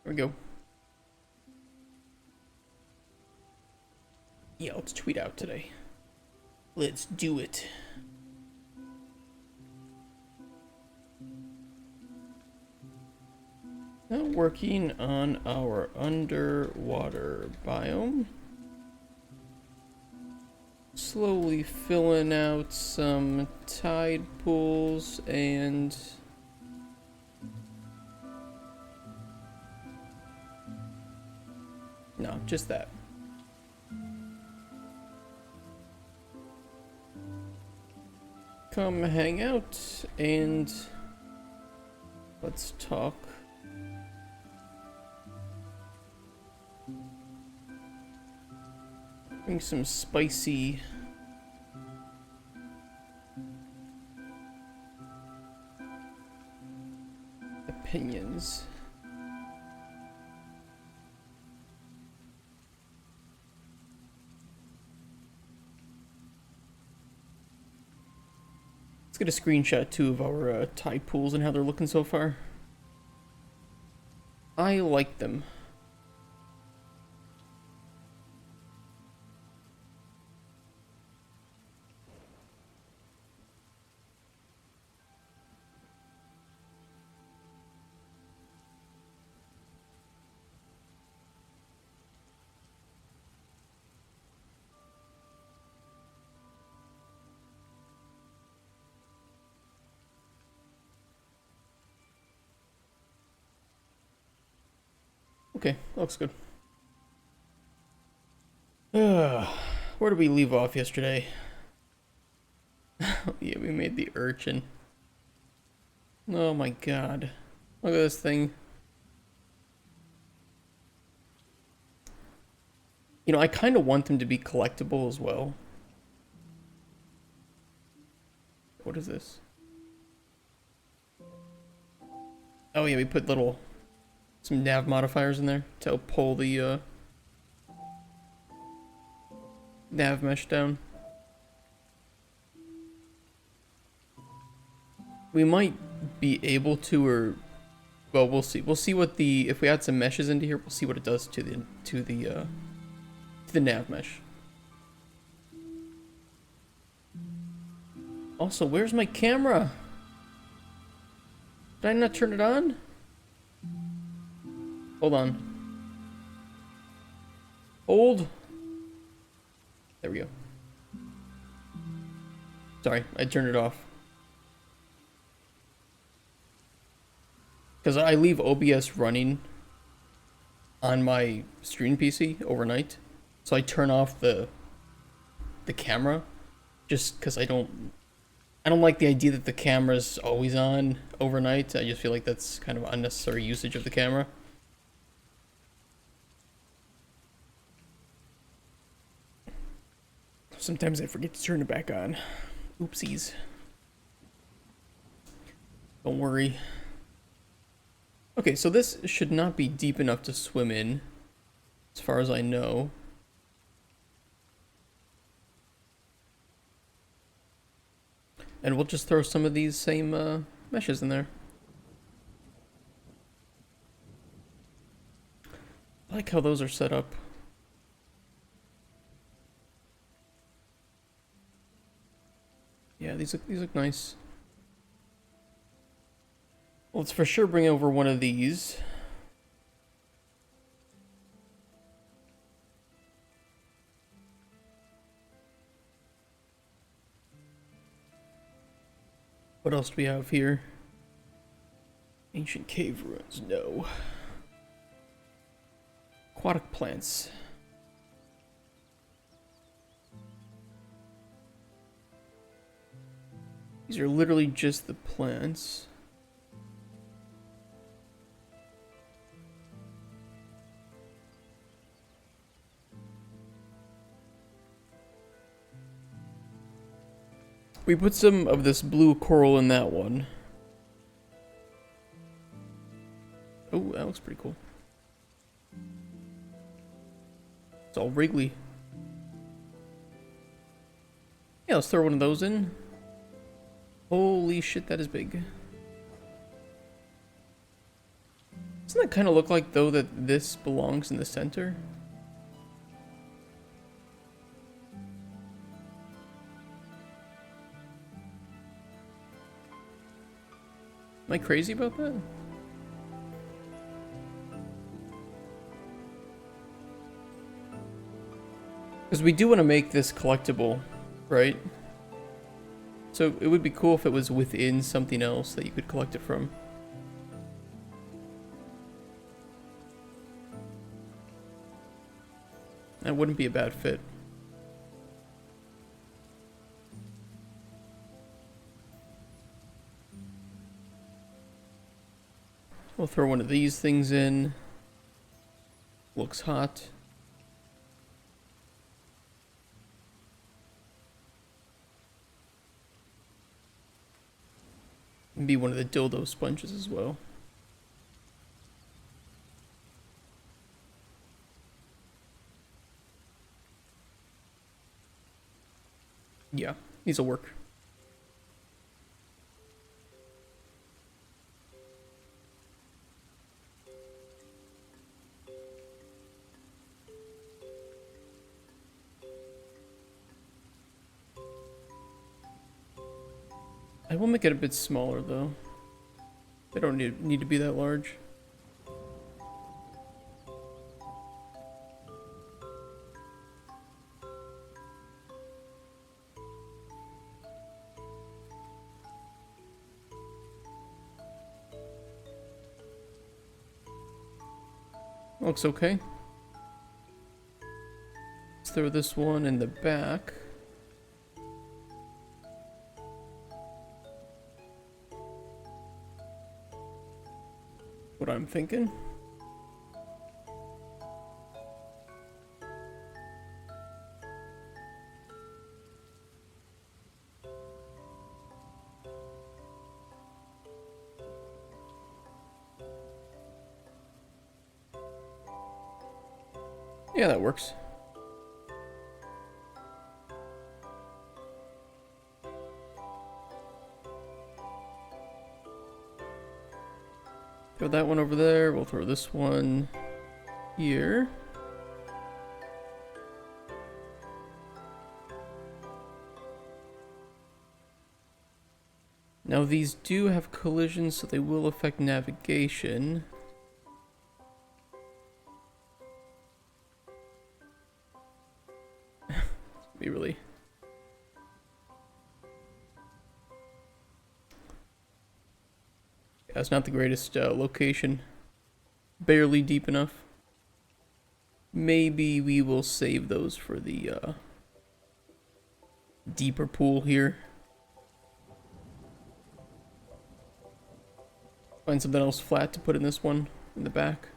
There we go. Yeah, let's tweet out today. Let's do it. Now working on our underwater biome. Slowly filling out some tide pools and no, just that. Come hang out and let's talk. Bring some spicy opinions. Let's get a screenshot too of our tide pools and how they're looking so far. I like them. Okay, looks good. Where did we leave off yesterday? Yeah, we made the urchin. Oh my god. Look at this thing. You know, I kind of want them to be collectible as well. What is this? Oh yeah, we put some nav modifiers in there to help pull the nav mesh down. We might be able to, or well, we'll see. We'll see what if we add some meshes into here, we'll see what it does to the nav mesh. Also, where's my camera? Did I not turn it on? Hold on. Hold. There we go. Sorry, I turned it off. Because I leave OBS running on my stream PC overnight. So I turn off the camera just because I don't like the idea that the camera's always on overnight. I just feel like that's kind of unnecessary usage of the camera. Sometimes I forget to turn it back on. Oopsies. Don't worry. Okay, so this should not be deep enough to swim in, as far as I know. And we'll just throw some of these same meshes in there. I like how those are set up. Yeah, these look nice. Let's for sure bring over one of these. What else do we have here? Ancient cave ruins, no. Aquatic plants. These are literally just the plants. We put some of this blue coral in that one. Oh, that looks pretty cool. It's all wriggly. Yeah, let's throw one of those in. Holy shit, that is big. Doesn't that kind of look like, though, that this belongs in the center? Am I crazy about that? Because we do want to make this collectible, right? So it would be cool if it was within something else that you could collect it from. That wouldn't be a bad fit. We'll throw one of these things in. Looks hot. Be one of the dildo sponges as well. Yeah, these will work. I will make it a bit smaller though. They don't need to be that large. Looks okay. Let's throw this one in the back. What I'm thinking. Yeah, that works. Throw that one over there. We'll throw this one here. Now these do have collisions, so they will affect navigation. Be really... Yeah, it's not the greatest location. Barely deep enough. Maybe we will save those for the deeper pool here. Find something else flat to put in this one in the back.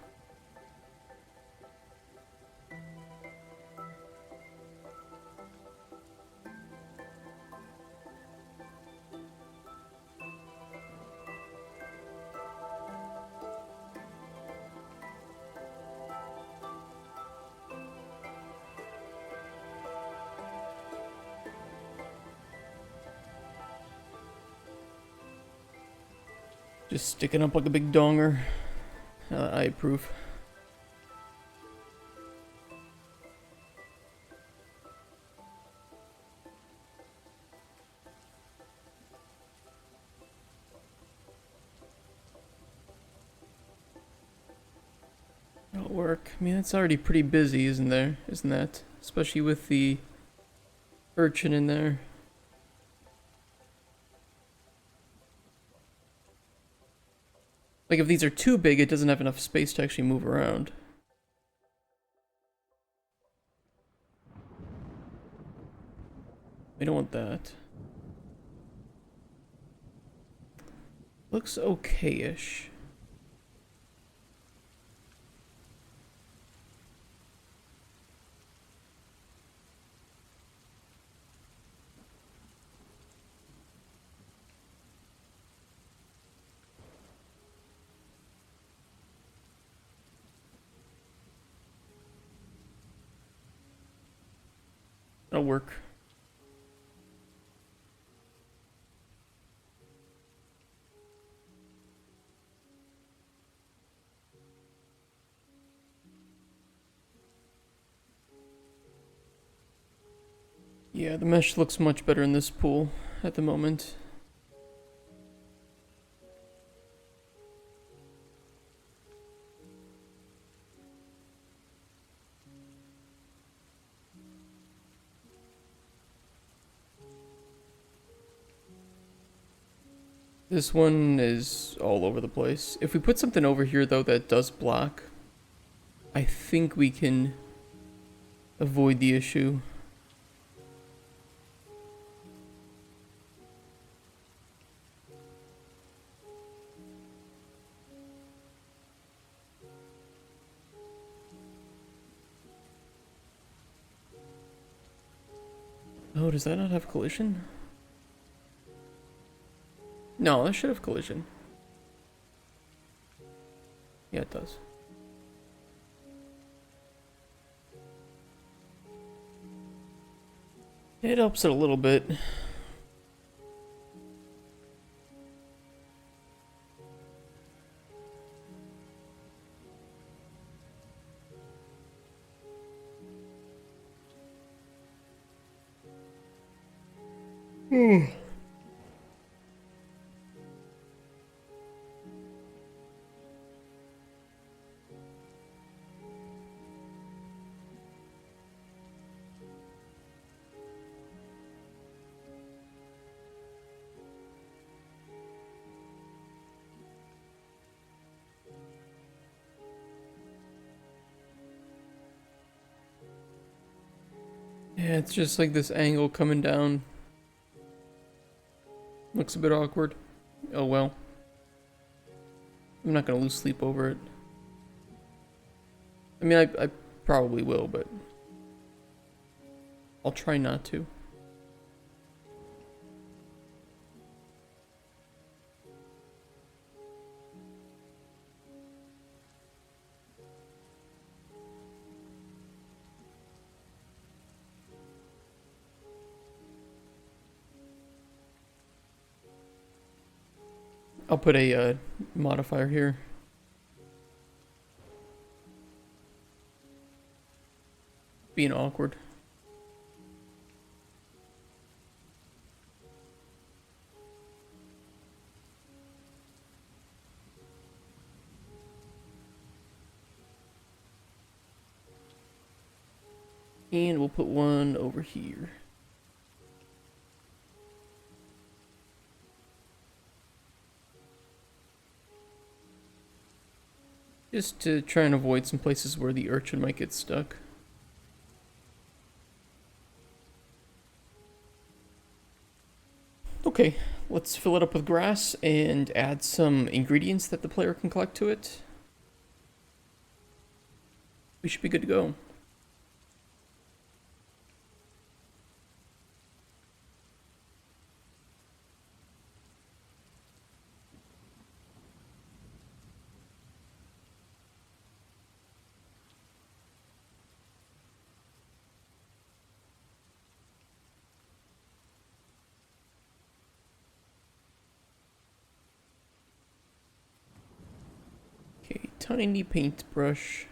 Just sticking up like a big donger. I approve. That'll work. I mean, it's already pretty busy, isn't there? Isn't that? Especially with the urchin in there. Like, if these are too big, it doesn't have enough space to actually move around. We don't want that. Looks okay-ish. That'll work. Yeah, the mesh looks much better in this pool at the moment. This one is all over the place. If we put something over here, though, that does block, I think we can avoid the issue. Oh, does that not have collision? No, that should have collision. Yeah, it does. It helps it a little bit. Yeah, it's just like this angle coming down. Looks a bit awkward. Oh well. I'm not gonna lose sleep over it. I mean, I probably will, but I'll try not to. I'll put a modifier here. Being awkward. And we'll put one over here. Just to try and avoid some places where the urchin might get stuck. Okay, let's fill it up with grass and add some ingredients that the player can collect to it. We should be good to go. Okay, tiny paintbrush.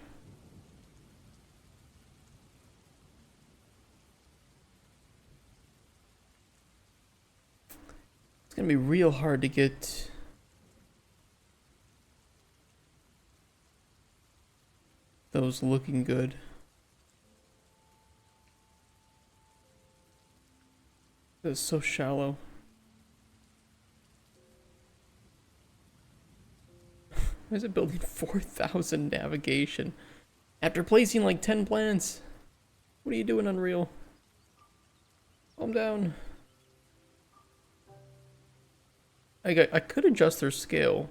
It's gonna be real hard to get those looking good. It's so shallow. Why is it building 4,000 navigation? After placing like 10 plants. What are you doing, Unreal? Calm down. I could adjust their scale.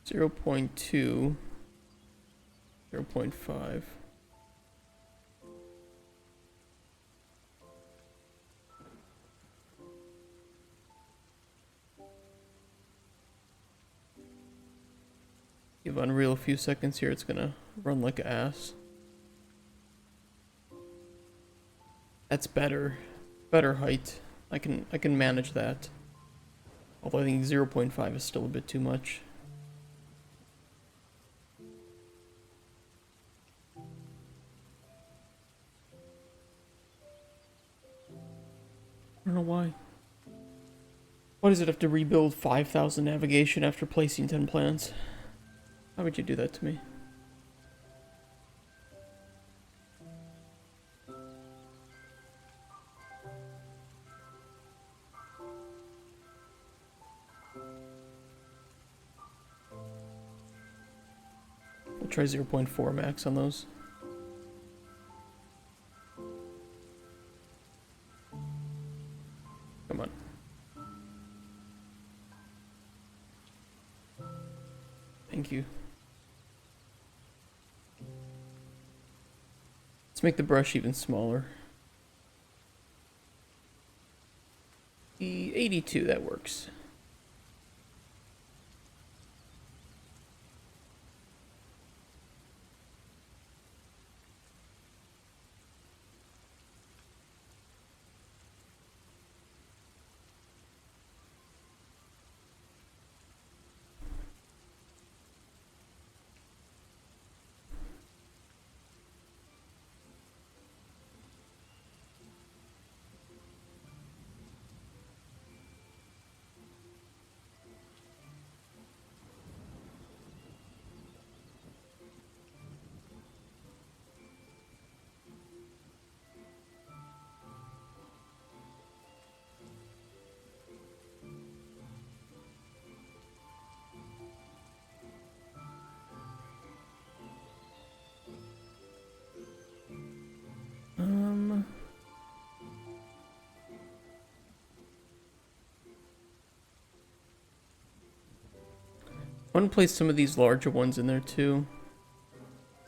0.2. 0.5. Give Unreal a few seconds here, it's gonna run like an ass. That's better. Better height. I can manage that. Although I think 0.5 is still a bit too much. I don't know why. Why does it have to rebuild 5,000 navigation after placing 10 plants? Why would you do that to me? We'll try 0.4 max on those. Come on. Thank you. Let's make the brush even smaller. The 82, that works. I want to place some of these larger ones in there too.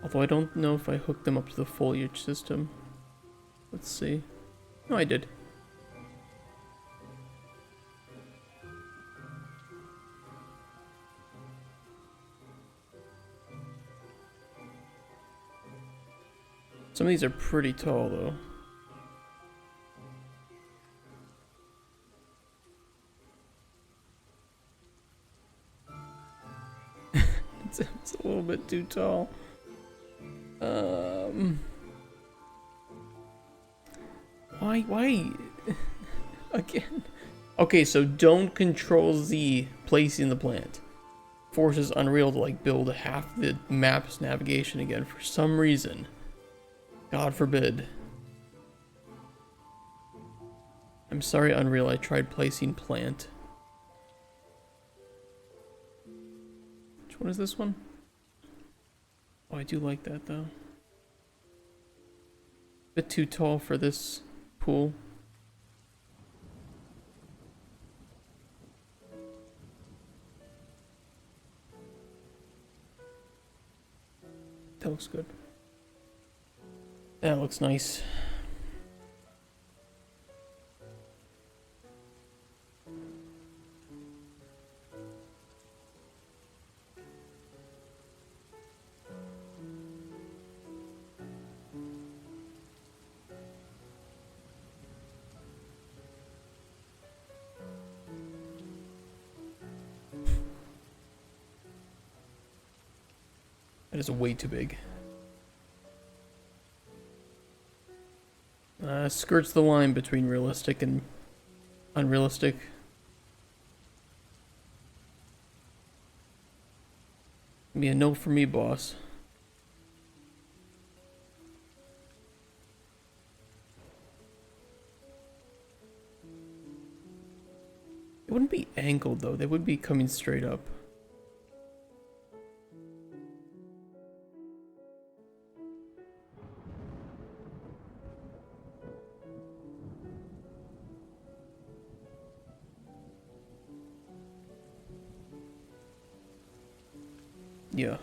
Although I don't know if I hooked them up to the foliage system. Let's see. No, I did. Some of these are pretty tall though. It's a little bit too tall. Why? Again. Okay, so don't control Z placing the plant. Forces Unreal to like build half the map's navigation again for some reason. God forbid. I'm sorry, Unreal, I tried placing plant. Which one is this one? Oh, I do like that though. Bit too tall for this pool. That looks good. That looks nice. That is way too big. Skirts the line between realistic and unrealistic. Be a no for me, boss. It wouldn't be angled though, they would be coming straight up. Yeah.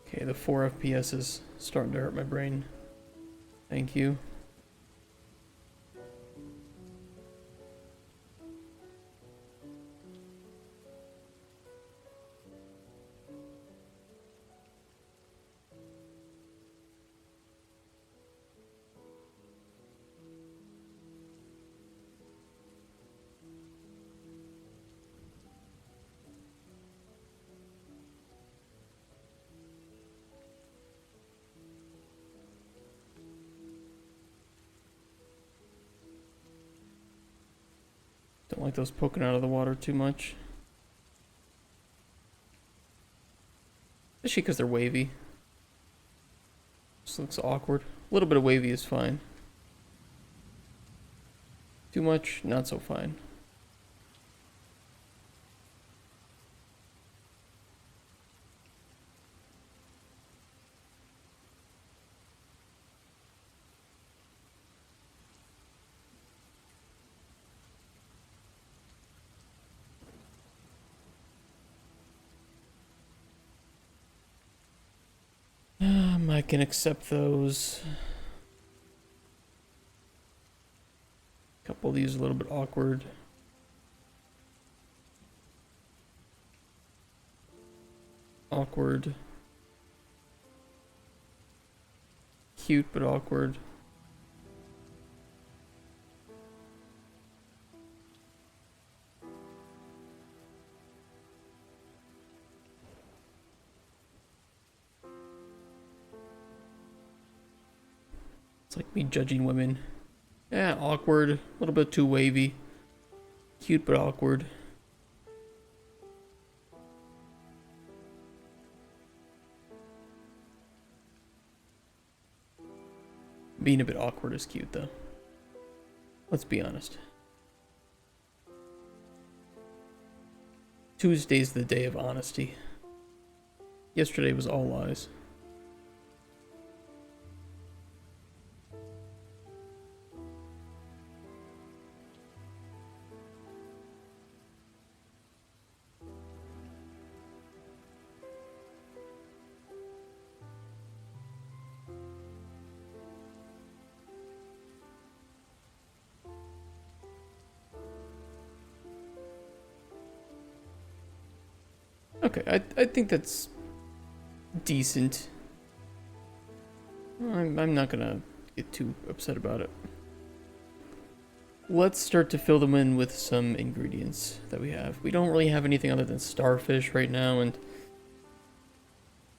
Okay, the 4 FPS is starting to hurt my brain. Thank you. don't like those poking out of the water too much. Especially because they're wavy. Just looks awkward. A little bit of wavy is fine. Too much, not so fine. I can accept those. A couple of these are a little bit awkward. Awkward. Cute but awkward. It's like me judging women. Yeah, awkward. A little bit too wavy. Cute but awkward. Being a bit awkward is cute, though. Let's be honest. Tuesday's the day of honesty. Yesterday was all lies. Okay, I think that's decent. I'm not gonna get too upset about it. Let's start to fill them in with some ingredients that we have. We don't really have anything other than starfish right now and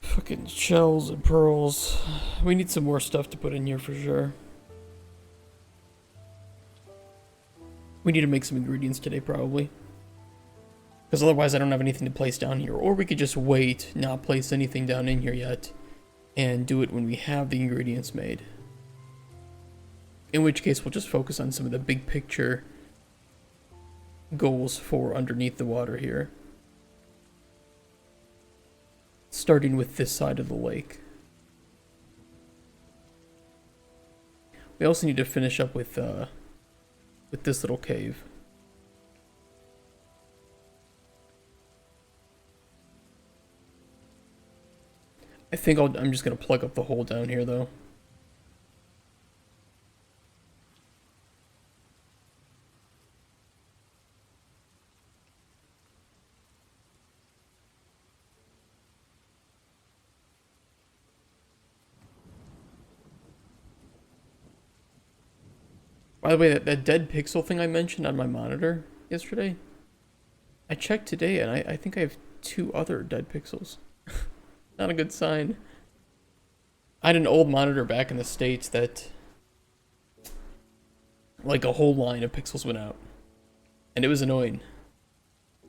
fucking shells and pearls. We need some more stuff to put in here for sure. We need to make some ingredients today probably. Because otherwise I don't have anything to place down here. Or we could just wait, not place anything down in here yet, and do it when we have the ingredients made. In which case we'll just focus on some of the big picture goals for underneath the water here. Starting with this side of the lake. We also need to finish up with this little cave. I think I'm just gonna plug up the hole down here though. By the way, that dead pixel thing I mentioned on my monitor yesterday, I checked today and I think I have 2 other dead pixels. Not a good sign. I had an old monitor back in the States that like a whole line of pixels went out. And it was annoying.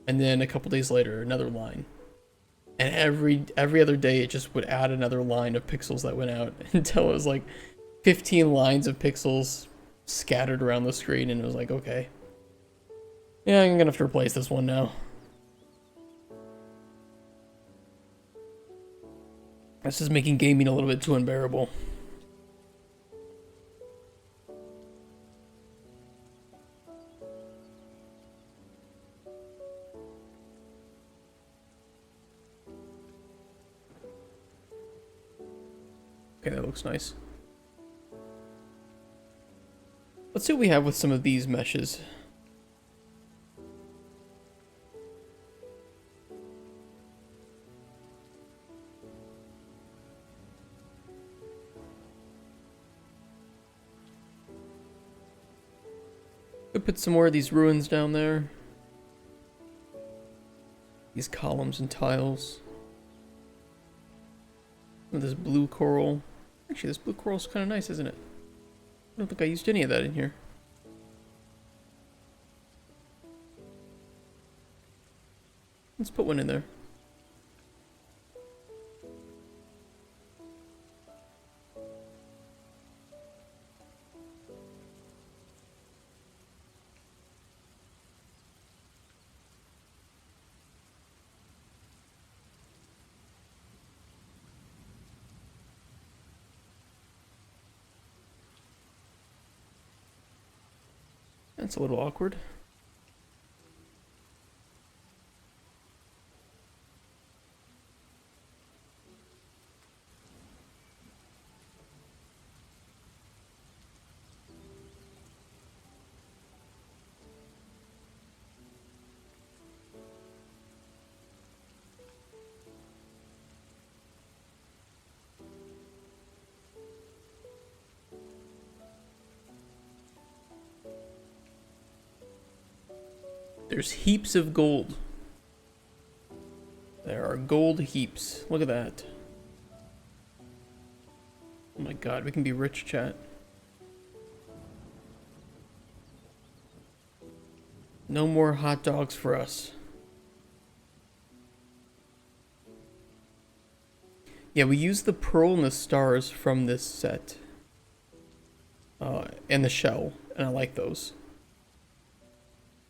And then a couple days later, another line. And every other day it just would add another line of pixels that went out until it was like 15 lines of pixels scattered around the screen, and it was like, okay. Yeah, I'm gonna have to replace this one now. This is making gaming a little bit too unbearable. Okay, that looks nice. Let's see what we have with some of these meshes. Could put some more of these ruins down there. These columns and tiles. With this blue coral. Actually, this blue coral's kind of nice, isn't it? I don't think I used any of that in here. Let's put one in there. That's a little awkward. There's heaps of gold. There are gold heaps. Look at that. Oh my god, we can be rich, chat. No more hot dogs for us. Yeah, we use the pearl and the stars from this set. And the shell, and I like those.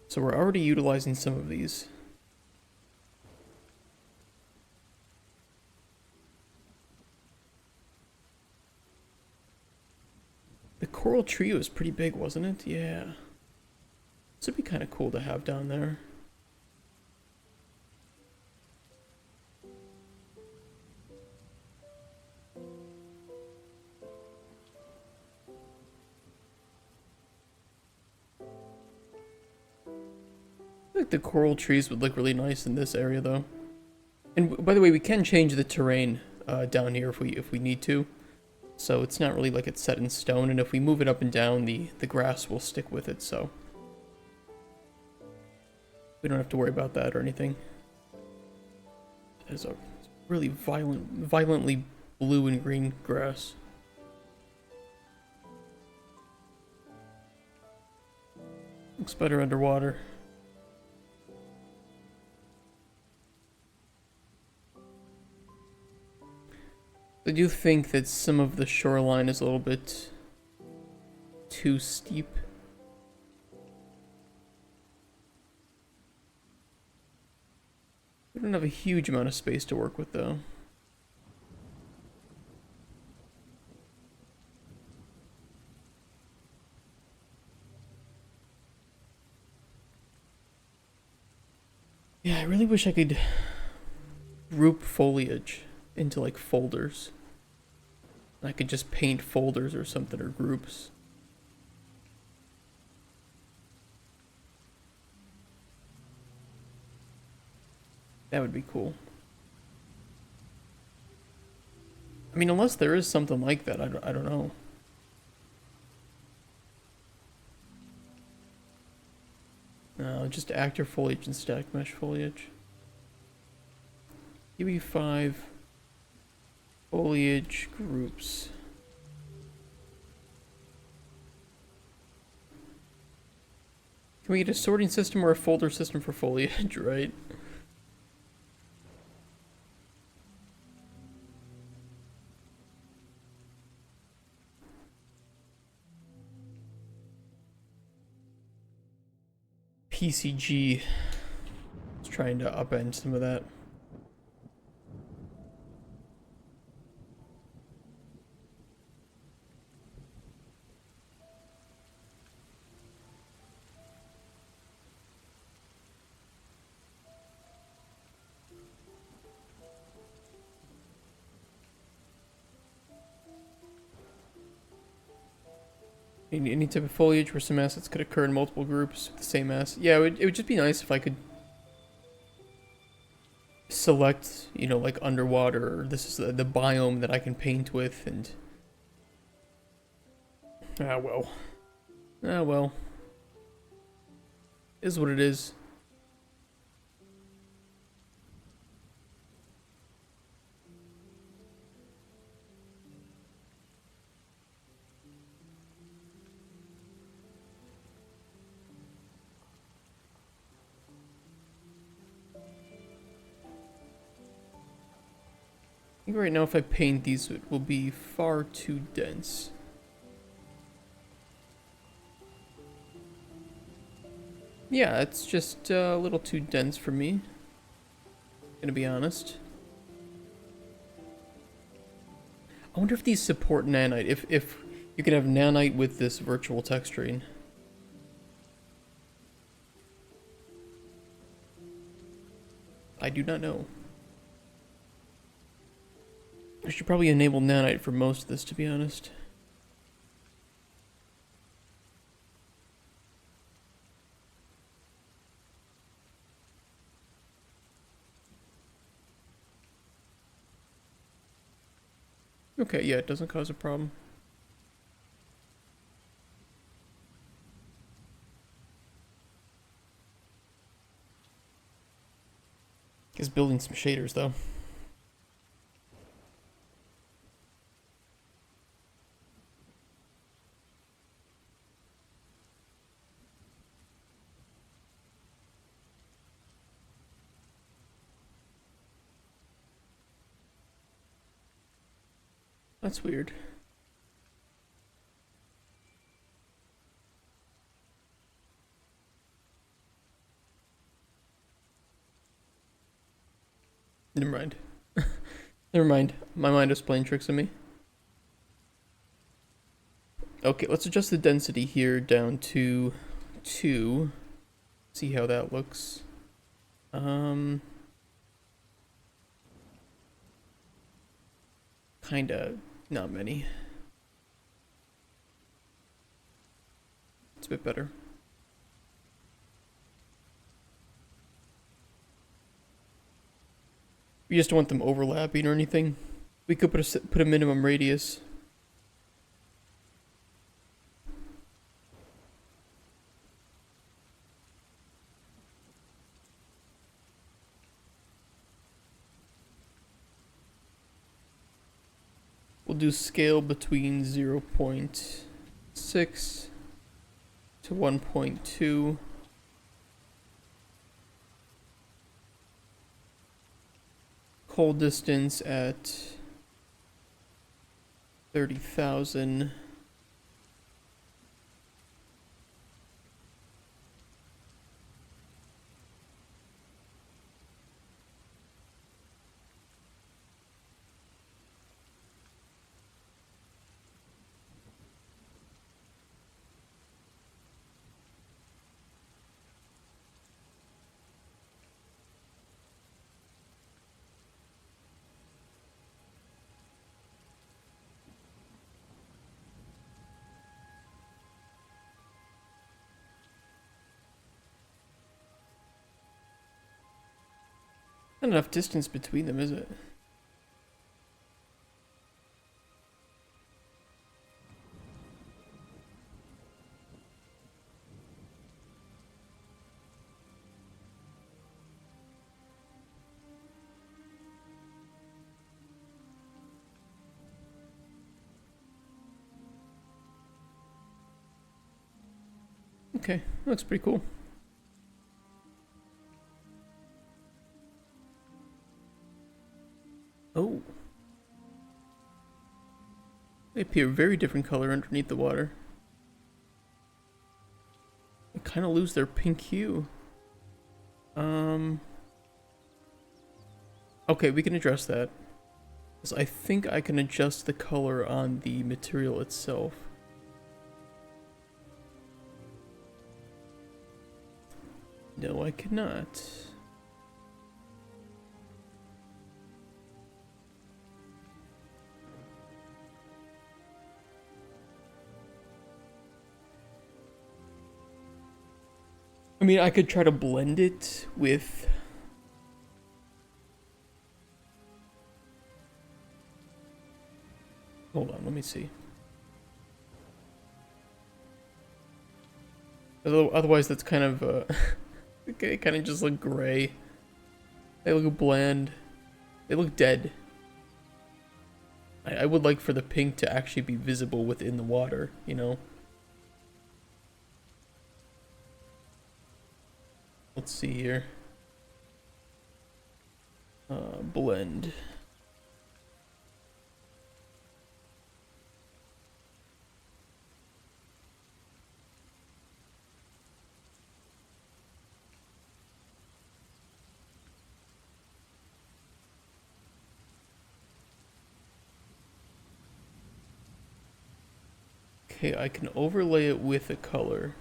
So we're already utilizing some of these. The coral trio is pretty big, wasn't it? Yeah. This would be kind of cool to have down there. I think the coral trees would look really nice in this area, though. And by the way, we can change the terrain down here if we need to. So it's not really like it's set in stone, and if we move it up and down, the grass will stick with it, so we don't have to worry about that or anything. There's a really violently blue and green grass. Looks better underwater. I do think that some of the shoreline is a little bit too steep. We don't have a huge amount of space to work with, though. Yeah, I really wish I could group foliage into like folders. I could just paint folders or something, or groups. That would be cool. I mean, unless there is something like that, I don't know. No, just actor foliage and stack mesh foliage. UB5 foliage groups. Can we get a sorting system or a folder system for foliage, right? PCG is trying to upend some of that. Any type of foliage where some assets could occur in multiple groups with the same asset. Yeah, it would just be nice if I could select, you know, like underwater, or this is the biome that I can paint with, and ah well, is what it is. think right now if I paint these, it will be far too dense. Yeah, it's just a little too dense for me, gonna be honest. I wonder if these support nanite, if you can have nanite with this virtual texturing. I do not know. I should probably enable nanite for most of this, to be honest. Okay, yeah, it doesn't cause a problem. Is building some shaders though. That's weird. Never mind. Never mind. My mind is playing tricks on me. Okay, let's adjust the density here down to 2. See how that looks. Kinda not many. It's a bit better. We just don't want them overlapping or anything. We could put a minimum radius. We'll do scale between 0.6 to 1.2. Cold distance at 30,000. Not enough distance between them, is it? Okay, looks pretty cool. Oh. They appear very different color underneath the water. They kind of lose their pink hue. Okay, we can address that. Because I think I can adjust the color on the material itself. No, I cannot. I mean, I could try to blend it with... Hold on, let me see. Otherwise, that's kind of, they kind of just look gray. They look bland. They look dead. I would like for the pink to actually be visible within the water, you know? Let's see here. Blend. Okay, I can overlay it with a color.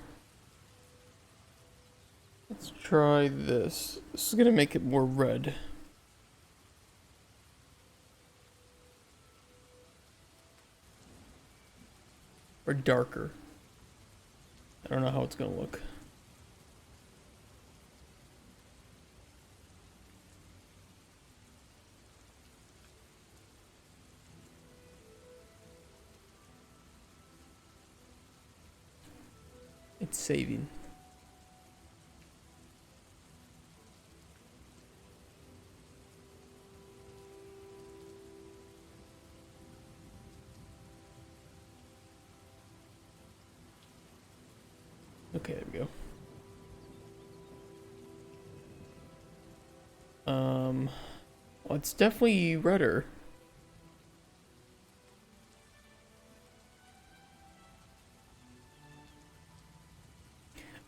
Let's try this. This is gonna make it more red. Or darker. I don't know how it's gonna look. It's saving. Okay, there we go. Well, it's definitely redder.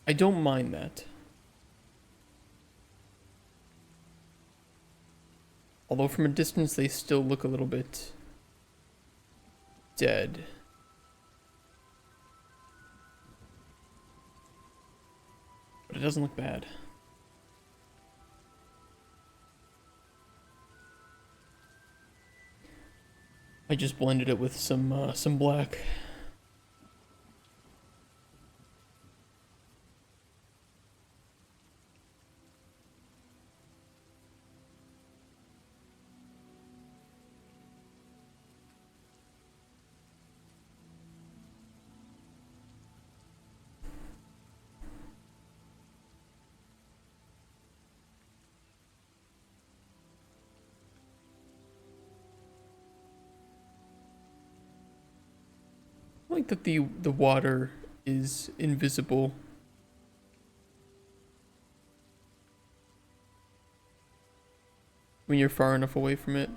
I don't mind that. Although from a distance they still look a little bit dead. But it doesn't look bad. I just blended it with some black. I like that the water is invisible. When you're far enough away from it.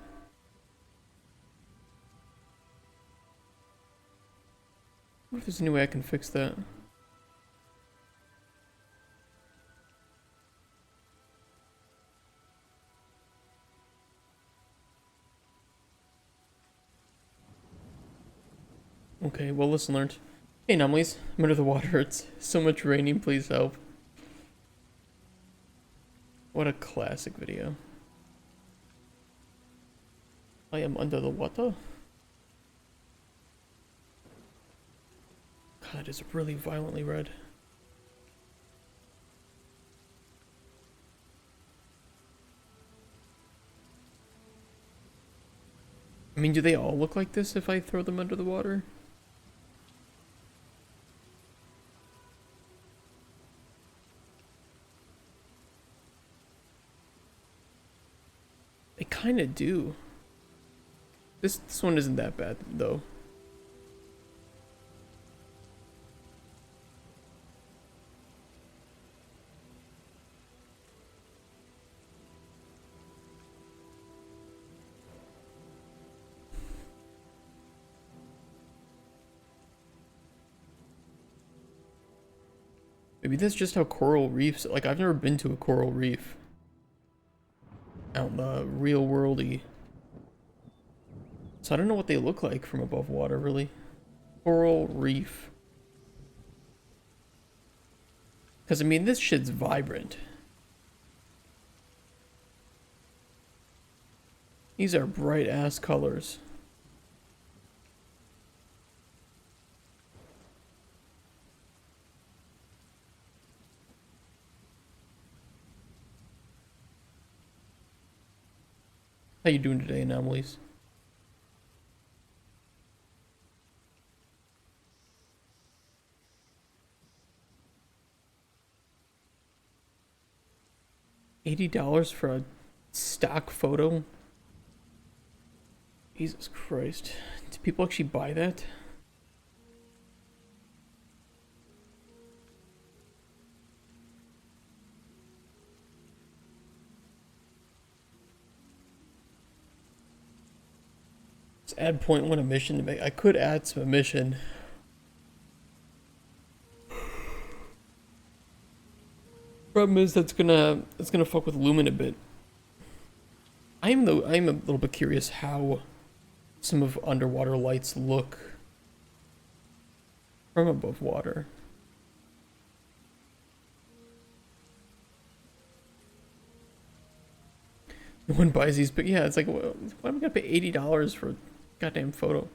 What if there's any way I can fix that? Okay, well, lesson learned. Hey, anomalies. I'm under the water. It's so much raining. Please help. What a classic video. I am under the water. God, it's really violently red. I mean, do they all look like this if I throw them under the water? They kind of do. This one isn't that bad, though. Maybe that's just how coral reefs... Like, I've never been to a coral reef. Out in the real worldy. So I don't know what they look like from above water, really. Coral reef. Because, I mean, this shit's vibrant. These are bright-ass colors. How you doing today, anomalies? $80 for a stock photo? Jesus Christ. Do people actually buy that? Let's add 0.1 emission to make... I could add some emission. Problem is that's gonna fuck with lumen a bit. I'm a little bit curious how some of underwater lights look from above water. No one buys these, but yeah, it's like, well, why am I gonna pay $80 for a goddamn photo?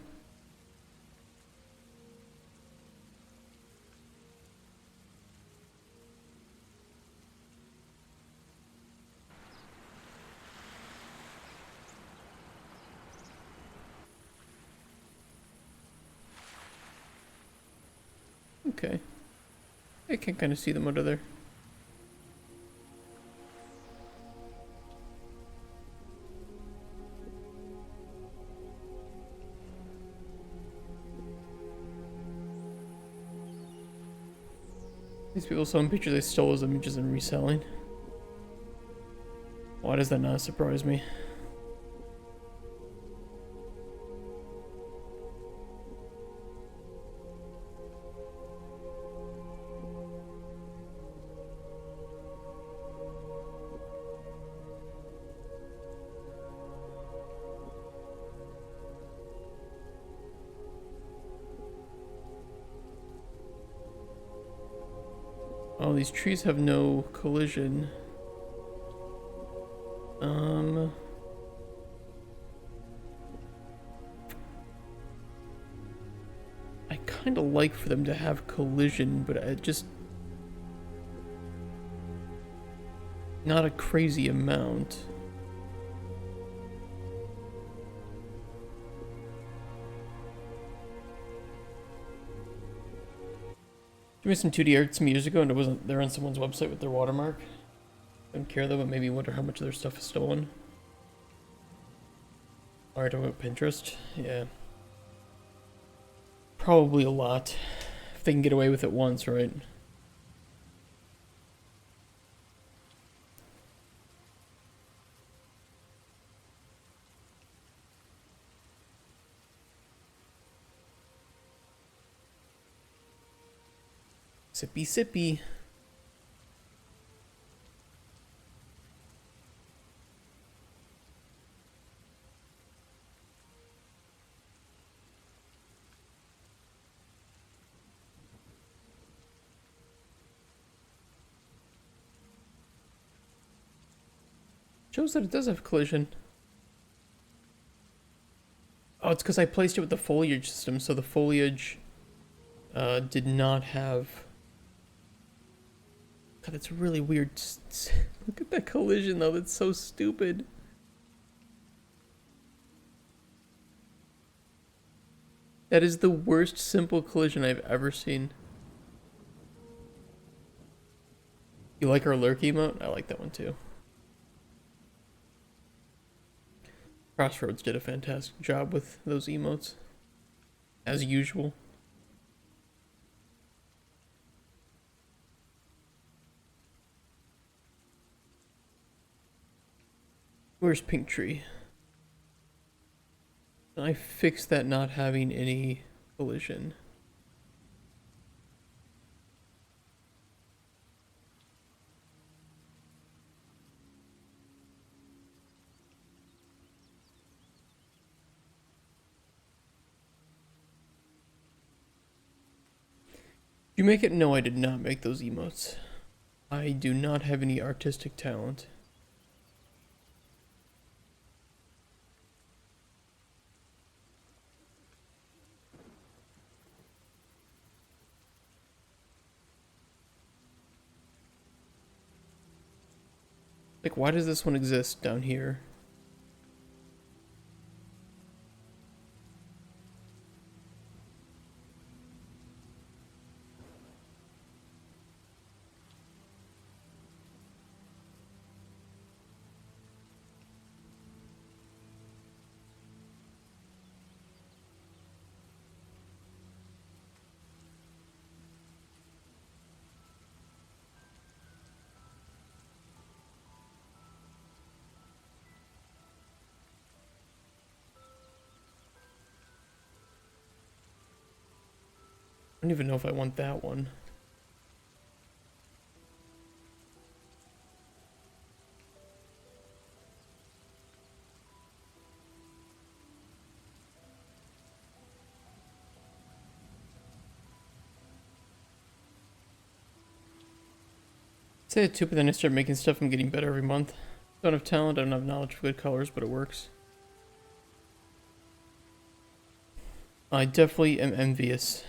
Okay. I can kind of see them under there. These people selling pictures, they stole those images and reselling. Why does that not surprise me? Oh, these trees have no collision. I kind of like for them to have collision, but I just not a crazy amount. I made some 2D art some years ago, and it wasn't there on someone's website with their watermark. Don't care though, but maybe wonder how much of their stuff is stolen. Alright, about Pinterest? Yeah. Probably a lot. If they can get away with it once, right? Sippy sippy. Shows that it does have collision. Oh, it's because I placed it with the foliage system, so the foliage did not have... God, that's really weird. Look at that collision, though. That's so stupid. That is the worst simple collision I've ever seen. You like our lurk emote? I like that one too. Crossroads did a fantastic job with those emotes, as usual. Where's Pink Tree? I fixed that not having any collision. Did you make it? No, I did not make those emotes. I do not have any artistic talent. Like, why does this one exist down here? I don't even know if I want that one. Say it too, but then I start making stuff. I'm getting better every month. Don't have talent. I don't have knowledge of good colors, but it works. I definitely am envious.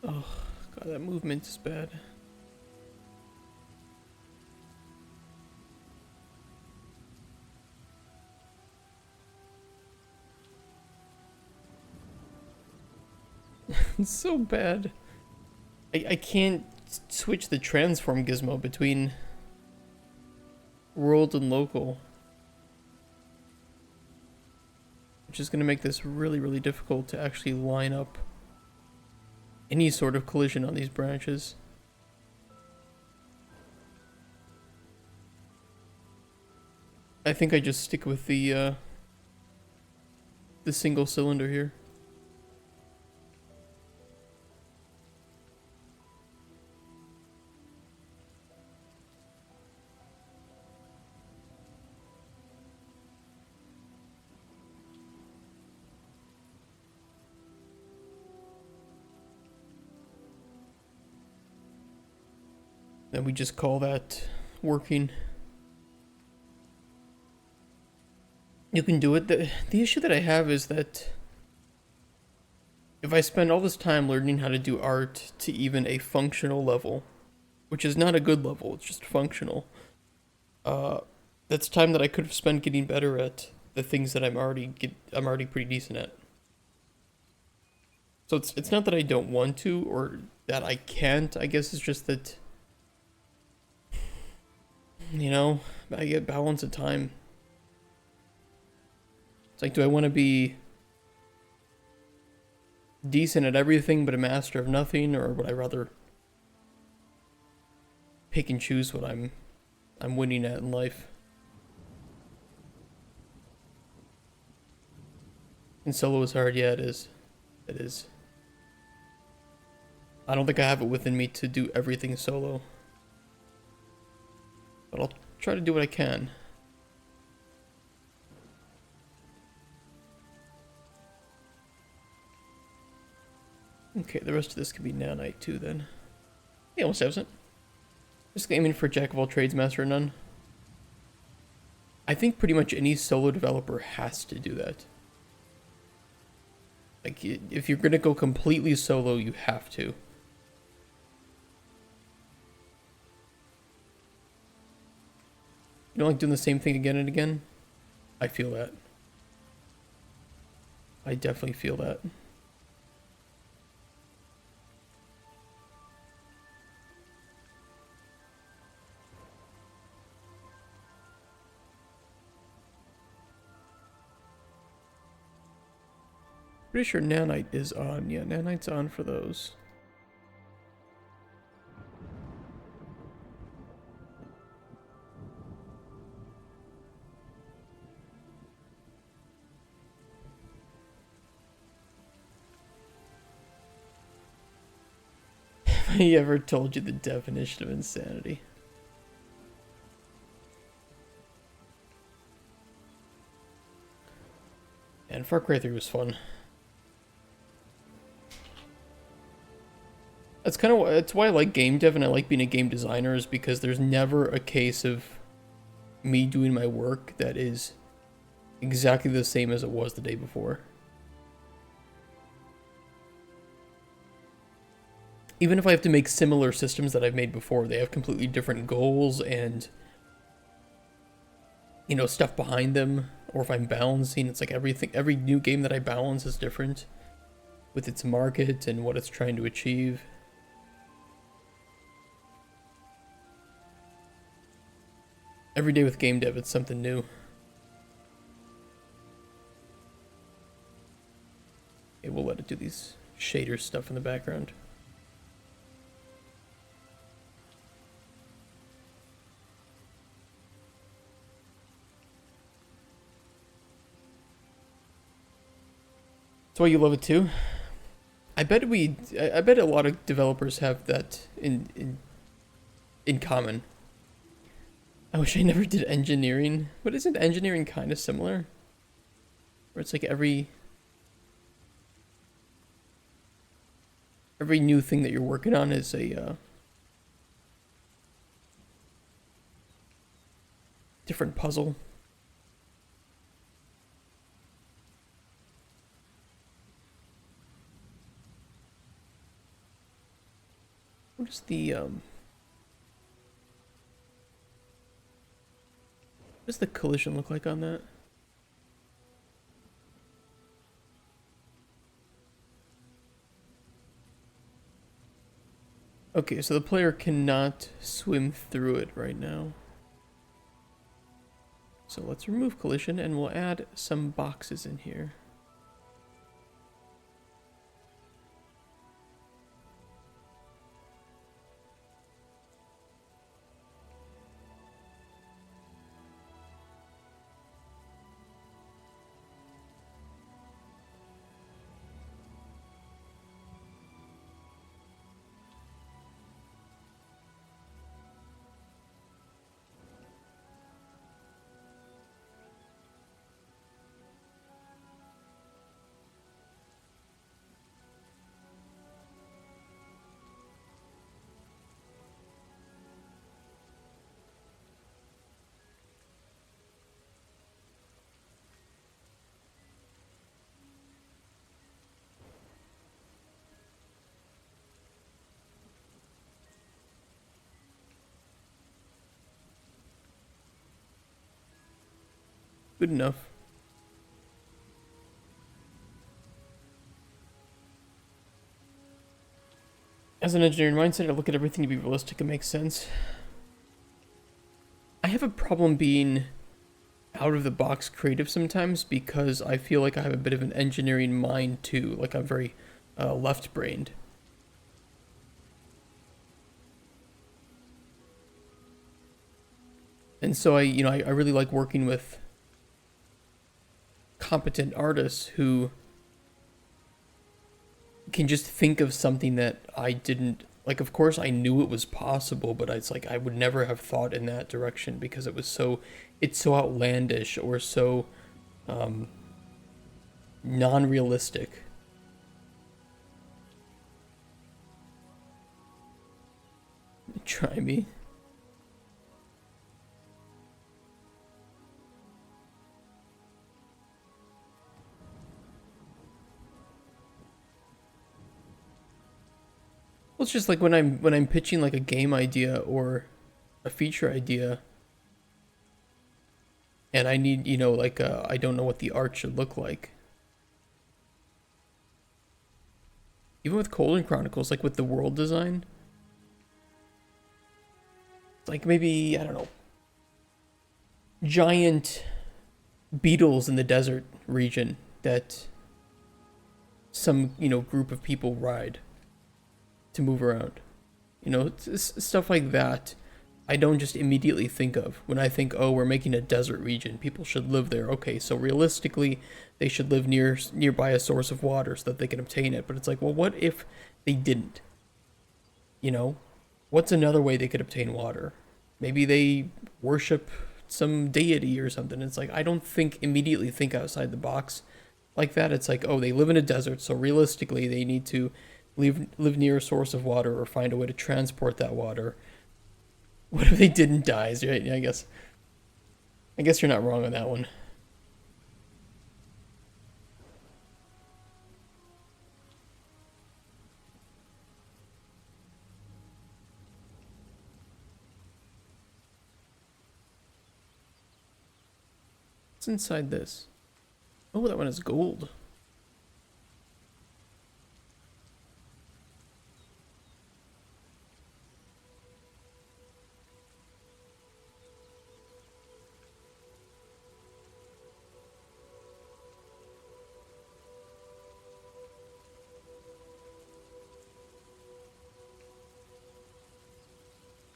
Oh, God, that movement is bad. It's so bad. I can't switch the transform gizmo between world and local, which is going to make this really, really difficult to actually line up any sort of collision on these branches. I think I just stick with the single cylinder here. Then we just call that working. You can do it. The issue that I have is that if I spend all this time learning how to do art to even a functional level, which is not a good level, it's just functional, that's time that I could have spent getting better at the things that I'm already pretty decent at. So it's not that I don't want to or that I can't. I guess it's just that, I get balance of time. It's like, do I want to be decent at everything but a master of nothing, or would I rather pick and choose what I'm winning at in life? And solo is hard, yeah, it is. It is. I don't think I have it within me to do everything solo. But I'll try to do what I can. Okay, the rest of this can be nanite too then. Yeah, almost absent. Just aiming for jack of all trades, master of none. I think pretty much any solo developer has to do that. Like, if you're gonna go completely solo, you have to. You don't like doing the same thing again and again? I feel that. I definitely feel that. Pretty sure nanite is on. Yeah, nanite's on for those. Have I ever told you the definition of insanity? And Far Cry 3 was fun. That's why I like game dev and I like being a game designer, is because there's never a case of me doing my work that is exactly the same as it was the day before. Even if I have to make similar systems that I've made before, they have completely different goals and, stuff behind them. Or if I'm balancing, it's like every new game that I balance is different with its market and what it's trying to achieve. Every day with game dev, it's something new. Okay, we'll let it do these shader stuff in the background. why you love it too. I bet I bet a lot of developers have that in common. I wish I never did engineering, but isn't engineering kind of similar? Where it's like every new thing that you're working on is a different puzzle. What is the what does the collision look like on that? Okay, so the player cannot swim through it right now. So let's remove collision and we'll add some boxes in here. Good enough. As an engineering mindset, I look at everything to be realistic and make sense. I have a problem being out of the box creative sometimes because I feel like I have a bit of an engineering mind too. Like I'm very left brained. And so I really like working with competent artists who can just think of something that I didn't like. Of course I knew it was possible, but it's like I would never have thought in that direction because it's so outlandish or so non-realistic. Try me. Well, it's just like when I'm pitching like a game idea or a feature idea, and I need like I don't know what the art should look like. Even with Cauldron Chronicles, like with the world design, like maybe I don't know, giant beetles in the desert region that some group of people ride to move around. Stuff like that. I don't just immediately think of when I think, oh, we're making a desert region. People should live there. Okay, so realistically, they should live nearby a source of water so that they can obtain it. But it's like, well, what if they didn't? What's another way they could obtain water? Maybe they worship some deity or something. It's like I don't immediately think outside the box like that. It's like, oh, they live in a desert, so realistically, they need to live near a source of water or find a way to transport that water. What if they didn't die? Right? Yeah, I guess you're not wrong on that one. What's inside this? Oh, that one is gold.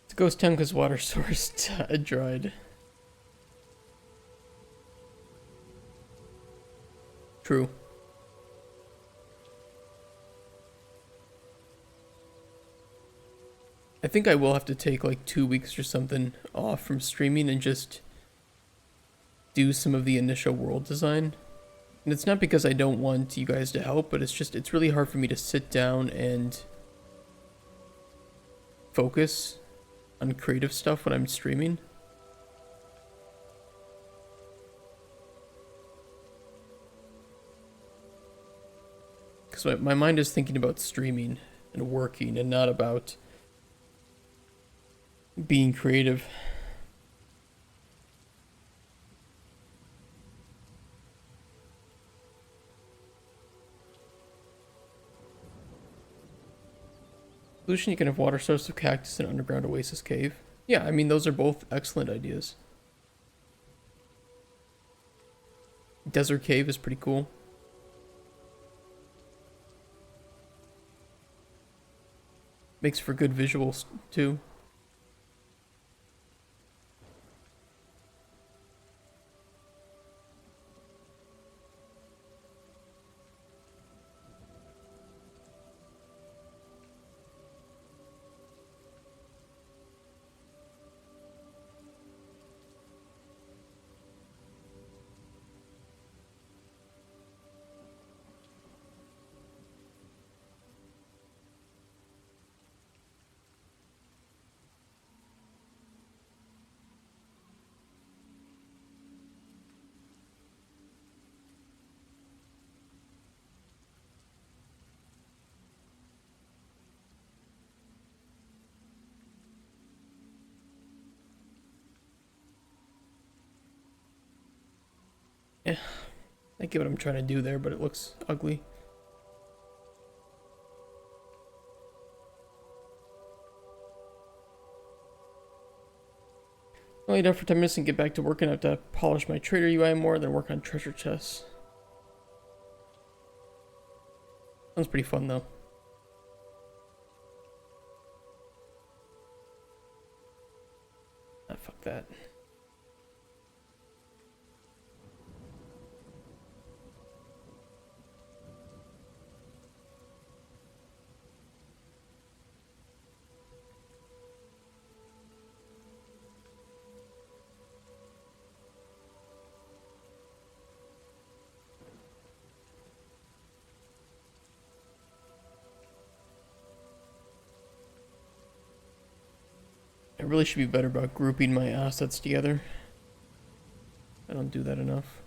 It's a ghost town because water source dried. True. I think I will have to take like 2 weeks or something off from streaming and just do some of the initial world design. And it's not because I don't want you guys to help, but it's really hard for me to sit down and focus on creative stuff when I'm streaming. Because my mind is thinking about streaming and working and not about being creative. Solution, you can have water source of cactus and underground oasis cave. Yeah, I mean, those are both excellent ideas. Desert cave is pretty cool. Makes for good visuals, too. Yeah, I get what I'm trying to do there, but it looks ugly. Only enough for 10 minutes and get back to working. I have to polish my trader UI more, then work on treasure chests. Sounds pretty fun though. Ah, fuck that. I really should be better about grouping my assets together. I don't do that enough.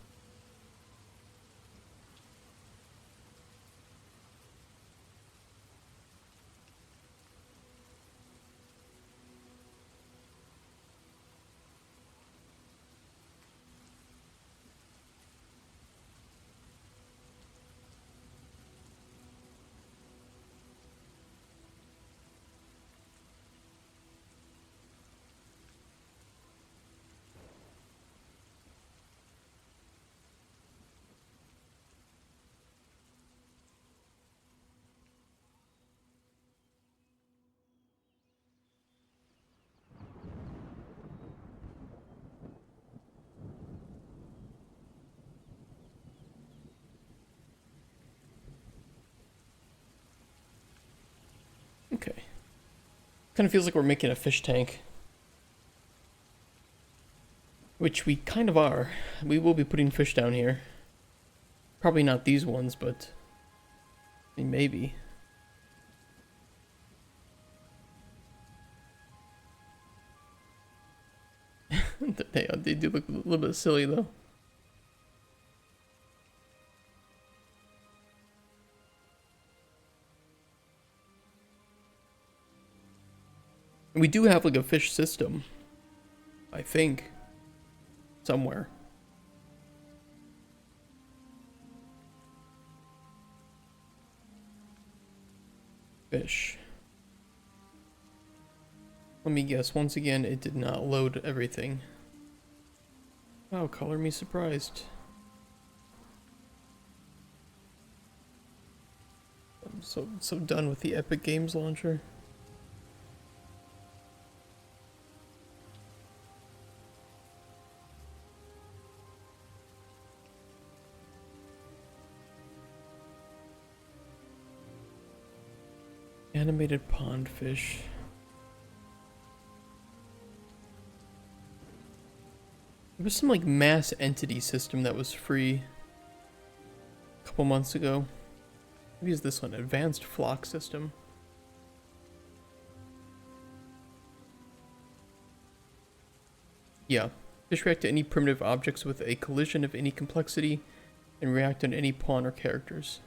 Okay. Kind of feels like we're making a fish tank. Which we kind of are. We will be putting fish down here. Probably not these ones, but I mean, maybe. They do look a little bit silly though. We do have like a fish system, I think, somewhere. Fish. Let me guess, once again, it did not load everything. Wow, color me surprised. I'm so done with the Epic Games launcher. Animated pond fish. There was some like mass entity system that was free a couple months ago. Maybe it's this one, advanced flock system. Yeah. Fish react to any primitive objects with a collision of any complexity and react on any pawn or characters.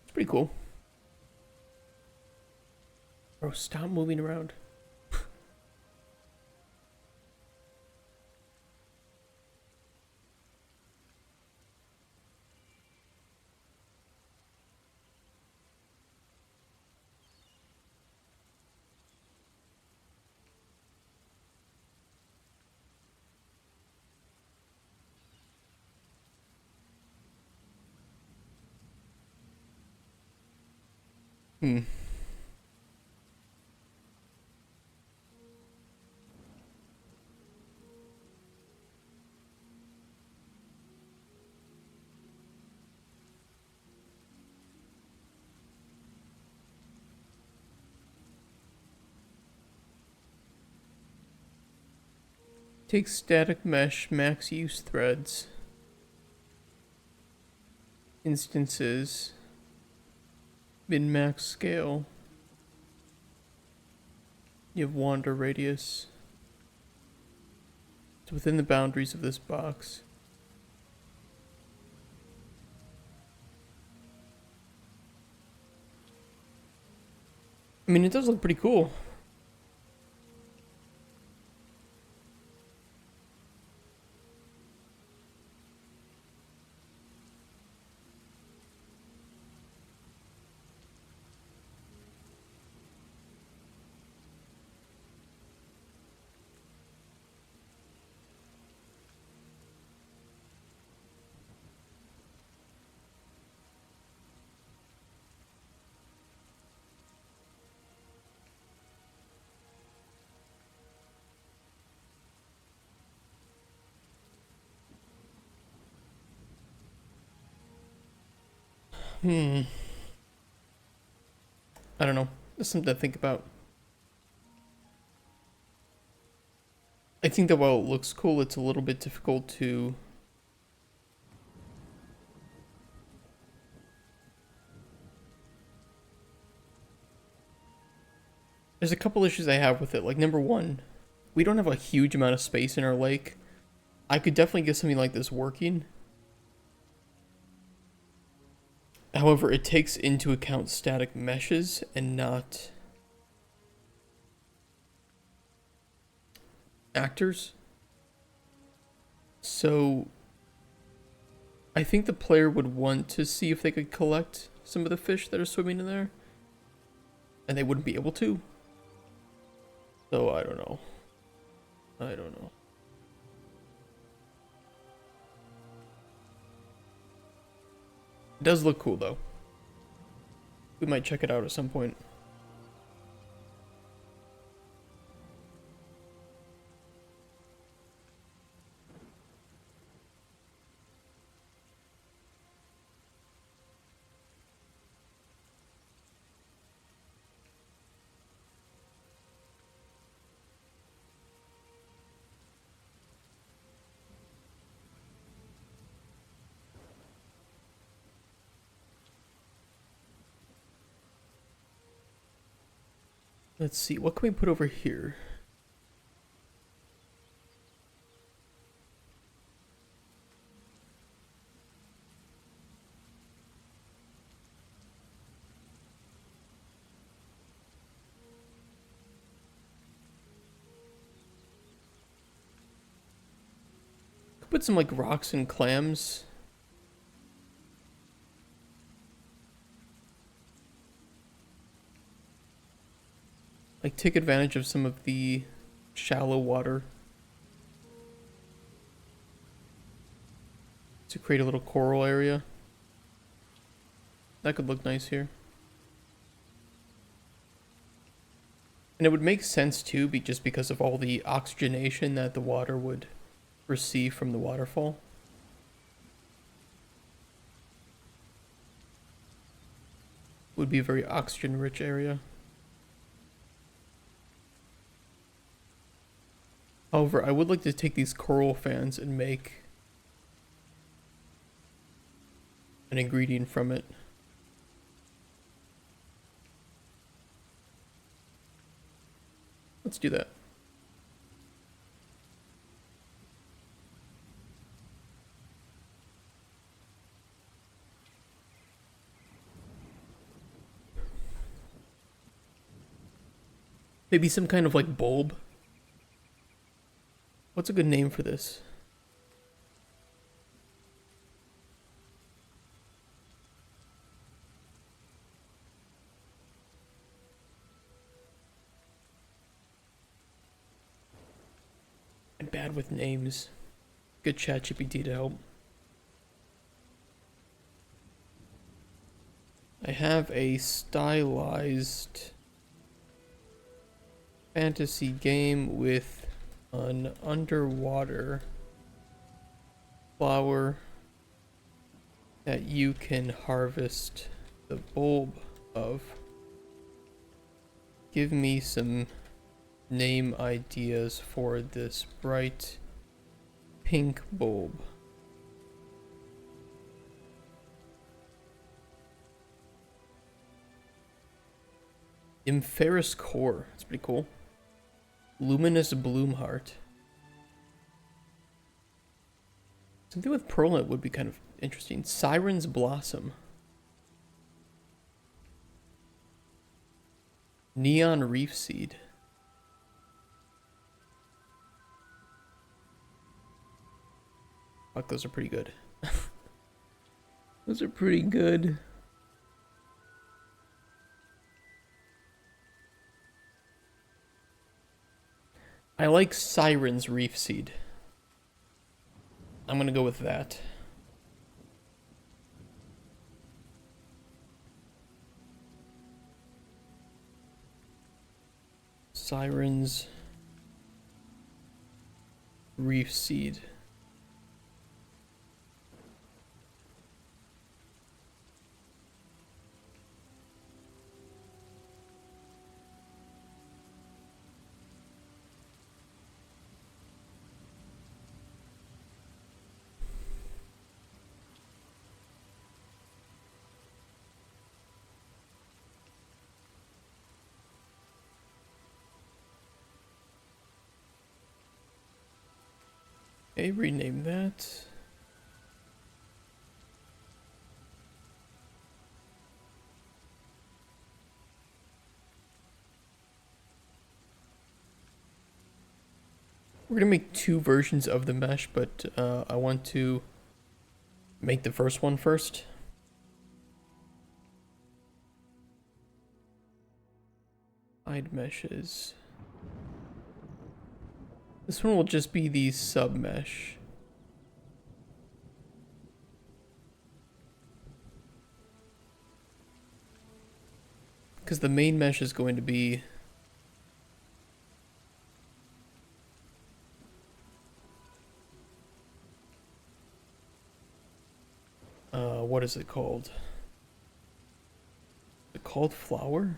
It's pretty cool. Bro, stop moving around. Hmm. Take static mesh, max use threads. Instances. Min-max scale. You have wander radius. It's within the boundaries of this box. I mean, it does look pretty cool. I don't know. That's something to think about. I think that while it looks cool, it's a little bit difficult to... There's a couple issues I have with it. Like, number one, we don't have a huge amount of space in our lake. I could definitely get something like this working. However, it takes into account static meshes and not actors. So I think the player would want to see if they could collect some of the fish that are swimming in there, and they wouldn't be able to. So I don't know. I don't know. It does look cool though. We might check it out at some point. Let's see, what can we put over here? Could put some like rocks and clams. Like take advantage of some of the shallow water to create a little coral area. That could look nice here. And it would make sense too, just because of all the oxygenation that the water would receive from the waterfall. Would be a very oxygen-rich area. However, I would like to take these coral fans and make an ingredient from it. Let's do that. Maybe some kind of like bulb. What's a good name for this? I'm bad with names. Good ChatGPT to help. I have a stylized fantasy game with an underwater flower that you can harvest the bulb of. Give me some name ideas for this bright pink bulb. Impharis core. That's pretty cool. Luminous bloom heart. Something with pearl in it would be kind of interesting. Siren's blossom. Neon reef seed. Fuck, those are pretty good. Those are pretty good. I like Siren's reef seed. I'm gonna go with that. Siren's reef seed. Okay, rename that. We're gonna make two versions of the mesh, but I want to make the first one first. Hide meshes. This one will just be the sub mesh. Because the main mesh is going to be what is it called? Is it called flower?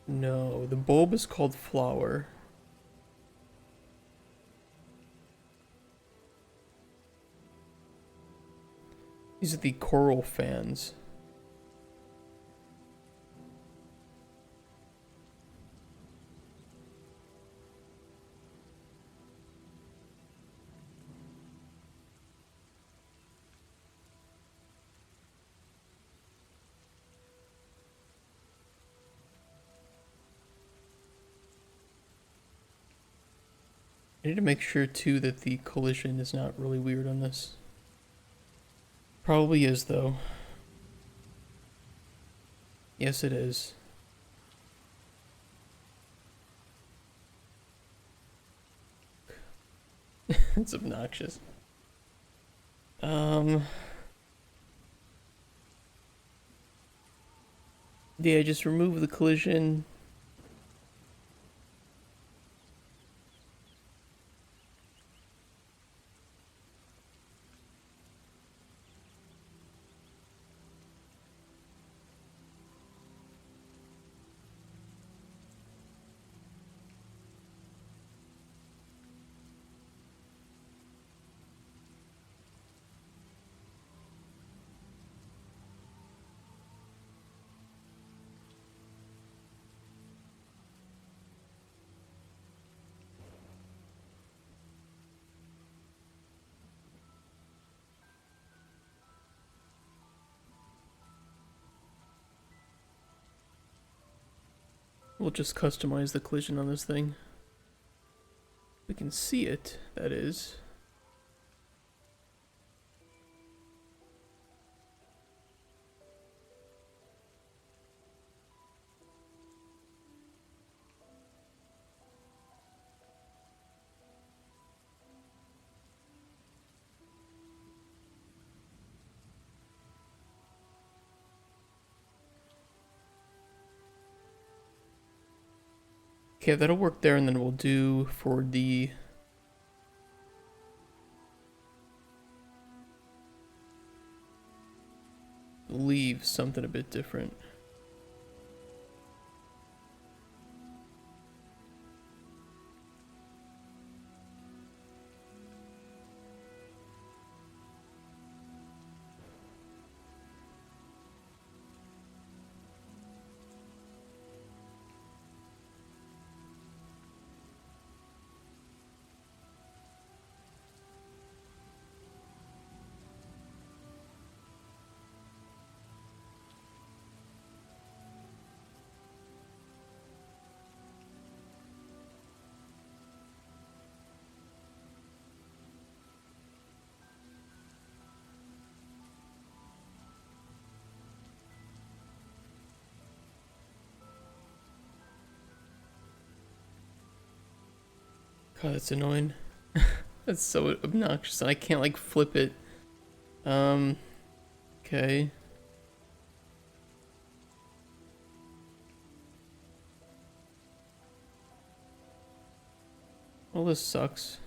No, the bulb is called flower. These are the coral fans. I need to make sure too that the collision is not really weird on this. Probably is though. Yes, it is. It's obnoxious. Yeah, just remove the collision. We'll just customize the collision on this thing. We can see it, that is. Okay, that'll work there, and then we'll do for the leave something a bit different. God, that's annoying. That's so obnoxious. I can't like flip it. Okay. Well, this sucks.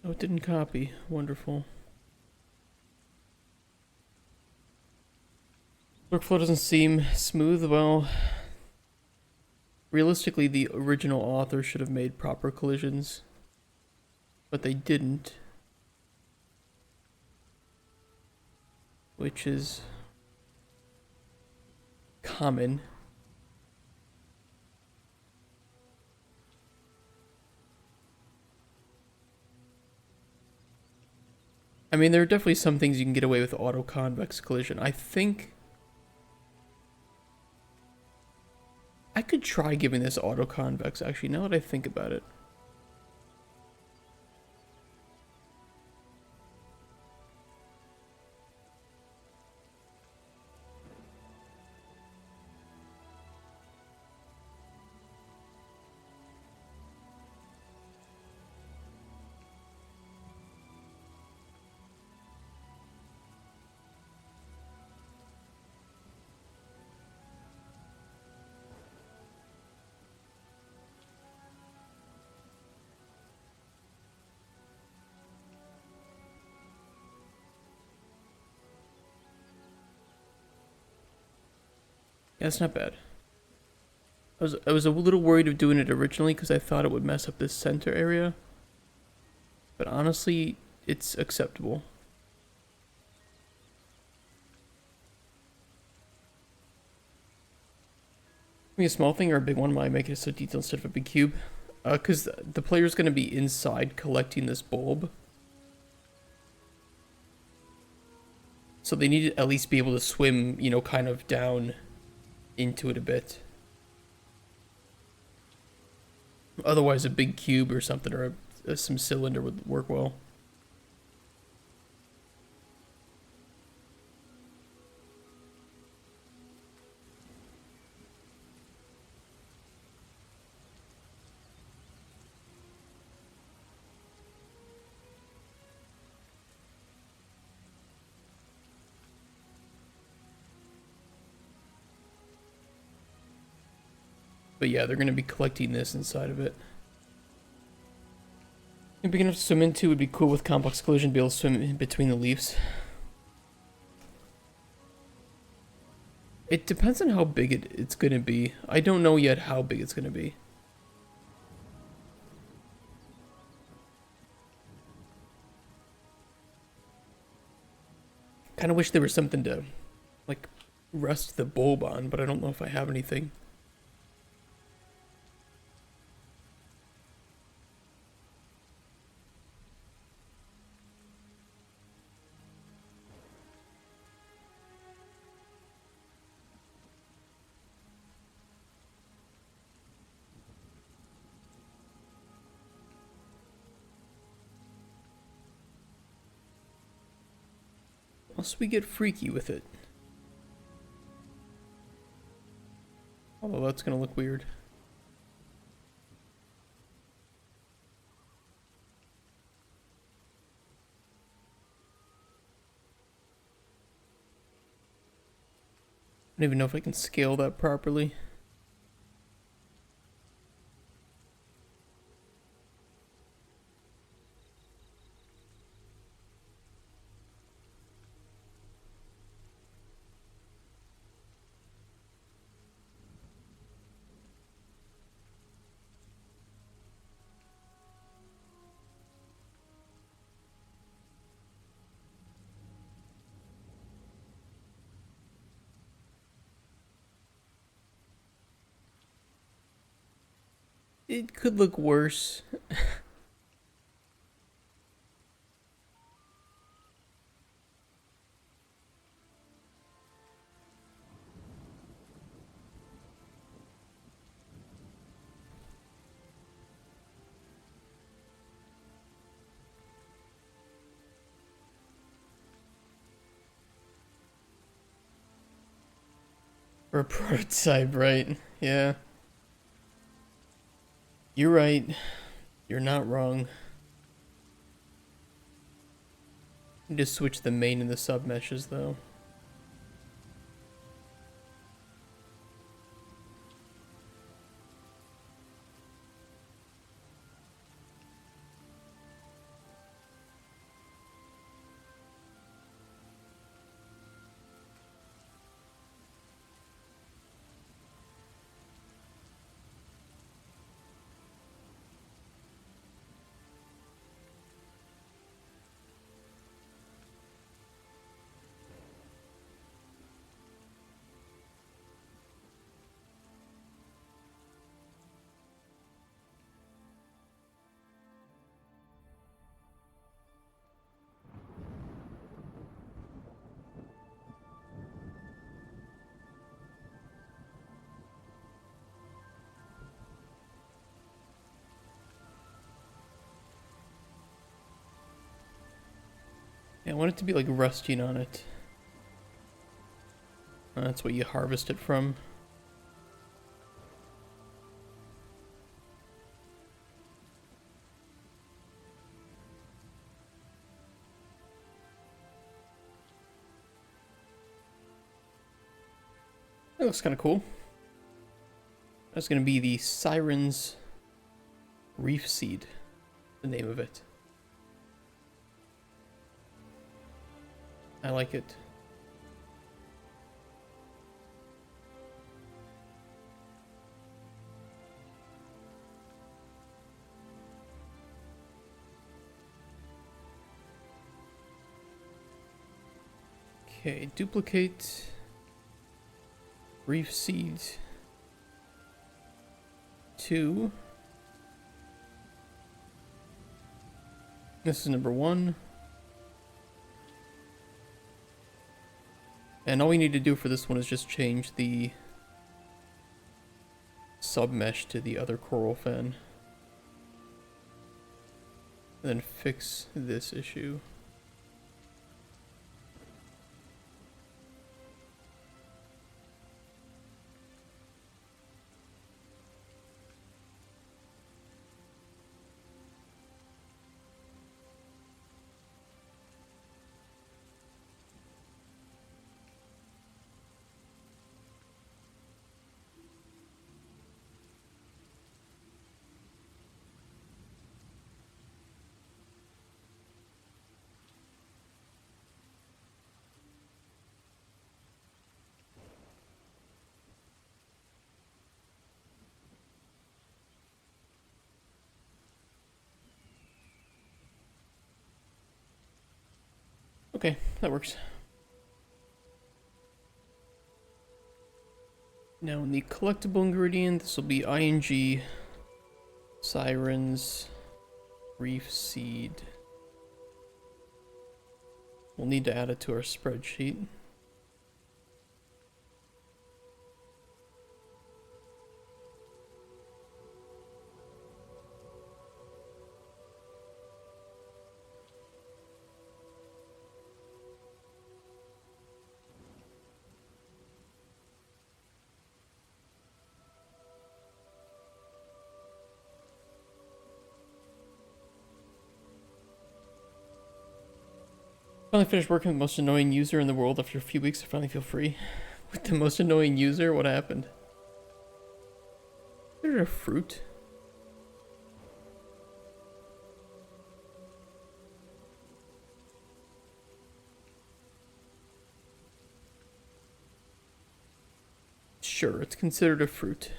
Oh, it didn't copy. Wonderful. Workflow doesn't seem smooth. Well, realistically, the original author should have made proper collisions, but they didn't, which is common. I mean, there are definitely some things you can get away with auto-convex collision. I think I could try giving this auto-convex, actually, now that I think about it. Yeah, it's not bad. I was a little worried of doing it originally because I thought it would mess up this center area. But honestly, it's acceptable. Maybe a small thing or a big one might make it so detailed instead of a big cube. Because the player's going to be inside collecting this bulb. So they need to at least be able to swim, you know, kind of down into it a bit. Otherwise, a big cube or something, or a some cylinder would work well. But yeah, they're going to be collecting this inside of it. And big enough to swim into would be cool with complex collision, to be able to swim in between the leaves. It depends on how big it's going to be. I don't know yet how big it's going to be. Kind of wish there was something to, like, rest the bulb on, but I don't know if I have anything. Unless we get freaky with it. Although that's gonna look weird. I don't even know if I can scale that properly. It could look worse. For a prototype, right? Yeah. You're right. You're not wrong. Just switch the main and the sub meshes though. Yeah, I want it to be like rusting on it. That's what you harvest it from. That looks kind of cool. That's going to be the Siren's Reef Seed, the name of it. I like it. Okay, duplicate reef seed 2. This is number 1. And all we need to do for this one is just change the submesh to the other coral fin. and then fix this issue. Okay, that works. Now in the collectible ingredient, this will be ing, sirens, reef seed. We'll need to add it to our spreadsheet. Finally finished working with the most annoying user in the world after a few weeks. I finally feel free. With the most annoying user? What happened? Is there a fruit? Sure, it's considered a fruit.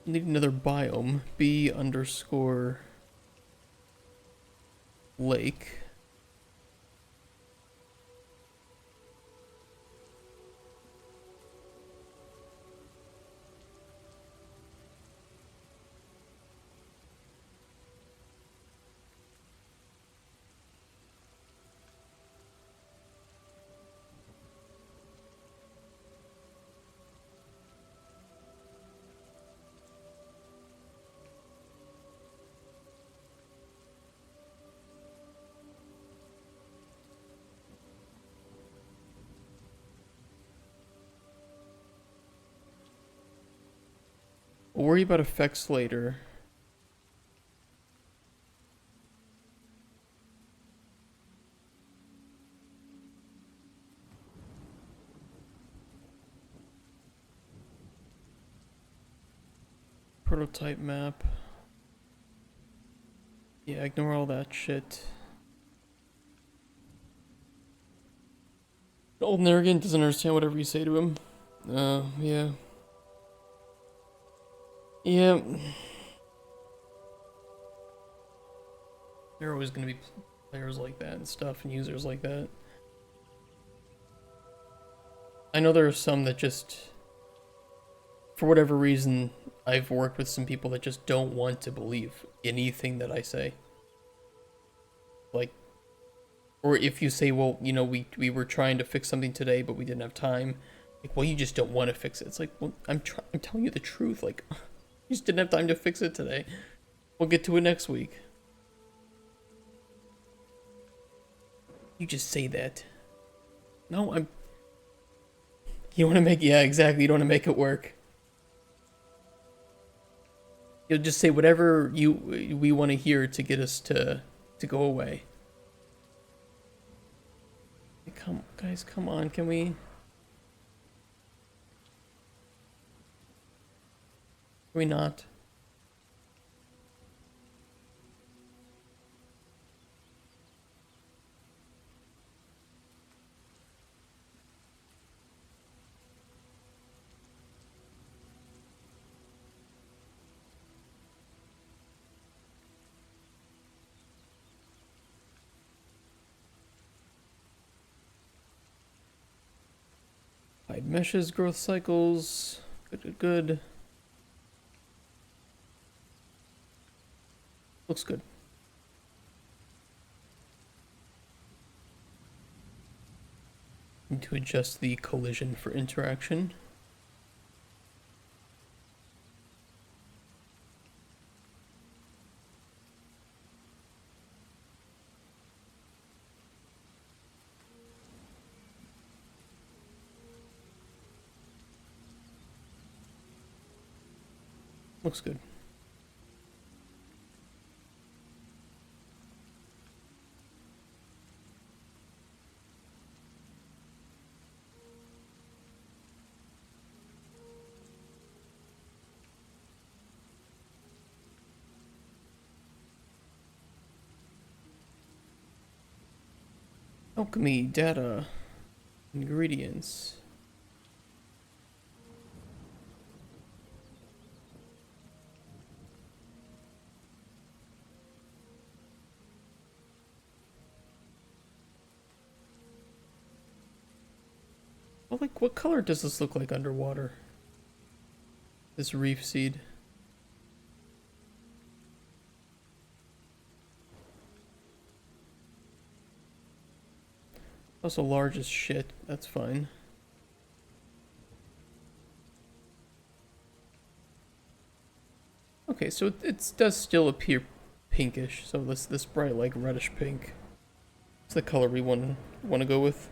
Need another biome. B underscore lake. We'll worry about effects later. Prototype map. Yeah, ignore all that shit. Old and arrogant doesn't understand whatever you say to him. Yeah. Yeah. There are always gonna be players like that and stuff, and users like that. I know there are some that just, for whatever reason, I've worked with some people that just don't want to believe anything that I say. Like, or if you say, well, you know, we were trying to fix something today, but we didn't have time. Like, well, you just don't want to fix it. It's like, well, I'm telling you the truth. Like, you just didn't have time to fix it today. We'll get to it next week. You just say that. No, you want to make, yeah, exactly. You don't want to make it work. You'll just say whatever we want to hear to get us to go away. Guys, come on, can we not? Hide meshes, growth cycles. Good. Looks good. Need to adjust the collision for interaction. Looks good. Alchemy, data, ingredients. Well, like, what color does this look like underwater? This reef seed. Also large as shit. That's fine. Okay, so it does still appear pinkish. So this bright like reddish pink. It's the color we want to go with.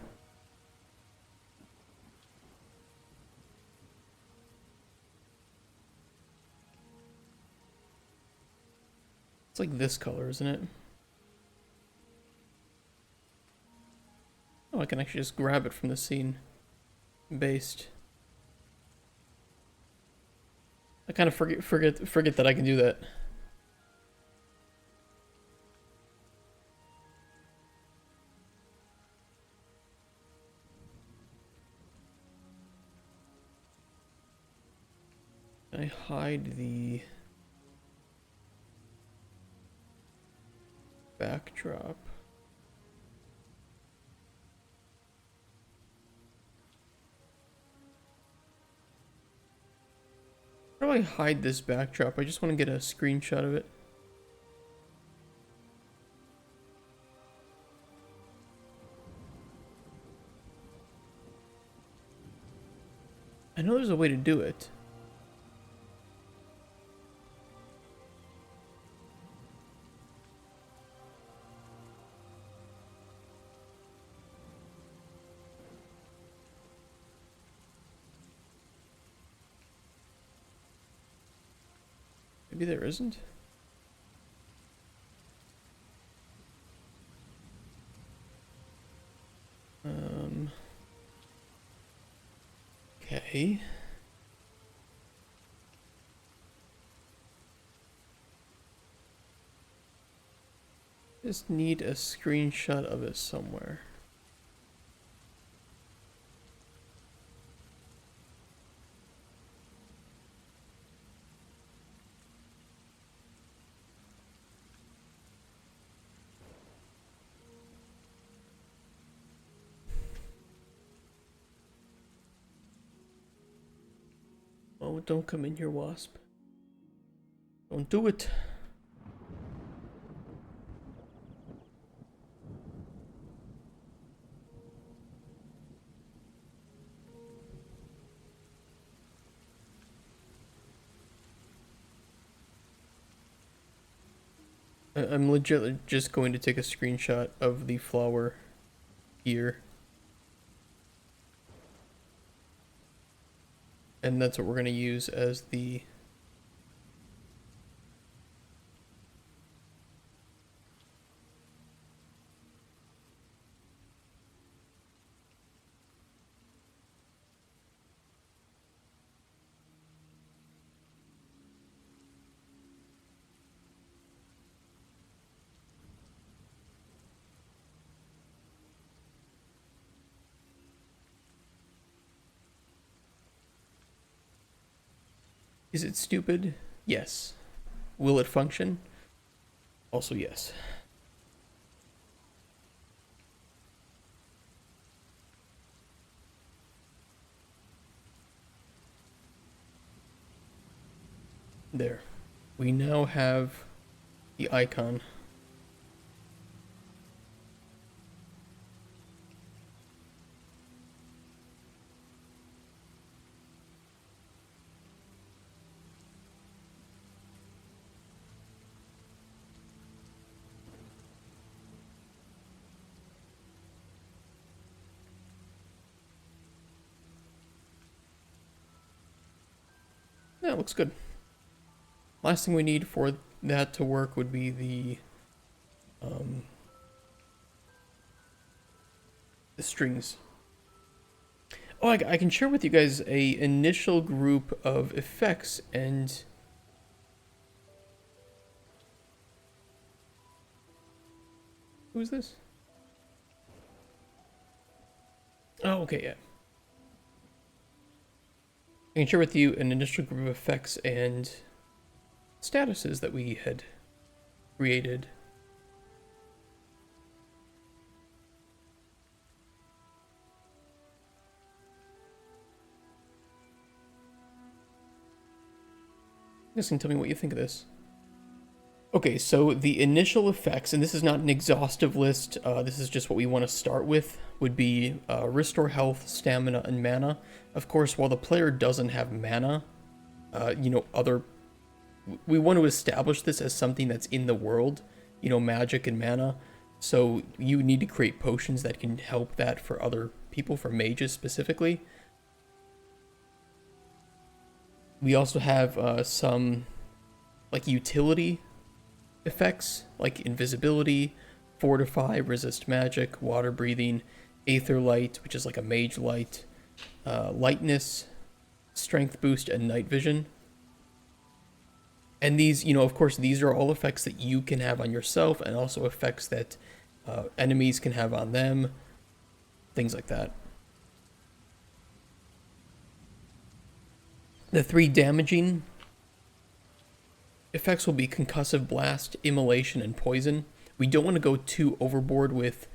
It's like this color, isn't it? Oh, I can actually just grab it from the scene. Based. I kind of forget that I can do that. Can I hide the backdrop? How do I hide this backdrop? I just want to get a screenshot of it. I know there's a way to do it. Maybe there isn't. Okay. Just need a screenshot of it somewhere. Oh, don't come in here, wasp. Don't do it. I'm legit just going to take a screenshot of the flower here. And that's what we're going to use as the... Is it stupid? Yes. Will it function? Also yes. There. We now have the icon. That looks good. Last thing we need for that to work would be the strings. Oh, I can share with you guys a initial group of effects and who's this? Oh, okay, yeah. I can share with you an initial group of effects and statuses that we had created. You guys can tell me what you think of this. Okay, so the initial effects, and this is not an exhaustive list, this is just what we want to start with, would be restore health, stamina, and mana. Of course, while the player doesn't have mana, we want to establish this as something that's in the world, magic and mana. So you need to create potions that can help that for other people, for mages specifically. We also have some like utility effects like invisibility, fortify, resist magic, water breathing, aether light, which is like a mage light, lightness, strength boost, and night vision. And these, of course, these are all effects that you can have on yourself, and also effects that enemies can have on them, things like that. The 3 damaging effects will be concussive blast, immolation, and poison. We don't want to go too overboard with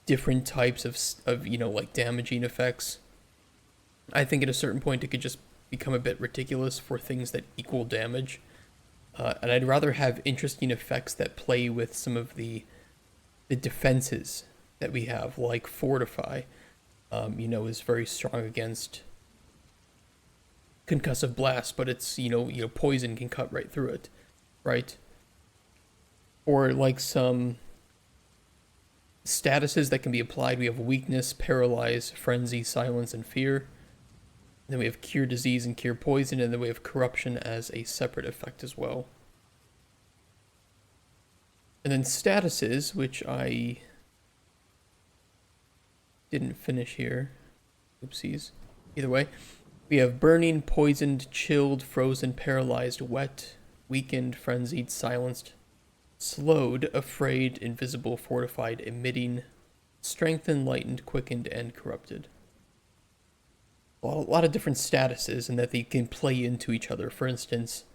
different types of like damaging effects. I think at a certain point it could just become a bit ridiculous for things that equal damage. And I'd rather have interesting effects that play with some of the defenses that we have, like fortify, is very strong against concussive blast, but it's poison can cut right through it, right? Or like some statuses that can be applied. We have weakness, paralyze, frenzy, silence, and fear. Then we have cure disease and cure poison, and then we have corruption as a separate effect as well. And then statuses, which I didn't finish here. Oopsies. Either way, we have burning, poisoned, chilled, frozen, paralyzed, wet, weakened, frenzied, silenced, slowed, afraid, invisible, fortified, emitting, strengthened, lightened, quickened, and corrupted. A lot of different statuses, and that they can play into each other. For instance,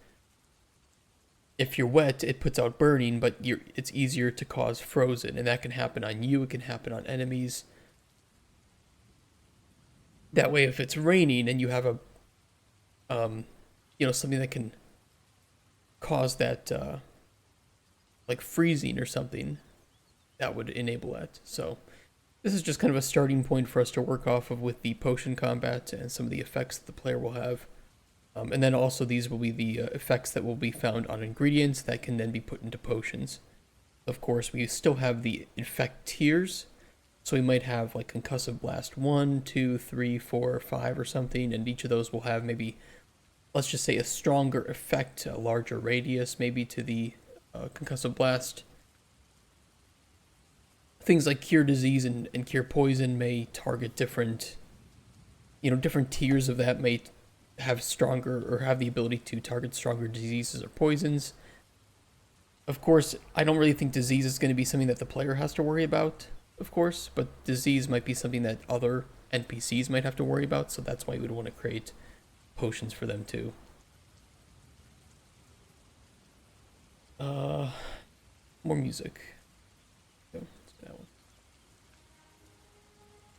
if you're wet, it puts out burning, but it's easier to cause frozen, and that can happen on you, it can happen on enemies. That way, if it's raining and you have a, something that can cause that, like freezing or something, that would enable that. So this is just kind of a starting point for us to work off of with the potion combat and some of the effects that the player will have. And then also these will be the effects that will be found on ingredients that can then be put into potions. Of course, we still have the infect tiers. So we might have like concussive blast 1, 2, 3, 4, 5 or something, and each of those will have maybe, let's just say, a stronger effect, a larger radius maybe to the concussive blast. Things like cure disease and cure poison may target different tiers of that may have stronger or have the ability to target stronger diseases or poisons. Of course, I don't really think disease is going to be something that the player has to worry about, of course, but disease might be something that other NPCs might have to worry about, so that's why you would want to create potions for them too. More music. That one.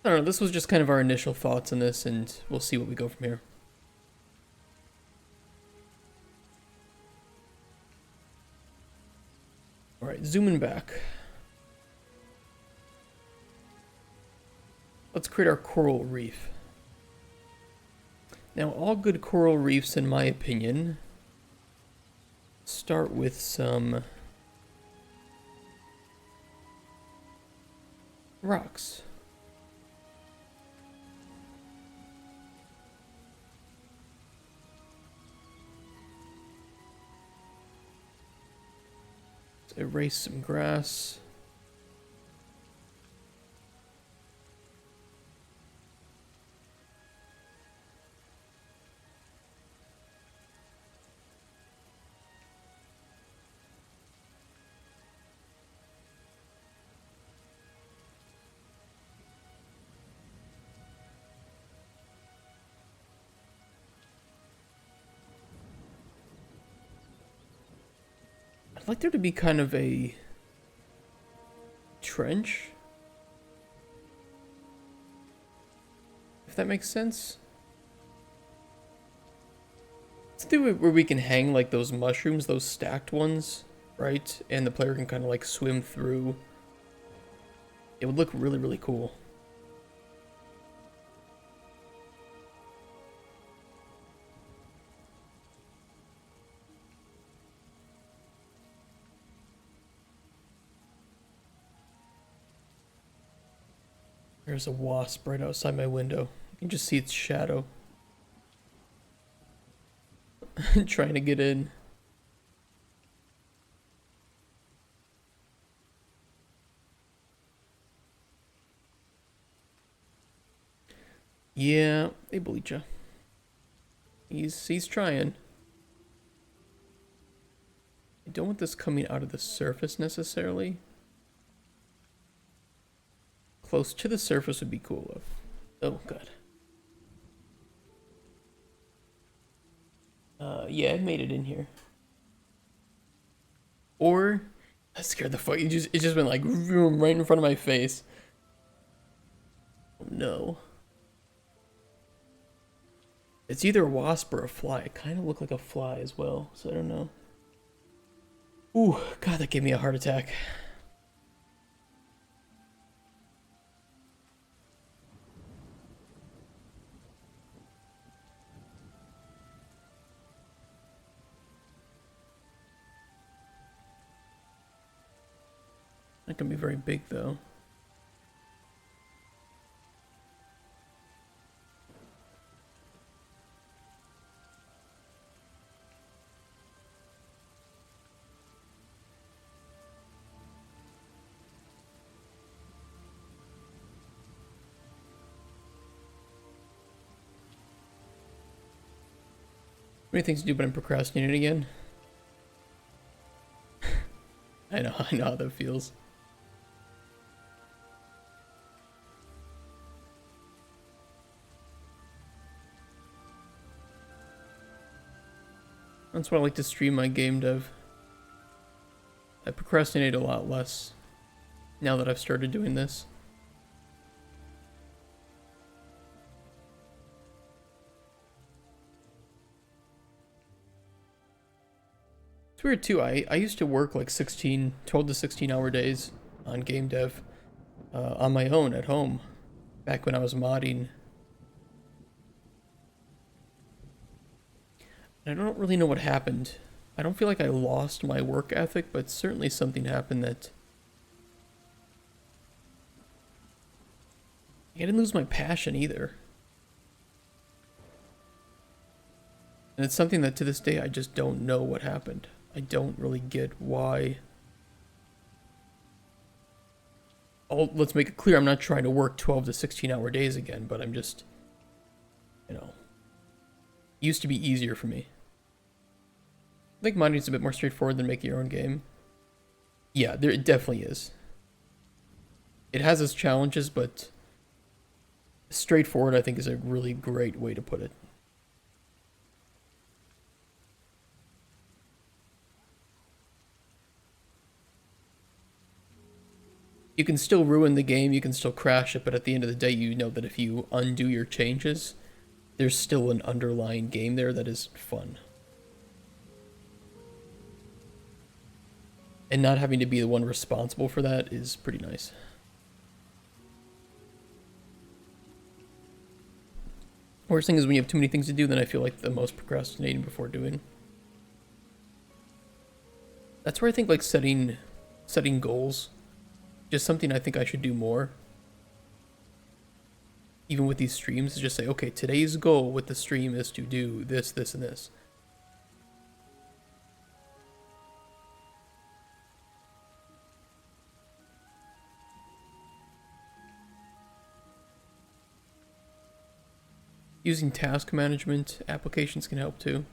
I don't know, this was just kind of our initial thoughts on this, and we'll see what we go from here. Alright, zooming back. Let's create our coral reef. Now, all good coral reefs, in my opinion, start with some rocks. Erase some grass. I'd like there to be kind of a trench, if that makes sense. Let's do it where we can hang like those mushrooms, those stacked ones, right? And the player can kind of like swim through. It would look really, really cool. There's a wasp right outside my window. You can just see its shadow. Trying to get in. Yeah, they bullied ya. He's trying. I don't want this coming out of the surface necessarily. Close to the surface would be cool. Oh god. Yeah, I made it in here. Or that scared the fuck. It just went like right in front of my face. Oh no. It's either a wasp or a fly. It kind of looked like a fly as well, so I don't know. Ooh, god, that gave me a heart attack. Not gonna be very big though. Many things to do, but I'm procrastinating again. I know how that feels. That's why I like to stream my game dev. I procrastinate a lot less now that I've started doing this. It's weird too. I used to work like 12 to 16 hour days on game dev on my own at home back when I was modding. I don't really know what happened. I don't feel like I lost my work ethic, but certainly something happened that... I didn't lose my passion either. And it's something that to this day I just don't know what happened. I don't really get why. Let's make it clear, I'm not trying to work 12 to 16 hour days again, but I'm just, you know, used to be easier for me. I think modding is a bit more straightforward than making your own game. Yeah, it definitely is. It has its challenges, but straightforward I think is a really great way to put it. You can still ruin the game, you can still crash it, but at the end of the day you know that if you undo your changes, there's still an underlying game there that is fun. And not having to be the one responsible for that is pretty nice. Worst thing is when you have too many things to do, then I feel like the most procrastinating before doing. That's where I think like setting goals, just something I think I should do more. Even with these streams, just say, okay, today's goal with the stream is to do this, this, and this. Using task management applications can help too.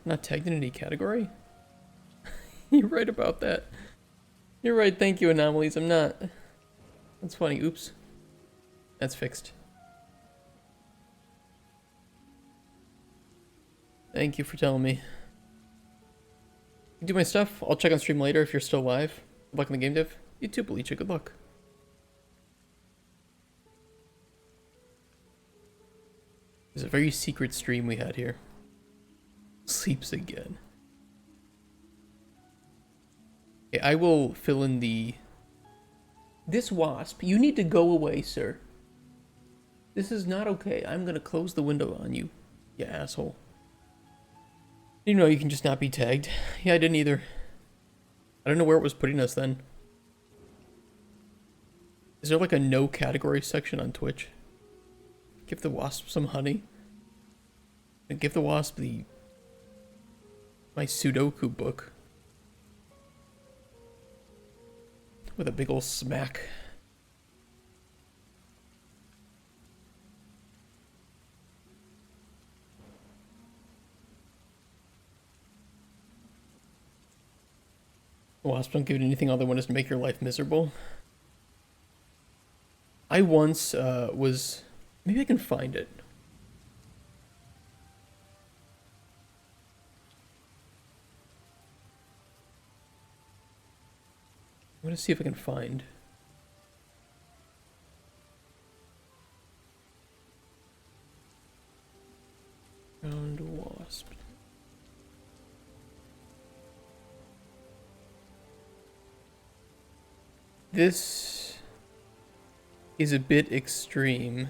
Not tagged in any category? You're right about that. You're right, thank you, Anomalies. I'm not. That's funny. Oops. That's fixed. Thank you for telling me. Do my stuff. I'll check on stream later if you're still live. Good luck in the game dev. You too, Belicha. Good luck. It's a very secret stream we had here. Sleeps again. Okay, I will fill in the... This wasp, you need to go away, sir. This is not okay. I'm gonna close the window on you, you asshole. You know you can just not be tagged. Yeah, I didn't either. I don't know where it was putting us then. Is there like a no category section on Twitch? Give the wasp some honey. And give the wasp my Sudoku book. With a big ol' smack. Wasps don't give it anything all they want is to make your life miserable. I once was... Maybe I can find it. I'm gonna see if I can find. Found wasp. This is a bit extreme.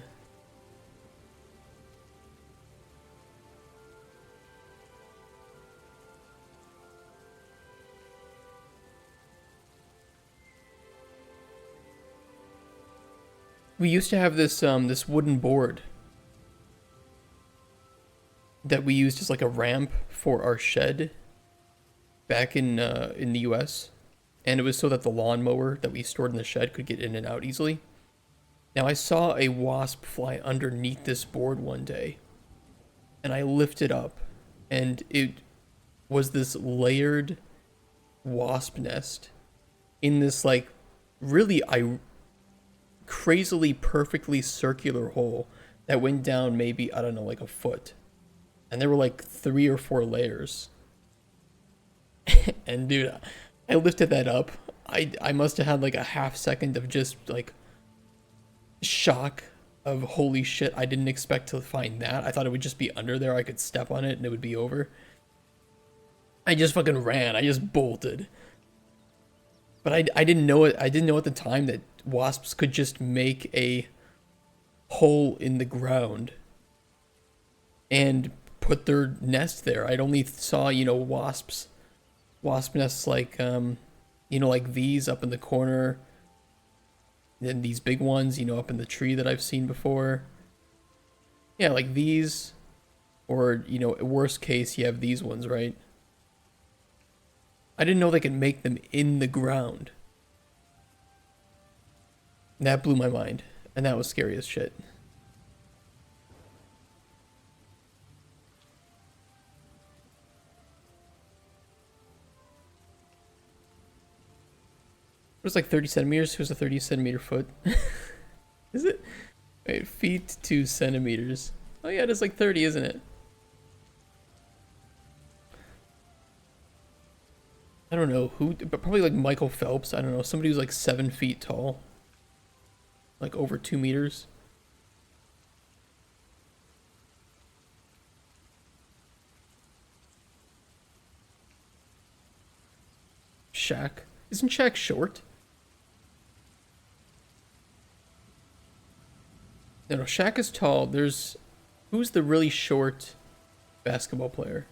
We used to have this this wooden board that we used as like a ramp for our shed back in the US. And it was so that the lawnmower that we stored in the shed could get in and out easily. Now I saw a wasp fly underneath this board one day. And I lifted up. And it was this layered wasp nest in this like really crazily perfectly circular hole that went down maybe, I don't know, like a foot. And there were like 3 or 4 layers. And dude, I lifted that up. I must have had like a half second of just like shock of holy shit, I didn't expect to find that. I thought it would just be under there. I could step on it and it would be over. I just fucking ran. I just bolted. But I didn't know it. I didn't know at the time that wasps could just make a hole in the ground and put their nest there. I'd only saw, you know, wasp nests like you know, like these up in the corner, then these big ones, you know, up in the tree that I've seen before. Yeah, like these, or, you know, worst case you have these ones, right? I didn't know they could make them in the ground. That blew my mind, and that was scary as shit. It was like 30 centimeters. It was a 30 centimeter foot. Is it? Wait, feet to centimeters. Oh yeah, it is like 30, isn't it? I don't know who, but probably like Michael Phelps. I don't know. Somebody who's like 7 feet tall. Like over 2 meters. Shaq. Isn't Shaq short? No, Shaq is tall. There's... Who's the really short basketball player?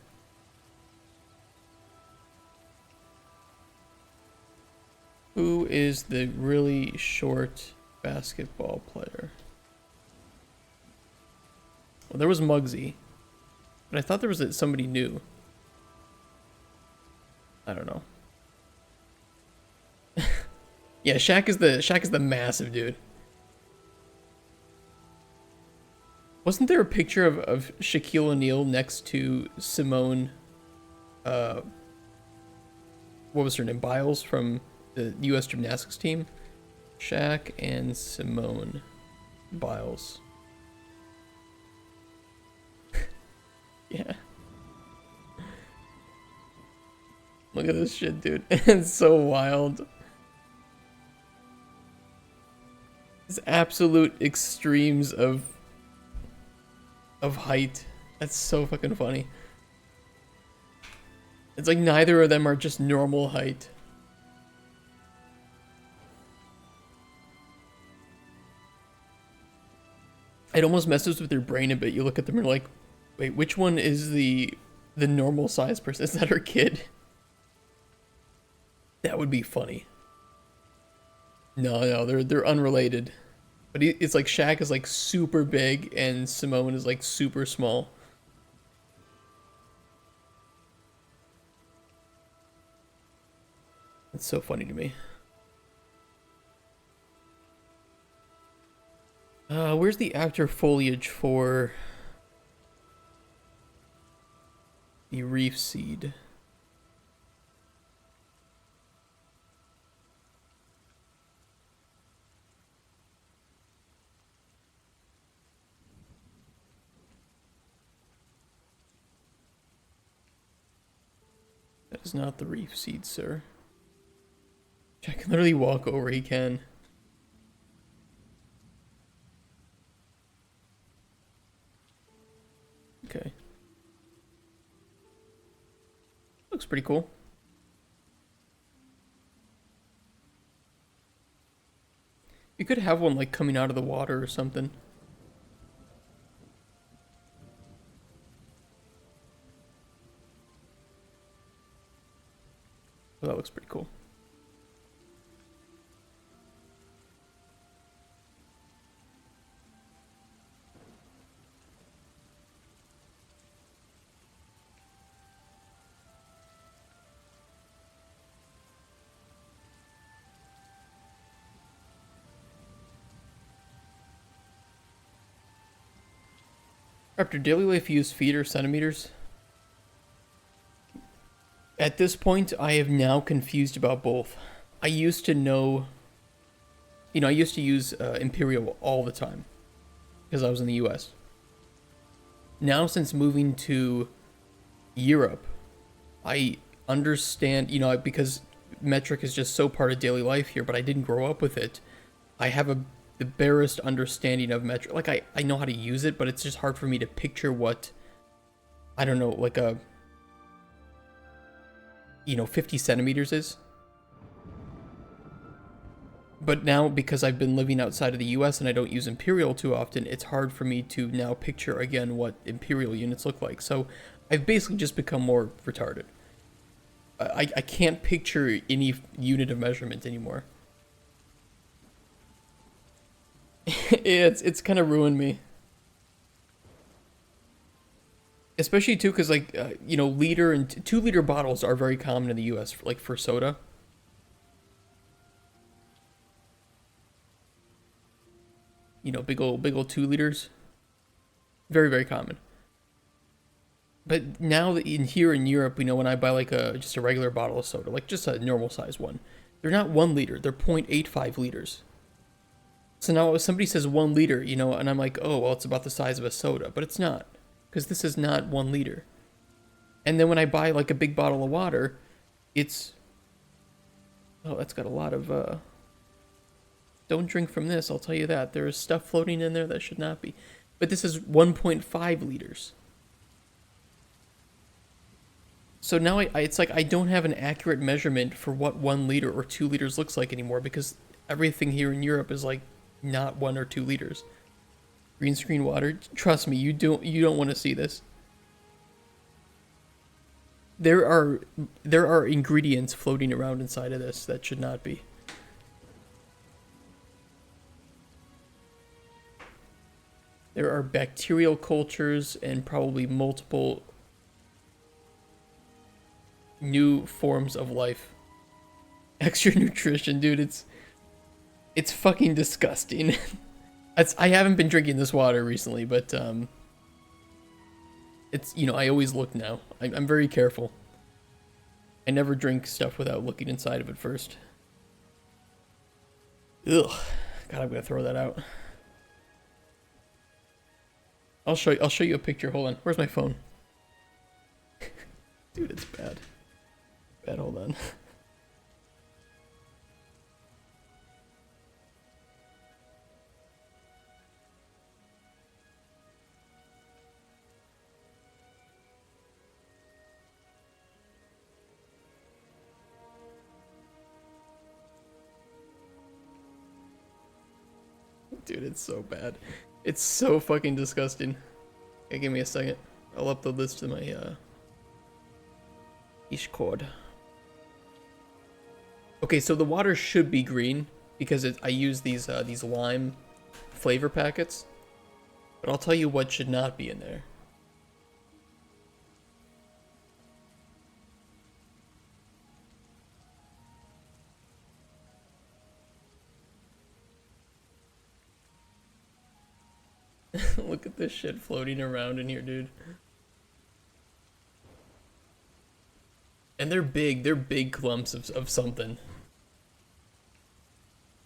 Who is the really short basketball player? Well, there was Muggsy. But I thought there was somebody new. I don't know. Yeah, Shaq is the massive dude. Wasn't there a picture of Shaquille O'Neal next to Simone, uh, what was her name? Biles from the U.S. gymnastics team? Shaq and Simone Biles. Yeah. Look at this shit, dude. It's so wild. It's absolute extremes of height. That's so fucking funny. It's like neither of them are just normal height. It almost messes with your brain a bit. You look at them and you're like, wait, which one is the normal size person? Is that her kid? That would be funny. No, they're unrelated. But it's like Shaq is like super big and Simone is like super small. It's so funny to me. Where's the after foliage for the reef seed? That is not the reef seed, sir. I can literally walk over, he can. Okay. Looks pretty cool. You could have one like coming out of the water or something. Oh, that looks pretty cool. After daily life, use feet or centimeters. At this point, I have now confused about both. I used to know, I used to use imperial all the time because I was in the US. Now, since moving to Europe, I understand, because metric is just so part of daily life here, but I didn't grow up with it. I have the barest understanding of metric. Like, I know how to use it, but it's just hard for me to picture what, I don't know, like a, 50 centimeters is. But now, because I've been living outside of the US and I don't use imperial too often, it's hard for me to now picture again what imperial units look like. So I've basically just become more retarded. I can't picture any unit of measurement anymore. It's kind of ruined me. Especially too, because like liter and 2 liter bottles are very common in the U.S. Like for soda. Big old 2 liters. Very, very common. But now that here in Europe, when I buy like just a regular bottle of soda, like just a normal size one, they're not 1 liter, they're 0.85 liters. So now if somebody says 1 liter, and I'm like, oh, well, it's about the size of a soda, but it's not, because this is not 1 liter. And then when I buy like a big bottle of water, it's, oh, that's got a lot of, don't drink from this, I'll tell you that. There is stuff floating in there that should not be. But this is 1.5 liters. So now it's like I don't have an accurate measurement for what 1 liter or 2 liters looks like anymore, because everything here in Europe is like not 1 or 2 liters. Green screen water. Trust me, you don't want to see this. There are ingredients floating around inside of this that should not be. There are bacterial cultures and probably multiple new forms of life. Extra nutrition, dude, it's fucking disgusting. I haven't been drinking this water recently, but it's, you know, I always look now. I'm very careful. I never drink stuff without looking inside of it first. Ugh. God, I'm gonna throw that out. I'll show you a picture. Hold on. Where's my phone? Dude, it's bad. Bad, hold on. Dude, it's so bad. It's so fucking disgusting. Okay, give me a second. I'll upload this to my Discord. Okay, so the water should be green because I use these lime flavor packets. But I'll tell you what should not be in there. Look at this shit floating around in here, dude. And they're big clumps of something.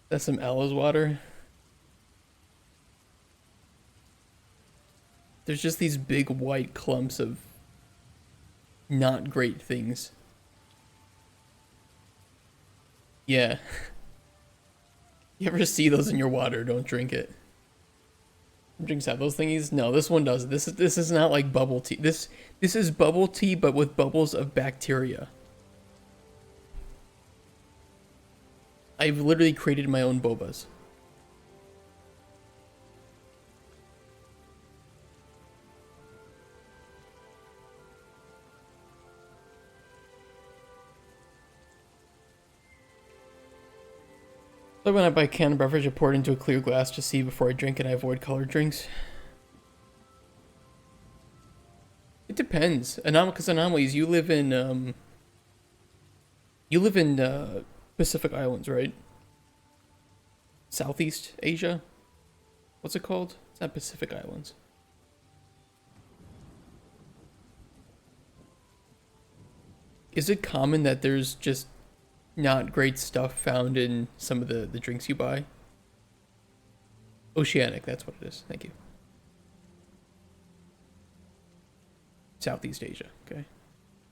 That's some aloes water. There's just these big white clumps of not great things. Yeah. You ever see those in your water, don't drink it. Drinks have those thingies? No, this one does. This is not like bubble tea. This is bubble tea, but with bubbles of bacteria. I've literally created my own bobas. So when I buy canned beverage, I pour it into a clear glass to see before I drink it. I avoid colored drinks. It depends. Because anomalies, you live in Pacific Islands, right? Southeast Asia? What's it called? It's not Pacific Islands. Is it common that there's just not great stuff found in some of the drinks you buy? Oceanic, that's what it is. Thank you. Southeast Asia, okay.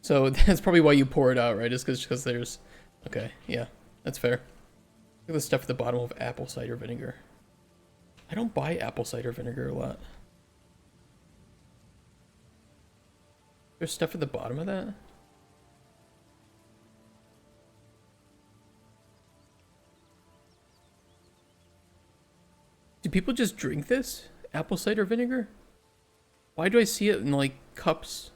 So that's probably why you pour it out, right? Just because there's... Okay, yeah, that's fair. Look at the stuff at the bottom of apple cider vinegar. I don't buy apple cider vinegar a lot. There's stuff at the bottom of that? Do people just drink this? Apple cider vinegar? Why do I see it in, like, cups?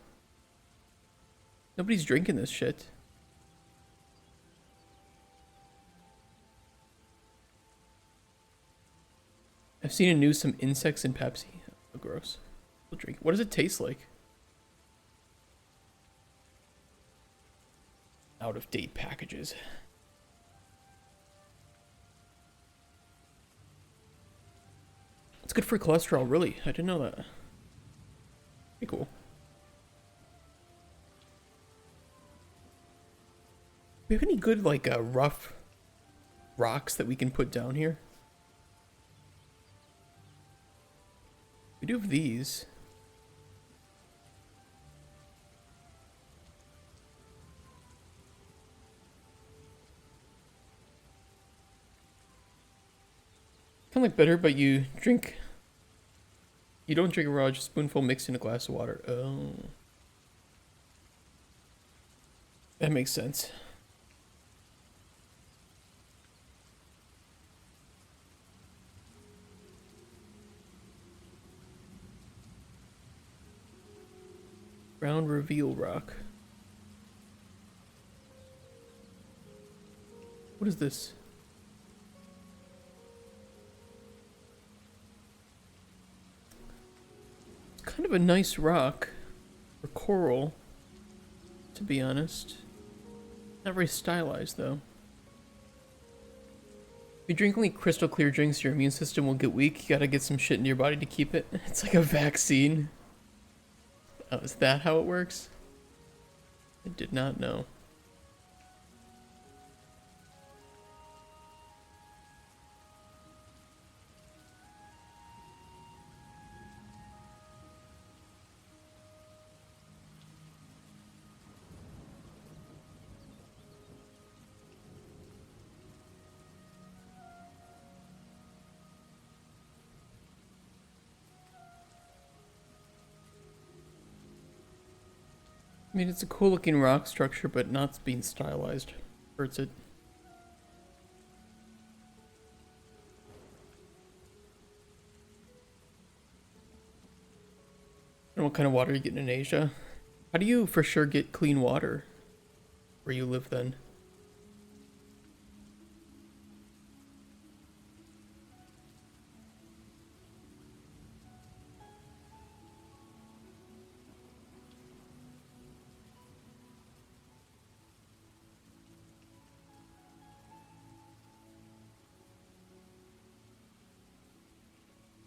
Nobody's drinking this shit. I've seen in news some insects in Pepsi. Oh, gross. We'll drink it. What does it taste like? Out of date packages. It's good for cholesterol, really. I didn't know that. Pretty cool. Do we have any good, like, rough rocks that we can put down here? We do have these. Kind of like better, but you drink... You don't drink a raw, just a spoonful mixed in a glass of water. Oh. That makes sense. Round reveal rock. What is this? Kind of a nice rock or coral, to be honest. Not very stylized though. you drink only crystal clear drinks, your immune system will get weak. You gotta get some shit in your body to keep it. It's like a vaccine. Oh, is that how it works? I did not know. I mean, it's a cool looking rock structure, but not being stylized. Hurts it. And what kind of water are you getting in Asia? How do you for sure get clean water where you live then?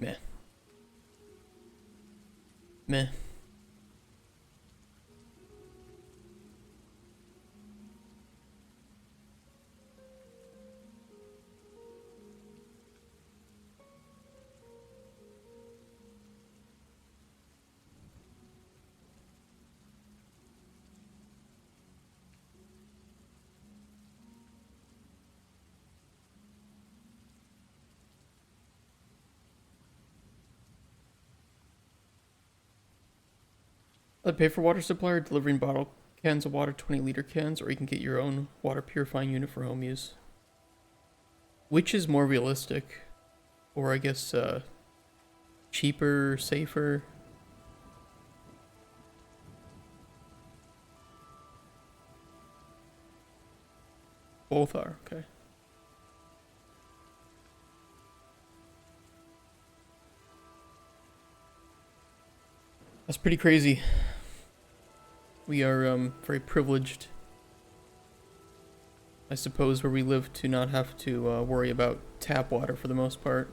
Meh. Meh. I pay for water supply or delivering bottle cans of water, 20-liter cans, or you can get your own water purifying unit for home use. Which is more realistic? Or I guess, cheaper, safer? Both are, okay. That's pretty crazy. We are very privileged, I suppose, where we live to not have to worry about tap water for the most part.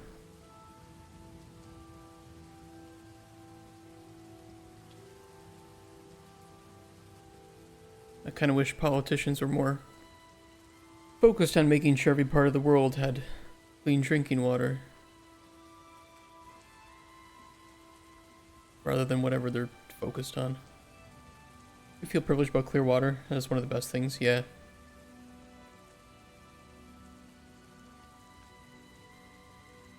I kind of wish politicians were more focused on making sure every part of the world had clean drinking water, rather than whatever they're focused on. You feel privileged about clear water? That's one of the best things, yeah.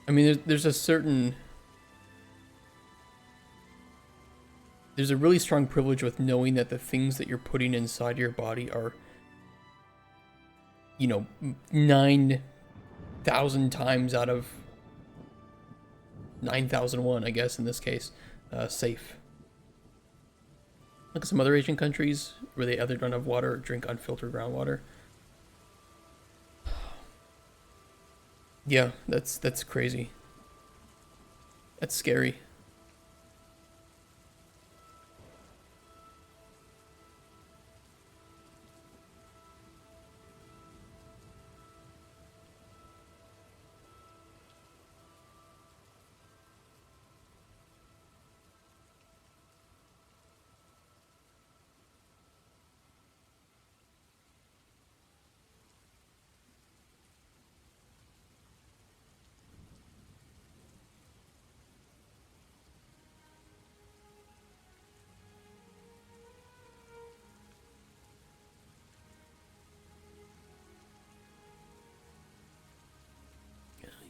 I mean, there's a certain... There's a really strong privilege with knowing that the things that you're putting inside your body are, you know, 9,000 times out of 9,001, I guess, in this case, safe. Look at some other Asian countries where they either don't have water or drink unfiltered groundwater. Yeah, that's crazy. That's scary.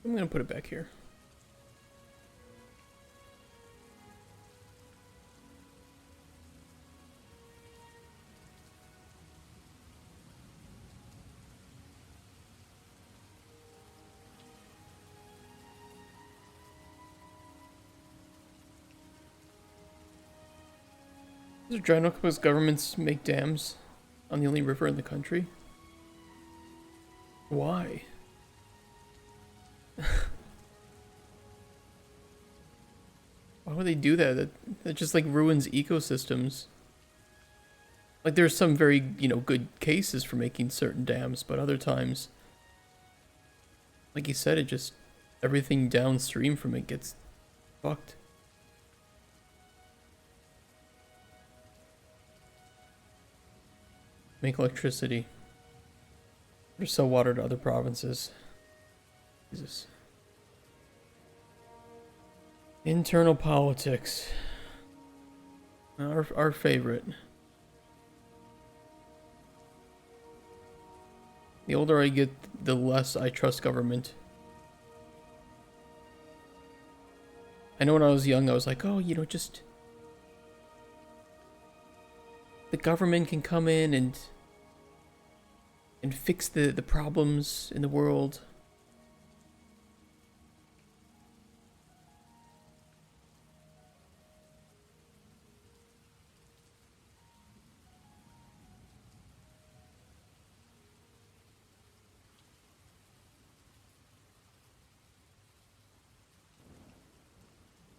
I'm gonna put it back here. Does it dry because governments make dams on the only river in the country? Why? Why would they do that? That just like ruins ecosystems. Like there's some very, you know, good cases for making certain dams, but other times Like you said, it just everything downstream from it gets fucked. Make electricity. Or sell water to other provinces. Jesus. Internal politics. Our favorite. The older I get, the less I trust government. I know when I was young, I was like, oh, you know, just... the government can come in and fix the problems in the world.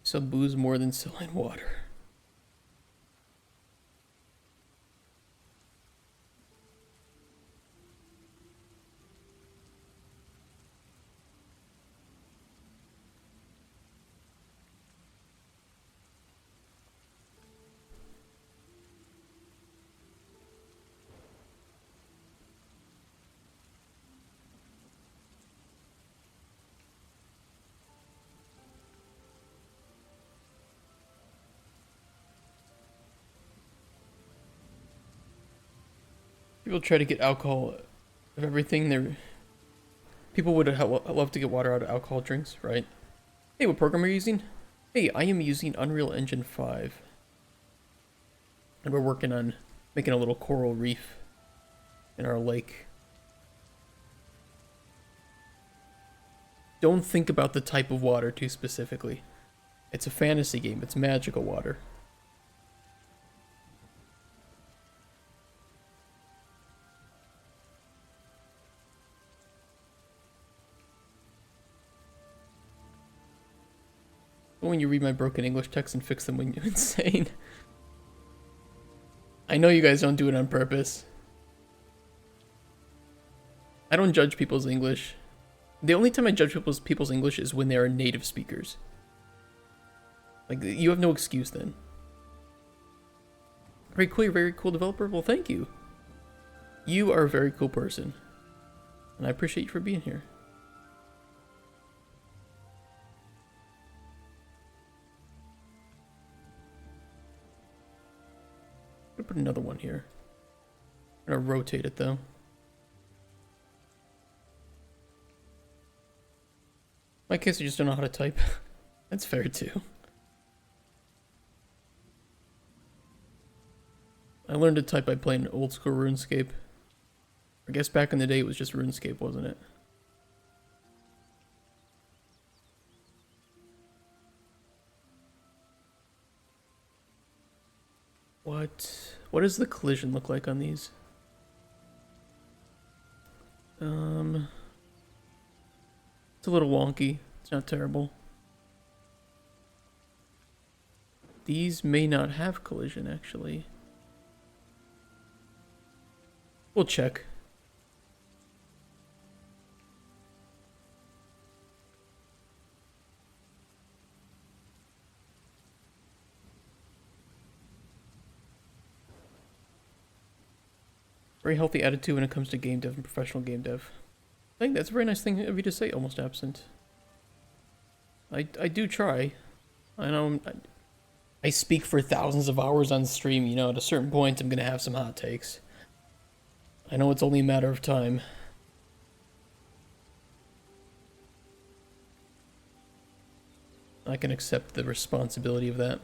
Some booze more than selling water. People try to get alcohol of everything. People would love to get water out of alcohol drinks, right? Hey, what program are you using? Hey, I am using Unreal Engine 5. And we're working on making a little coral reef in our lake. Don't think about the type of water too specifically. It's a fantasy game. It's magical water. When you read my broken English text and fix them when you're insane. I know you guys don't do it on purpose. I don't judge people's English. The only time I judge people's English is when they are native speakers. Like, you have no excuse then. Very cool, you're a very cool developer. Well, thank you. You are a very cool person. And I appreciate you for being here. I'm gonna put another one here. I'm gonna rotate it though. In my case, I just don't know how to type. That's fair too. I learned to type by playing old school RuneScape. I guess back in the day it was just RuneScape, wasn't it? What does the collision look like on these? It's a little wonky. It's not terrible. These may not have collision, actually. We'll check. Very healthy attitude when it comes to game dev and professional game dev. I think that's a very nice thing of you to say, almost absent. I do try. I know I speak for thousands of hours on stream, you know, at a certain point I'm gonna have some hot takes. I know it's only a matter of time. I can accept the responsibility of that.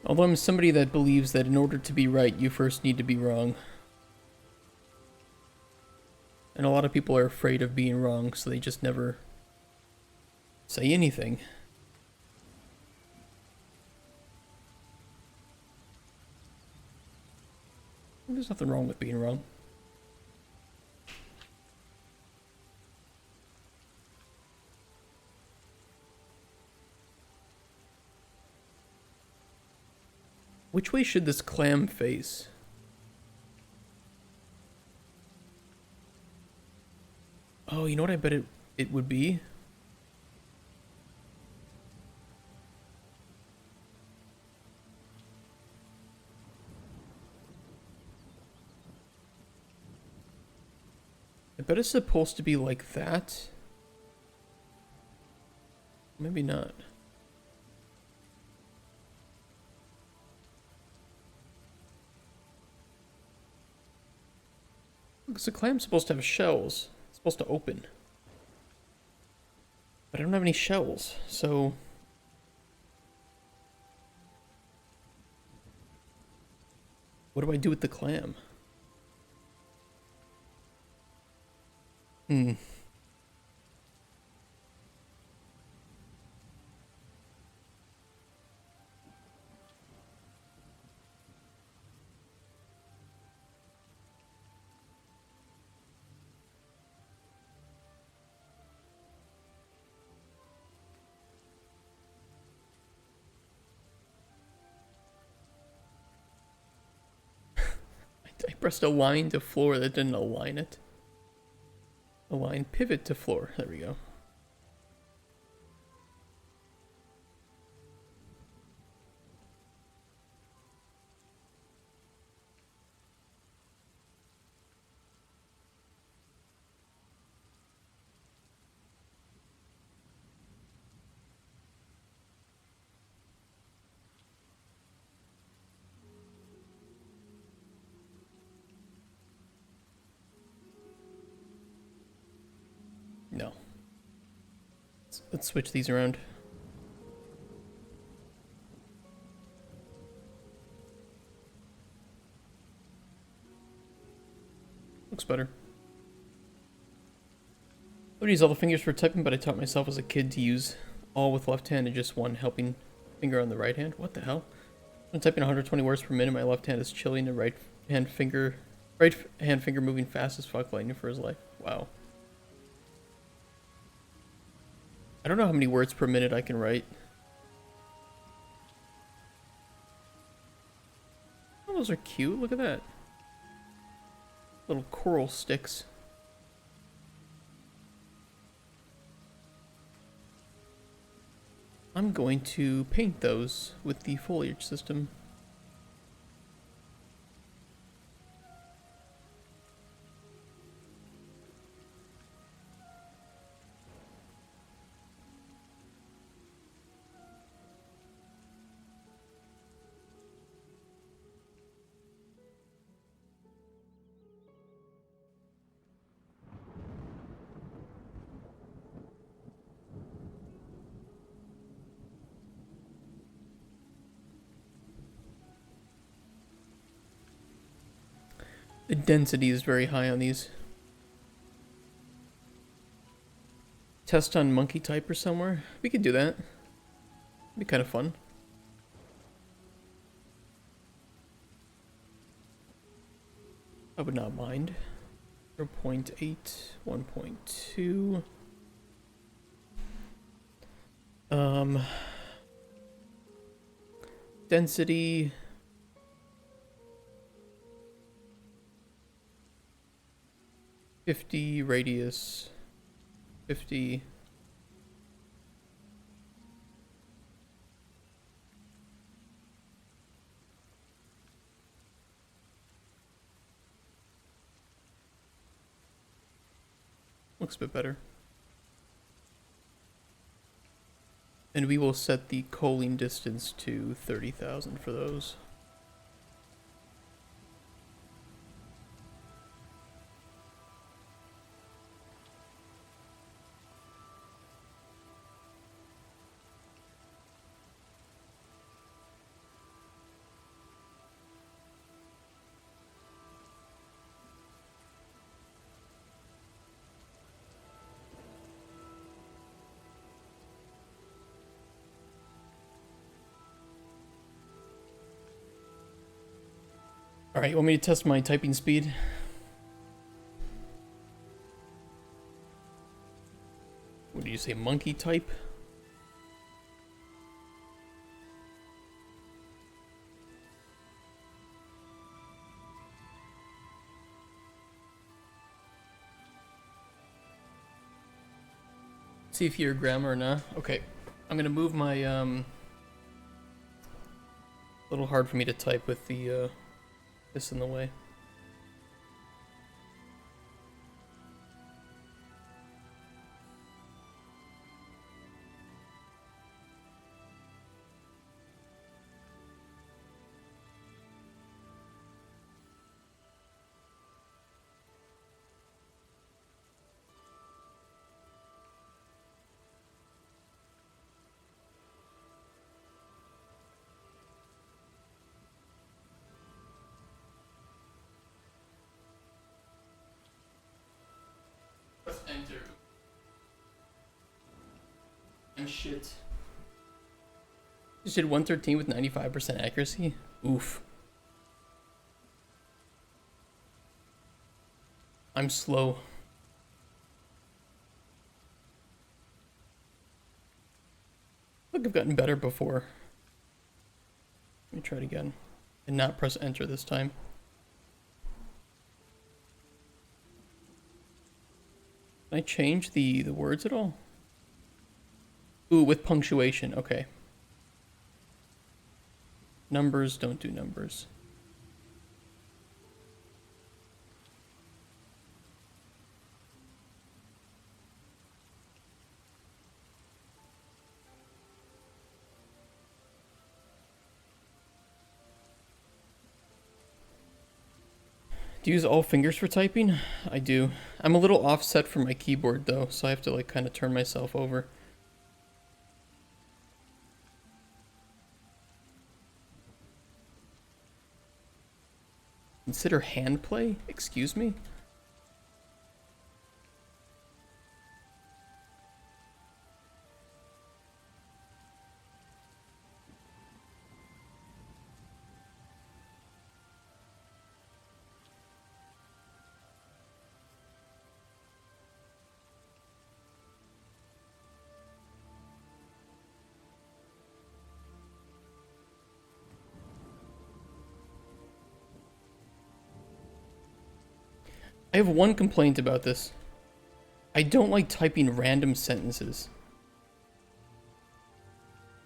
Although I'm somebody that believes that in order to be right, you first need to be wrong. And a lot of people are afraid of being wrong, so they just never say anything. There's nothing wrong with being wrong. Which way should this clam face? Oh, you know what I bet it would be? I bet it's supposed to be like that. Maybe not. Because the clam's supposed to have shells. It's supposed to open. But I don't have any shells, so... What do I do with the clam? Hmm. I pressed a line to floor that didn't align it. Align pivot to floor. There we go. No. Let's switch these around. Looks better. I would use all the fingers for typing, but I taught myself as a kid to use all with left hand and just one helping finger on the right hand. What the hell? I'm typing 120 words per minute. My left hand is chilling, and right hand finger moving fast as fuck, lightning for his life. Wow. I don't know how many words per minute I can write. Oh, those are cute. Look at that. Little coral sticks. I'm going to paint those with the foliage system. The density is very high on these. Test on monkey type or somewhere? We could do that. It'd be kind of fun. I would not mind. 0.8, 1.2. Density. $50 radius. 50. Looks a bit better. And we will set the culling distance to 30,000 for those. Alright, you want me to test my typing speed? What do you say, monkey type? See if you're grammar or not. Okay, I'm gonna move my a little hard for me to type with the this in the way. Press enter. And shit. Just did 113 with 95% accuracy? Oof. I'm slow. Look, I've gotten better before. Let me try it again. And not press enter this time. Can I change the words at all? Ooh, with punctuation. Okay. Numbers, don't do numbers. Do you use all fingers for typing? I do. I'm a little offset from my keyboard though, so I have to like kind of turn myself over. Consider hand play? Excuse me? I have one complaint about this. I don't like typing random sentences.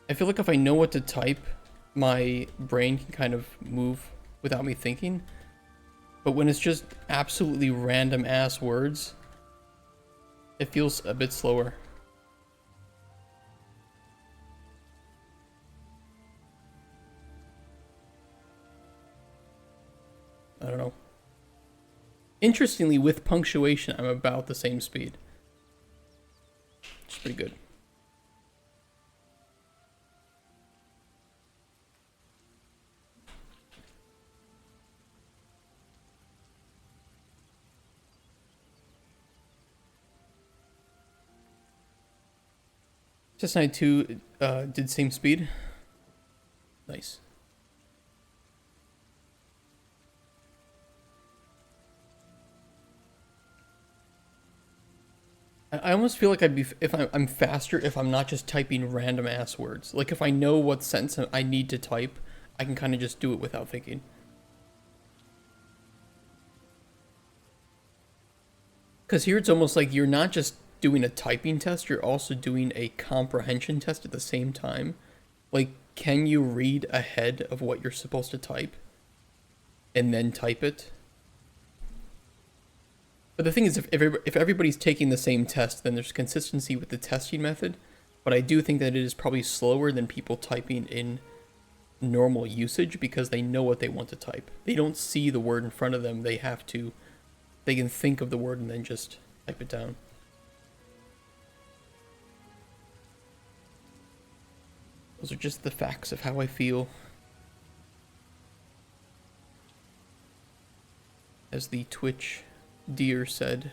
I feel like if I know what to type, my brain can kind of move without me thinking. But when it's just absolutely random ass words, it feels a bit slower. I don't know. Interestingly, with punctuation, I'm about the same speed. It's pretty good. Just 92 did same speed. Nice. I almost feel like I'd be if I'm faster if I'm not just typing random ass words. Like if I know what sentence I need to type, I can kind of just do it without thinking. Because here it's almost like you're not just doing a typing test, you're also doing a comprehension test at the same time. Like, can you read ahead of what you're supposed to type and then type it? But the thing is, if everybody's taking the same test, then there's consistency with the testing method. But I do think that it is probably slower than people typing in normal usage because they know what they want to type. They don't see the word in front of them. They can think of the word and then just type it down. Those are just the facts of how I feel. As the Twitch deer said.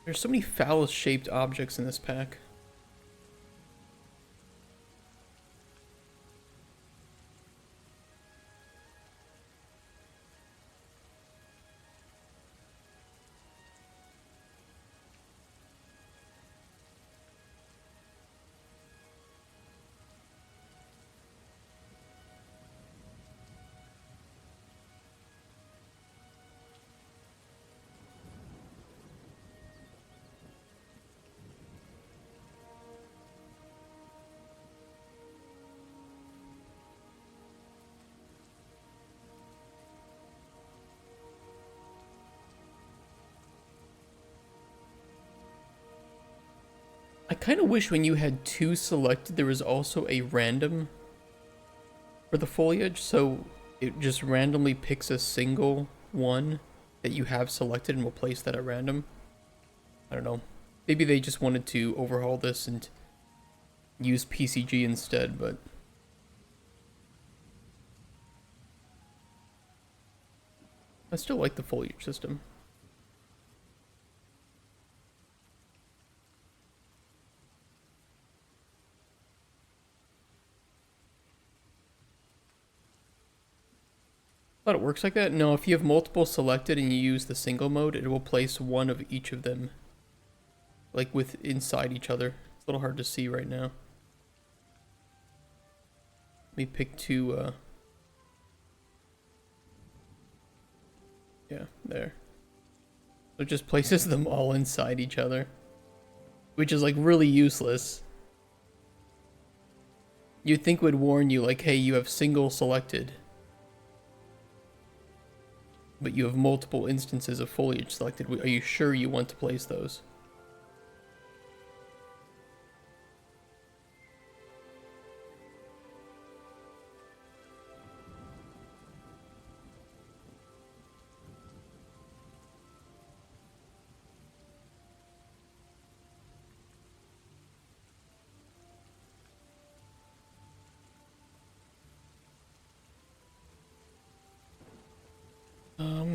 There's so many phallus-shaped objects in this pack. kind of wish when you had 2 selected, there was also a random for the foliage, so it just randomly picks a single one that you have selected and will place that at random. I don't know. Maybe they just wanted to overhaul this and use PCG instead, but I still like the foliage system. Thought it works like that? No, if you have multiple selected and you use the single mode, it will place one of each of them, like with inside each other. It's a little hard to see right now. Let me pick 2, yeah, there. So it just places them all inside each other, which is like really useless. You'd think would warn you like, hey, you have single selected, but you have multiple instances of foliage selected. Are you sure you want to place those?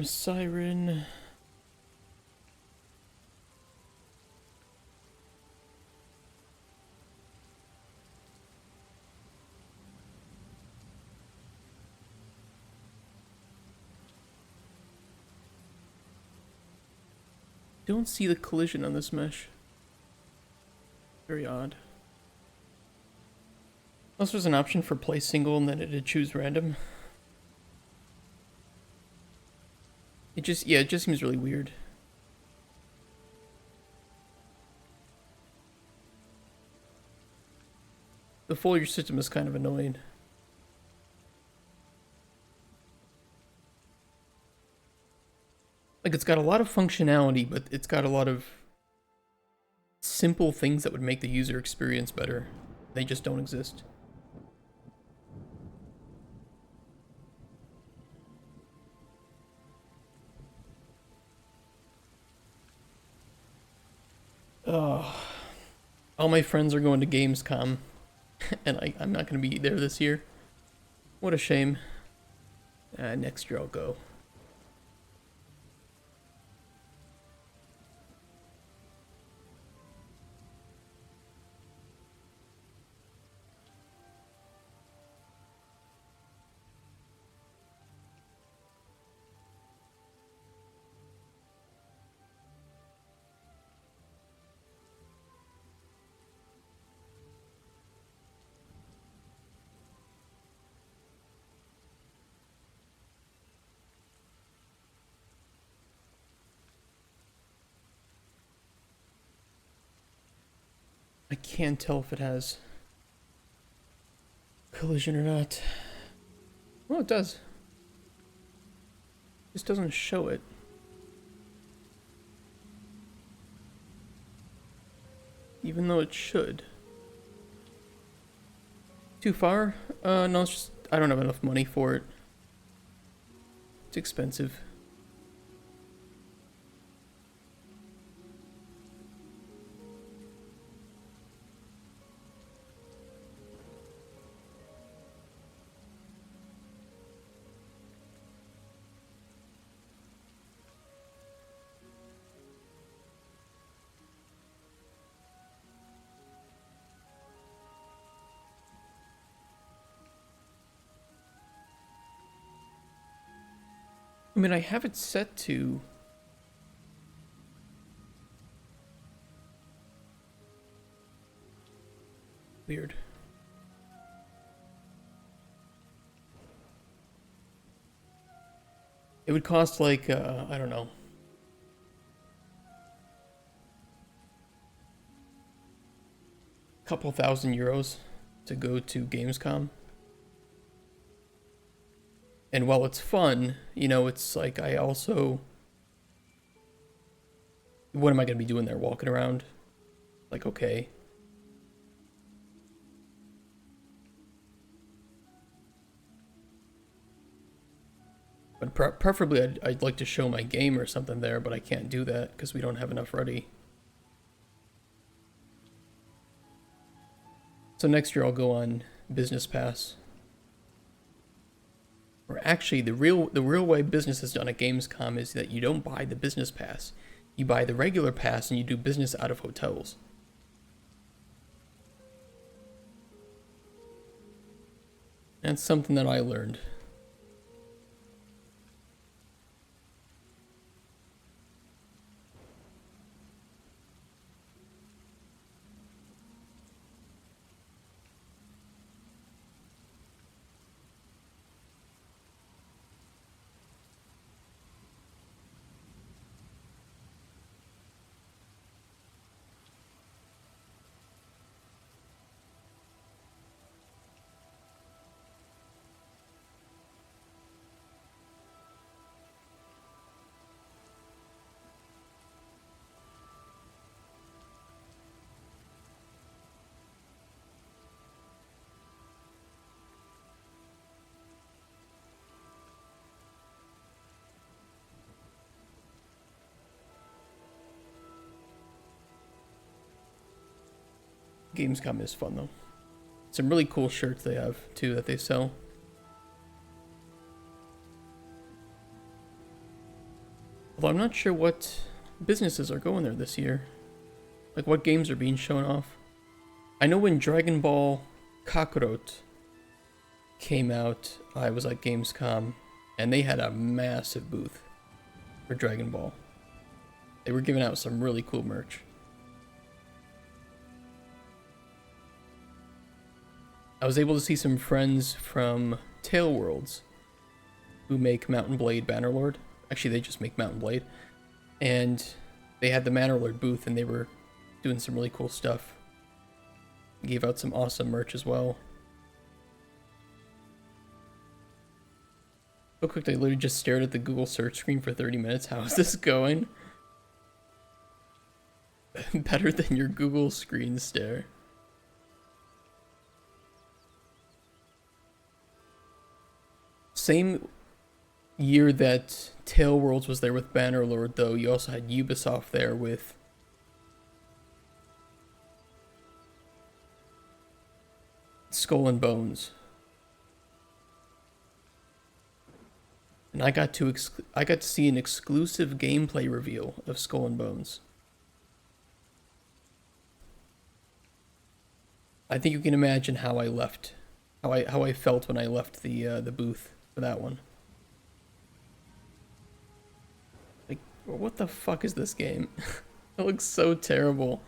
Siren. Don't see the collision on this mesh. Very odd. Unless there's an option for place single and then it'd choose random. It just seems really weird. The foliage system is kind of annoying. Like, it's got a lot of functionality, but it's got a lot of simple things that would make the user experience better. They just don't exist. Oh, all my friends are going to Gamescom, and I'm not going to be there this year. What a shame. Next year I'll go. I can't tell if it has collision or not. Well, it does. It just doesn't show it. Even though it should. Too far? No, it's just I don't have enough money for it. It's expensive. I mean, I have it set to... Weird. It would cost like, I don't know. A couple €1,000 to go to Gamescom. And while it's fun, you know, it's like I also... What am I going to be doing there? Walking around? Like, okay. But preferably, I'd like to show my game or something there, but I can't do that because we don't have enough ready. So next year I'll go on business pass. Or actually, the real way business is done at Gamescom is that you don't buy the business pass. You buy the regular pass and you do business out of hotels. That's something that I learned. Gamescom is fun though. Some really cool shirts they have too that they sell. Although I'm not sure what businesses are going there this year. Like what games are being shown off. I know when Dragon Ball Kakarot came out, I was at Gamescom and they had a massive booth for Dragon Ball. They were giving out some really cool merch. I was able to see some friends from Tail Worlds who make Mountain Blade Bannerlord. Actually, they just make Mountain Blade. And they had the Bannerlord booth and they were doing some really cool stuff. Gave out some awesome merch as well. Real quick, I literally just stared at the Google search screen for 30 minutes. How is this going? Better than your Google screen stare. Same year that Tail Worlds was there with Bannerlord, though, you also had Ubisoft there with Skull and Bones. And I got to see an exclusive gameplay reveal of Skull and Bones. I think you can imagine how I left, how I felt when I left the booth for that one. Like, what the fuck is this game? It looks so terrible.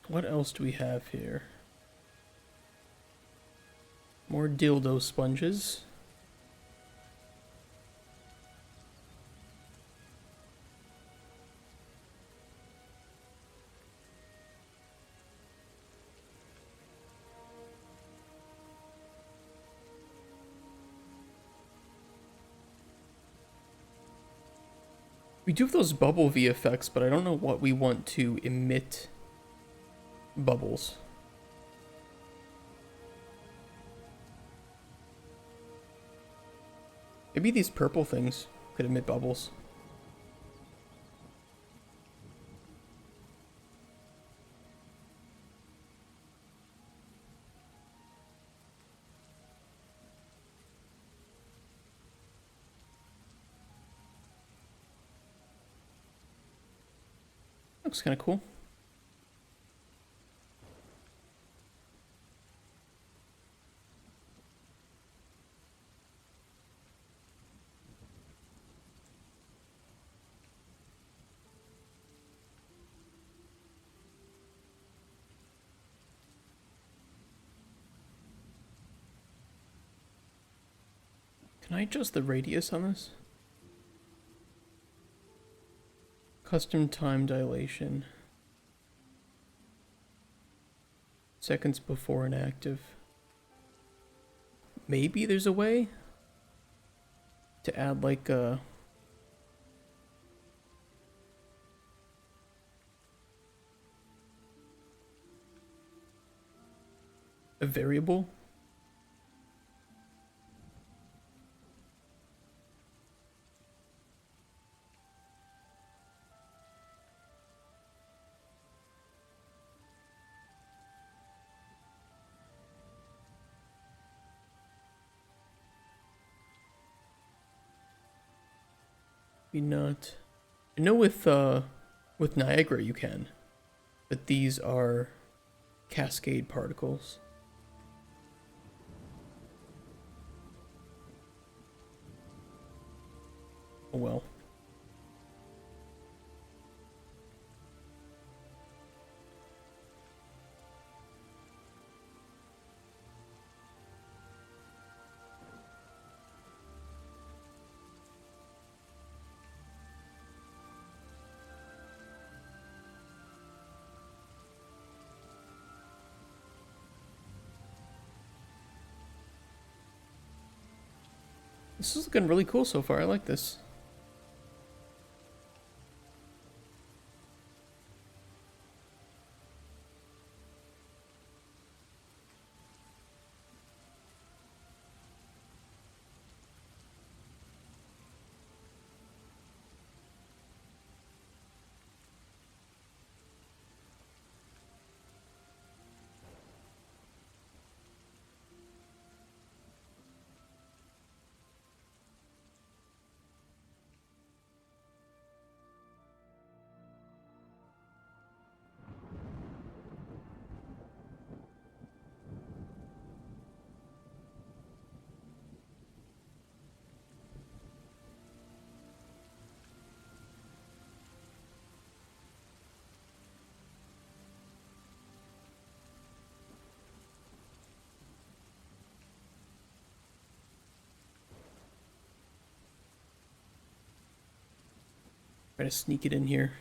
What else do we have here? More dildo sponges. We do have those bubble VFX, but I don't know what we want to emit bubbles. Maybe these purple things could emit bubbles. Looks kind of cool. Can I adjust the radius on this? Custom time dilation. Seconds before inactive. Maybe there's a way to add like a variable. Maybe not. I know with Niagara you can, but these are cascade particles. Oh well. This is looking really cool so far. I like this. Try to sneak it in here.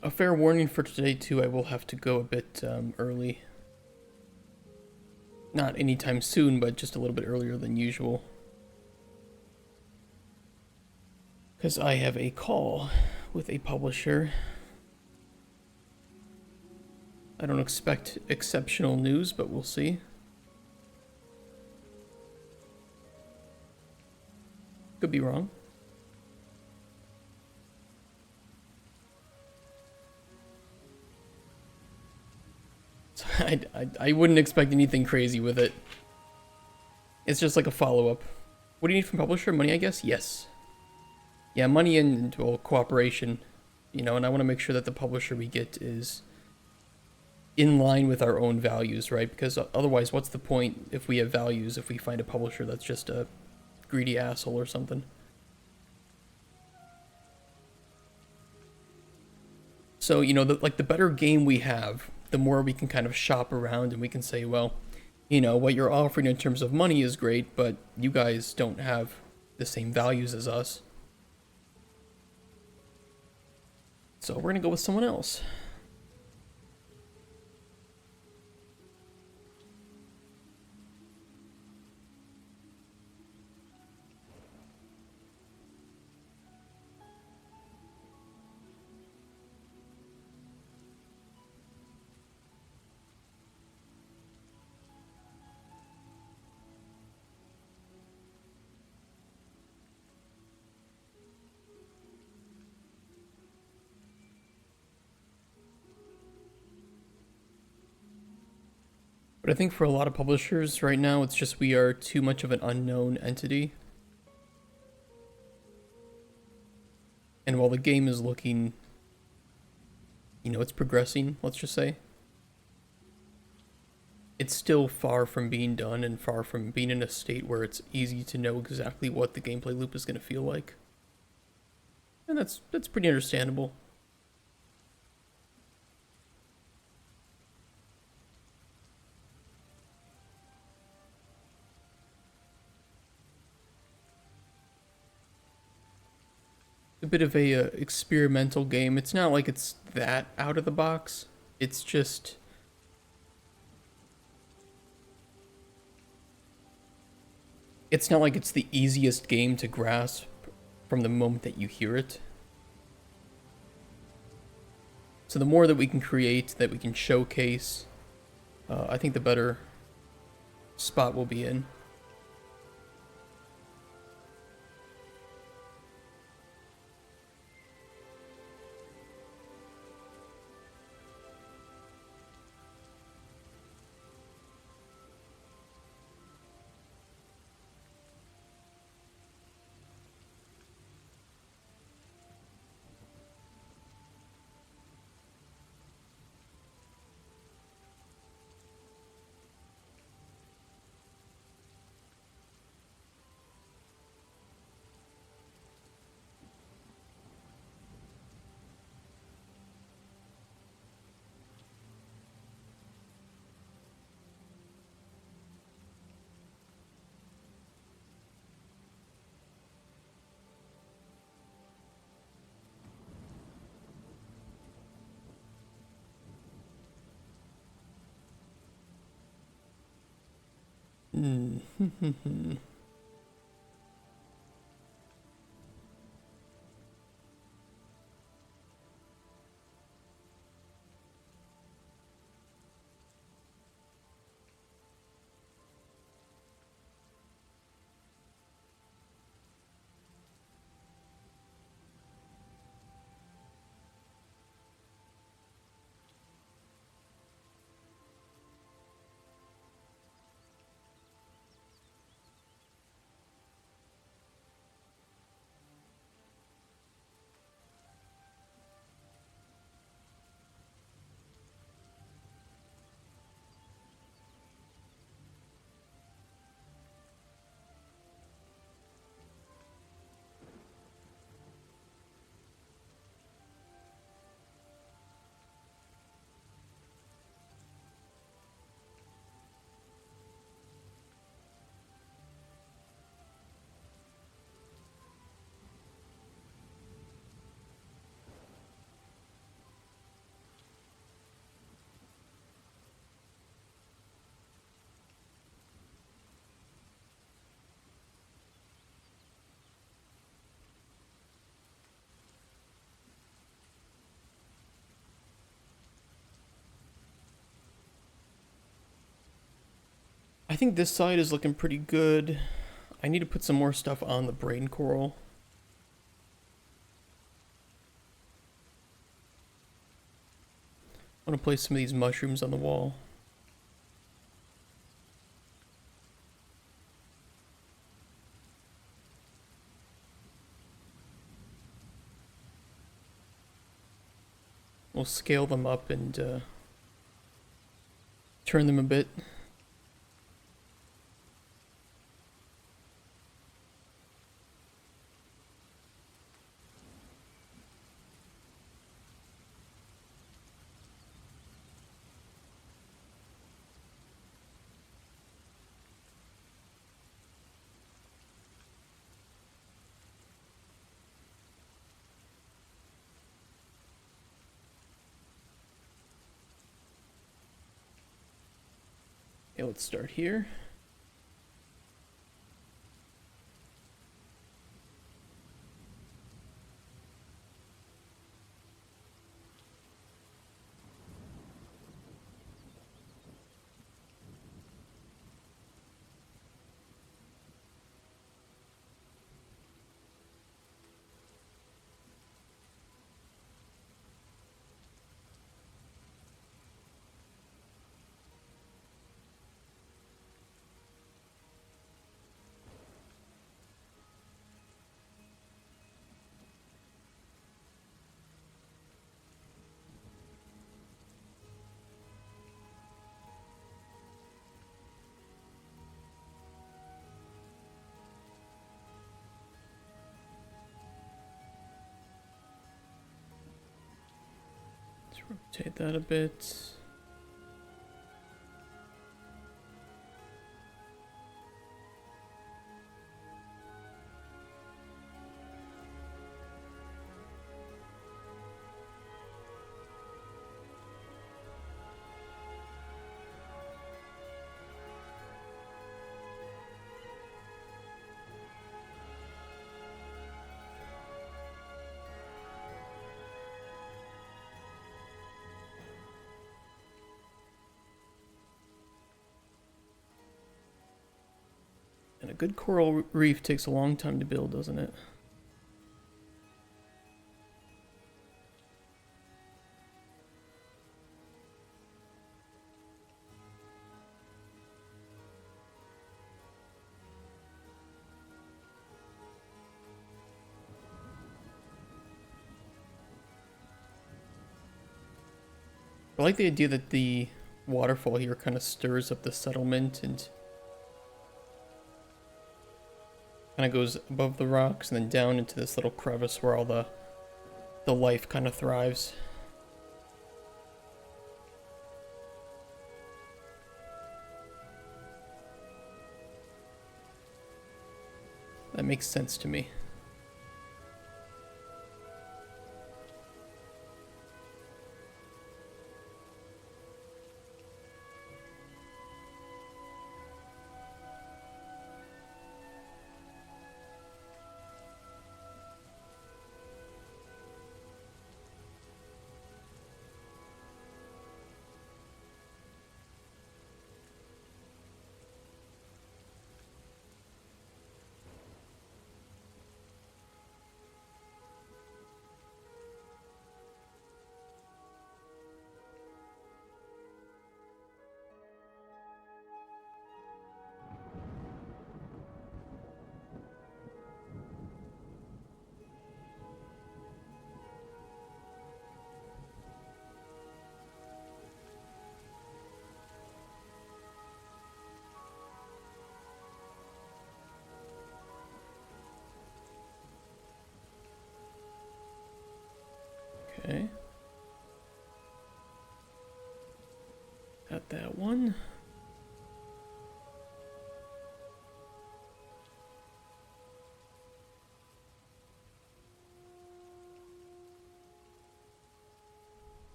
A fair warning for today too, I will have to go a bit early. Not anytime soon, but just a little bit earlier than usual. Because I have a call with a publisher. I don't expect exceptional news, but we'll see. Could be wrong. So I wouldn't expect anything crazy with it. It's just like a follow-up. What do you need from publisher? Money, I guess? Yes. Yeah, money and well, cooperation. You know, and I want to make sure that the publisher we get is in line with our own values, right? Because otherwise, what's the point if we have values if we find a publisher that's just a greedy asshole or something? So, you know, like the better game we have, the more we can kind of shop around and we can say, well, you know, what you're offering in terms of money is great, but you guys don't have the same values as us. So we're going to go with someone else. But I think for a lot of publishers right now, it's just we are too much of an unknown entity. And while the game is looking, you know, it's progressing, let's just say, it's still far from being done and far from being in a state where it's easy to know exactly what the gameplay loop is going to feel like. And that's pretty understandable. A bit of a experimental game. It's not like it's that out of the box. It's just it's not like it's the easiest game to grasp from the moment that you hear it. So the more that we can create, that we can showcase, I think the better spot we'll be in. Hmm. I think this side is looking pretty good. I need to put some more stuff on the brain coral. I want to place some of these mushrooms on the wall. We'll scale them up and turn them a bit. Okay, let's start here. rotate that a bit. And a good coral reef takes a long time to build, doesn't it? I like the idea that the waterfall here kind of stirs up the settlement and kind of goes above the rocks and then down into this little crevice where all the life kind of thrives. That makes sense to me. Okay. Got that one.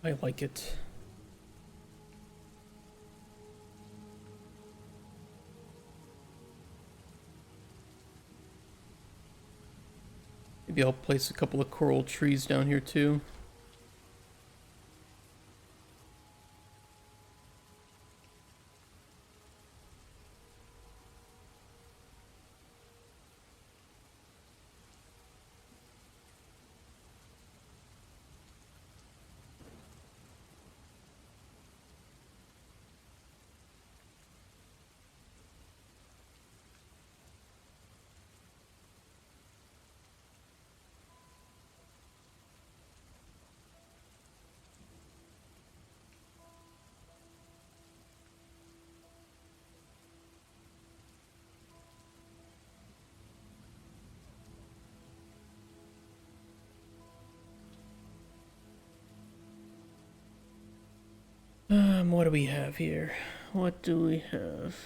I like it. Maybe I'll place a couple of coral trees down here too. What do we have here? What do we have?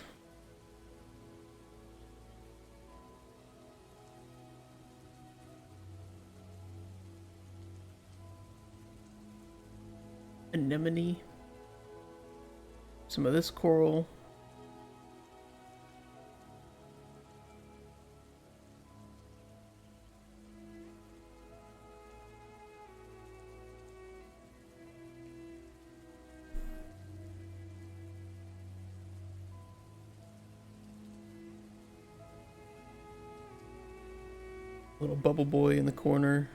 Anemone. Some of this coral. Little bubble boy in the corner.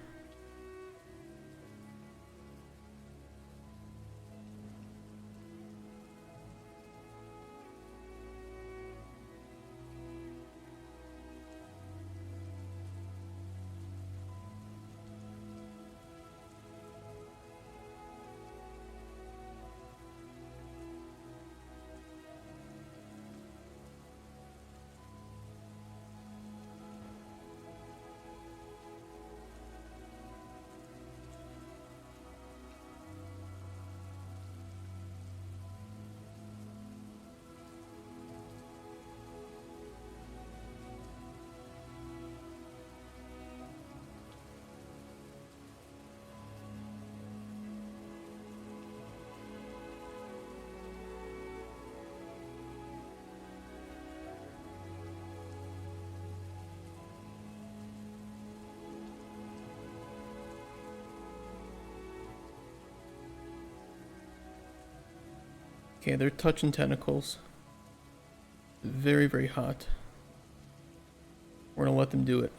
Okay, they're touching tentacles. Very, very hot. We're gonna let them do it.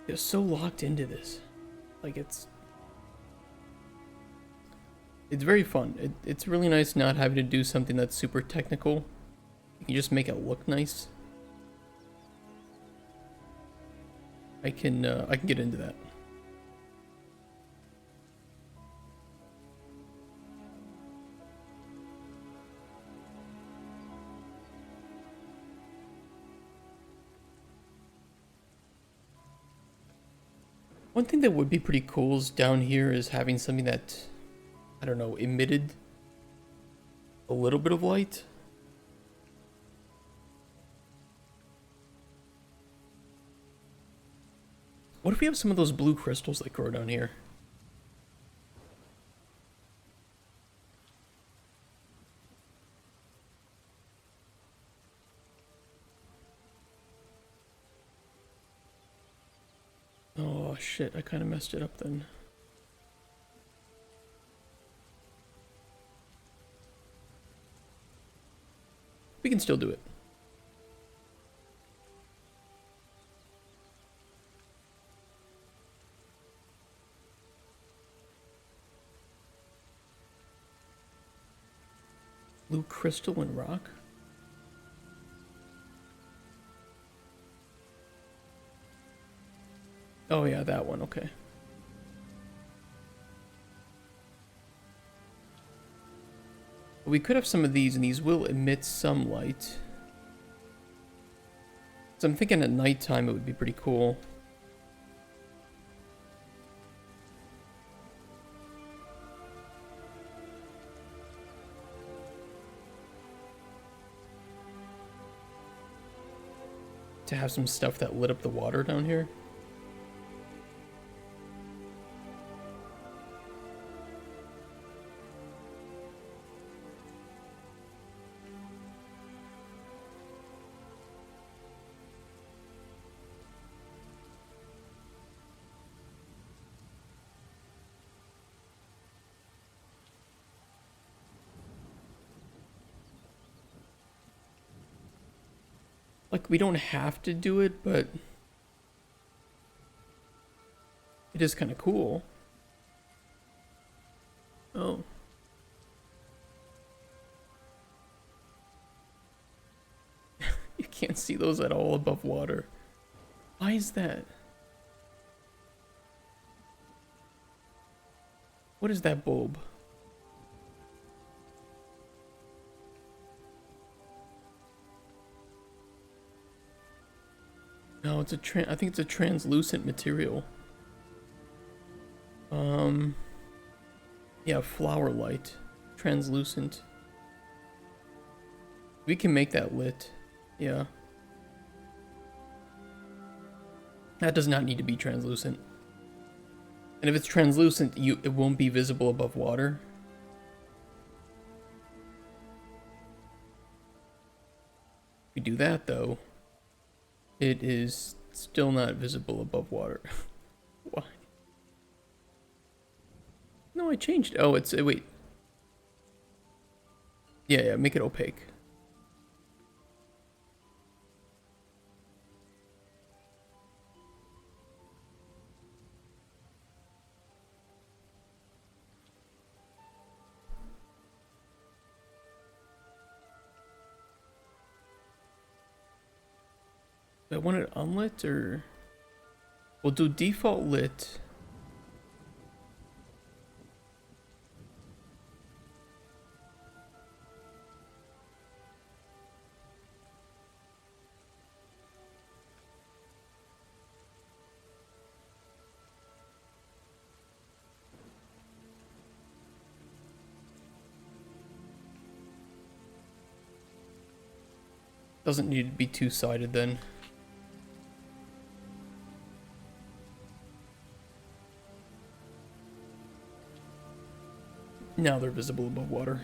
They're so locked into this. Like, it's very fun. It's really nice not having to do something that's super technical. You can just make it look nice. I can get into that. One thing that would be pretty cool is down here is having something that, I don't know, emitted a little bit of light. What if we have some of those blue crystals that grow down here? Oh shit, I kind of messed it up then. We can still do it. Blue crystal and rock? Oh yeah, that one, okay. We could have some of these, and these will emit some light. So I'm thinking at nighttime it would be pretty cool. To have some stuff that lit up the water down here. Like, we don't have to do it, but it is kind of cool. Oh. You can't see those at all above water. Why is that? What is that bulb? No, it's a I think it's a translucent material. Yeah, flower light. Translucent. We can make that lit. Yeah. That does not need to be translucent. And if it's translucent, it won't be visible above water. If we do that though, it is still not visible above water. Why? No, I changed. Oh, it's wait. Yeah, make it opaque. Do I want it unlit or? We'll do default lit. Doesn't need to be two-sided then. Now they're visible above water.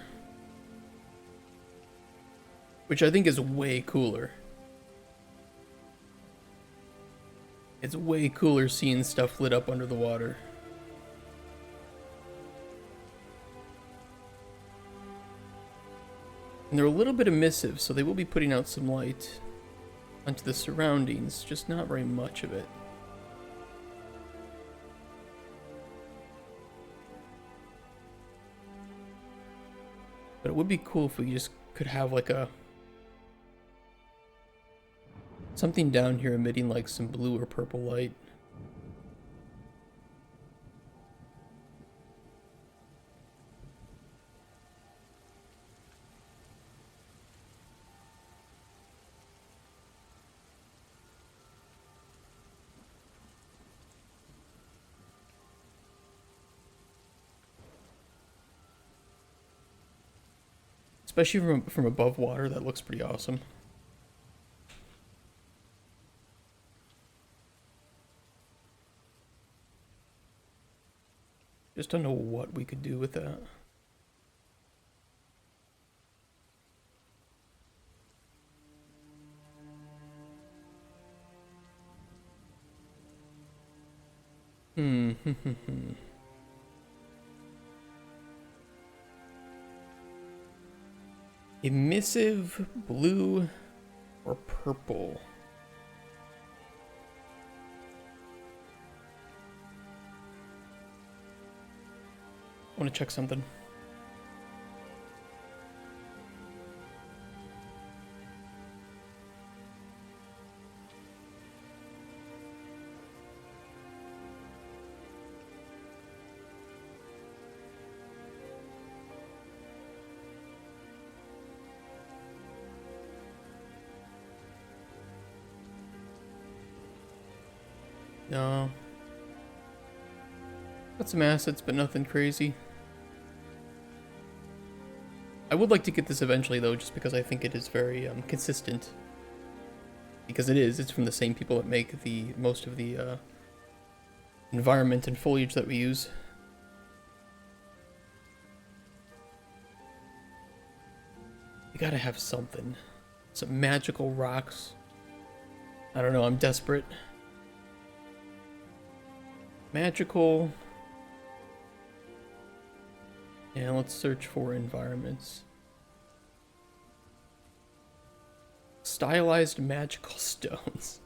Which I think is way cooler. It's way cooler seeing stuff lit up under the water. And they're a little bit emissive, so they will be putting out some light onto the surroundings, just not very much of it. But it would be cool if we just could have like a something down here emitting like some blue or purple light. Especially from above water, that looks pretty awesome. Just don't know what we could do with that. Emissive, blue, or purple? I want to check something. No. Got some assets, but nothing crazy. I would like to get this eventually, though, just because I think it is very consistent. Because it is. It's from the same people that make the most of the environment and foliage that we use. You gotta have something. Some magical rocks. I don't know, I'm desperate. Magical. Yeah, let's search for environments. Stylized magical stones.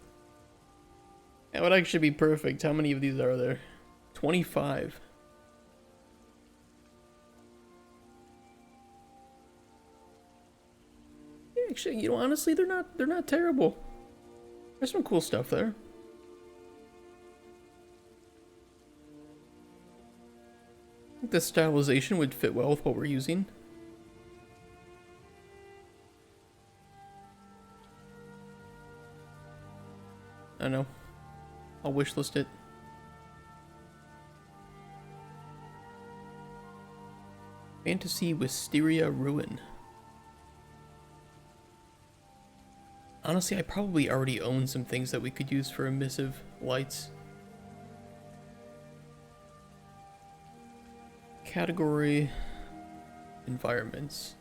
That would actually be perfect. How many of these are there? 25. Actually, you know, honestly, they're not terrible. There's some cool stuff there. I think the stylization would fit well with what we're using. I don't know. I'll wishlist it. Fantasy Wisteria Ruin. Honestly, I probably already own some things that we could use for emissive lights. Category environments.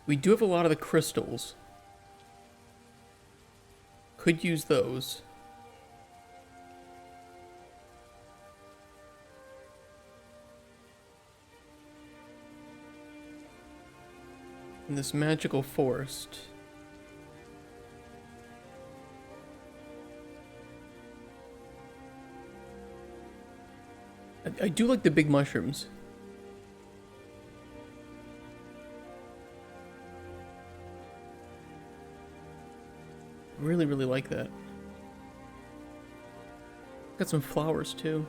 We do have a lot of the crystals. Could use those. In this magical forest. I do like the big mushrooms. Really, really like that. Got some flowers too.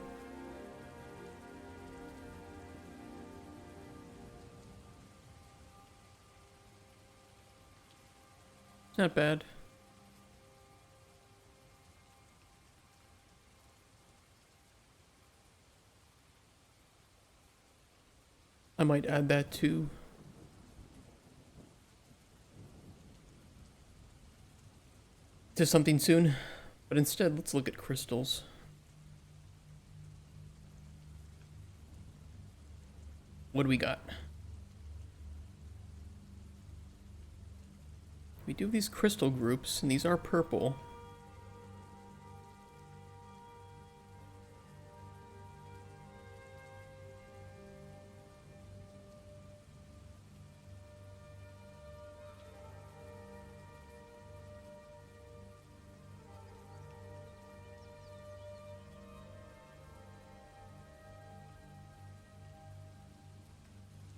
Not bad. I might add that to something soon, but instead let's look at crystals. What do we got? We do these crystal groups, and these are purple.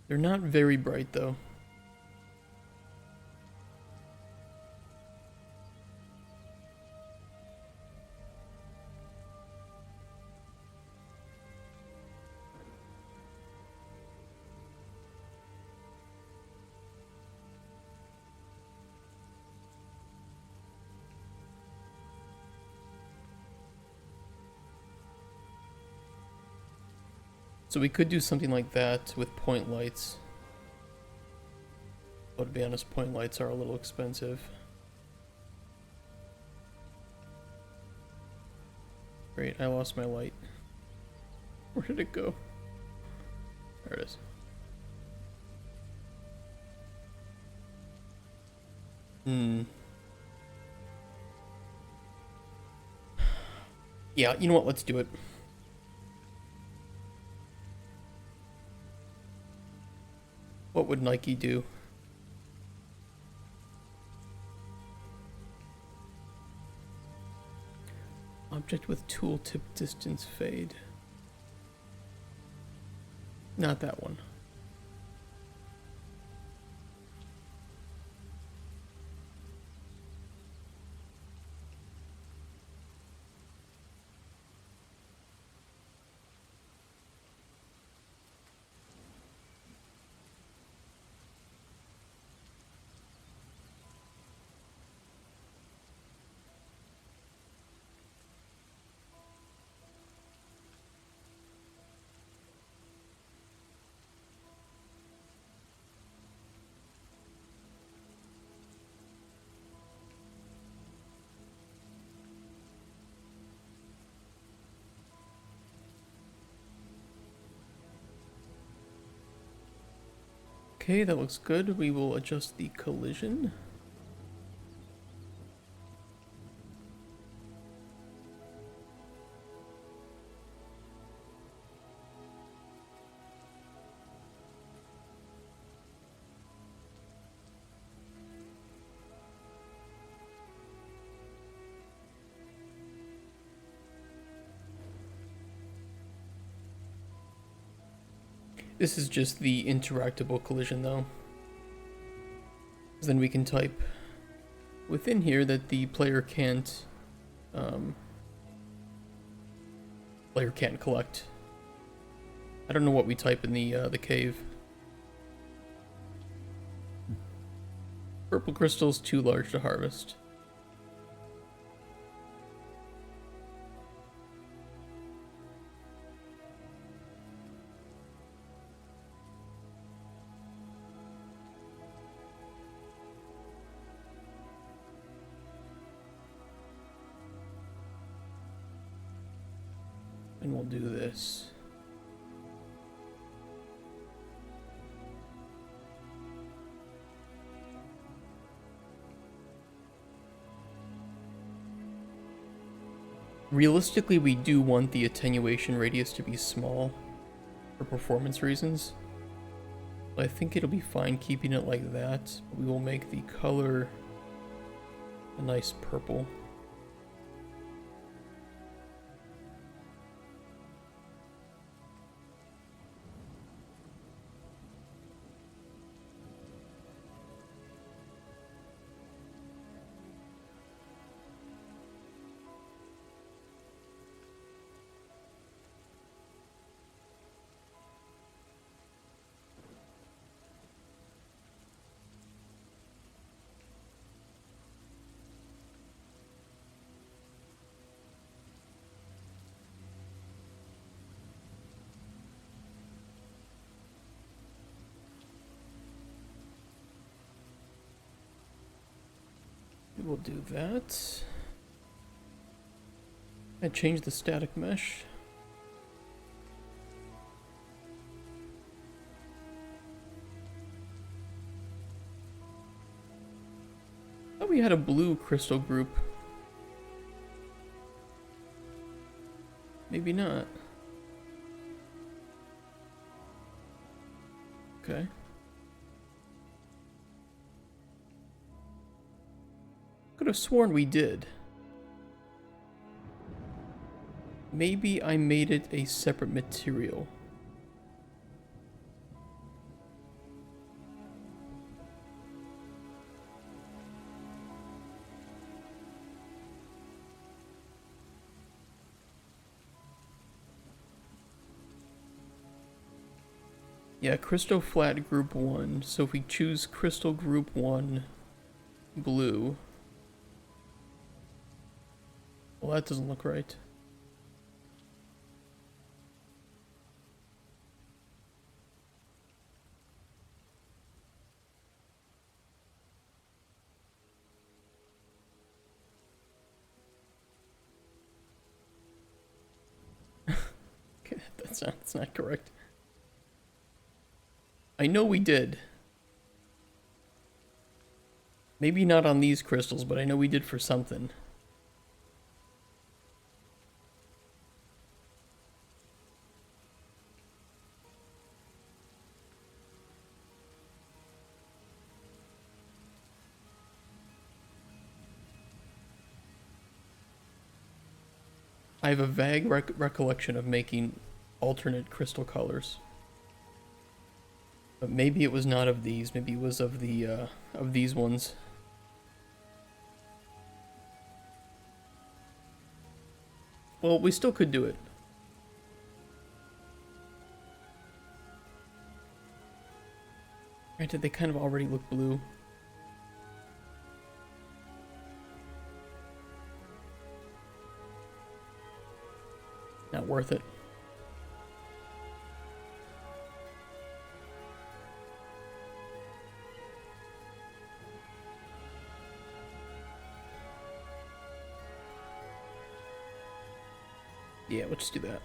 They're not very bright though. So we could do something like that with point lights. But to be honest, point lights are a little expensive. Great, I lost my light. Where did it go? There it is. Yeah, you know what? Let's do it. What would Nike do? Object with tooltip distance fade. Not that one. Okay, that looks good. We will adjust the collision. This is just the interactable collision though. Then we can type within here that the player can't collect. I don't know what we type in the cave. Purple crystals too large to harvest. And we'll do this. Realistically, we do want the attenuation radius to be small for performance reasons. I think it'll be fine keeping it like that. We will make the color a nice purple. we'll do that. I changed the static mesh. I thought we had a blue crystal group. Maybe not. Okay. Could have sworn we did. Maybe I made it a separate material. Yeah, crystal flat group 1. So if we choose crystal group 1 blue. Well, that doesn't look right. Okay, that's not correct. I know we did. Maybe not on these crystals, but I know we did for something. I have a vague recollection of making alternate crystal colors. But maybe it was not of these, maybe it was of these ones. Well, we still could do it. Granted, they kind of already look blue. Not worth it. Yeah, let's just do that.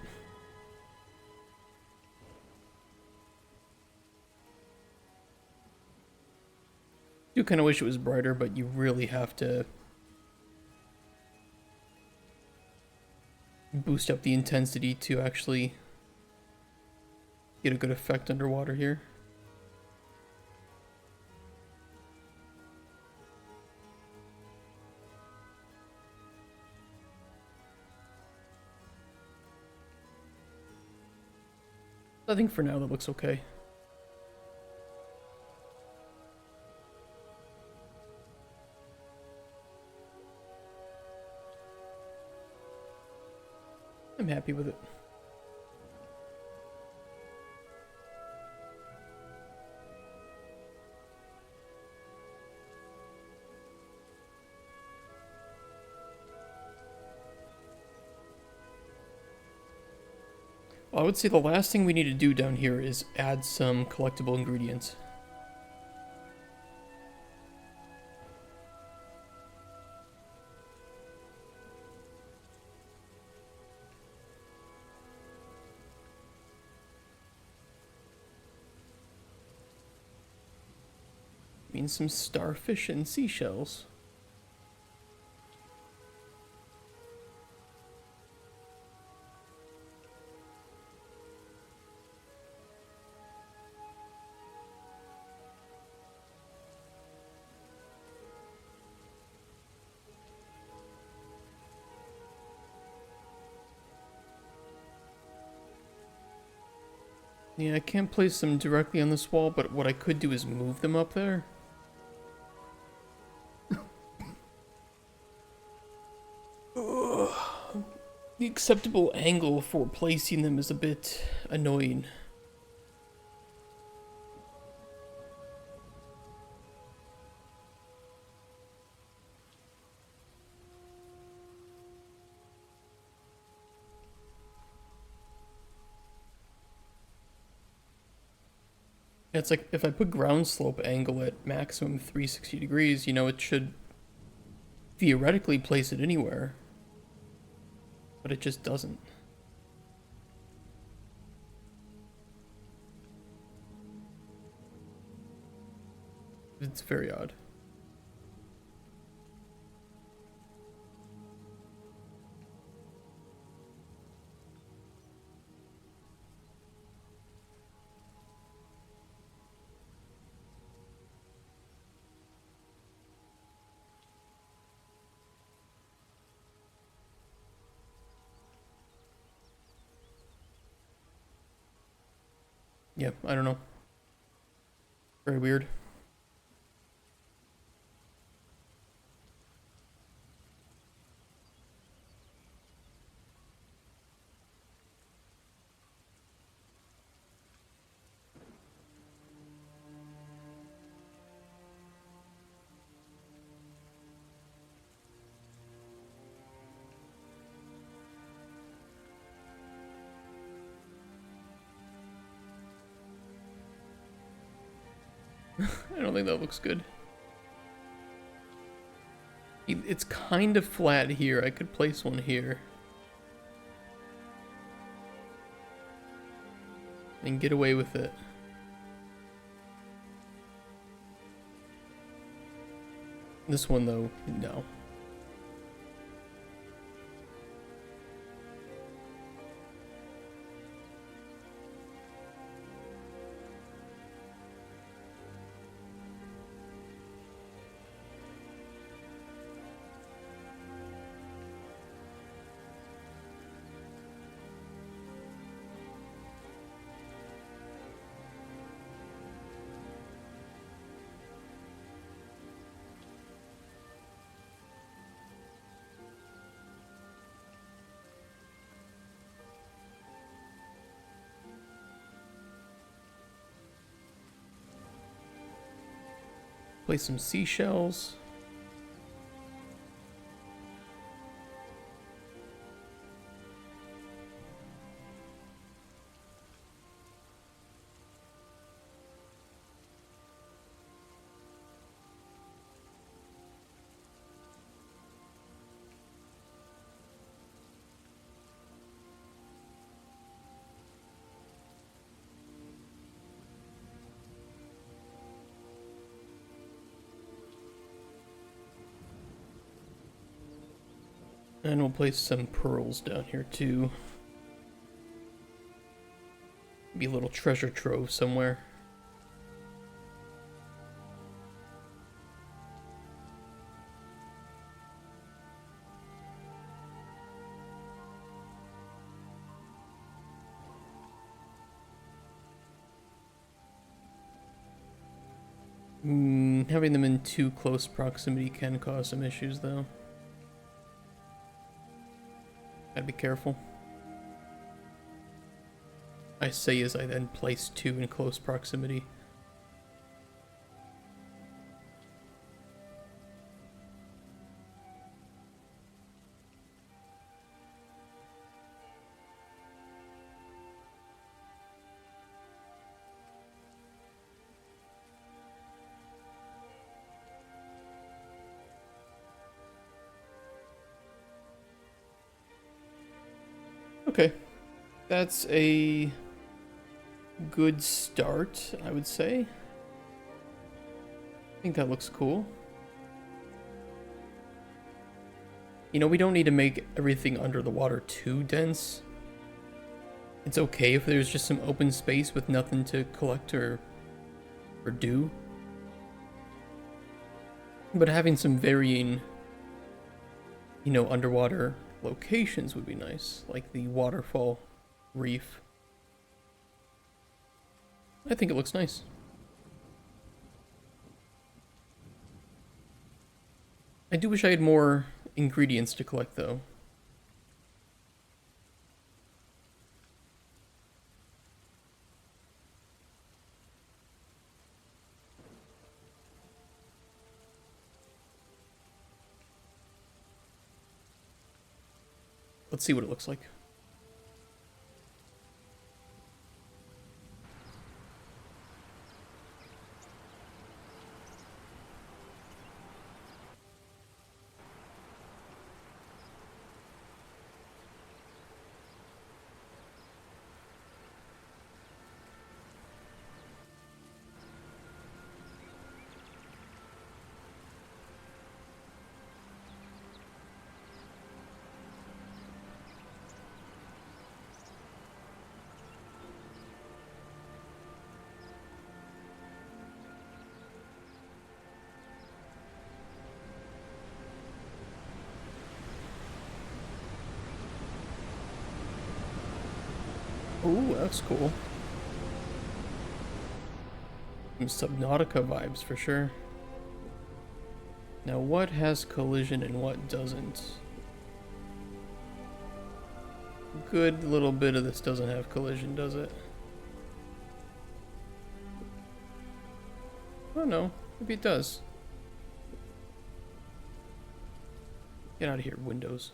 Do kind of wish it was brighter, but you really have to boost up the intensity to actually get a good effect underwater here. I think for now that looks okay. I'm happy with it. Well, I would say the last thing we need to do down here is add some collectible ingredients. Means some starfish and seashells. Yeah, I can't place them directly on this wall, but what I could do is move them up there. The acceptable angle for placing them is a bit annoying. It's like if I put ground slope angle at maximum 360 degrees, you know, it should theoretically place it anywhere, but it just doesn't. It's very odd. Yeah, I don't know. Very weird. I don't think that looks good. It's kind of flat here. I could place one here. And get away with it. This one, though, no. Place some seashells. And we'll place some pearls down here too. Be a little treasure trove somewhere. Having them in too close proximity can cause some issues though. Gotta be careful. I say as I then place two in close proximity. Okay, that's a good start, I would say. I think that looks cool. You know, we don't need to make everything under the water too dense. It's okay if there's just some open space with nothing to collect or do. But having some varying, you know, underwater locations would be nice, like the waterfall reef. I think it looks nice. I do wish I had more ingredients to collect though. Let's see what it looks like. Ooh, that's cool. Some Subnautica vibes for sure. Now, what has collision and what doesn't? Good little bit of this doesn't have collision, does it? Oh no, maybe it does. Get out of here, Windows.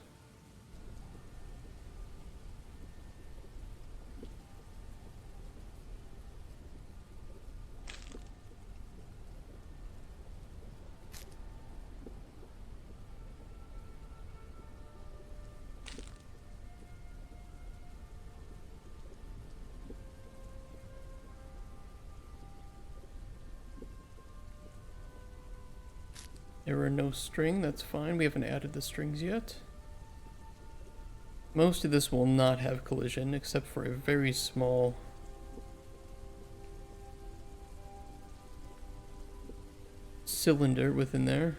There are no string, that's fine. We haven't added the strings yet. Most of this will not have collision, except for a very small cylinder within there.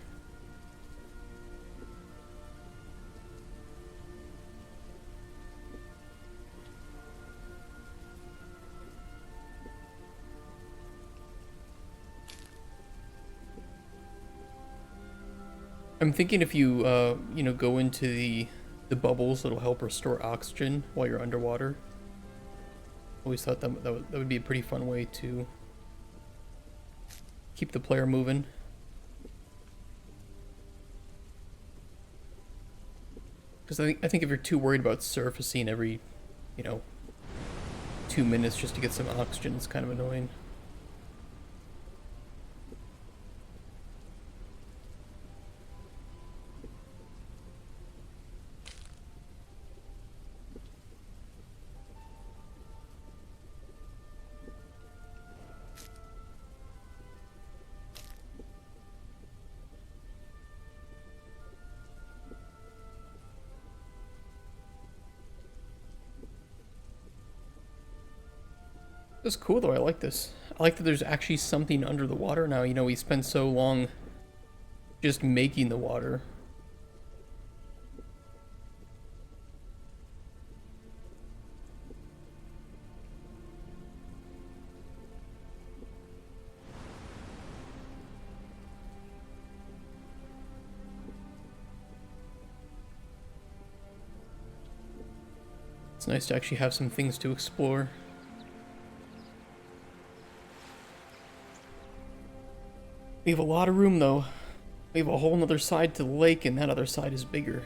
I'm thinking if you, you know, go into the bubbles, it'll help restore oxygen while you're underwater. Always thought that would be a pretty fun way to keep the player moving. Because I think if you're too worried about surfacing every, you know, 2 minutes just to get some oxygen, it's kind of annoying. This is cool though, I like this. I like that there's actually something under the water now. You know, we spent so long just making the water. It's nice to actually have some things to explore. We have a lot of room though. We have a whole nother side to the lake, and that other side is bigger.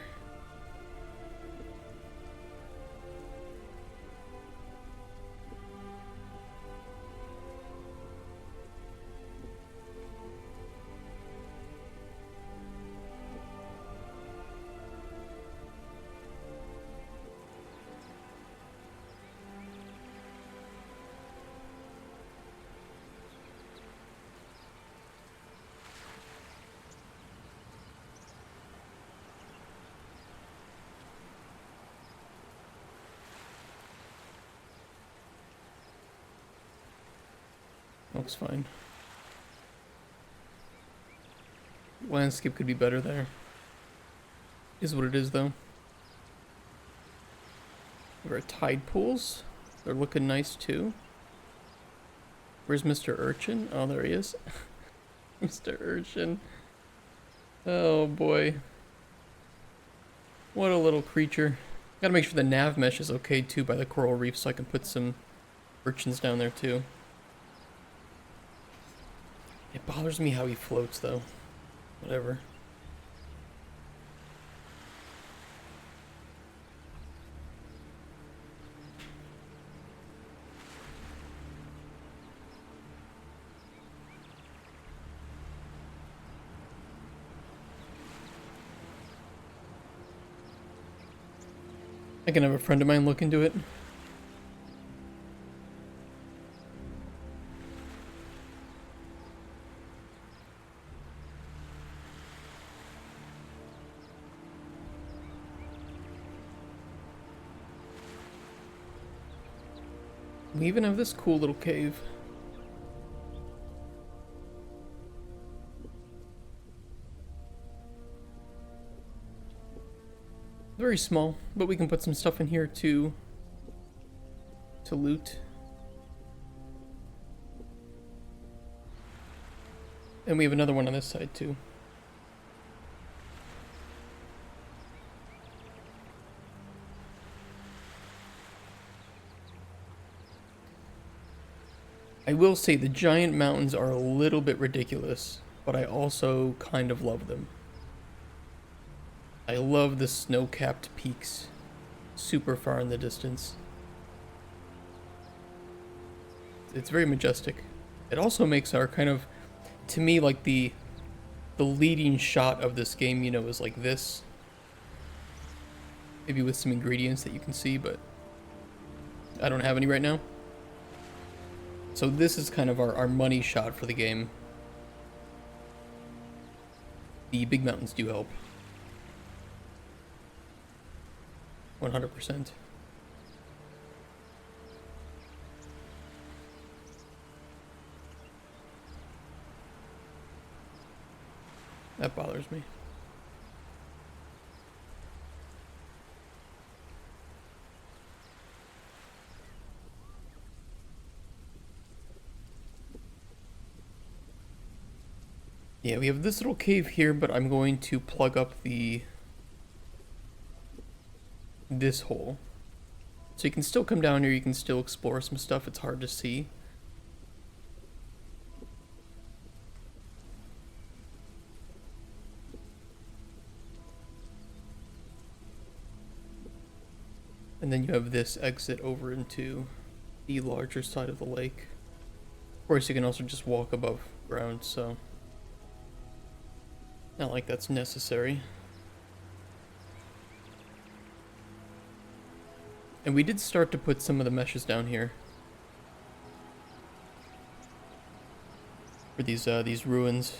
Looks fine. Landscape could be better there. Is what it is though. We have our tide pools. They're looking nice too. Where's Mr. Urchin? Oh, there he is. Mr. Urchin. Oh boy. What a little creature. Gotta make sure the nav mesh is okay too by the coral reef so I can put some urchins down there too. It bothers me how he floats though. Whatever. I can have a friend of mine look into it. We even have this cool little cave. Very small, but we can put some stuff in here too. to loot. And we have another one on this side too. I will say the giant mountains are a little bit ridiculous, but I also kind of love them. I love the snow-capped peaks super far in the distance. It's very majestic. It also makes our kind of, to me, like the leading shot of this game, you know, is like this. Maybe with some ingredients that you can see, but I don't have any right now. So this is kind of our money shot for the game. The big mountains do help. 100%. That bothers me. Yeah, we have this little cave here, but I'm going to plug up this hole. So you can still come down here, you can still explore some stuff, it's hard to see. And then you have this exit over into the larger side of the lake. Of course, you can also just walk above ground, so not like that's necessary. And we did start to put some of the meshes down here for these ruins.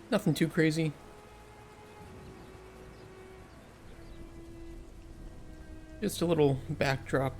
Nothing too crazy. Just a little backdrop.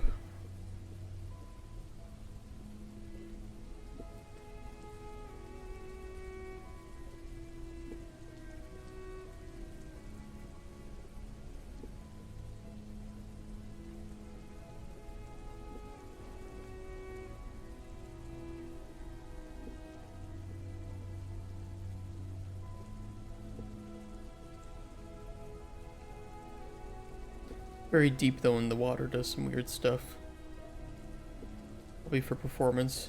Very deep though, in the water does some weird stuff. Probably for performance.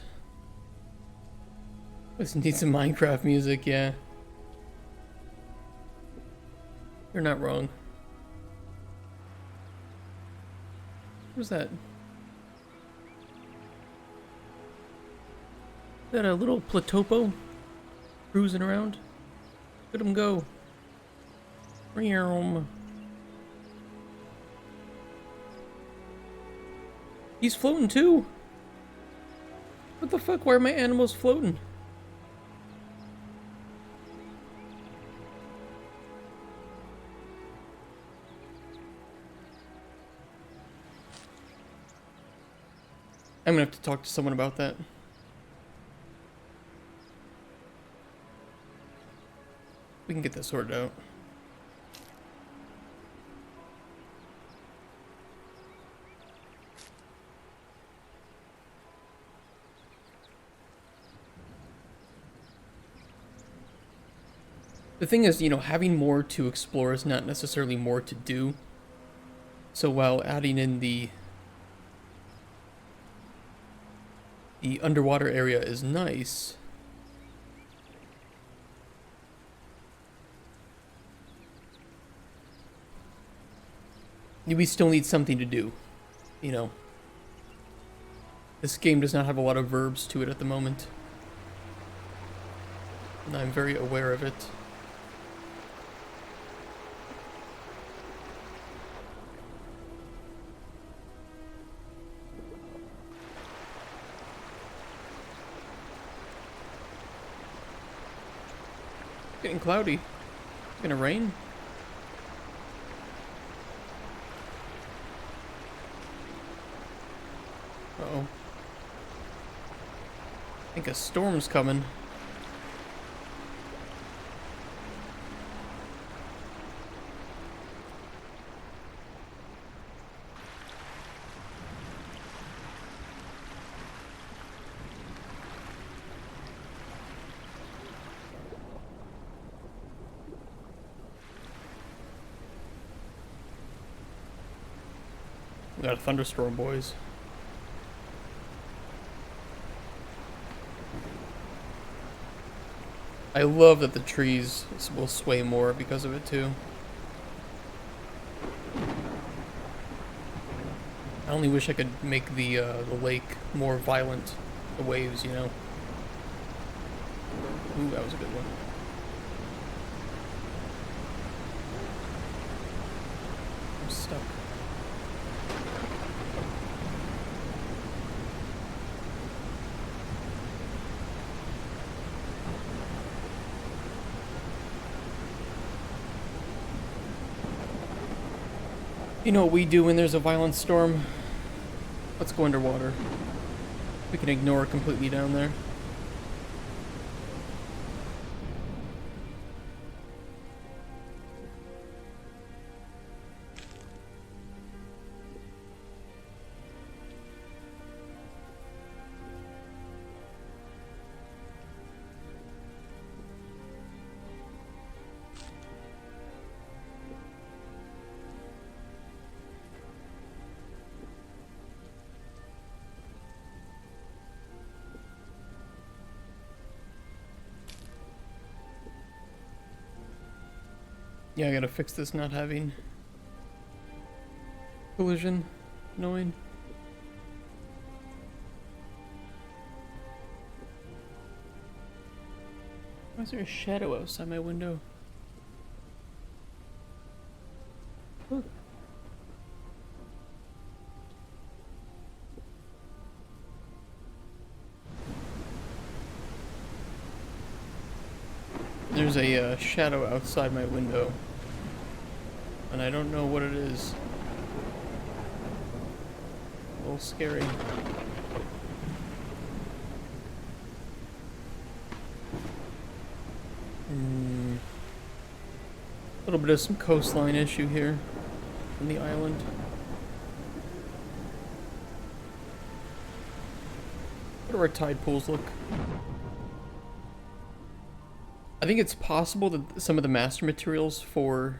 This needs some Minecraft music, yeah. You're not wrong. What's that? Is that a little Platopo cruising around? Let him go. He's floating too. What the fuck? Why are my animals floating? I'm gonna have to talk to someone about that. We can get that sorted out. The thing is, you know, having more to explore is not necessarily more to do. So while adding in the underwater area is nice, we still need something to do, you know. This game does not have a lot of verbs to it at the moment, and I'm very aware of it. Getting cloudy. It's gonna rain. Uh-oh. I think a storm's coming. We got a thunderstorm, boys. I love that the trees will sway more because of it too. I only wish I could make the lake more violent, the waves, you know. Ooh, that was a good one. I'm stuck. You know what we do when there's a violent storm? Let's go underwater. We can ignore it completely down there. Yeah, I gotta fix this not having collision. Annoying. Why is there a shadow outside my window? Look. There's a shadow outside my window, and I don't know what it is. A little scary. A little bit of some coastline issue here on the island. What do our tide pools look? I think it's possible that some of the master materials for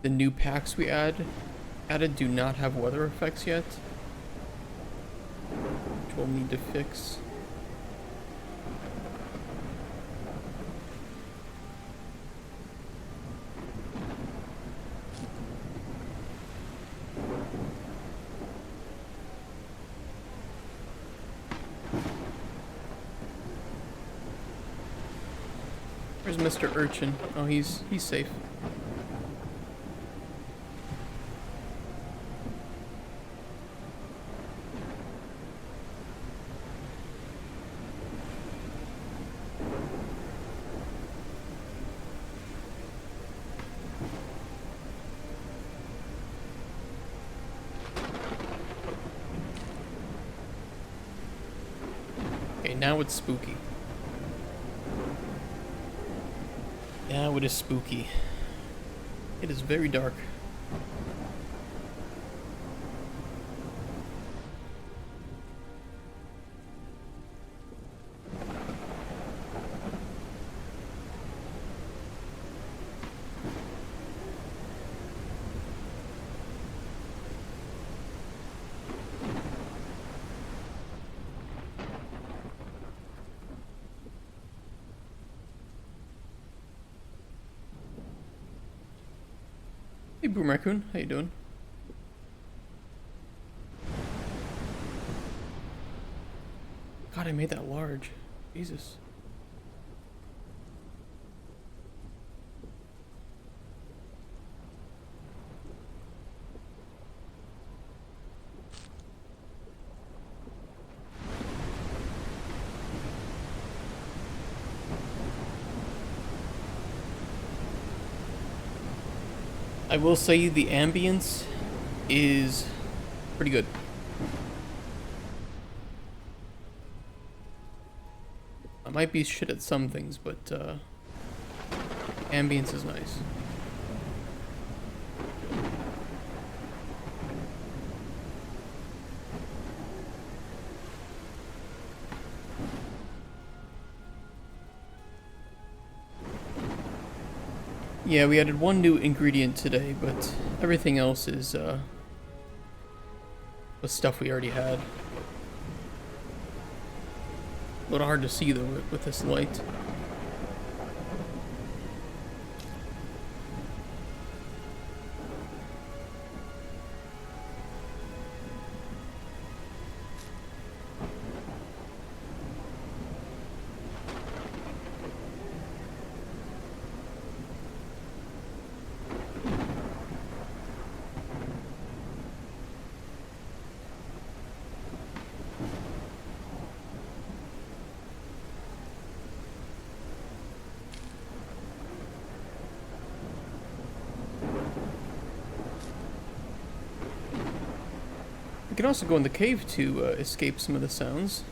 the new packs we added do not have weather effects yet, which we'll need to fix. Where's Mr. Urchin? Oh, he's safe. Okay, now it's spooky. Now it is spooky. It is very dark. Hey Boom Raccoon, how you doing? God, I made that large. Jesus. I will say the ambience is pretty good. I might be shit at some things, but ambience is nice. Yeah, we added one new ingredient today, but everything else is was stuff we already had. A little hard to see though with this light. We can also go in the cave to escape some of the sounds.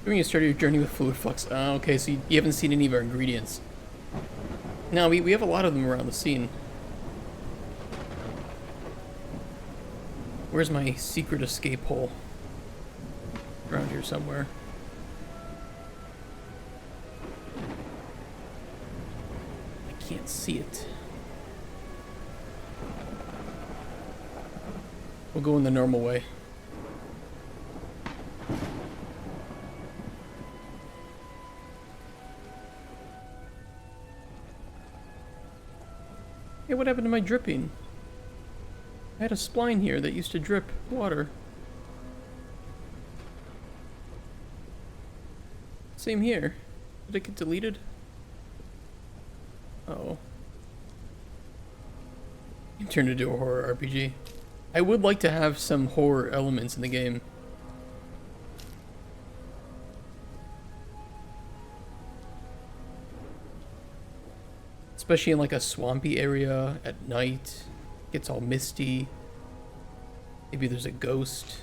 When you start your journey with fluid flux. Okay, so you haven't seen any of our ingredients. No, we have a lot of them around the scene. Where's my secret escape hole? Around here somewhere. I can't see it. We'll go in the normal way. Hey, what happened to my dripping? I had a spline here that used to drip water. Same here. Did it get deleted? Oh. You turned into a horror RPG. I would like to have some horror elements in the game. Especially in like a swampy area at night. Gets all misty. Maybe there's a ghost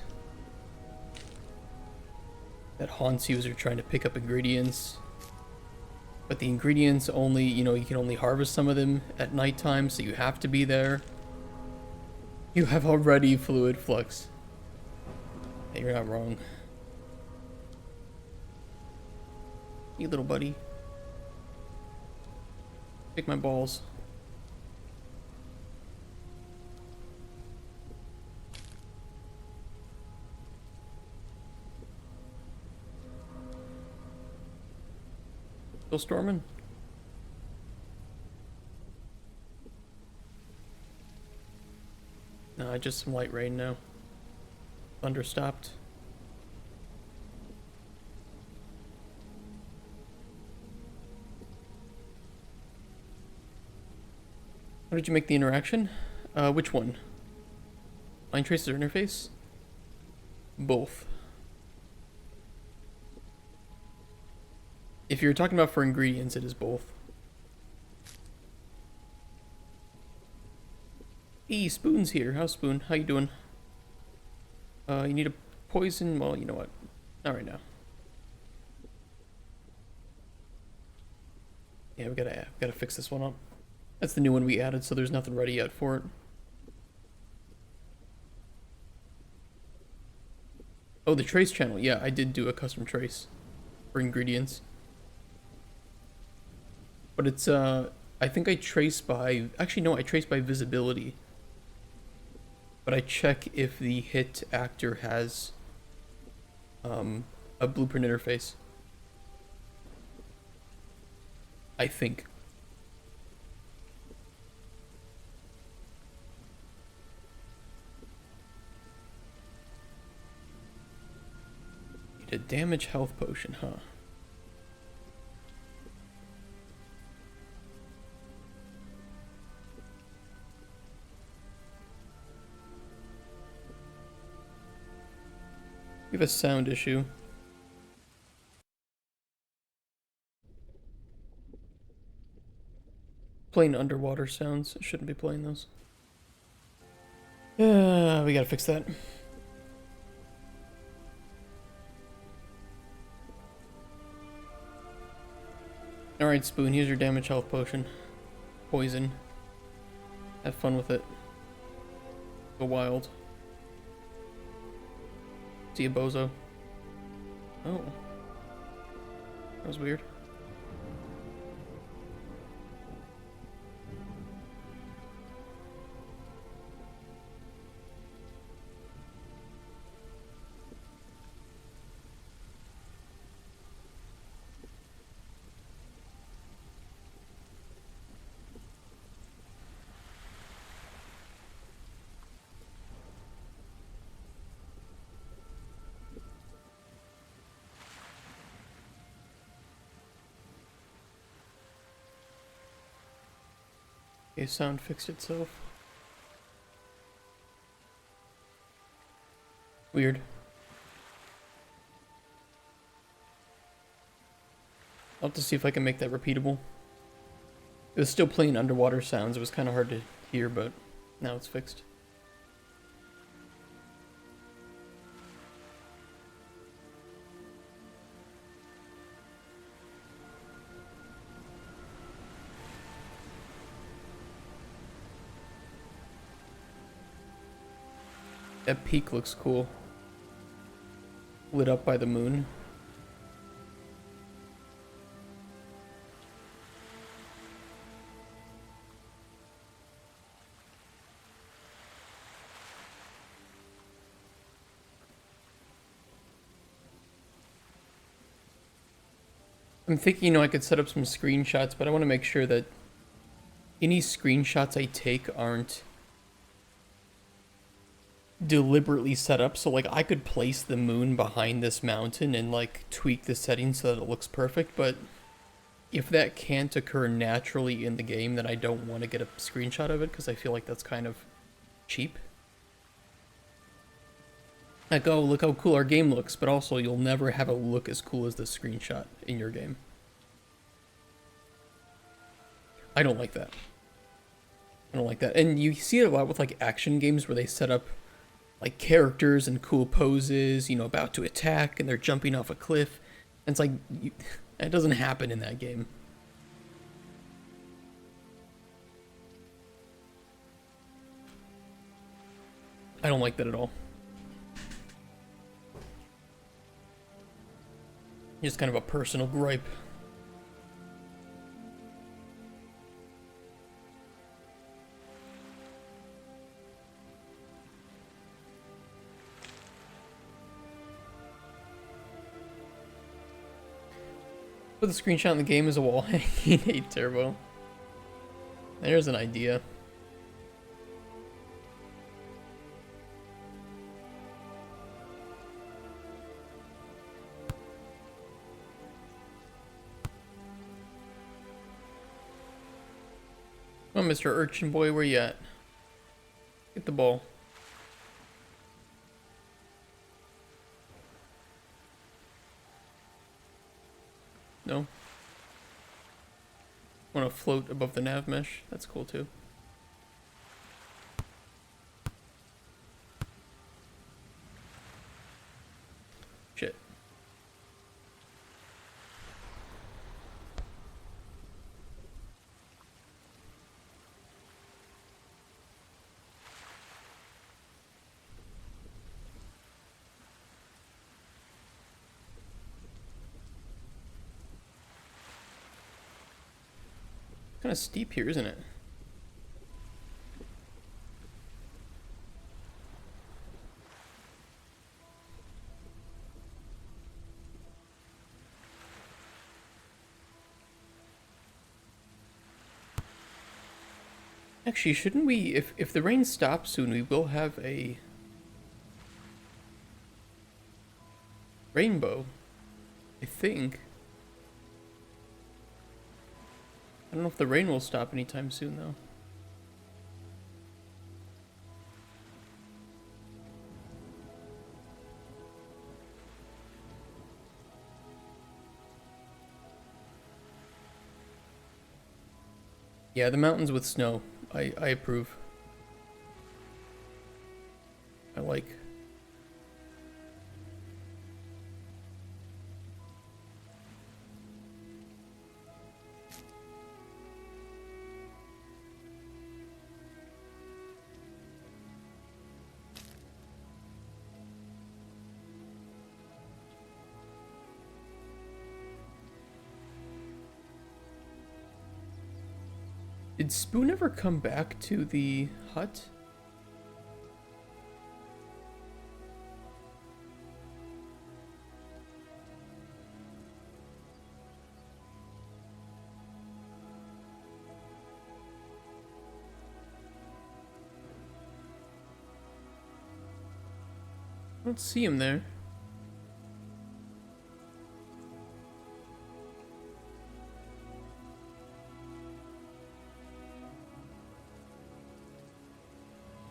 that haunts you as you're trying to pick up ingredients. But the ingredients only, you know, you can only harvest some of them at nighttime, so you have to be there. You have already fluid flux. Hey, you're not wrong. You little buddy. Pick my balls. Still storming? No, just some light rain now. Thunder stopped. How did you make the interaction? Which one? Line traces or interface? Both. If you're talking about for ingredients, it is both. Hey, Spoon's here. How's Spoon? How you doing? You need a poison? Well, you know what? Not right now. Yeah, we gotta fix this one up. That's the new one we added, so there's nothing ready yet for it. Oh, the trace channel. Yeah, I did do a custom trace for ingredients. But it's, I think I trace by... Actually, no, I trace by visibility. But I check if the hit actor has a blueprint interface. I think. Need a damage health potion, huh? We have a sound issue. Playing underwater sounds. Shouldn't be playing those. We gotta fix that. Alright, Spoon, here's your damage health potion. Poison. Have fun with it. Go wild. See a bozo. Oh. That was weird. Okay, sound fixed itself. Weird. I'll have to see if I can make that repeatable. It was still playing underwater sounds. It was kind of hard to hear, but now it's fixed. That peak looks cool. Lit up by the moon. I'm thinking, I could set up some screenshots, but I want to make sure that any screenshots I take aren't deliberately set up. So, like, I could place the moon behind this mountain and, like, tweak the settings so that it looks perfect, but if that can't occur naturally in the game, then I don't want to get a screenshot of it, because I feel like that's kind of cheap. Like, oh, look how cool our game looks, but also you'll never have it look as cool as the screenshot in your game. I don't like that. I don't like that. And you see it a lot with, like, action games where they set up, like, characters and cool poses, about to attack, and they're jumping off a cliff. And it's like, that doesn't happen in that game. I don't like that at all. Just kind of a personal gripe. Put the screenshot in the game as a wall hanging 8 turbo. There's an idea. Come on, Mr. Urchin Boy, where you at? Get the ball. No? Want to float above the nav mesh? That's cool too. Shit. Kind of steep here, isn't it? Actually, shouldn't we, if the rain stops soon, we will have a rainbow, I think. I don't know if the rain will stop anytime soon, though. Yeah, the mountains with snow. I approve. I like. Did Spoon ever come back to the hut? I don't see him there.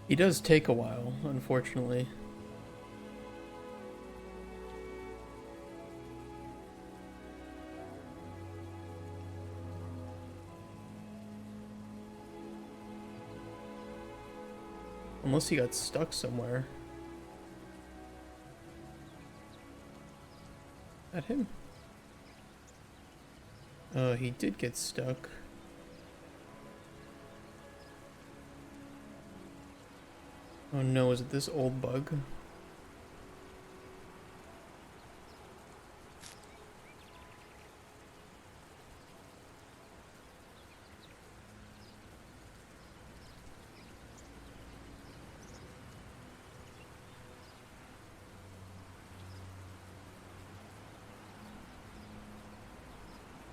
He does take a while, unfortunately. Unless he got stuck somewhere. At him? He did get stuck. Oh no, is it this old bug?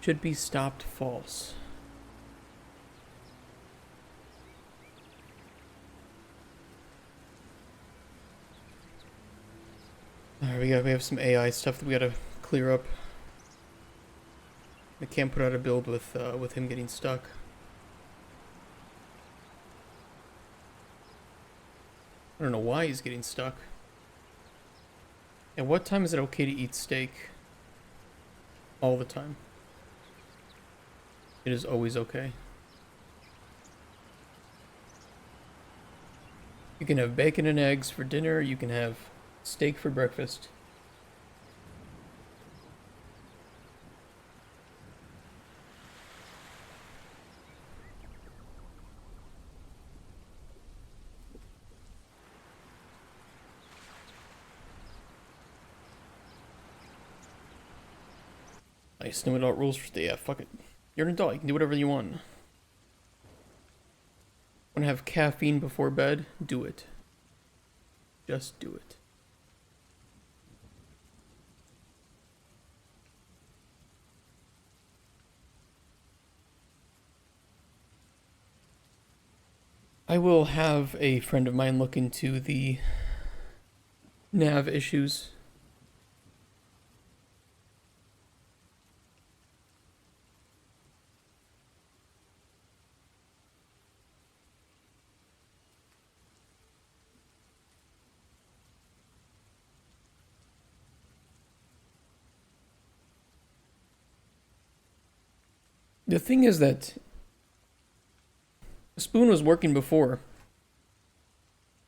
Should be stopped false. Alright, we have some AI stuff that we gotta clear up. I can't put out a build with him getting stuck. I don't know why he's getting stuck. At what time is it okay to eat steak? All the time. It is always okay. You can have bacon and eggs for dinner, you can have steak for breakfast. Nice, no adult rules for yeah, fuck it. You're an adult, you can do whatever you want. Wanna have caffeine before bed? Do it. Just do it. I will have a friend of mine look into the nav issues. The thing is that Spoon was working before.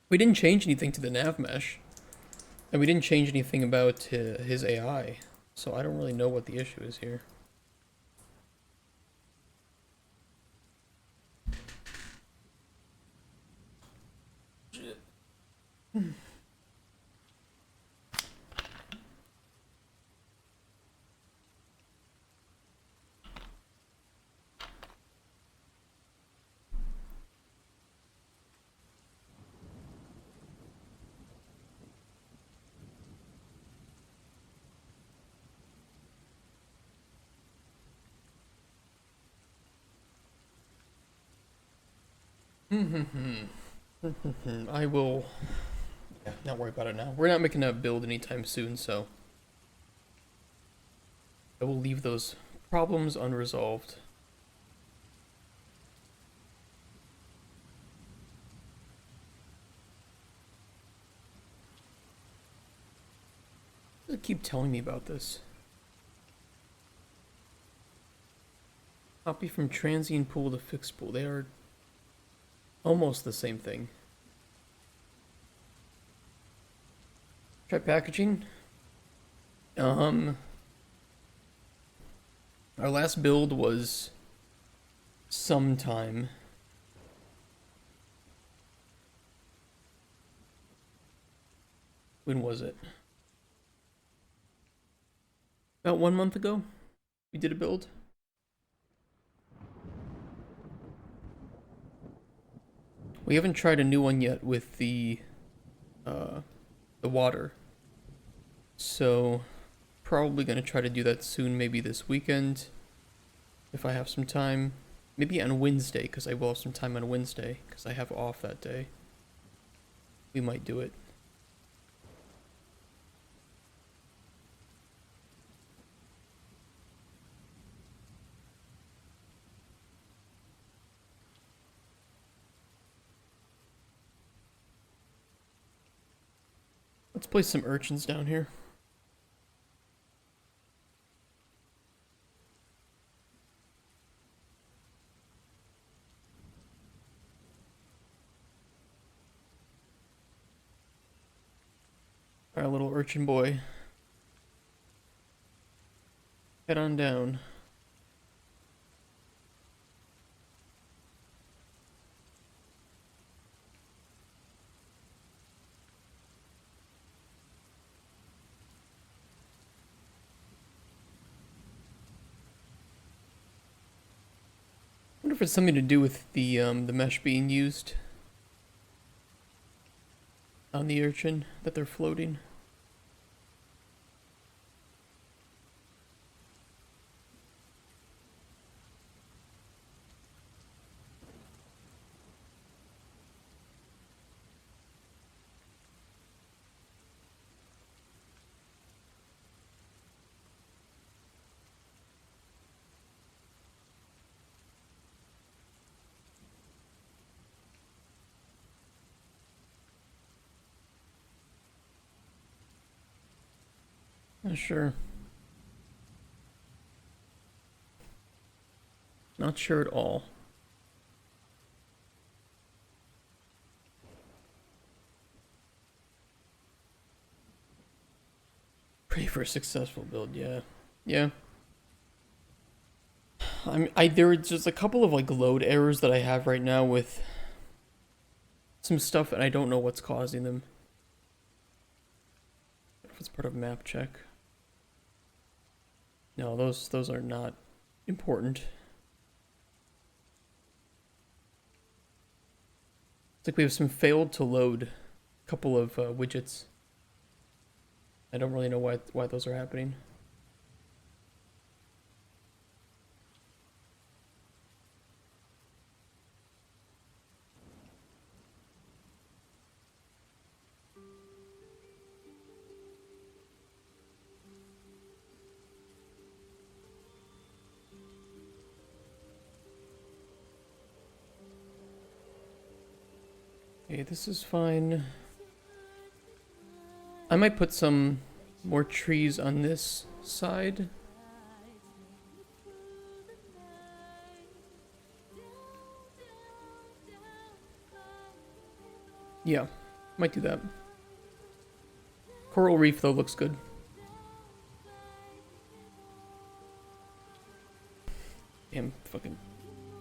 We didn't change anything to the nav mesh, and we didn't change anything about his AI, so I don't really know what the issue is here. I will not worry about it now. We're not making a build anytime soon, so I will leave those problems unresolved. They keep telling me about this. Copy from transient pool to fixed pool. They are almost the same thing. Try packaging. Our last build was sometime. When was it? About 1 month ago, we did a build. We haven't tried a new one yet with the water. So, probably gonna try to do that soon, maybe this weekend, if I have some time. Maybe on Wednesday, because I will have some time on Wednesday, because I have off that day. We might do it. Let's place some urchins down here. Our little urchin boy. Head on down. I wonder if it's something to do with the mesh being used on the urchin that they're floating. Not sure. Not sure at all. Pray for a successful build, yeah. Yeah. There are just a couple of like load errors that I have right now with some stuff, and I don't know what's causing them. If it's part of map check. No, those are not important. It's like we have some failed to load a couple of widgets. I don't really know why those are happening. Okay, this is fine. I might put some more trees on this side. Yeah, might do that. Coral reef though looks good. Damn fucking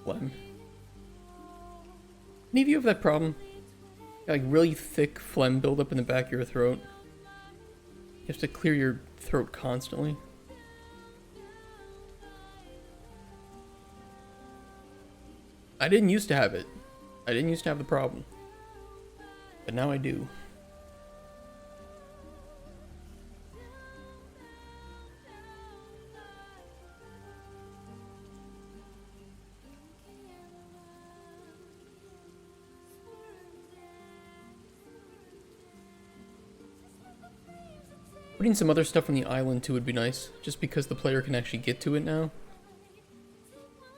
phlegm. Any of you have that problem? Like really thick phlegm buildup in the back of your throat. You have to clear your throat constantly. I didn't used to have it. I didn't used to have the problem. But now I do. Putting some other stuff on the island too would be nice, just because the player can actually get to it now.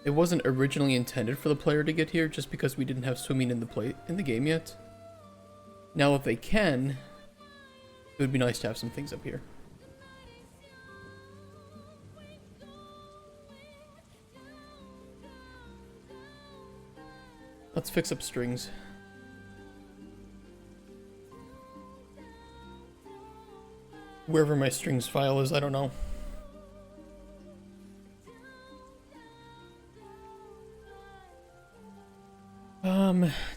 It wasn't originally intended for the player to get here, just because we didn't have swimming in the game yet. Now if they can, it would be nice to have some things up here. Let's fix up strings. Wherever my strings file is, I don't know.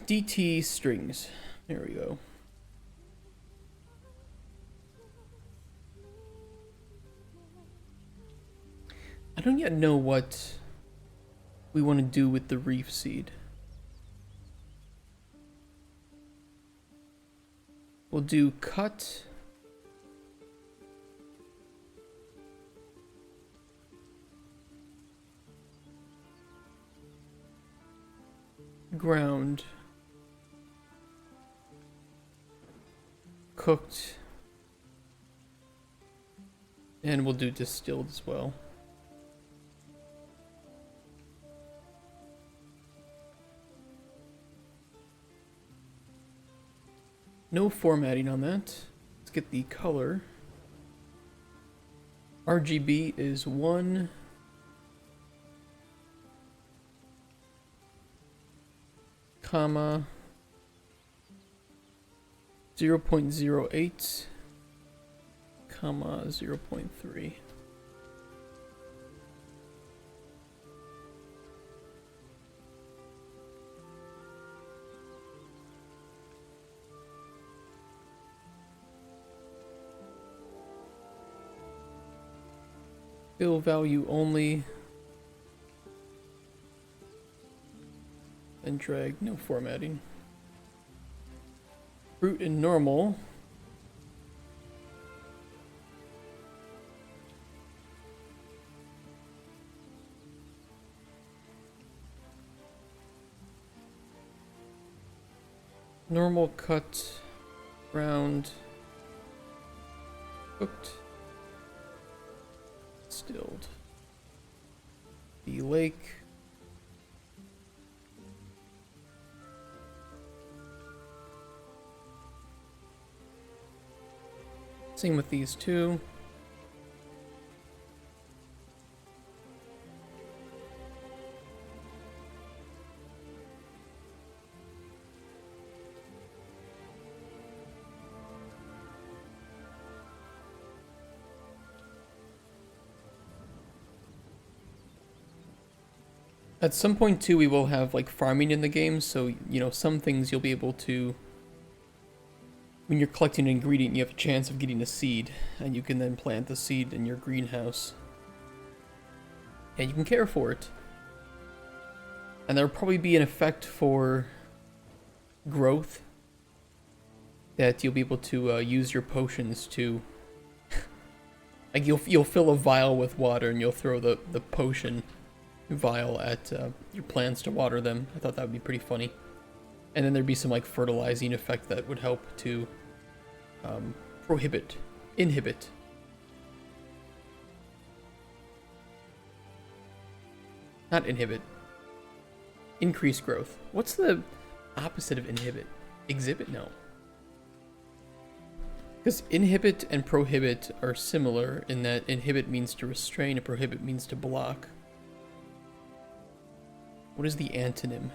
DT strings. There we go. I don't yet know what we want to do with the reef seed. We'll do cut. Ground. Cooked. And we'll do distilled as well. No formatting on that. It's Let's get the color. RGB is 1, comma 0.08, comma 0.3. Fill value only. And drag, no formatting. Fruit and normal. Normal, cut, round, cooked, distilled. The lake. Same with these two. At some point too, we will have like farming in the game, so you know some things you'll be able to. When you're collecting an ingredient, you have a chance of getting a seed, and you can then plant the seed in your greenhouse. And you can care for it. And there'll probably be an effect for growth that you'll be able to use your potions to. Like you'll fill a vial with water and you'll throw the potion vial at your plants to water them. I thought that would be pretty funny. And then there'd be some like fertilizing effect that would help to inhibit. Not inhibit. Increase growth. What's the opposite of inhibit? Exhibit? No. Because inhibit and prohibit are similar in that inhibit means to restrain and prohibit means to block. What is the antonym?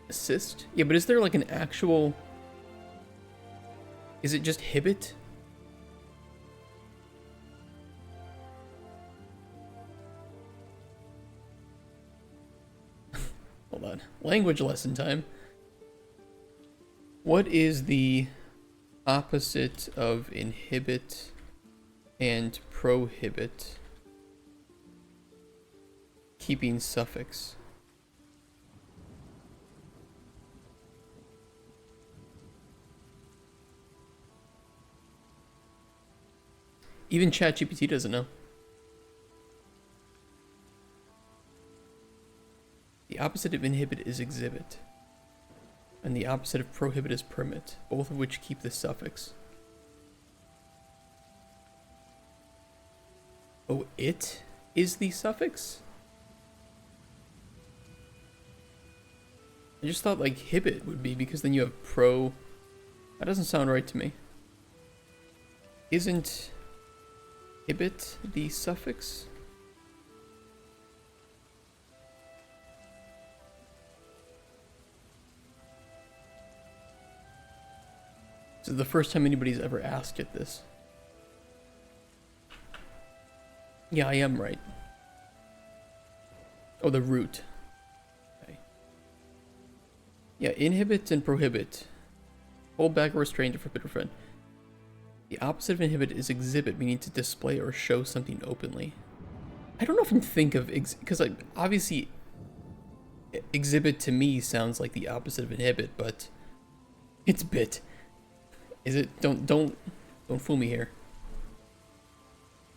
Assist? Yeah, but is there like an actual... Is it just hibit? Hold on. Language lesson time. What is the opposite of inhibit and prohibit? Keeping suffix. Even ChatGPT doesn't know. The opposite of inhibit is exhibit. And the opposite of prohibit is permit, both of which keep the suffix. Oh, it is the suffix? I just thought like hibit would be because then you have pro. That doesn't sound right to me. Isn't hibit the suffix? This is the first time anybody's ever asked it this. Yeah, I am right. Oh, the root. Okay. Yeah, inhibit and prohibit. Hold back or restrain to forbid or friend. The opposite of inhibit is exhibit, meaning to display or show something openly. I don't often think of because like obviously exhibit to me sounds like the opposite of inhibit, but it's bit. Is it? Don't fool me here.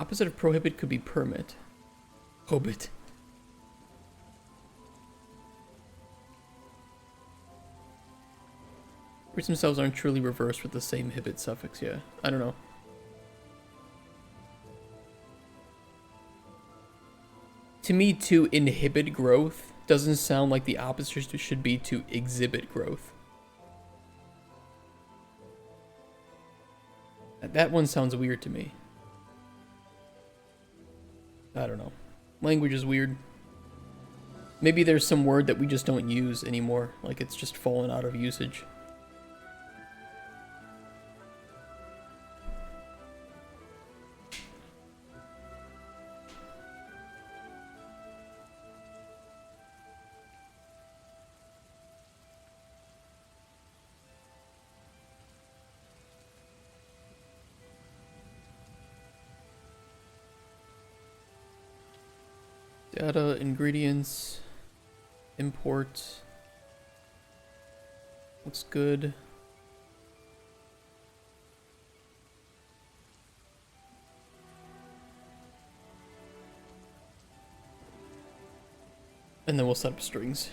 Opposite of prohibit could be permit. Hobit. Words themselves aren't truly reversed with the same hibit suffix, yeah. I don't know. To me, to inhibit growth doesn't sound like the opposite should be to exhibit growth. That one sounds weird to me. I don't know. Language is weird. Maybe there's some word that we just don't use anymore, like it's just fallen out of usage. Data, ingredients, import. Looks good. And then we'll set up strings.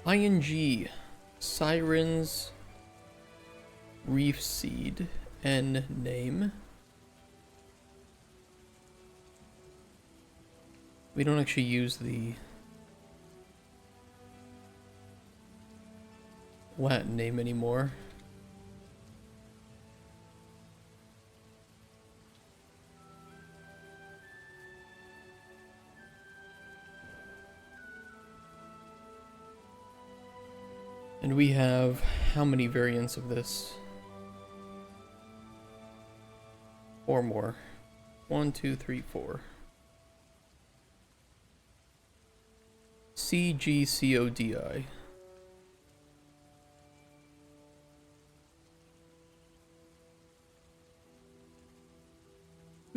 ING, sirens, reef seed, and name. We don't actually use the Latin name anymore. And we have how many variants of this? 4 more. 1, 2, 3, 4. CGCODI.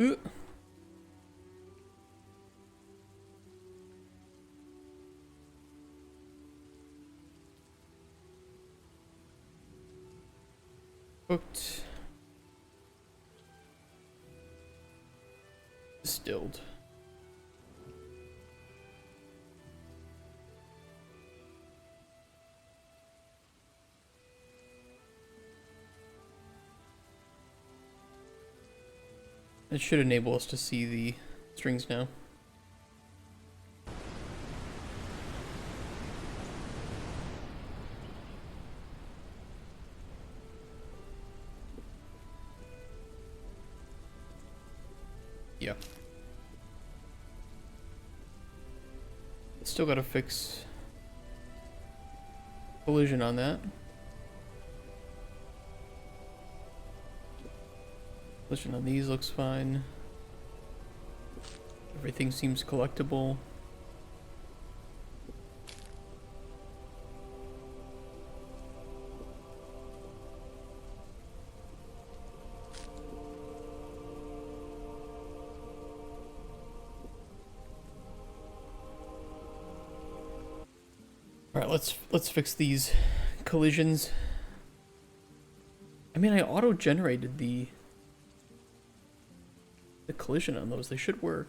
Ooh. Cooked. Distilled. It should enable us to see the strings now. Yeah. Still gotta fix collision on that. Collision on these looks fine. Everything seems collectible. Alright, let's fix these collisions. I mean, I auto-generated the collision on those. They should work.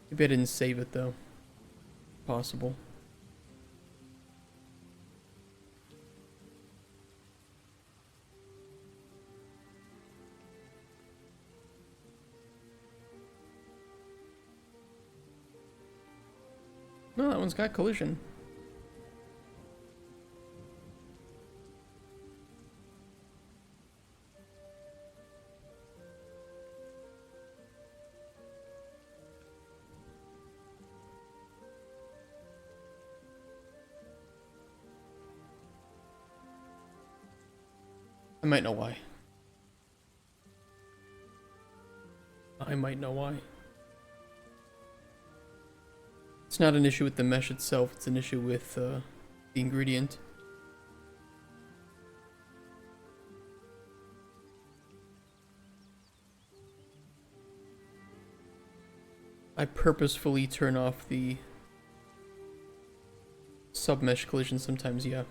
Maybe I didn't save it though. Possible. No, that one's got collision. I might know why. I might know why. It's not an issue with the mesh itself, it's an issue with the ingredient. I purposefully turn off the sub-mesh collision sometimes, yeah.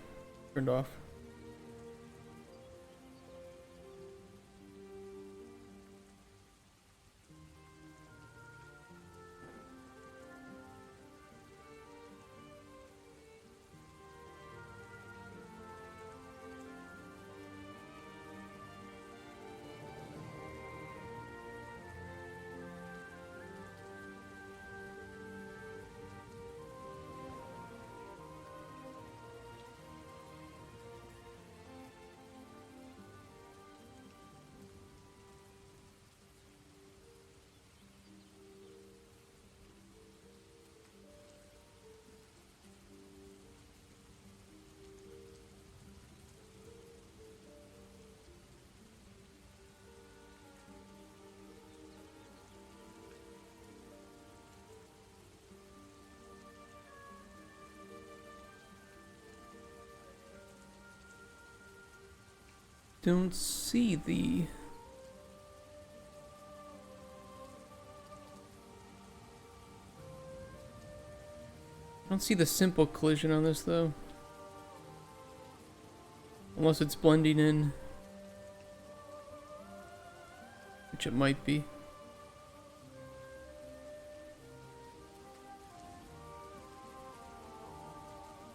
Turned off. don't see the... I don't see the simple collision on this though. Unless it's blending in. Which it might be.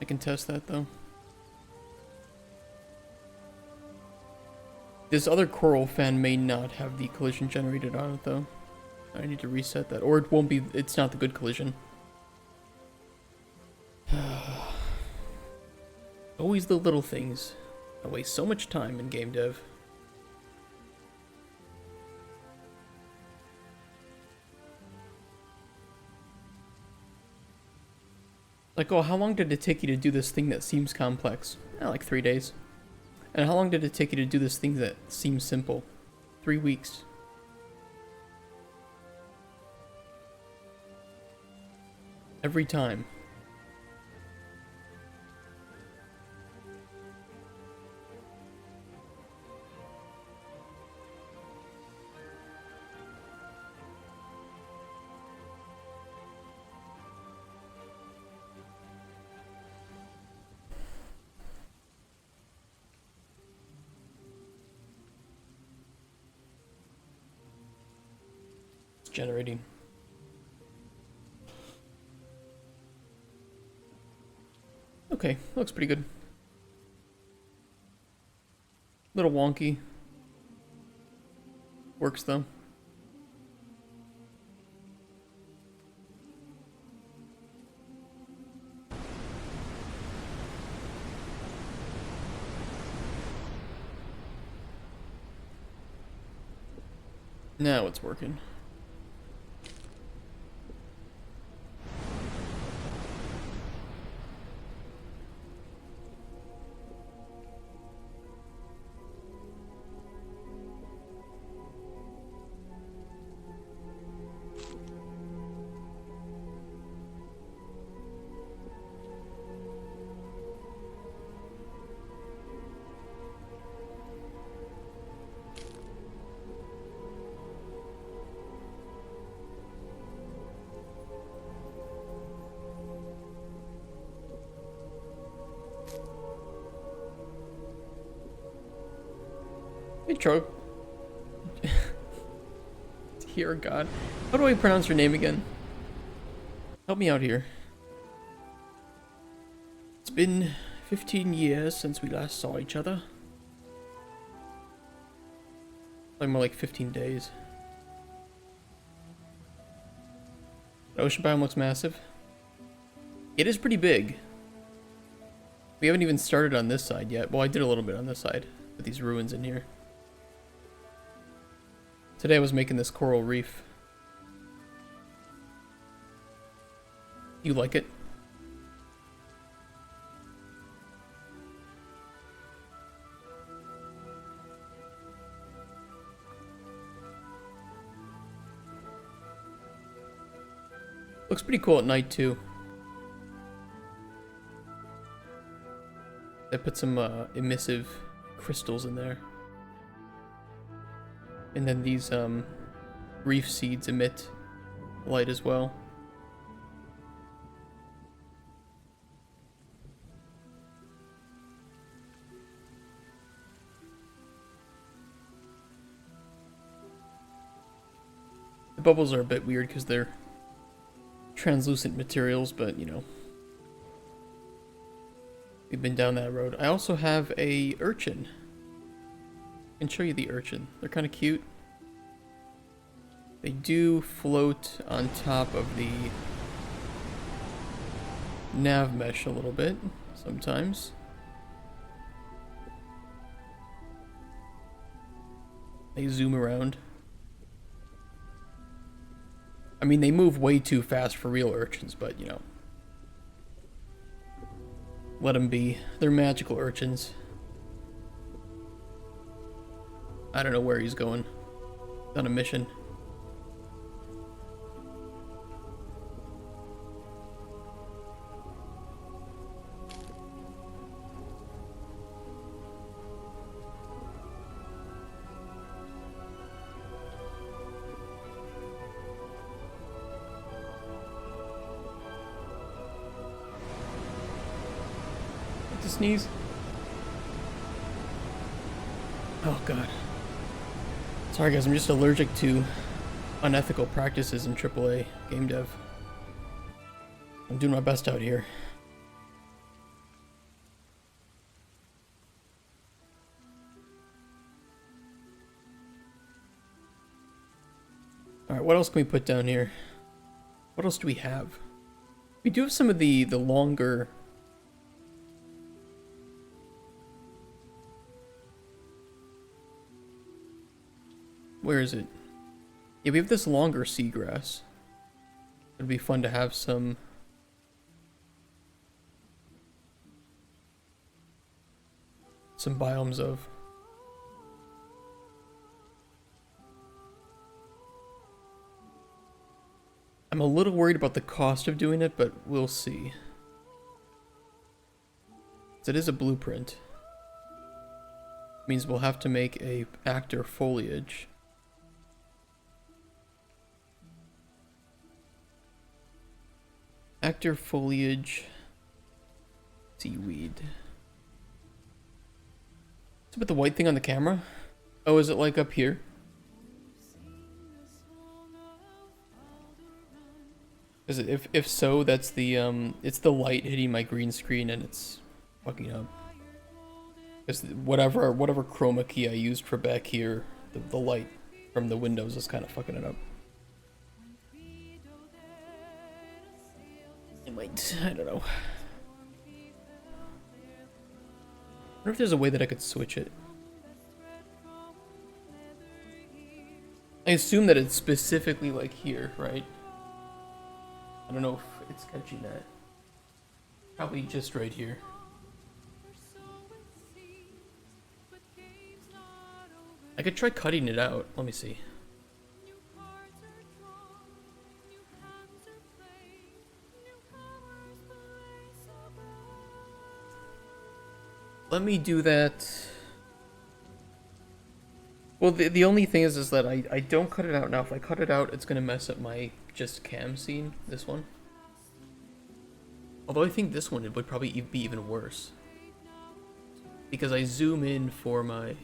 I can test that though. This other coral fan may not have the collision generated on it though. I need to reset that. Or it won't be, it's not the good collision. Always the little things. I waste so much time in game dev. Like, oh, how long did it take you to do this thing that seems complex? Like 3 days. And how long did it take you to do this thing that seems simple? 3 weeks. Every time. Generating. Okay, looks pretty good. Little wonky. Works though. Now it's working. Hey, Tro. Dear God. How do I pronounce your name again? Help me out here. It's been 15 years since we last saw each other. Like more like 15 days. The ocean biome looks massive. It is pretty big. We haven't even started on this side yet. Well, I did a little bit on this side with these ruins in here. Today I was making this coral reef. You like it? Looks pretty cool at night too. They put some emissive crystals in there. And then these reef seeds emit light as well. The bubbles are a bit weird because they're translucent materials, but you know, we've been down that road. I also have a urchin. I can show you the urchin. They're kind of cute. They do float on top of the nav mesh a little bit sometimes. They zoom around. I mean, they move way too fast for real urchins, but you know, let them be. They're magical urchins. I don't know where he's going. On a mission. to sneeze. Oh god. Sorry guys, I'm just allergic to unethical practices in AAA game dev. I'm doing my best out here. Alright, what else can we put down here? What else do we have? We do have some of the longer... Where is it? Yeah, we have this longer seagrass. It'd be fun to have some... biomes of. I'm a little worried about the cost of doing it, but we'll see. It is a blueprint. Means we'll have to make a actor foliage. Actor foliage seaweed. What's with the white thing on the camera? Oh, is it like up here? Is it, if so, that's the it's the light hitting my green screen and it's fucking up. Because whatever chroma key I used for back here, the light from the windows is kind of fucking it up. It might, I don't know. I wonder if there's a way that I could switch it. I assume that it's specifically like here, right? I don't know if it's catching that. Probably just right here. I could try cutting it out. Let me see. Let me do that. Well, the only thing is that I don't cut it out now. If I cut it out, it's gonna mess up my just cam scene. This one. Although I think this one it would probably be even worse because I zoom in for my.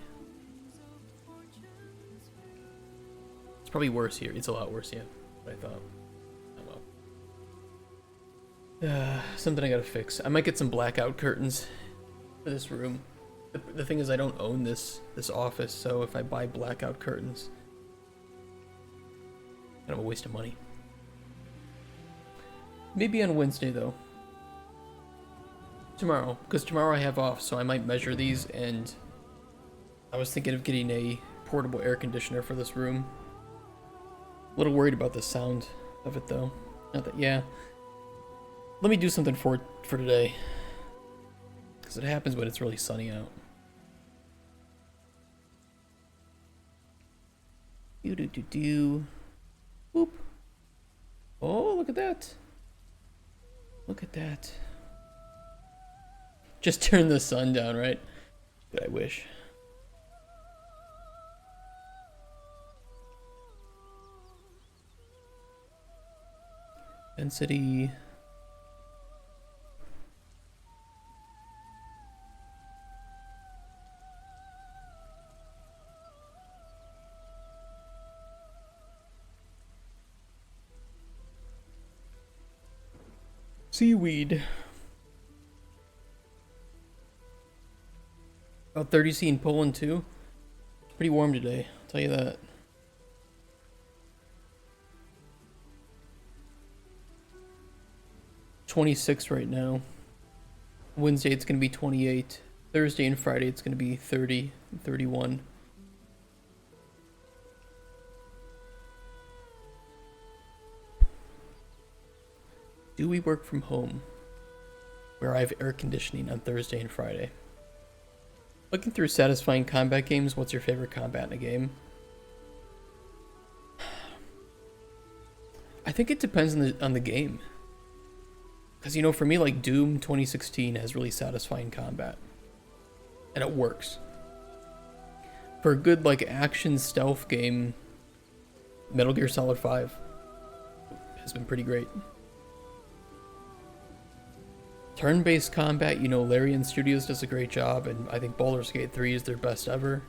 It's probably worse here. It's a lot worse, yeah. What I thought. Oh well. Something I gotta fix. I might get some blackout curtains for this room. The thing is, I don't own this office, so if I buy blackout curtains, kind of a waste of money. Maybe on Wednesday though. Tomorrow, because tomorrow I have off, so I might measure these, and I was thinking of getting a portable air conditioner for this room. A little worried about the sound of it though. Not that, yeah. Let me do something for today. Because it happens when it's really sunny out. Boop. Oh, look at that. Look at that. Just turn the sun down, right? But I wish. Density. Seaweed. About 30°C in Poland too. Pretty warm today, I'll tell you that. $26 right now. Wednesday it's gonna be 28. Thursday and Friday it's gonna be 30 and 31. Do we work from home? Where I have air conditioning on Thursday and Friday. Looking through satisfying combat games, what's your favorite combat in a game? I think it depends on the game. Because, you know, for me, like Doom 2016 has really satisfying combat. And it works. For a good, like, action stealth game, Metal Gear Solid 5 has been pretty great. Turn-based combat, you know, Larian Studios does a great job, and I think Baldur's Gate 3 is their best ever.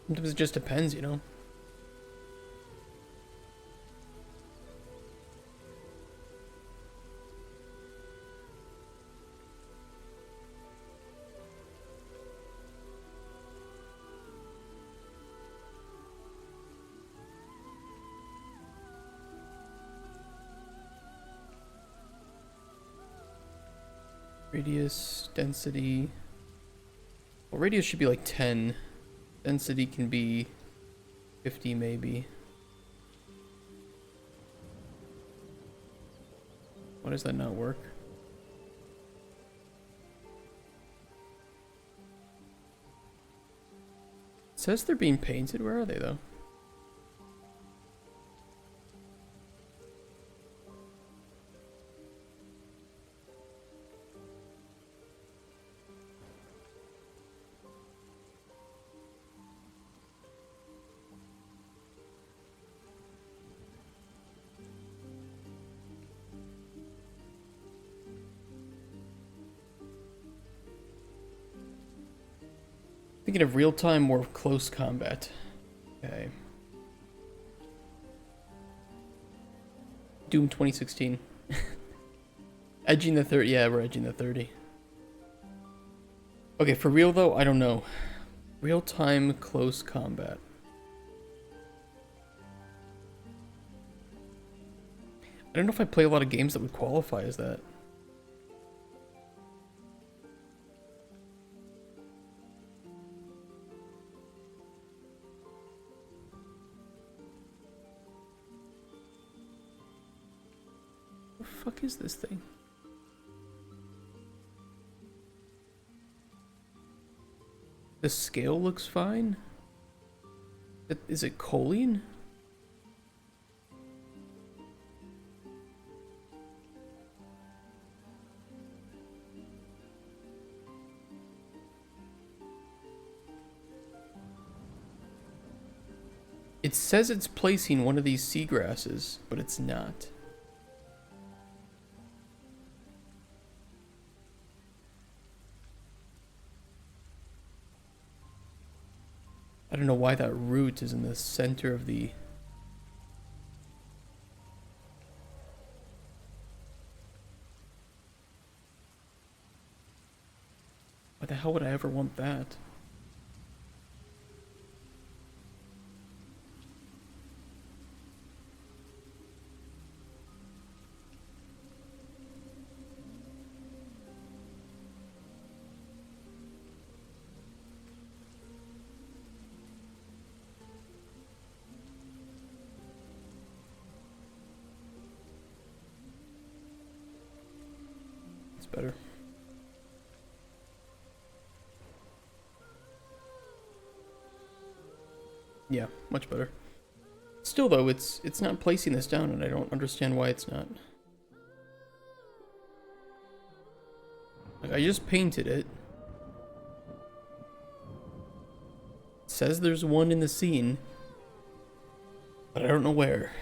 Sometimes it just depends, you know. Radius, density. Well, radius should be like 10. Density can be 50 maybe. Why does that not work? It says they're being painted. Where are they though? Thinking of real-time or close combat. Okay. Doom 2016. Edging the 30. Yeah, we're edging the 30. Okay, for real though, I don't know. Real-time close combat. I don't know if I play a lot of games that would qualify as that. What the fuck is this thing? The scale looks fine. Is it choline? It says it's placing one of these seagrasses, but it's not. I don't know why that root is in the center of the... Why the hell would I ever want that? Better. Yeah, much better. Still though, it's not placing this down and I don't understand why it's not. Like, I just painted it. It says there's one in the scene, but I don't know where.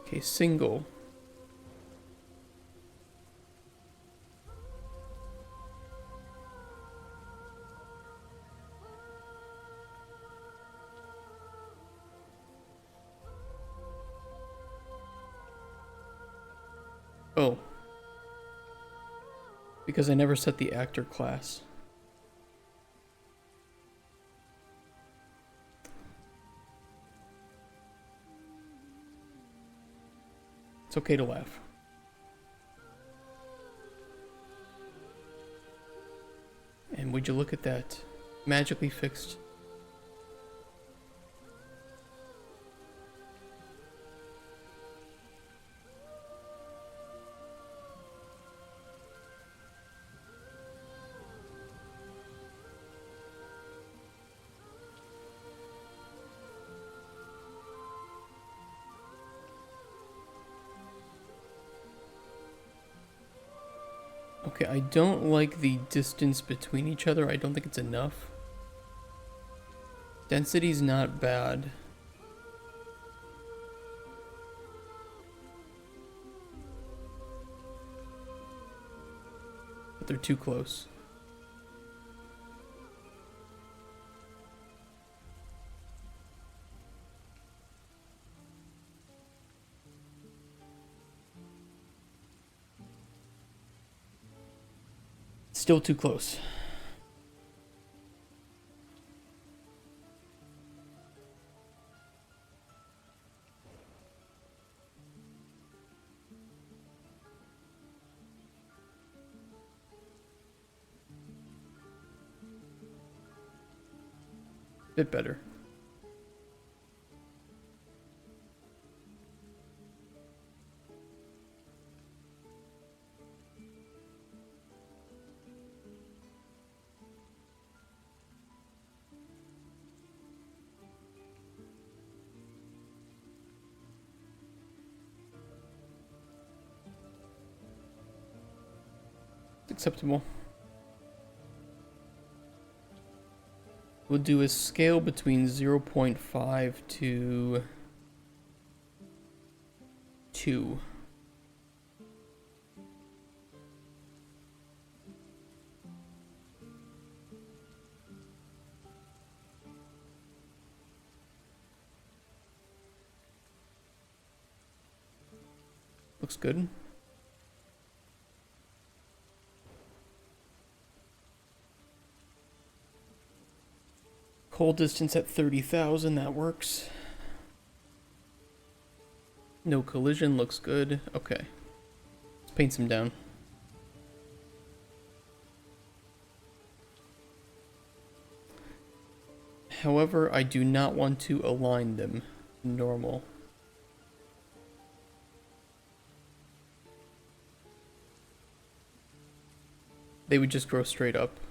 Okay, single. Oh. Because I never set the actor class. It's okay to laugh. And would you look at that? Magically fixed. Okay, I don't like the distance between each other. I don't think it's enough. Density's not bad. But they're too close. Still too close. Bit better. Acceptable. We'll do a scale between 0.5 to 2. Looks good. Cold distance at 30,000, that works. No collision, looks good. Okay. Let's paint some down. However, I do not want to align them normal. They would just grow straight up.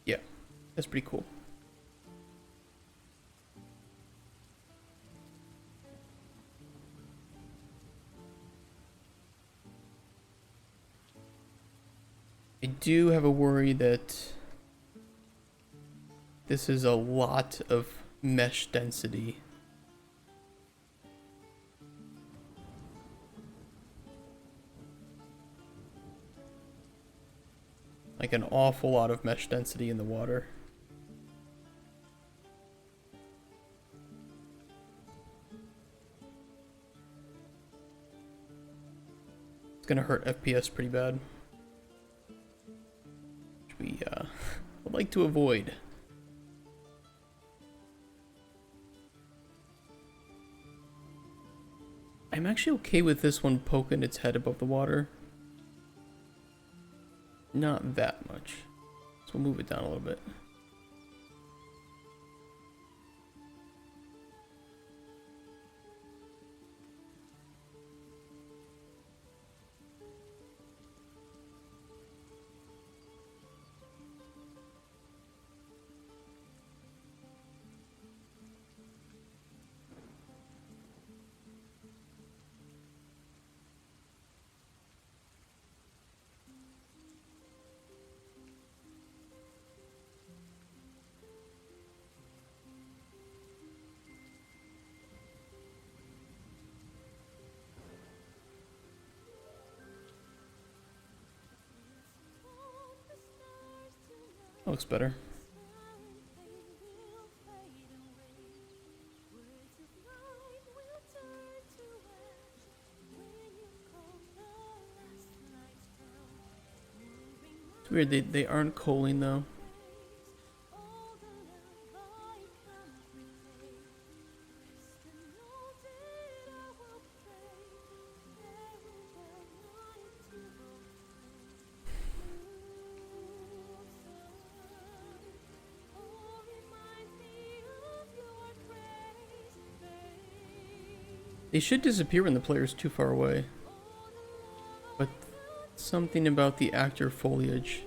Yeah, that's pretty cool. I do have a worry that this is a lot of mesh density. Like an awful lot of mesh density in the water. It's gonna hurt FPS pretty bad. Which we would like to avoid. I'm actually okay with this one poking its head above the water. Not that much. So we'll move it down a little bit. That looks better. It's weird, they aren't coaling though. They should disappear when the player's too far away. something about the actor foliage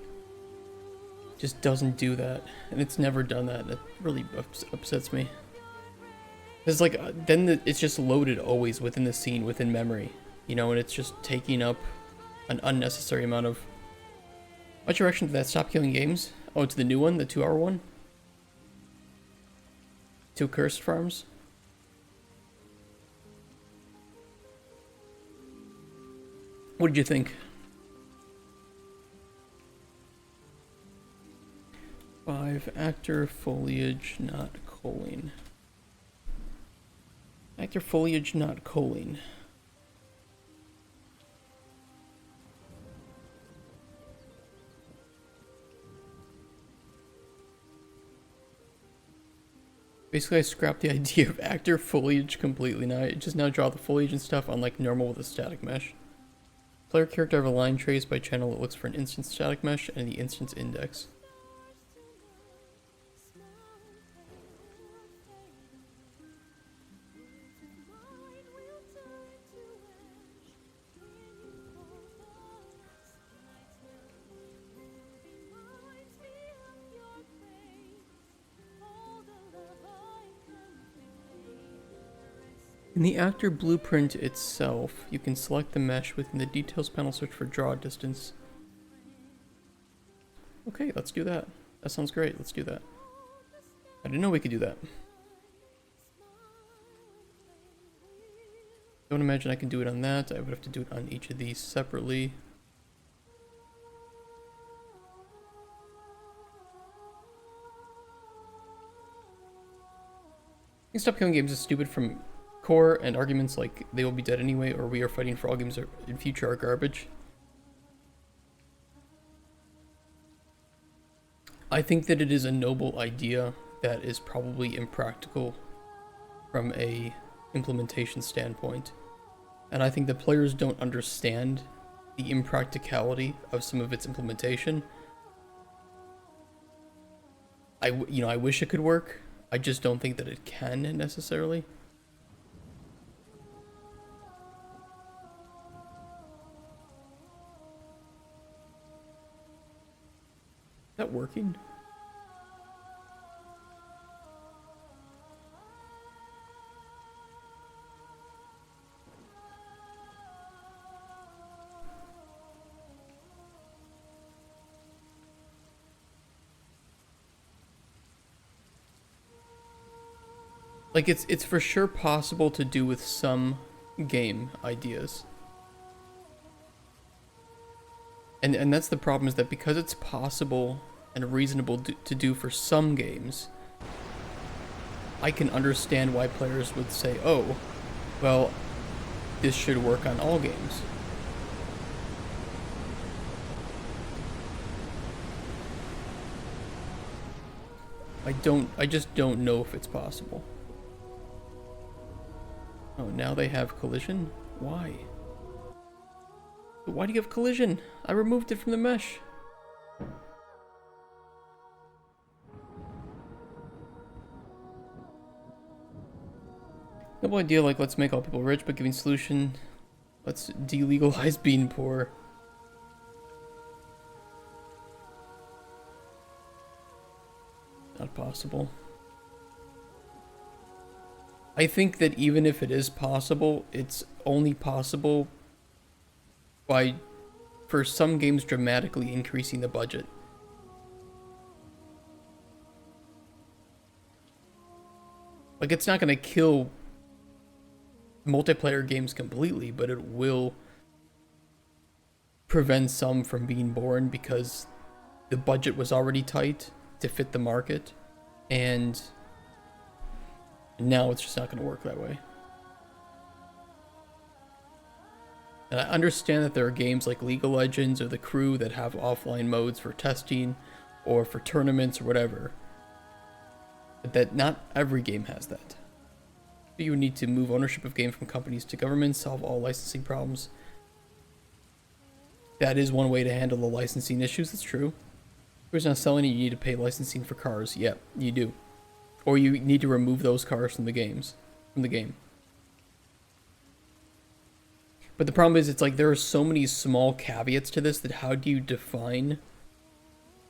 just doesn't do that, and it's never done that. It really upsets me. It's like, it's just loaded always within the scene, within memory, you know, and it's just taking up an unnecessary amount of... What's your reaction to that Stop Killing Games? Oh, it's the new one, the 2-hour one? 2 Cursed Farms? What did you think? 5 actor foliage not choline. Actor foliage not choline. Basically, I scrapped the idea of actor foliage completely. Now I just now draw the foliage and stuff on like normal with a static mesh. Player character have a line trace by channel that looks for an instance static mesh and the instance index. In the actor blueprint itself, you can select the mesh within the details panel, search for draw distance. Okay, let's do that. That sounds great. Let's do that. I didn't know we could do that. Don't imagine I can do it on that. I would have to do it on each of these separately. I think Stop Killing Games is stupid from core, and arguments like they will be dead anyway or we are fighting for all games in future are garbage. I think that it is a noble idea that is probably impractical from a implementation standpoint, and I think the players don't understand the impracticality of some of its implementation. I wish it could work. I just don't think that it can necessarily. Is that working? Like, it's for sure possible to do with some game ideas. And that's the problem, is that because it's possible and reasonable to do for some games, I can understand why players would say, oh, well, this should work on all games. I just don't know if it's possible. Oh, now they have collision? Why? Why do you have collision? I removed it from the mesh. Noble idea, like, let's make all people rich, but giving solution, let's delegalize being poor. Not possible. I think that even if it is possible, it's only possible by, for some games, dramatically increasing the budget. Like, it's not going to kill multiplayer games completely, but it will prevent some from being born because the budget was already tight to fit the market, and now it's just not going to work that way. And I understand that there are games like League of Legends or The Crew that have offline modes for testing or for tournaments or whatever, but that not every game has that. You would need to move ownership of games from companies to governments, solve all licensing problems. That is one way to handle the licensing issues, that's true. If it's not selling it, you need to pay licensing for cars. Yep, you do. Or you need to remove those cars from the game. But the problem is, it's like there are so many small caveats to this that how do you define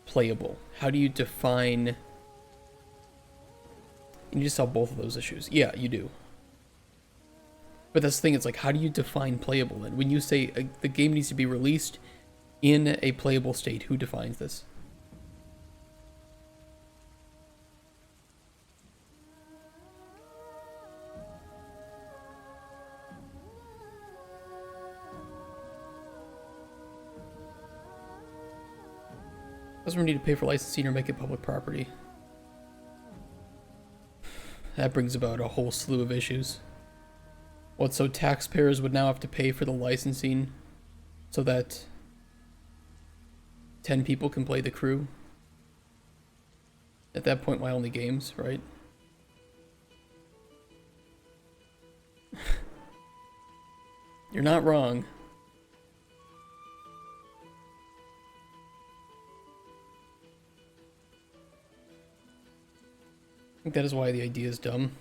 playable? How do you define... You need to solve both of those issues. Yeah, you do. But that's the thing, it's like, how do you define playable then? When you say the game needs to be released in a playable state, who defines this? Customer need to pay for licensing or make it public property. That brings about a whole slew of issues. What, so taxpayers would now have to pay for the licensing so that 10 people can play the crew? At that point, why only games, right? You're not wrong. I think that is why the idea is dumb.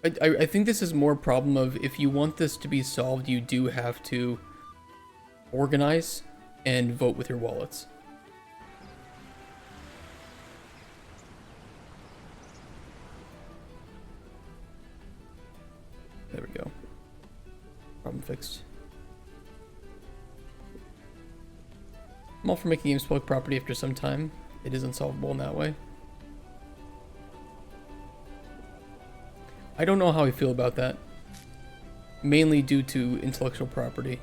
I think this is more a problem of, if you want this to be solved, you do have to organize and vote with your wallets. There we go. Problem fixed. I'm all for making games public property after some time. It is unsolvable in that way. I don't know how I feel about that. Mainly due to intellectual property.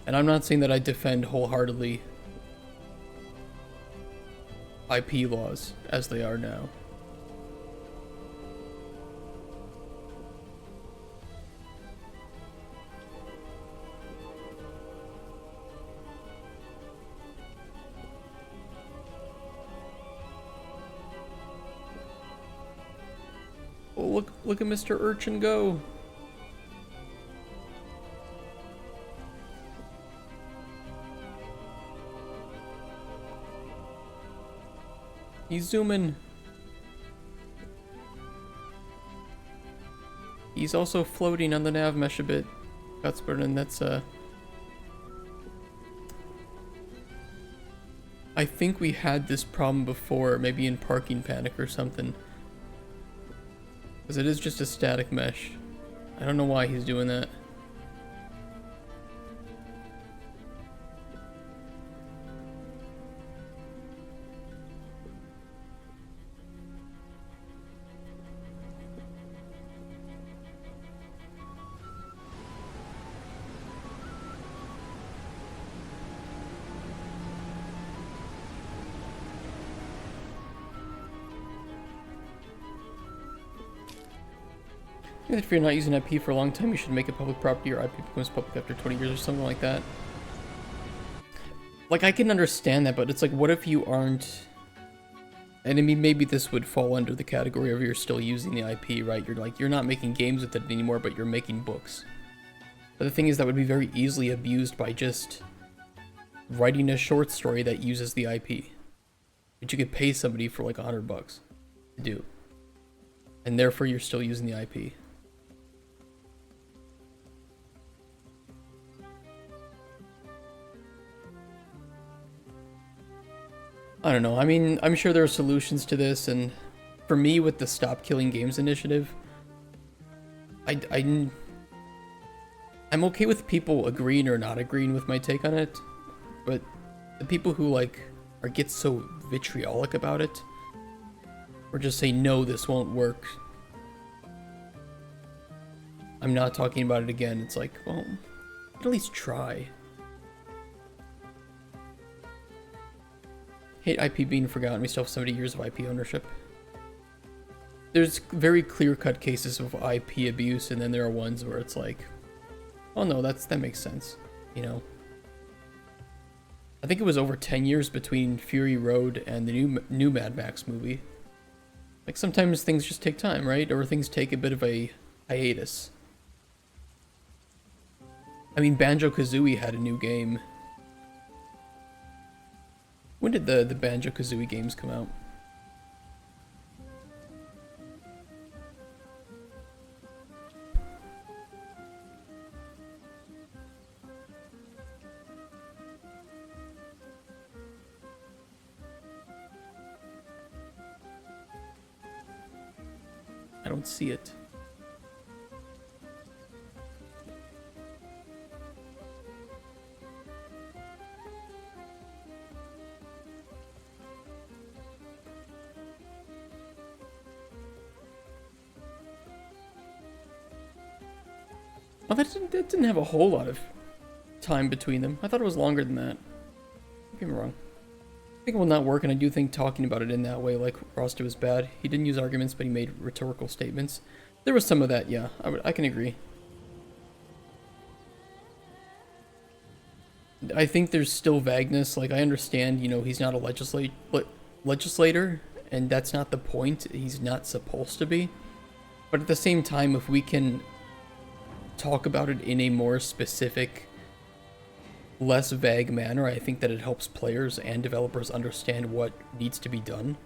And I'm not saying that I defend wholeheartedly IP laws as they are now. Oh, look at Mr. Urchin go. He's zooming. He's also floating on the nav mesh a bit. And that's I think we had this problem before, maybe in Parking Panic or something. Because it is just a static mesh. I don't know why he's doing that. If you're not using IP for a long time, you should make it public property, or IP becomes public after 20 years or something like that. Like, I can understand that, but it's like, what if you aren't... And I mean, maybe this would fall under the category of you're still using the IP, right? You're like, you're not making games with it anymore, but you're making books. But the thing is, that would be very easily abused by just writing a short story that uses the IP. But you could pay somebody for like $100 to do. And therefore, you're still using the IP. I don't know. I mean, I'm sure there are solutions to this, and for me, with the Stop Killing Games initiative, I'm okay with people agreeing or not agreeing with my take on it, but the people who get so vitriolic about it, or just say no, this won't work, I'm not talking about it again. It's like, well, at least try. Hate IP being forgotten. We still have 70 years of IP ownership. There's very clear-cut cases of IP abuse, and then there are ones where it's like, oh no, that makes sense, you know. I think it was over 10 years between Fury Road and the new Mad Max movie. Like, sometimes things just take time, right? Or things take a bit of a hiatus. I mean, Banjo-Kazooie had a new game. When did the Banjo-Kazooie games come out? I don't see it. Oh, that didn't have a whole lot of time between them. I thought it was longer than that. Maybe I'm wrong. I think it will not work, and I do think talking about it in that way, like Ross did, was bad. He didn't use arguments, but he made rhetorical statements. There was some of that, yeah. I can agree. I think there's still vagueness. Like, I understand, you know, he's not a legislator, and that's not the point. He's not supposed to be. But at the same time, if we can talk about it in a more specific, less vague manner, I think that it helps players and developers understand what needs to be done.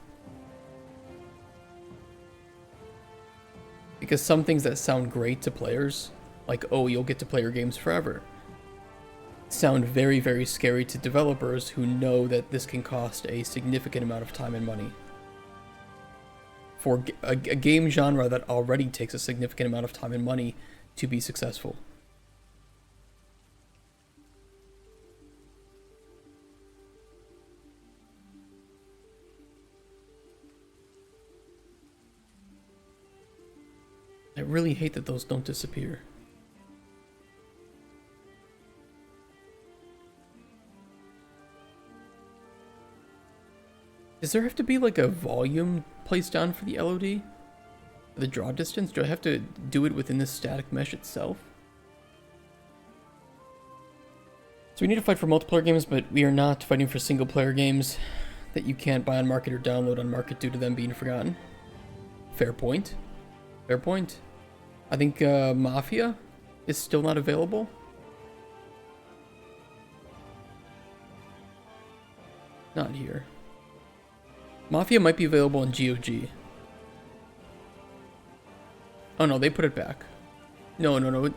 Because some things that sound great to players, like, oh, you'll get to play your games forever, sound very, very scary to developers who know that this can cost a significant amount of time and money. For a game genre that already takes a significant amount of time and money to be successful. I really hate that those don't disappear. Does there have to be like a volume placed down for the LOD? The draw distance? Do I have to do it within the static mesh itself? So we need to fight for multiplayer games, but we are not fighting for single player games that you can't buy on market or download on market due to them being forgotten. Fair point. Fair point. I think Mafia is still not available. Not here. Mafia might be available in GOG. Oh no, they put it back. No,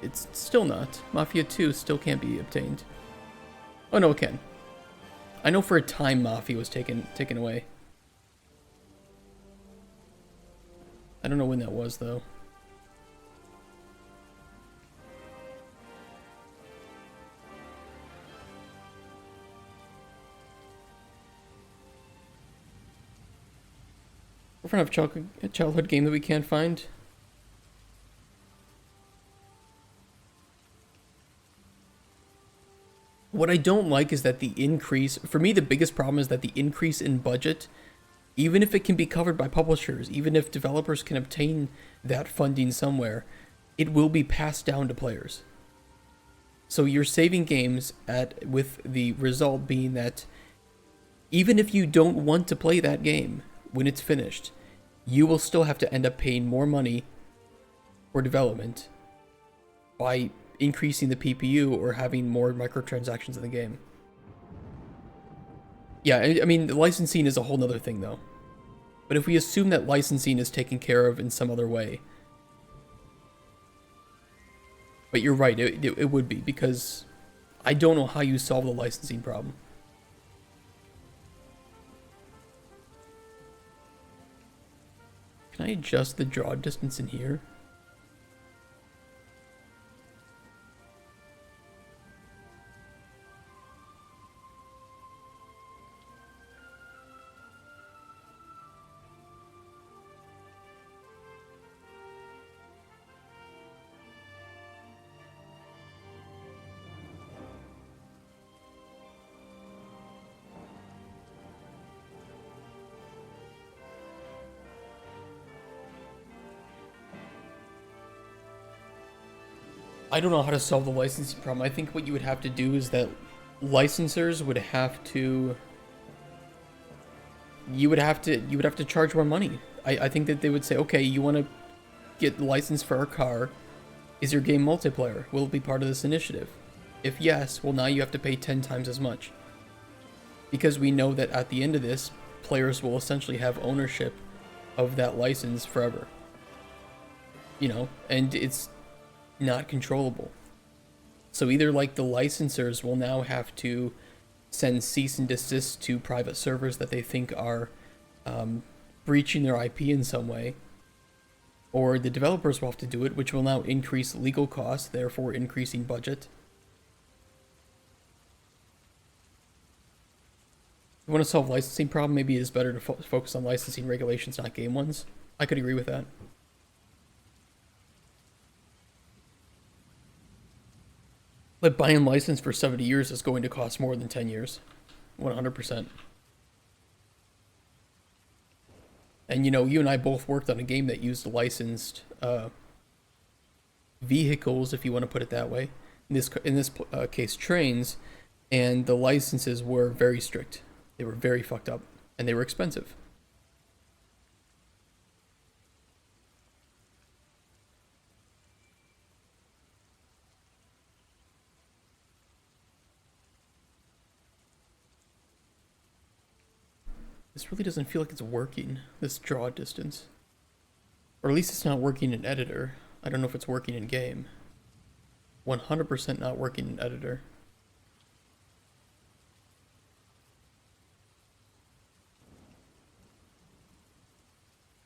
it's still not. Mafia 2 still can't be obtained. Oh no, it can. I know for a time Mafia was taken away. I don't know when that was though. We're gonna have a childhood game that we can't find. What I don't like is that the increase, for me the biggest problem is that the increase in budget, even if it can be covered by publishers, even if developers can obtain that funding somewhere, it will be passed down to players. So you're saving games with the result being that even if you don't want to play that game when it's finished, you will still have to end up paying more money for development by increasing the PPU or having more microtransactions in the game. Yeah, I mean, the licensing is a whole nother thing though. But if we assume that licensing is taken care of in some other way, but you're right, it would be, because I don't know how you solve the licensing problem. Can I adjust the draw distance in here? I don't know how to solve the licensing problem. I think what you would have to do is that licensors would have to... You would have to charge more money. I think that they would say, okay, you want to get the license for our car. Is your game multiplayer? Will it be part of this initiative? If yes, well now you have to pay 10 times as much. Because we know that at the end of this, players will essentially have ownership of that license forever. You know, and it's not controllable. So either like the licensors will now have to send cease and desist to private servers that they think are breaching their IP in some way, or the developers will have to do it, which will now increase legal costs, therefore increasing budget. You want to solve licensing problem, maybe it is better to focus on licensing regulations, not game ones. I could agree with that. But buying a license for 70 years is going to cost more than 10 years. 100%. And you know, you and I both worked on a game that used licensed vehicles, if you want to put it that way. In this case, trains, and the licenses were very strict. They were very fucked up, and they were expensive. This really doesn't feel like it's working, this draw distance. Or at least it's not working in editor. I don't know if it's working in game. 100% not working in editor.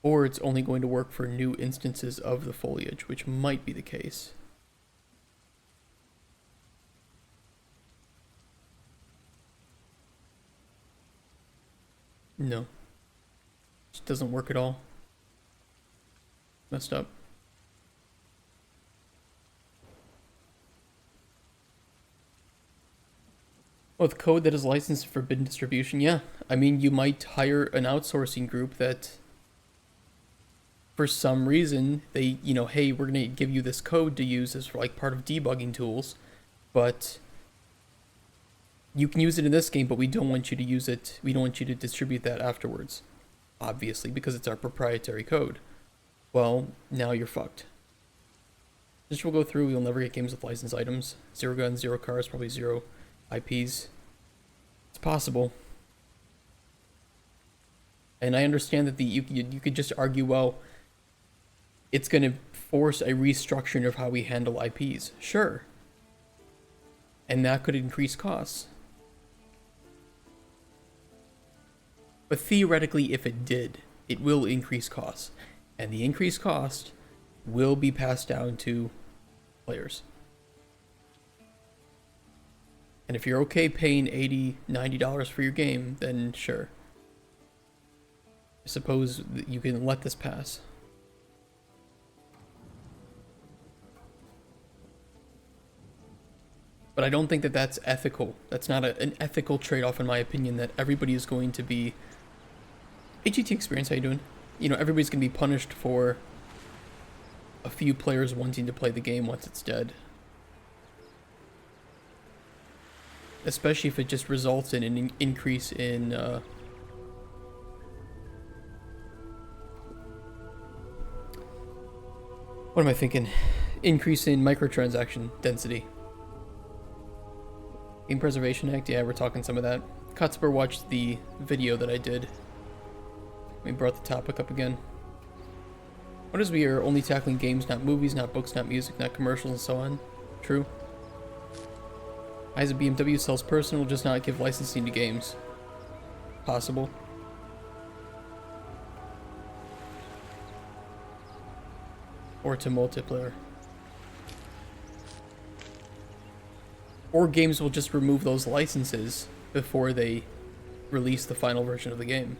Or it's only going to work for new instances of the foliage, which might be the case. No. It doesn't work at all. Messed up. With code that is licensed for forbidden distribution, yeah. I mean, you might hire an outsourcing group that, for some reason, they, you know, hey, we're going to give you this code to use as like part of debugging tools, but you can use it in this game, but we don't want you to use it. We don't want you to distribute that afterwards, obviously, because it's our proprietary code. Well, now you're fucked. This will go through. You'll never get games with licensed items. 0 guns, 0 cars, probably 0 IPs. It's possible. And I understand that you could just argue, well, it's going to force a restructuring of how we handle IPs. Sure. And that could increase costs. But theoretically, if it did, it will increase costs. And the increased cost will be passed down to players. And if you're okay paying $80, $90 for your game, then sure. I suppose you can let this pass. But I don't think that that's ethical. That's not an ethical trade-off, in my opinion, that everybody is going to be... Hey, GT Experience, how you doing? You know, everybody's going to be punished for a few players wanting to play the game once it's dead. Especially if it just results in an increase in... what am I thinking? Increase in microtransaction density. Game Preservation Act, yeah, we're talking some of that. Kotspur watched the video that I did. We brought the topic up again. What is we are only tackling games, not movies, not books, not music, not commercials, and so on. True. As a BMW sells personal, just not give licensing to games. Possible. Or to multiplayer. Or games will just remove those licenses before they release the final version of the game.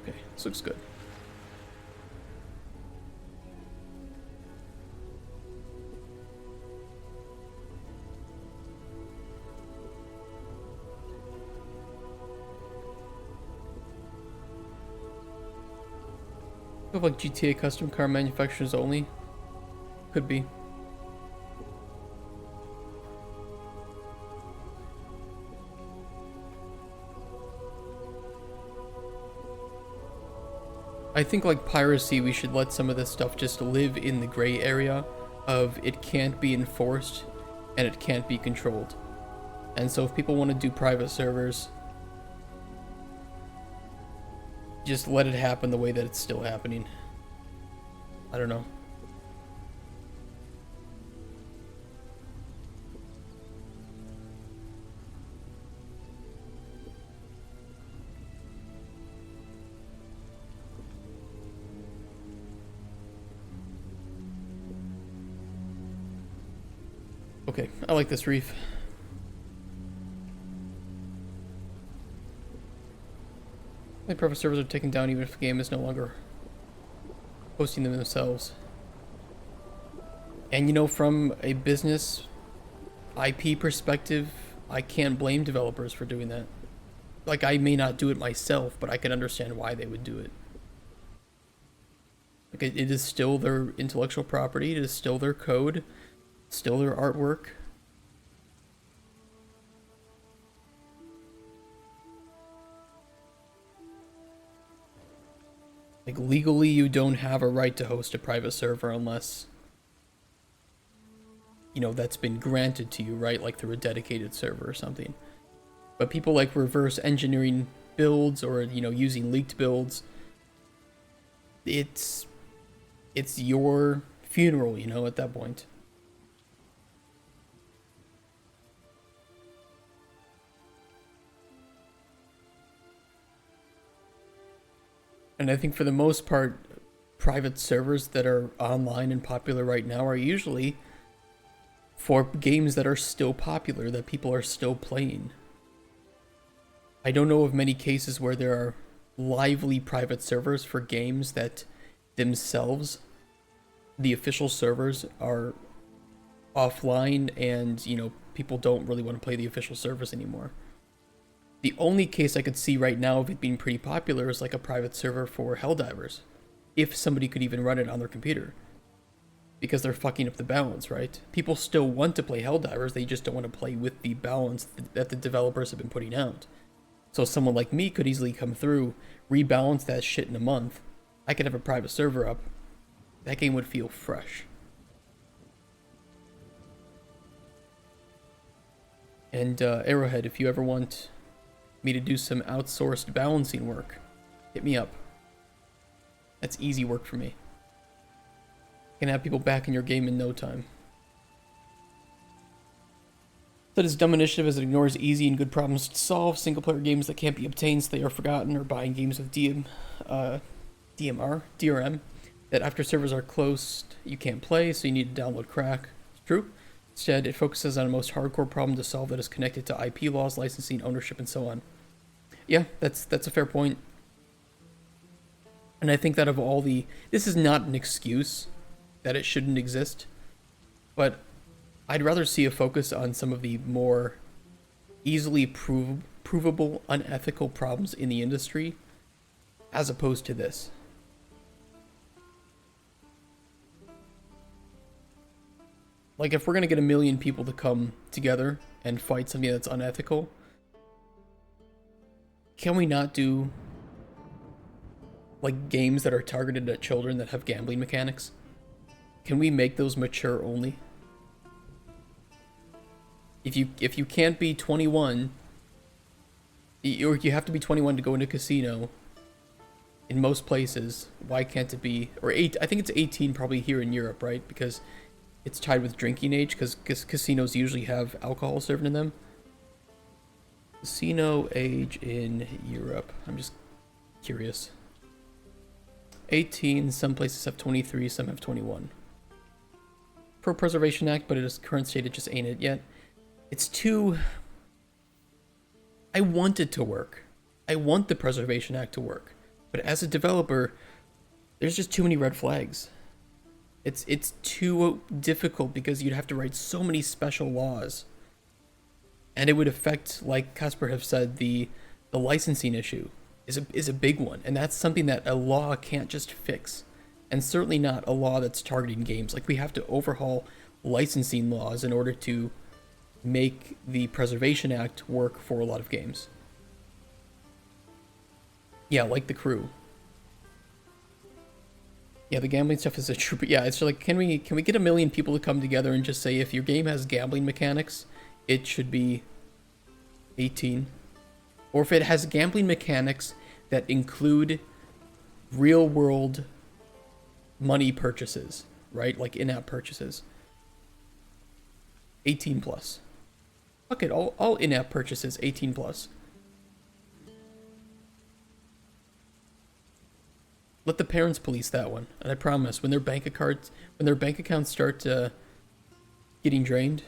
Okay, this looks good. Of like GTA custom car manufacturers only? Could be. I think like piracy, we should let some of this stuff just live in the gray area of it can't be enforced and it can't be controlled. And so if people want to do private servers, just let it happen the way that it's still happening. I don't know. Okay, I like this reef. The private servers are taken down even if the game is no longer hosting them themselves. And you know, from a business IP perspective, I can't blame developers for doing that. Like, I may not do it myself, but I can understand why they would do it. Like, it is still their intellectual property, it is still their code, still their artwork. Like, legally, you don't have a right to host a private server unless, you know, that's been granted to you, right? Like through a dedicated server or something. But people like reverse engineering builds or, you know, using leaked builds, it's your funeral, you know, at that point. And I think for the most part, private servers that are online and popular right now are usually for games that are still popular, that people are still playing. I don't know of many cases where there are lively private servers for games that themselves, the official servers, are offline and, you know, people don't really want to play the official servers anymore. The only case I could see right now of it being pretty popular is like a private server for Helldivers, if somebody could even run it on their computer. Because they're fucking up the balance, right? People still want to play Helldivers, they just don't want to play with the balance that the developers have been putting out. So someone like me could easily come through, rebalance that shit in a month. I could have a private server up. That game would feel fresh. And Arrowhead, if you ever want me to do some outsourced balancing work, hit me up. That's easy work for me. Can have people back in your game in no time. That is dumb initiative as it ignores easy and good problems to solve. Single player games that can't be obtained so they are forgotten, or buying games with DRM, that after servers are closed you can't play, so you need to download crack. It's true. Instead, it focuses on a most hardcore problem to solve that is connected to IP laws, licensing, ownership, and so on. Yeah, that's a fair point. And I think that of all this is not an excuse that it shouldn't exist, but I'd rather see a focus on some of the more easily provable unethical problems in the industry as opposed to this. Like, if we're gonna get 1 million people to come together and fight something that's unethical, can we not do like games that are targeted at children that have gambling mechanics? Can we make those mature only? If you can't be 21, or you have to be 21 to go into a casino in most places, why can't it be, or I think it's 18 probably here in Europe, right? Because it's tied with drinking age, because casinos usually have alcohol served in them. Casino age in Europe. I'm just curious. 18, some places have 23, some have 21. Pro Preservation Act, but at its current state, it just ain't it yet. It's too... I want it to work. I want the Preservation Act to work. But as a developer, there's just too many red flags. It's too difficult because you'd have to write so many special laws. And it would affect, like Casper have said, the licensing issue is a big one. And that's something that a law can't just fix. And certainly not a law that's targeting games. Like, we have to overhaul licensing laws in order to make the Preservation Act work for a lot of games. Yeah, like The Crew. Yeah, the gambling stuff is a true. Yeah, it's like, can we get 1 million people to come together and just say, if your game has gambling mechanics, it should be 18, or if it has gambling mechanics that include real world money purchases, right? Like in-app purchases. 18 plus. Fuck it, all in-app purchases 18 plus. Let the parents police that one, and I promise, when their bank accounts start getting drained,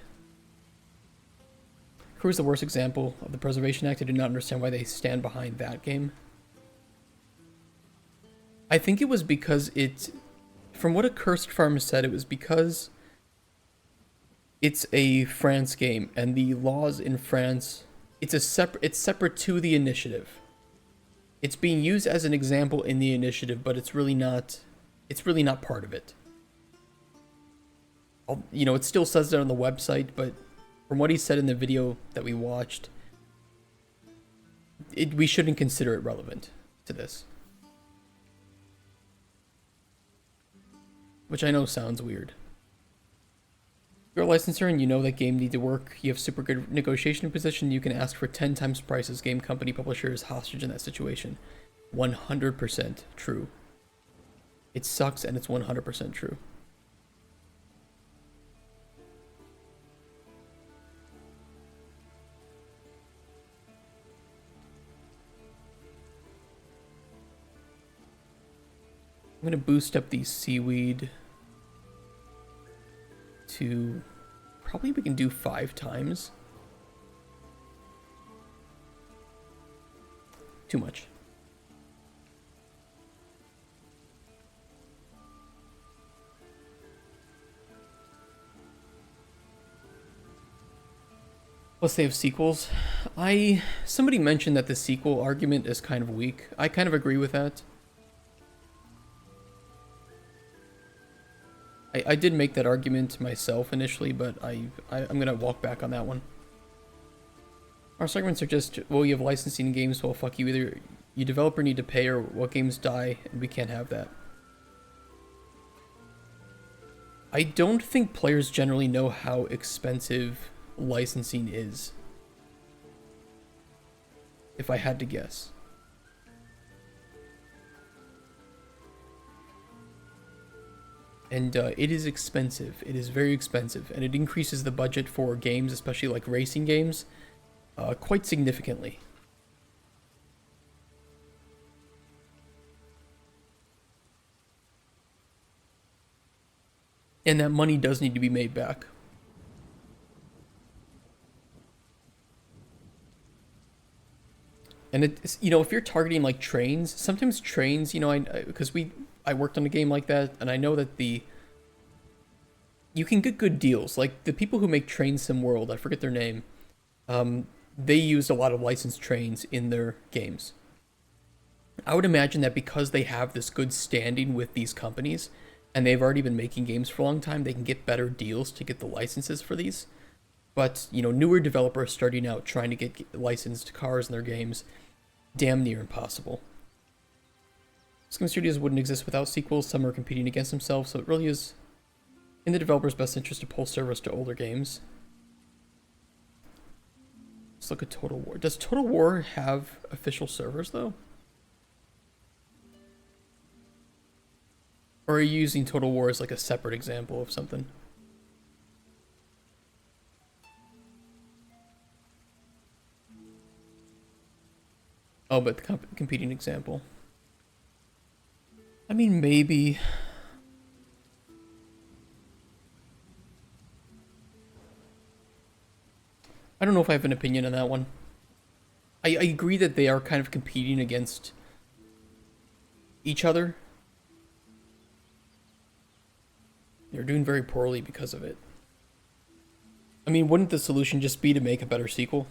Who's the worst example of the Preservation Act? I do not understand why they stand behind that game. I think it was because from what a Cursed Farm said, it was because it's a France game and the laws in France, it's separate to the initiative. It's being used as an example in the initiative, but it's really not part of it. It still says it on the website, but from what he said in the video that we watched, we shouldn't consider it relevant to this. Which I know sounds weird. If you're a licensor and you know that game need to work, you have super good negotiation position, you can ask for 10 times price as game company publisher is hostage in that situation. 100% true. It sucks and it's 100% true. I'm going to boost up the seaweed to probably we can do 5 times. Too much. Plus they have sequels. Somebody mentioned that the sequel argument is kind of weak. I kind of agree with that. I did make that argument myself initially, but I'm going to walk back on that one. Our arguments are just, well, you have licensing games, well, fuck you. Either you developer need to pay or what games die, and we can't have that. I don't think players generally know how expensive licensing is, if I had to guess. And it is expensive. It is very expensive, and it increases the budget for games, especially like racing games, quite significantly. And that money does need to be made back. And it's, if you're targeting like trains, sometimes trains, because I worked on a game like that, and I know that you can get good deals. Like the people who make Train Sim World, I forget their name, they used a lot of licensed trains in their games. I would imagine that because they have this good standing with these companies, and they've already been making games for a long time, they can get better deals to get the licenses for these. But, newer developers starting out trying to get licensed cars in their games, damn near impossible. Some studios wouldn't exist without sequels, some are competing against themselves, so it really is in the developer's best interest to pull servers to older games. Let's look at Total War. Does Total War have official servers, though? Or are you using Total War as like a separate example of something? Oh, but the competing example. I mean, maybe. I don't know if I have an opinion on that one. I agree that they are kind of competing against each other. They're doing very poorly because of it. I mean, wouldn't the solution just be to make a better sequel?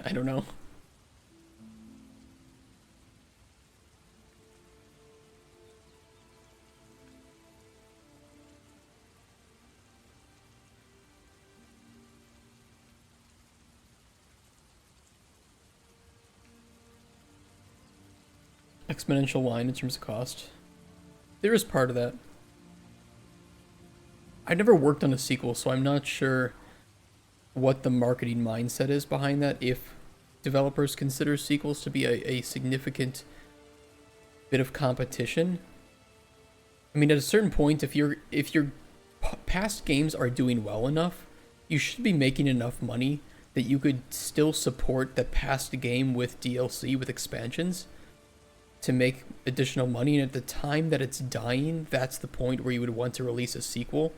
I don't know. Exponential line in terms of cost. There is part of that. I never worked on a sequel, so I'm not sure what the marketing mindset is behind that, if developers consider sequels to be a significant bit of competition. I mean, at a certain point, if your past games are doing well enough, you should be making enough money that you could still support the past game with DLC, with expansions, to make additional money. And at the time that it's dying, that's the point where you would want to release a sequel.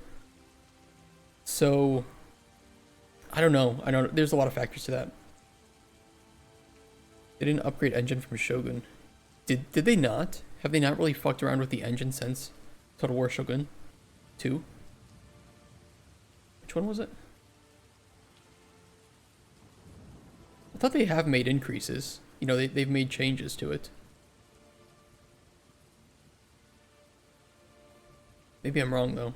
So I don't know. I don't. There's a lot of factors to that. They didn't upgrade engine from Shogun. Did they not? Have they not really fucked around with the engine since Total War Shogun 2? Which one was it? I thought they have made increases. You know, they've made changes to it. Maybe I'm wrong, though.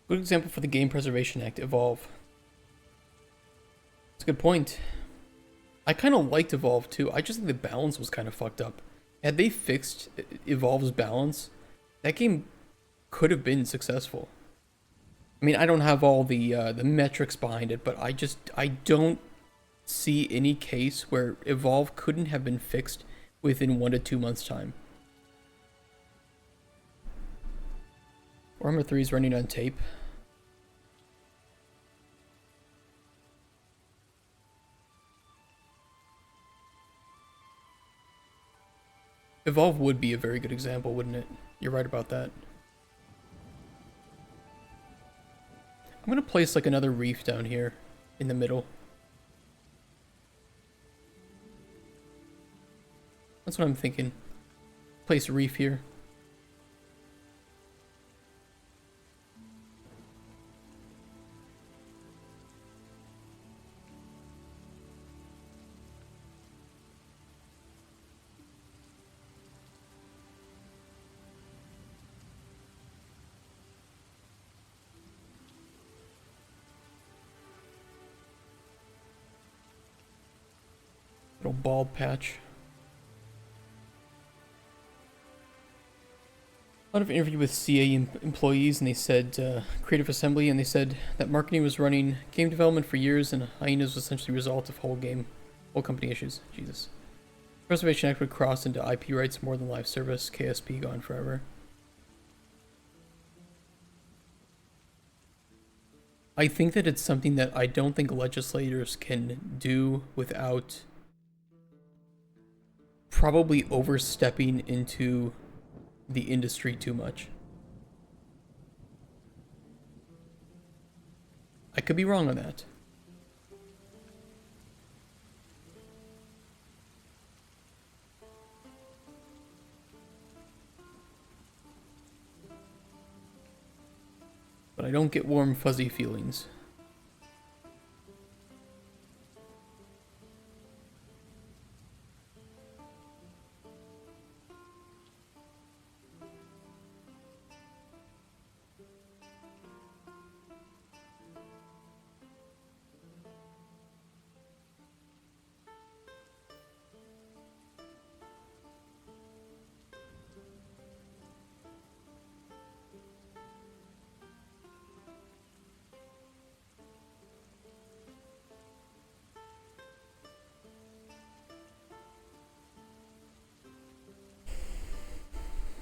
Good example for the Game Preservation Act, Evolve. It's a good point. I kind of liked Evolve too. I just think the balance was kind of fucked up. Had they fixed Evolve's balance, that game could have been successful. I mean, I don't have all the metrics behind it, but I don't see any case where Evolve couldn't have been fixed within 1 to 2 months' time. Warhammer 3 is running on tape. Evolve would be a very good example, wouldn't it? You're right about that. I'm gonna place like another reef down here in the middle. That's what I'm thinking. Place a reef here. Little bald patch. A lot of interview with CA employees, and they said creative assembly, and they said that marketing was running game development for years, and hyenas was essentially a result of whole company issues. Jesus. Preservation Act would cross into IP rights more than live service. KSP gone forever. I think that it's something that I don't think legislators can do without probably overstepping into the industry too much. I could be wrong on that. But I don't get warm, fuzzy feelings.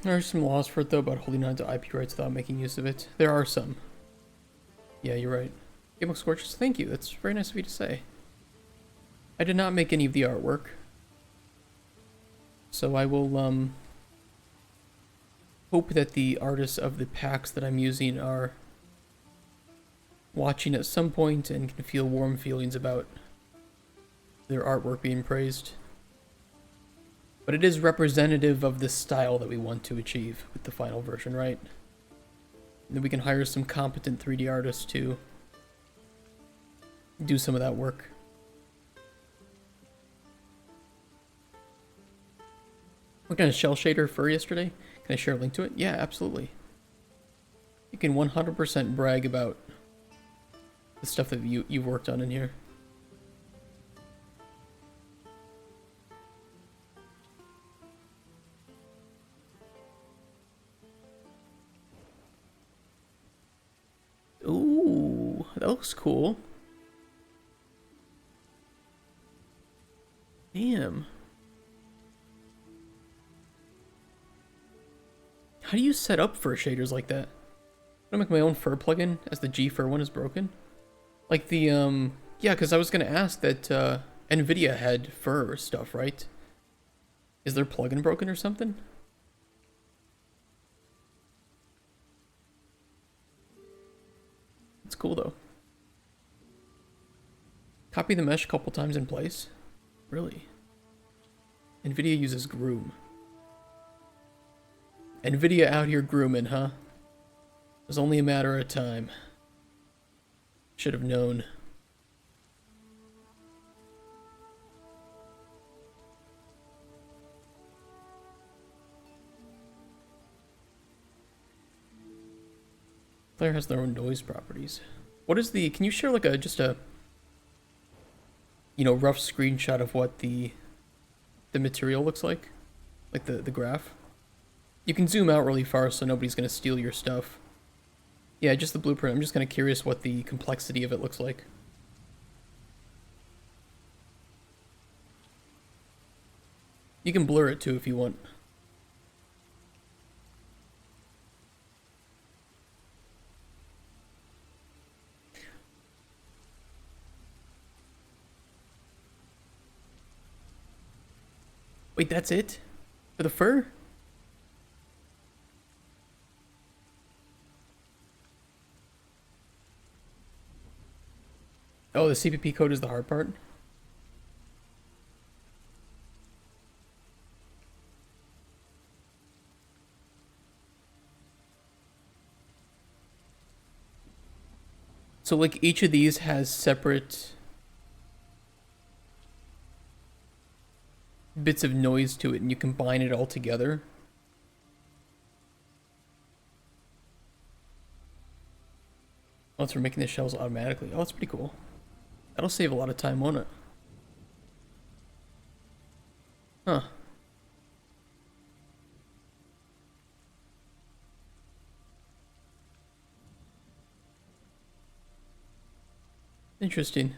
There are some laws for it, though, about holding on to IP rights without making use of it. There are some. Yeah, you're right. Game of Scorches, thank you. That's very nice of you to say. I did not make any of the artwork. So I will, hope that the artists of the packs that I'm using are watching at some point and can feel warm feelings about their artwork being praised. But it is representative of the style that we want to achieve with the final version, right? And then we can hire some competent 3D artists to do some of that work. Worked on a shell shader for yesterday. Can I share a link to it? Yeah, absolutely. You can 100% brag about the stuff that you've worked on in here. Ooh, that looks cool. Damn. How do you set up fur shaders like that? I'm gonna make my own fur plugin as the G fur one is broken. Like the, yeah, because I was gonna ask that, NVIDIA had fur stuff, right? Is their plugin broken or something? It's cool though. Copy the mesh a couple times in place. Really? NVIDIA uses Groom. NVIDIA out here grooming, huh? It was only a matter of time. Should have known. Flare has their own noise properties. What is the... Can you share like just a... You know, rough screenshot of what the material looks like? Like the graph? You can zoom out really far so nobody's gonna steal your stuff. Yeah, just the blueprint. I'm just kind of curious what the complexity of it looks like. You can blur it too if you want. Wait, that's it? For the fur? Oh, the CPP code is the hard part? So like each of these has separate bits of noise to it and you combine it all together. Oh, it's for making the shells automatically. Oh, that's pretty cool. That'll save a lot of time, won't it? Huh. Interesting.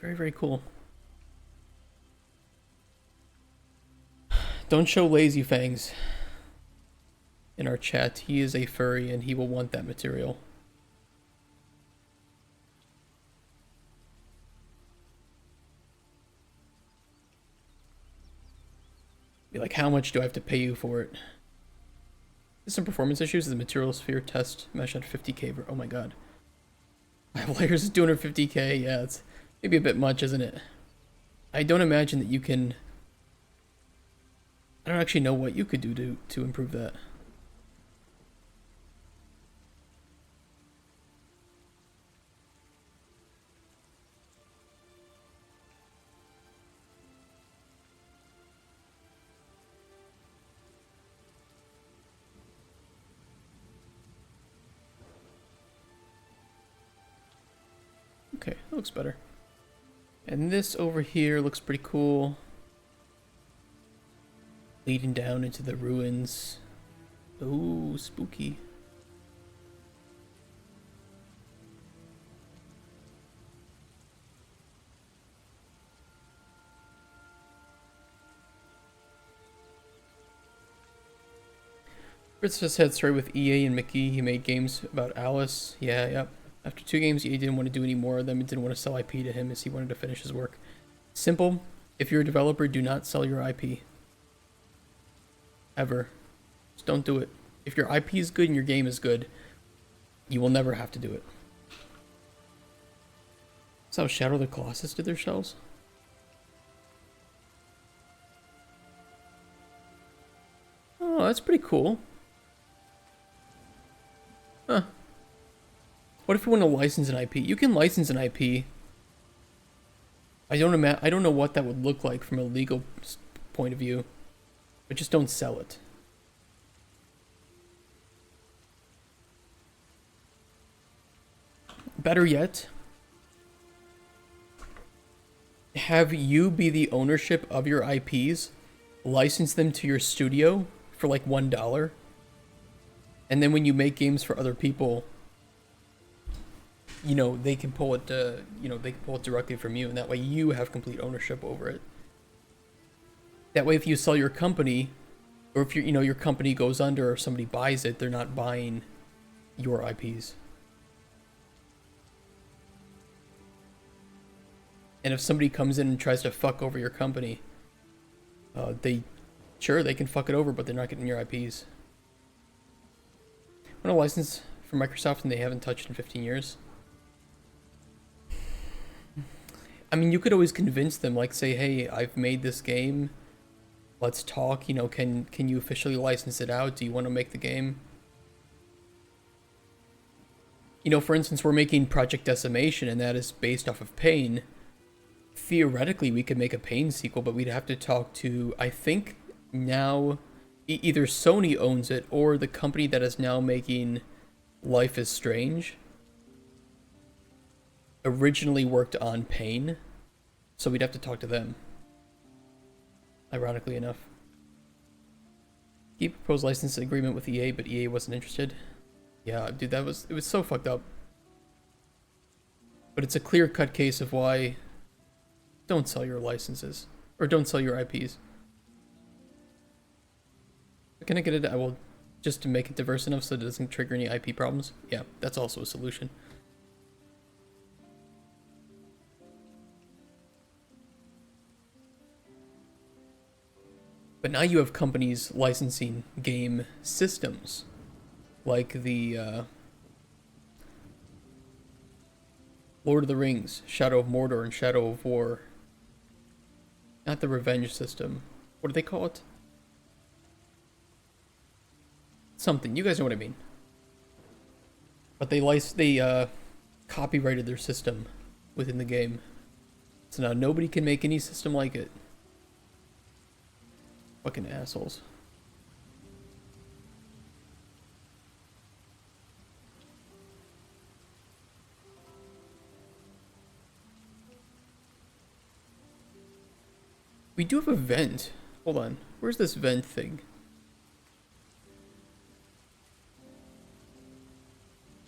Very, very cool. Don't show Lazy Fangs in our chat. He is a furry and he will want that material. Be like, how much do I have to pay you for it? There's some performance issues. The material sphere test mesh at 50k. Oh my god. 5 layers is 250k. Yeah, it's maybe a bit much, isn't it? I don't imagine that you can... I don't actually know what you could do to improve that. Okay, that looks better. And this over here looks pretty cool. Leading down into the ruins. Ooh, spooky. Fritz just had started with EA and Mickey. He made games about Alice. Yeah, yep. After 2 games, EA didn't want to do any more of them. It didn't want to sell IP to him as he wanted to finish his work. Simple. If you're a developer, do not sell your IP. Ever. Just don't do it. If your IP is good and your game is good, you will never have to do it. That's how Shadow of the Colossus did their shells. Oh, that's pretty cool. Huh. What if you want to license an IP? You can license an IP. I don't know what that would look like from a legal point of view, but just don't sell it. Better yet, have you be the ownership of your IPs, license them to your studio for like $1, and then when you make games for other people, you know, they can pull it, they can pull it directly from you, and that way you have complete ownership over it. That way, if you sell your company, or if your company goes under or somebody buys it, they're not buying your IPs. And if somebody comes in and tries to fuck over your company, they can fuck it over, but they're not getting your IPs. Want a license for Microsoft and they haven't touched in 15 years? I mean, you could always convince them, like say, hey, I've made this game. Let's talk, can you officially license it out? Do you want to make the game? For instance, we're making Project Decimation, and that is based off of Pain. Theoretically, we could make a Pain sequel, but we'd have to talk to, I think, now, either Sony owns it, or the company that is now making Life is Strange originally worked on Pain, so we'd have to talk to them. Ironically enough. He proposed license agreement with EA, but EA wasn't interested. Yeah, dude, it was so fucked up. But it's a clear-cut case of why don't sell your licenses, or don't sell your IPs. Can I get it? I will, just to make it diverse enough so it doesn't trigger any IP problems. Yeah, that's also a solution. But now you have companies licensing game systems, like the Lord of the Rings, Shadow of Mordor, and Shadow of War. Not the Revenge system. What do they call it? Something. You guys know what I mean. But they copyrighted their system within the game, so now nobody can make any system like it. Fucking assholes. We do have a vent. Hold on. Where's this vent thing?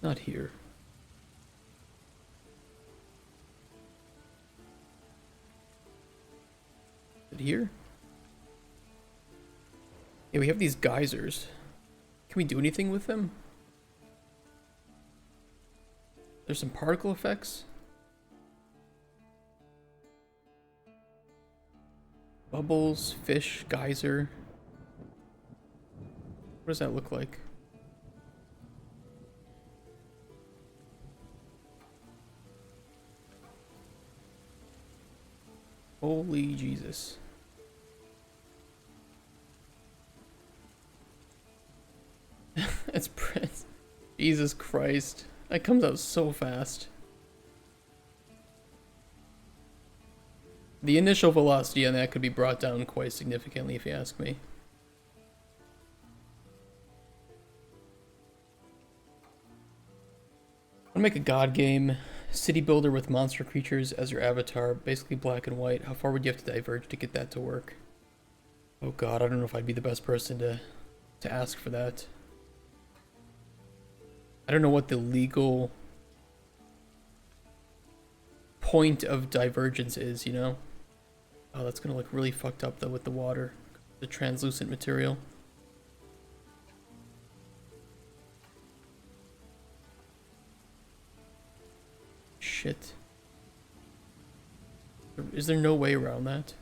Not here. Is it here? Yeah, we have these geysers. Can we do anything with them? There's some particle effects. Bubbles, fish, geyser. What does that look like? Holy Jesus. That's Prince. Jesus Christ. That comes out so fast. The initial velocity on that could be brought down quite significantly if you ask me. I want to make a god game. City builder with monster creatures as your avatar. Basically black and white. How far would you have to diverge to get that to work? Oh god, I don't know if I'd be the best person to ask for that. I don't know what the legal point of divergence is, Oh, that's gonna look really fucked up though with the water. The translucent material. Shit. Is there no way around that?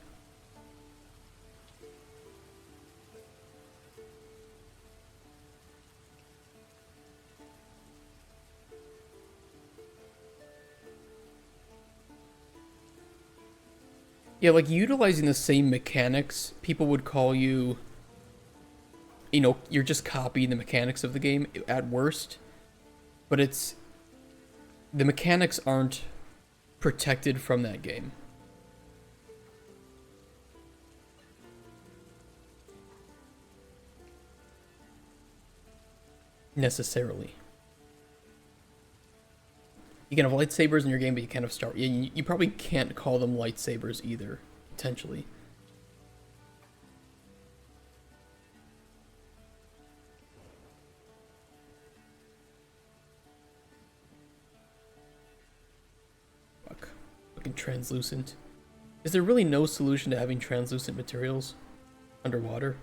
Yeah, like utilizing the same mechanics, people would call you, you're just copying the mechanics of the game at worst. But the mechanics aren't protected from that game. Necessarily. You can have lightsabers in your game, but you can't have Star. You probably can't call them lightsabers either, potentially. Fuck. Fucking translucent. Is there really no solution to having translucent materials underwater?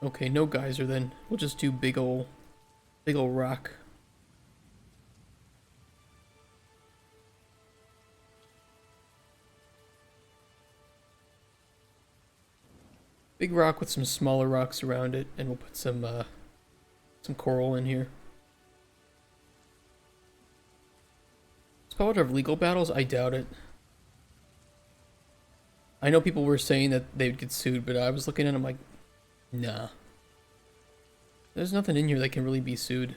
Okay, no geyser then. We'll just do big ol' rock. Big rock with some smaller rocks around it, and we'll put some coral in here. Does Power have legal battles? I doubt it. I know people were saying that they'd get sued, but I was looking at them like, nah. There's nothing in here that can really be sued.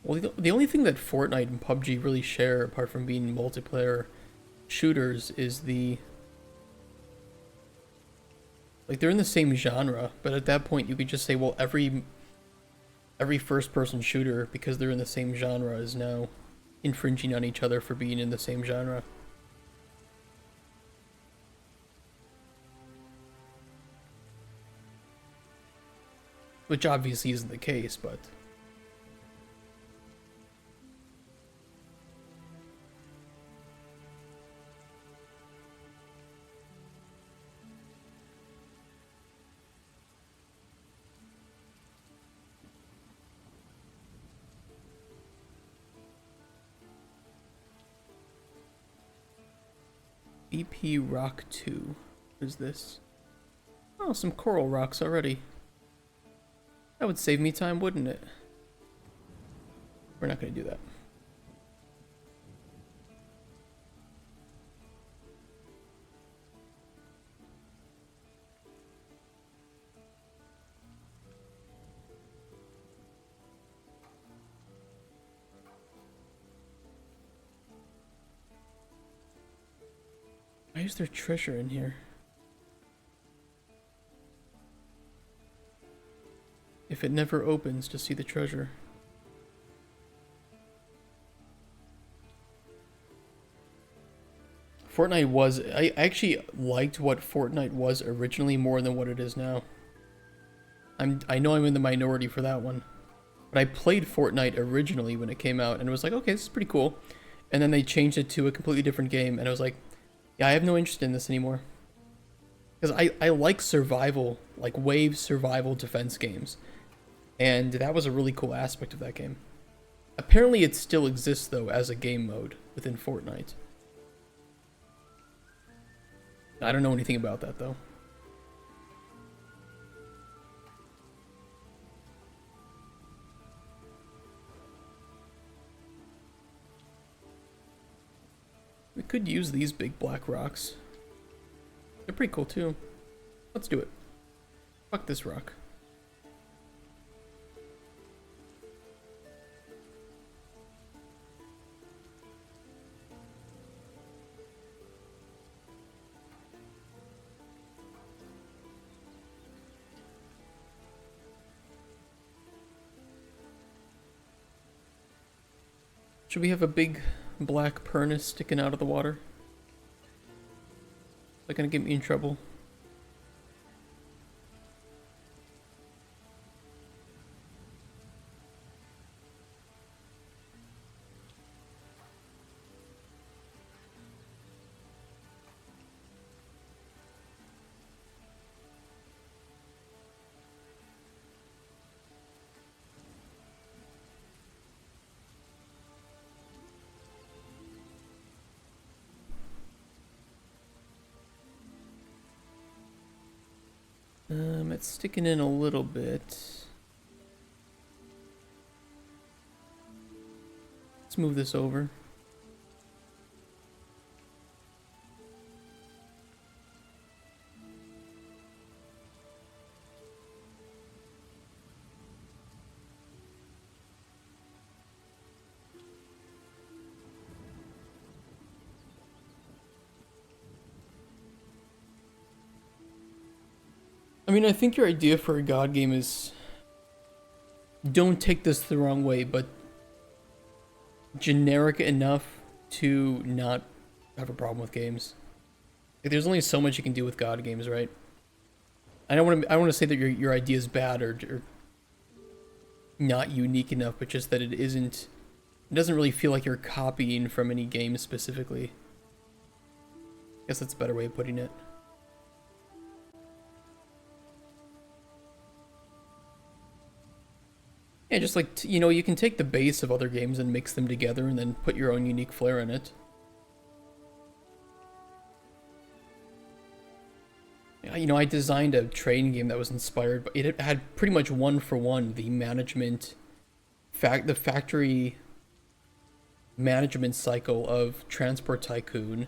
Well, the only thing that Fortnite and PUBG really share, apart from being multiplayer shooters, is the... Like, they're in the same genre, but at that point you could just say, well, every first-person shooter, because they're in the same genre, is now infringing on each other for being in the same genre. Which obviously isn't the case, but... EP Rock 2. What is this? Oh, some coral rocks already. That would save me time, wouldn't it? We're not going to do that. Why is there treasure in here? If it never opens to see the treasure. Fortnite was... I actually liked what Fortnite was originally more than what it is now. I know I'm in the minority for that one. But I played Fortnite originally when it came out and it was like, okay, this is pretty cool. And then they changed it to a completely different game and I was like, yeah, I have no interest in this anymore. Because I like survival, like wave survival defense games. And that was a really cool aspect of that game. Apparently it still exists though as a game mode within Fortnite. I don't know anything about that though. We could use these big black rocks. They're pretty cool too. Let's do it. Fuck this rock. Should we have a big black pernis sticking out of the water? Is that gonna get me in trouble? It's sticking in a little bit. Let's move this over. I mean, I think your idea for a god game is, don't take this the wrong way, but generic enough to not have a problem with games. Like, there's only so much you can do with god games, right? I don't want to say that your idea is bad or not unique enough, but just that it isn't. It doesn't really feel like you're copying from any game specifically. I guess that's a better way of putting it. Yeah, just like, you know, you can take the base of other games and mix them together and then put your own unique flair in it. You know, I designed a trading game that was inspired, but it had pretty much one for one the management, the factory management cycle of Transport Tycoon,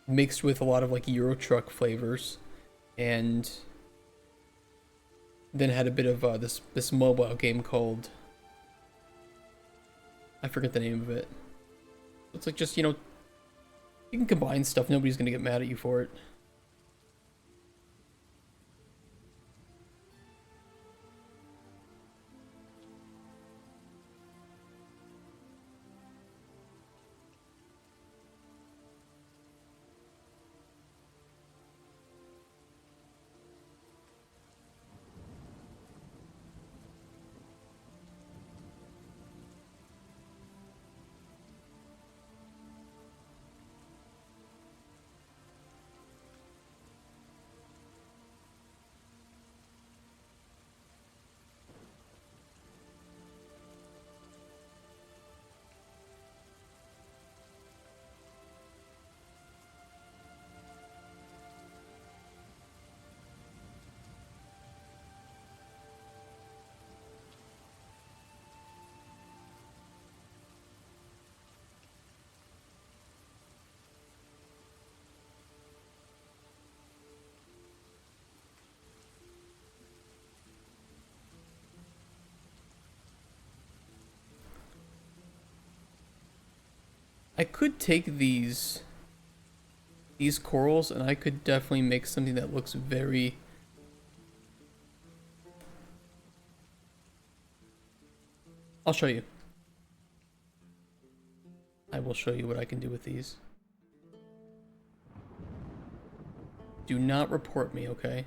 mixed with a lot of like Euro Truck flavors, and then had a bit of this mobile game called, I forget the name of it. It's like, just, you know, you can combine stuff. Nobody's gonna get mad at you for it. I could take these corals and I could definitely make something that looks very. I'll show you. I will show you what I can do with these. Do not report me, okay?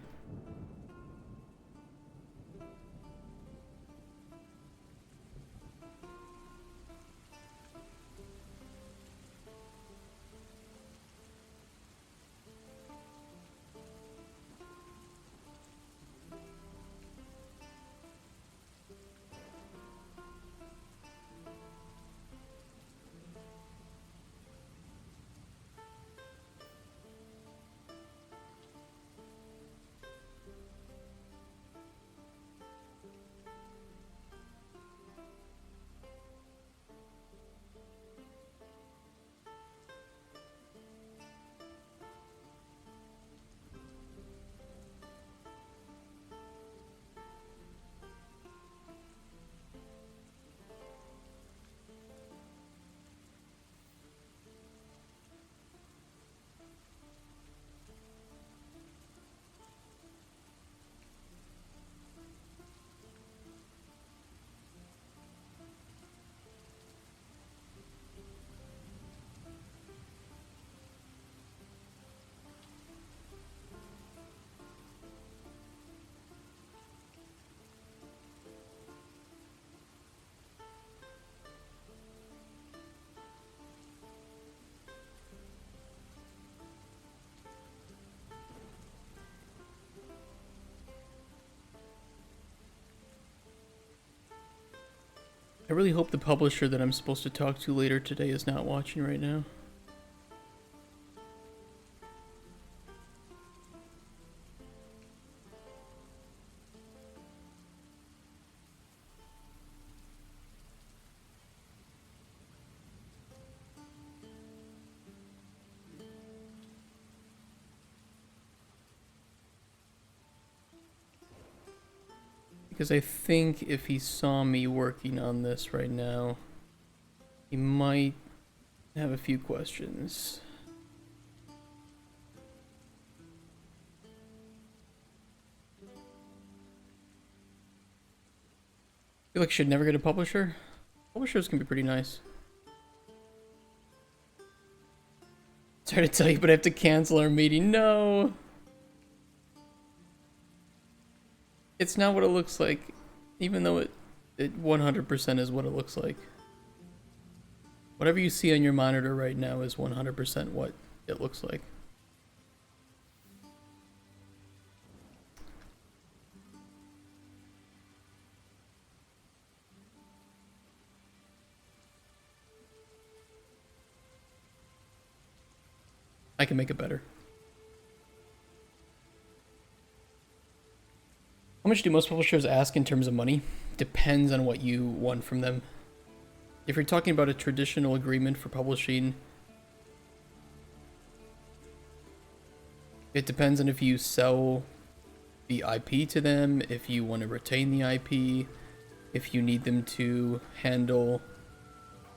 I really hope the publisher that I'm supposed to talk to later today is not watching right now. Because I think if he saw me working on this right now, he might have a few questions. I feel like I should never get a publisher. Publishers can be pretty nice. Sorry to tell you, but I have to cancel our meeting. No! It's not what it looks like, even though it 100% is what it looks like. Whatever you see on your monitor right now is 100% what it looks like. I can make it better. How much do most publishers ask in terms of money? Depends on what you want from them. If you're talking about a traditional agreement for publishing, it depends on if you sell the IP to them, if you want to retain the IP, if you need them to handle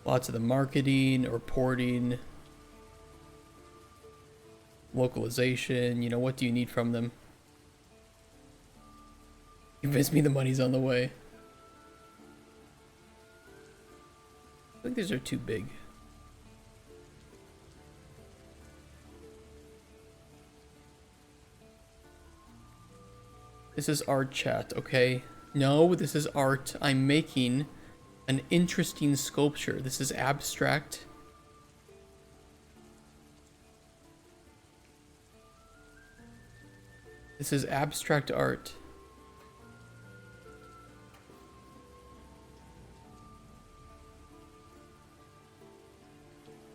lots of the marketing or porting, localization, you know, what do you need from them? Convince me the money's on the way. I think these are too big. This is art, chat, okay? No, this is art. I'm making an interesting sculpture. This is abstract. This is abstract art.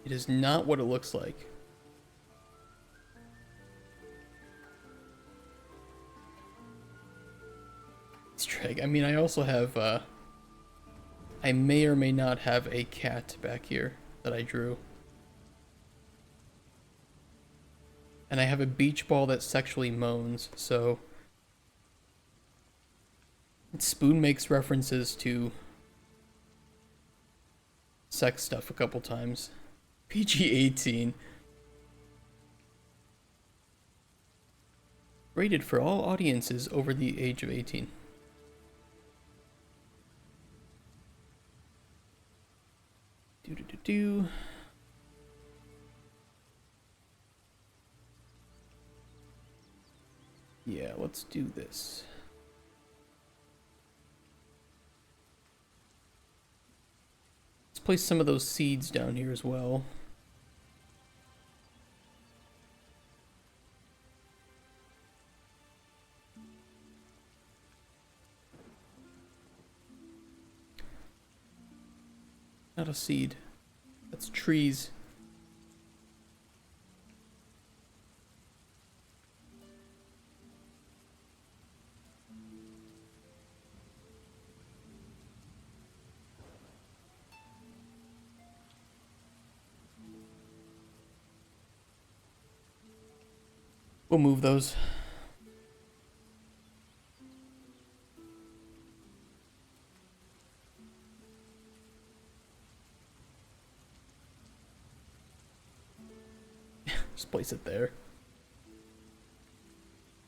It is not what it looks like. I mean, I also have, I may or may not have a cat back here that I drew. And I have a beach ball that sexually moans, so... Spoon makes references to sex stuff a couple times. PG-18. Rated for all audiences over the age of 18. Do. Yeah, let's do this. Let's place some of those seeds down here as well. Not a seed. That's trees. We'll move those. Just place it there.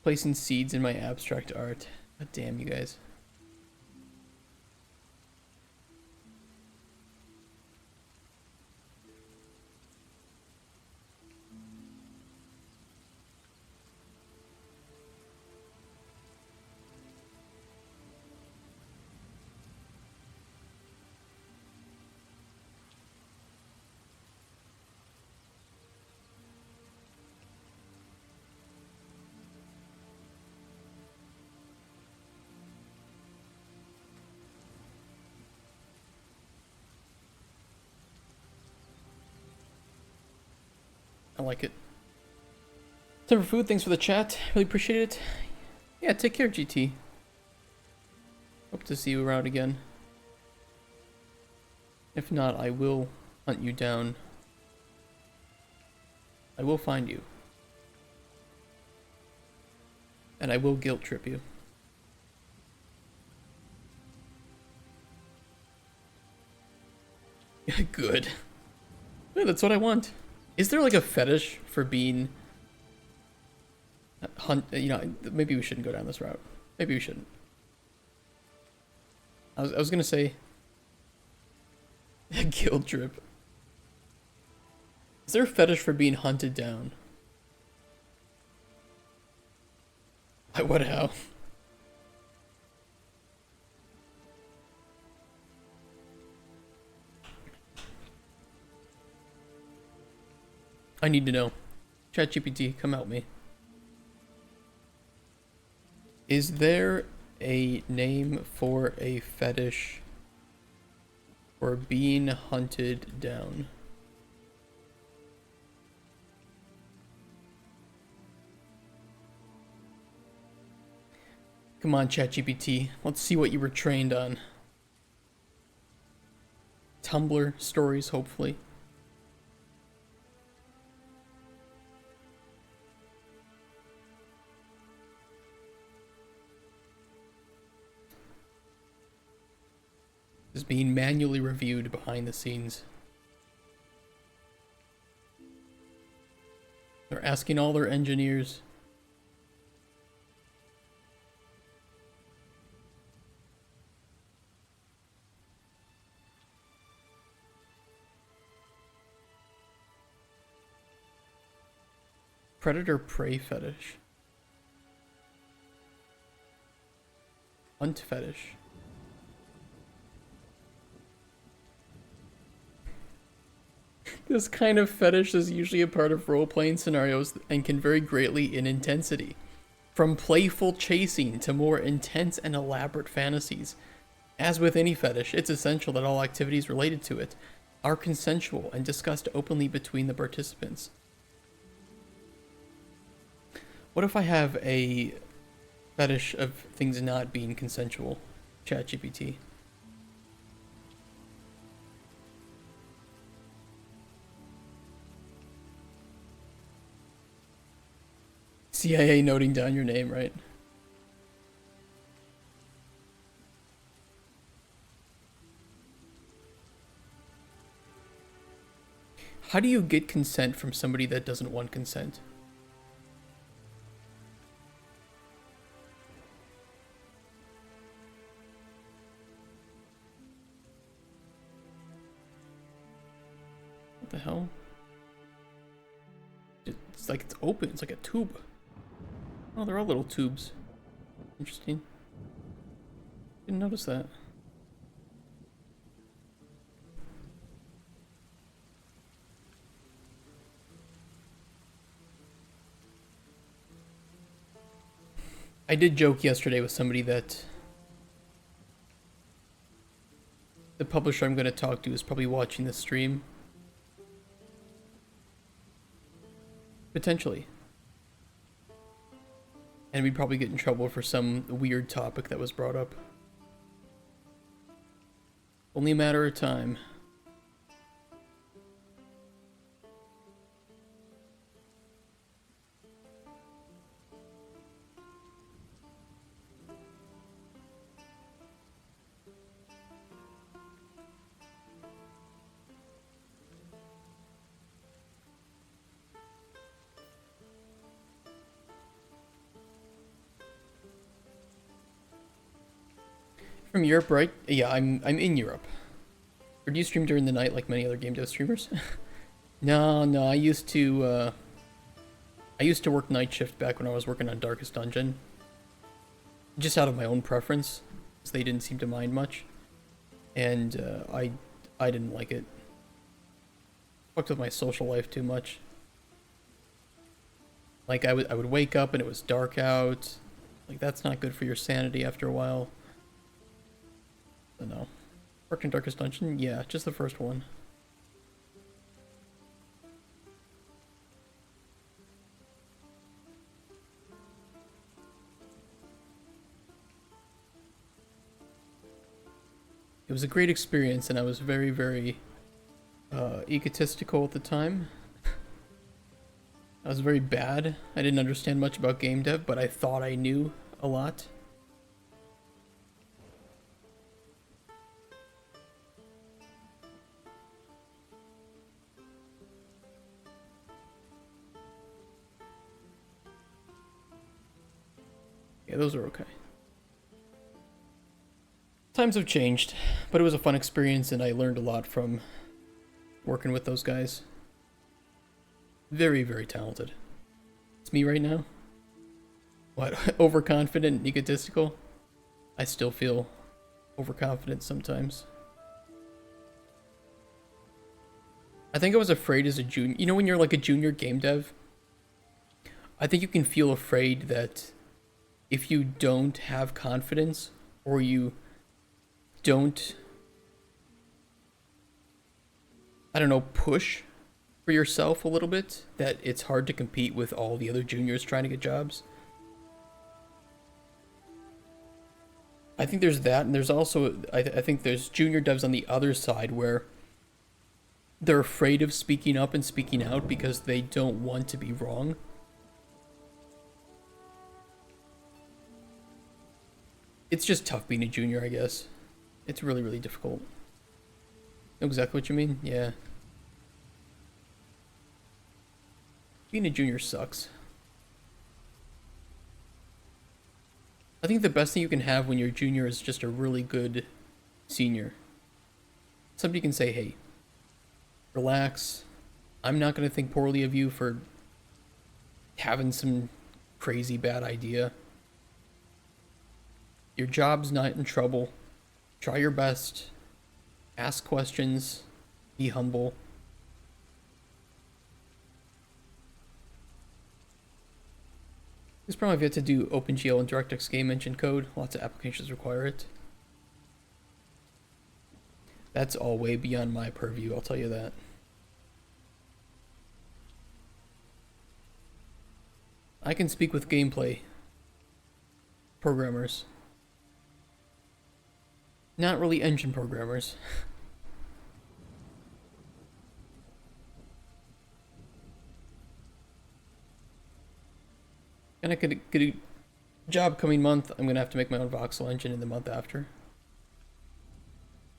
Placing seeds in my abstract art. God damn, you guys. I like it. Time for food. Thanks for the chat. Really appreciate it. Yeah, take care, GT. Hope to see you around again. If not, I will hunt you down. I will find you. And I will guilt trip you. Good. Yeah, that's what I want. Is there like a fetish for being you know, maybe we shouldn't go down this route. Maybe we shouldn't. I was gonna say guilt trip. Is there a fetish for being hunted down? What how? I need to know. ChatGPT, come help me. Is there a name for a fetish for being hunted down? Come on, ChatGPT. Let's see what you were trained on. Tumblr stories, hopefully. Is being manually reviewed behind the scenes. They're asking all their engineers. Predator prey fetish. Hunt fetish. This kind of fetish is usually a part of role-playing scenarios and can vary greatly in intensity. From playful chasing to more intense and elaborate fantasies. As with any fetish, it's essential that all activities related to it are consensual and discussed openly between the participants. What if I have a fetish of things not being consensual? ChatGPT. CIA noting down your name, right? How do you get consent from somebody that doesn't want consent? What the hell? It's like it's open. It's like a tube. Oh, they're all little tubes. Interesting. Didn't notice that. I did joke yesterday with somebody that the publisher I'm going to talk to is probably watching this stream. Potentially. And we'd probably get in trouble for some weird topic that was brought up. Only a matter of time. From Europe, right? Yeah, I'm in Europe. Or do you stream during the night like many other game dev streamers? No, I used to work night shift back when I was working on Darkest Dungeon. Just out of my own preference, because they didn't seem to mind much. And I didn't like it. Fucked with my social life too much. Like I would wake up and it was dark out. Like that's not good for your sanity after a while. So no. Worked in Darkest Dungeon? Yeah, just the first one. It was a great experience, and I was very, very egotistical at the time. I was very bad. I didn't understand much about game dev, but I thought I knew a lot. Yeah, those are okay. Times have changed, but it was a fun experience and I learned a lot from working with those guys. Very, very talented. It's me right now. What, overconfident and egotistical? I still feel overconfident sometimes. I think I was afraid as a junior. You know when you're like a junior game dev? I think you can feel afraid that if you don't have confidence or you don't, I don't know, push for yourself a little bit, that it's hard to compete with all the other juniors trying to get jobs. I think there's that, and there's also, I think there's junior devs on the other side where they're afraid of speaking up and speaking out because they don't want to be wrong. It's just tough being a junior, I guess. It's really, really difficult. Know exactly what you mean? Yeah. Being a junior sucks. I think the best thing you can have when you're a junior is just a really good senior. Somebody can say, hey, relax. I'm not going to think poorly of you for having some crazy bad idea. Your job's not in trouble. Try your best. Ask questions. Be humble. This problem I've yet to do OpenGL and DirectX game engine code. Lots of applications require it. That's all way beyond my purview, I'll tell you that. I can speak with gameplay programmers. Not really engine programmers. And I could get a job coming month. I'm gonna have to make my own voxel engine in the month after.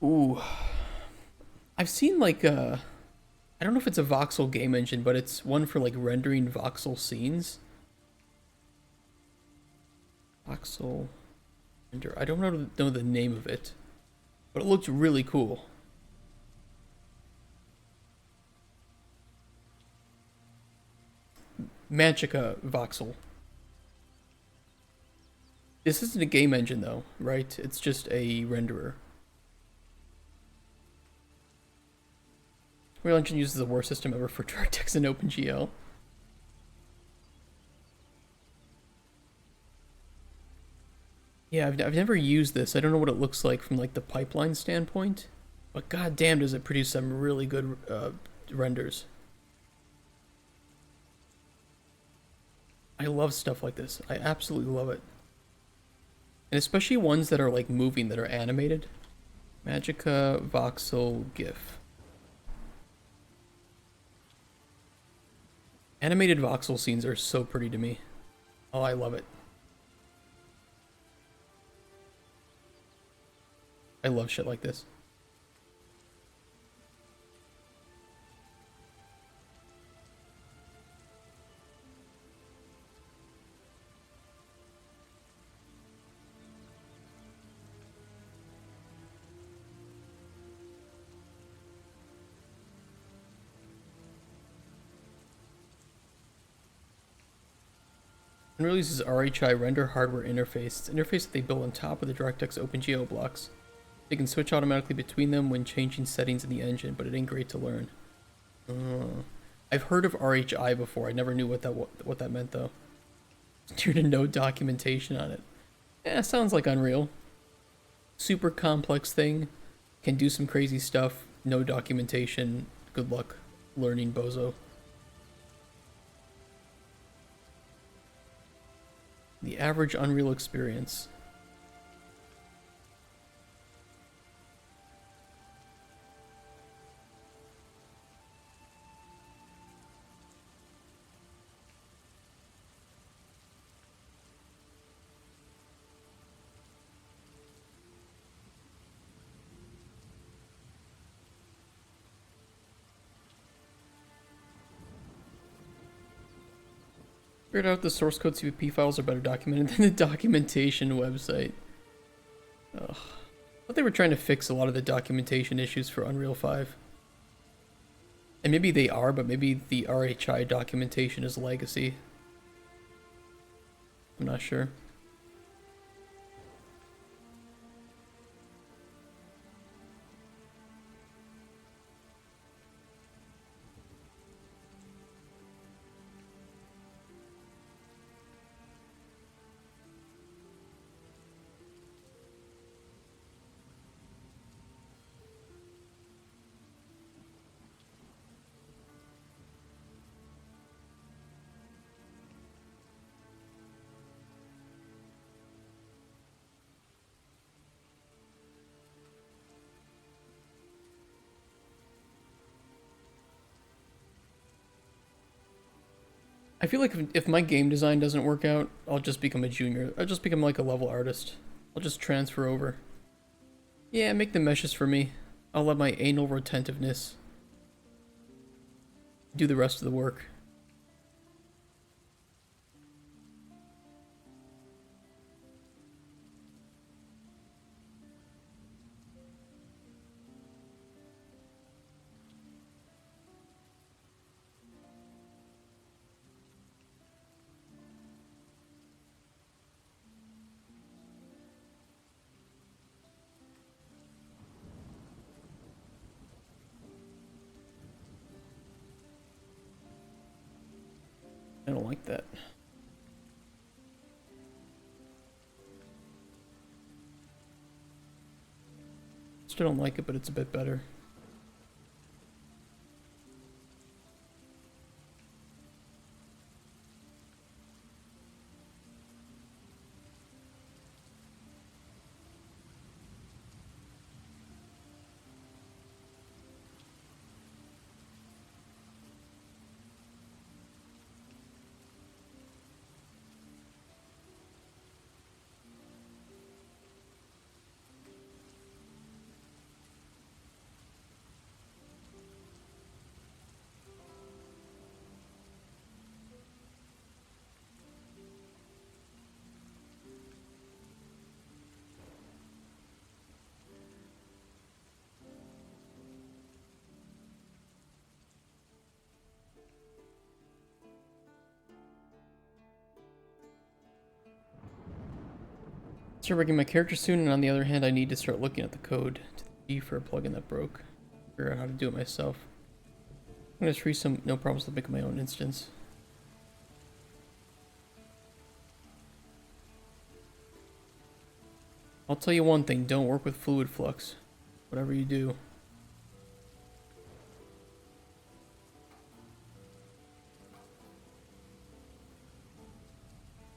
Ooh. I've seen like I don't know if it's a voxel game engine, but it's one for like rendering voxel scenes. Voxel render. I don't know the name of it, but it looks really cool. Magica voxel. This isn't a game engine though, right? It's just a renderer. Real Engine uses the worst system ever for DirectX and OpenGL. Yeah, I've never used this. I don't know what it looks like from like the pipeline standpoint, but goddamn, does it produce some really good renders. I love stuff like this. I absolutely love it. And especially ones that are like moving, that are animated. Magica voxel GIF. Animated voxel scenes are so pretty to me. Oh, I love it. I love shit like this. Unreal uses RHI render hardware interface. It's an interface that they built on top of the DirectX OpenGL blocks. They can switch automatically between them when changing settings in the engine, but it ain't great to learn. I've heard of RHI before. I never knew what that meant though. Due to no documentation on it. Yeah, sounds like Unreal. Super complex thing. Can do some crazy stuff. No documentation. Good luck learning, bozo. The average Unreal experience. Figured out the source code CVP files are better documented than the documentation website. Ugh. I thought they were trying to fix a lot of the documentation issues for Unreal 5. And maybe they are, but maybe the RHI documentation is legacy. I'm not sure. I feel like if my game design doesn't work out, I'll just become a junior. I'll just become like a level artist. I'll just transfer over. Yeah, make the meshes for me. I'll let my anal retentiveness do the rest of the work. I don't like that. Still don't like it, but it's a bit better. Start working my character soon, and on the other hand, I need to start looking at the code to the G for a plugin that broke. Figure out how to do it myself. I'm gonna free some no problems to make my own instance. I'll tell you one thing, don't work with fluid flux. Whatever you do.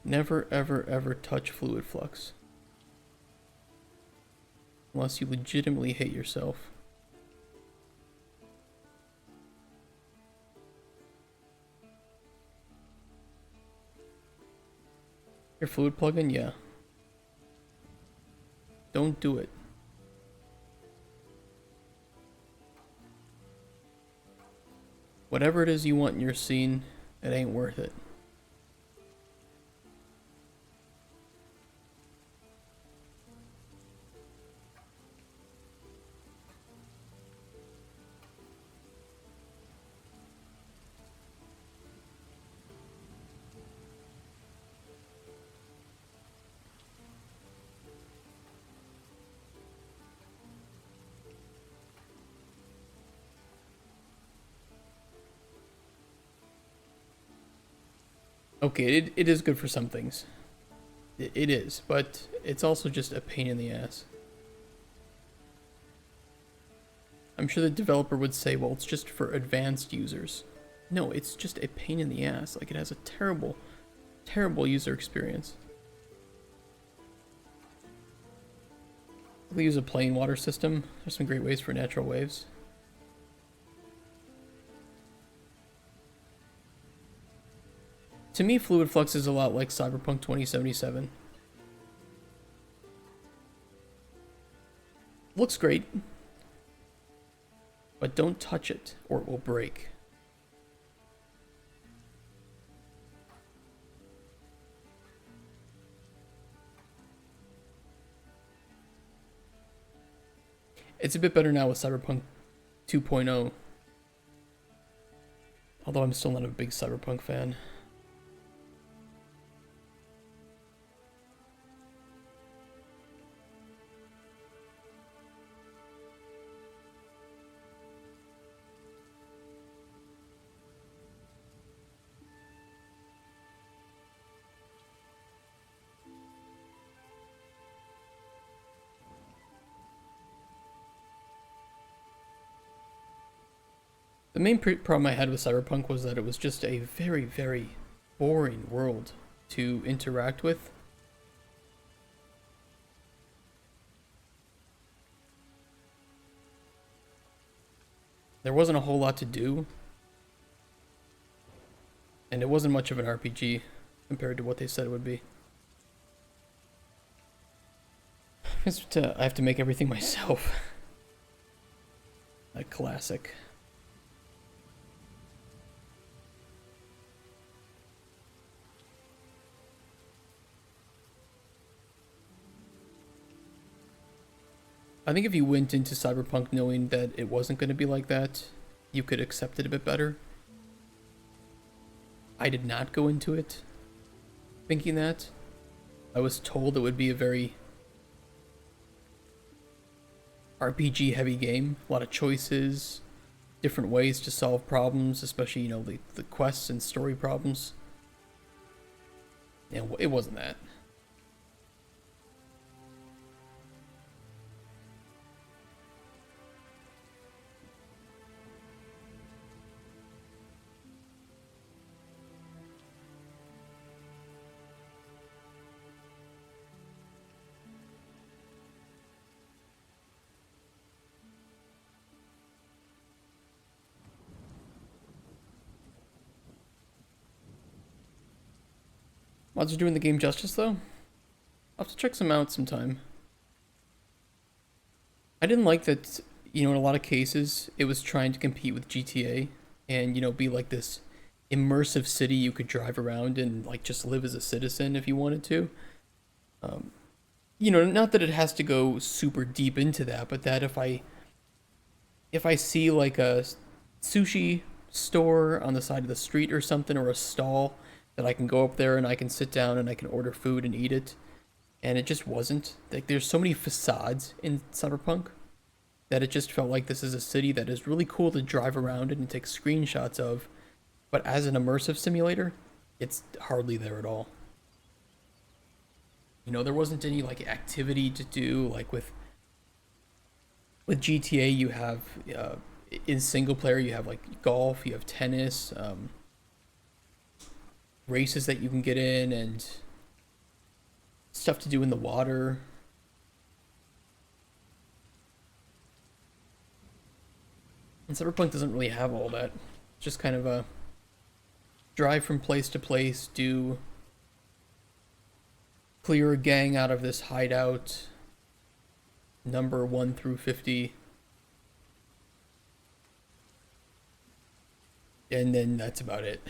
Never, ever, ever touch fluid flux. Unless you legitimately hate yourself. Your fluid plugin? Yeah. Don't do it. Whatever it is you want in your scene, it ain't worth it. Okay, it is good for some things. It is, but it's also just a pain in the ass. I'm sure the developer would say, well, it's just for advanced users. No, it's just a pain in the ass. Like, it has a terrible, terrible user experience. We use a plain water system. There's some great ways for natural waves. To me, Fluid Flux is a lot like Cyberpunk 2077. Looks great, but don't touch it or it will break. It's a bit better now with Cyberpunk 2.0. Although I'm still not a big Cyberpunk fan. The main problem I had with Cyberpunk was that it was just a very, very boring world to interact with. There wasn't a whole lot to do. And it wasn't much of an RPG compared to what they said it would be. I have to make everything myself. A classic. I think if you went into Cyberpunk knowing that it wasn't going to be like that, you could accept it a bit better. I did not go into it thinking that. I was told it would be a very RPG heavy game, a lot of choices, different ways to solve problems, especially, you know, the quests and story problems. And it wasn't that. Mods are doing the game justice, though. I'll have to check some out sometime. I didn't like that, you know, in a lot of cases, it was trying to compete with GTA and, you know, be like this immersive city you could drive around and, like, just live as a citizen if you wanted to. You know, not that it has to go super deep into that, but that if I see, like, a sushi store on the side of the street or something, or a stall, that I can go up there and I can sit down and I can order food and eat it. And it just wasn't. Like, there's so many facades in Cyberpunk that it just felt like this is a city that is really cool to drive around in and take screenshots of, but as an immersive simulator, it's hardly there at all. You know, there wasn't any, like, activity to do. Like with GTA, you have in single player you have like golf, you have tennis, races that you can get in, and stuff to do in the water. And Cyberpunk doesn't really have all that. It's just kind of a drive from place to place, clear a gang out of this hideout, number 1 through 50. And then that's about it.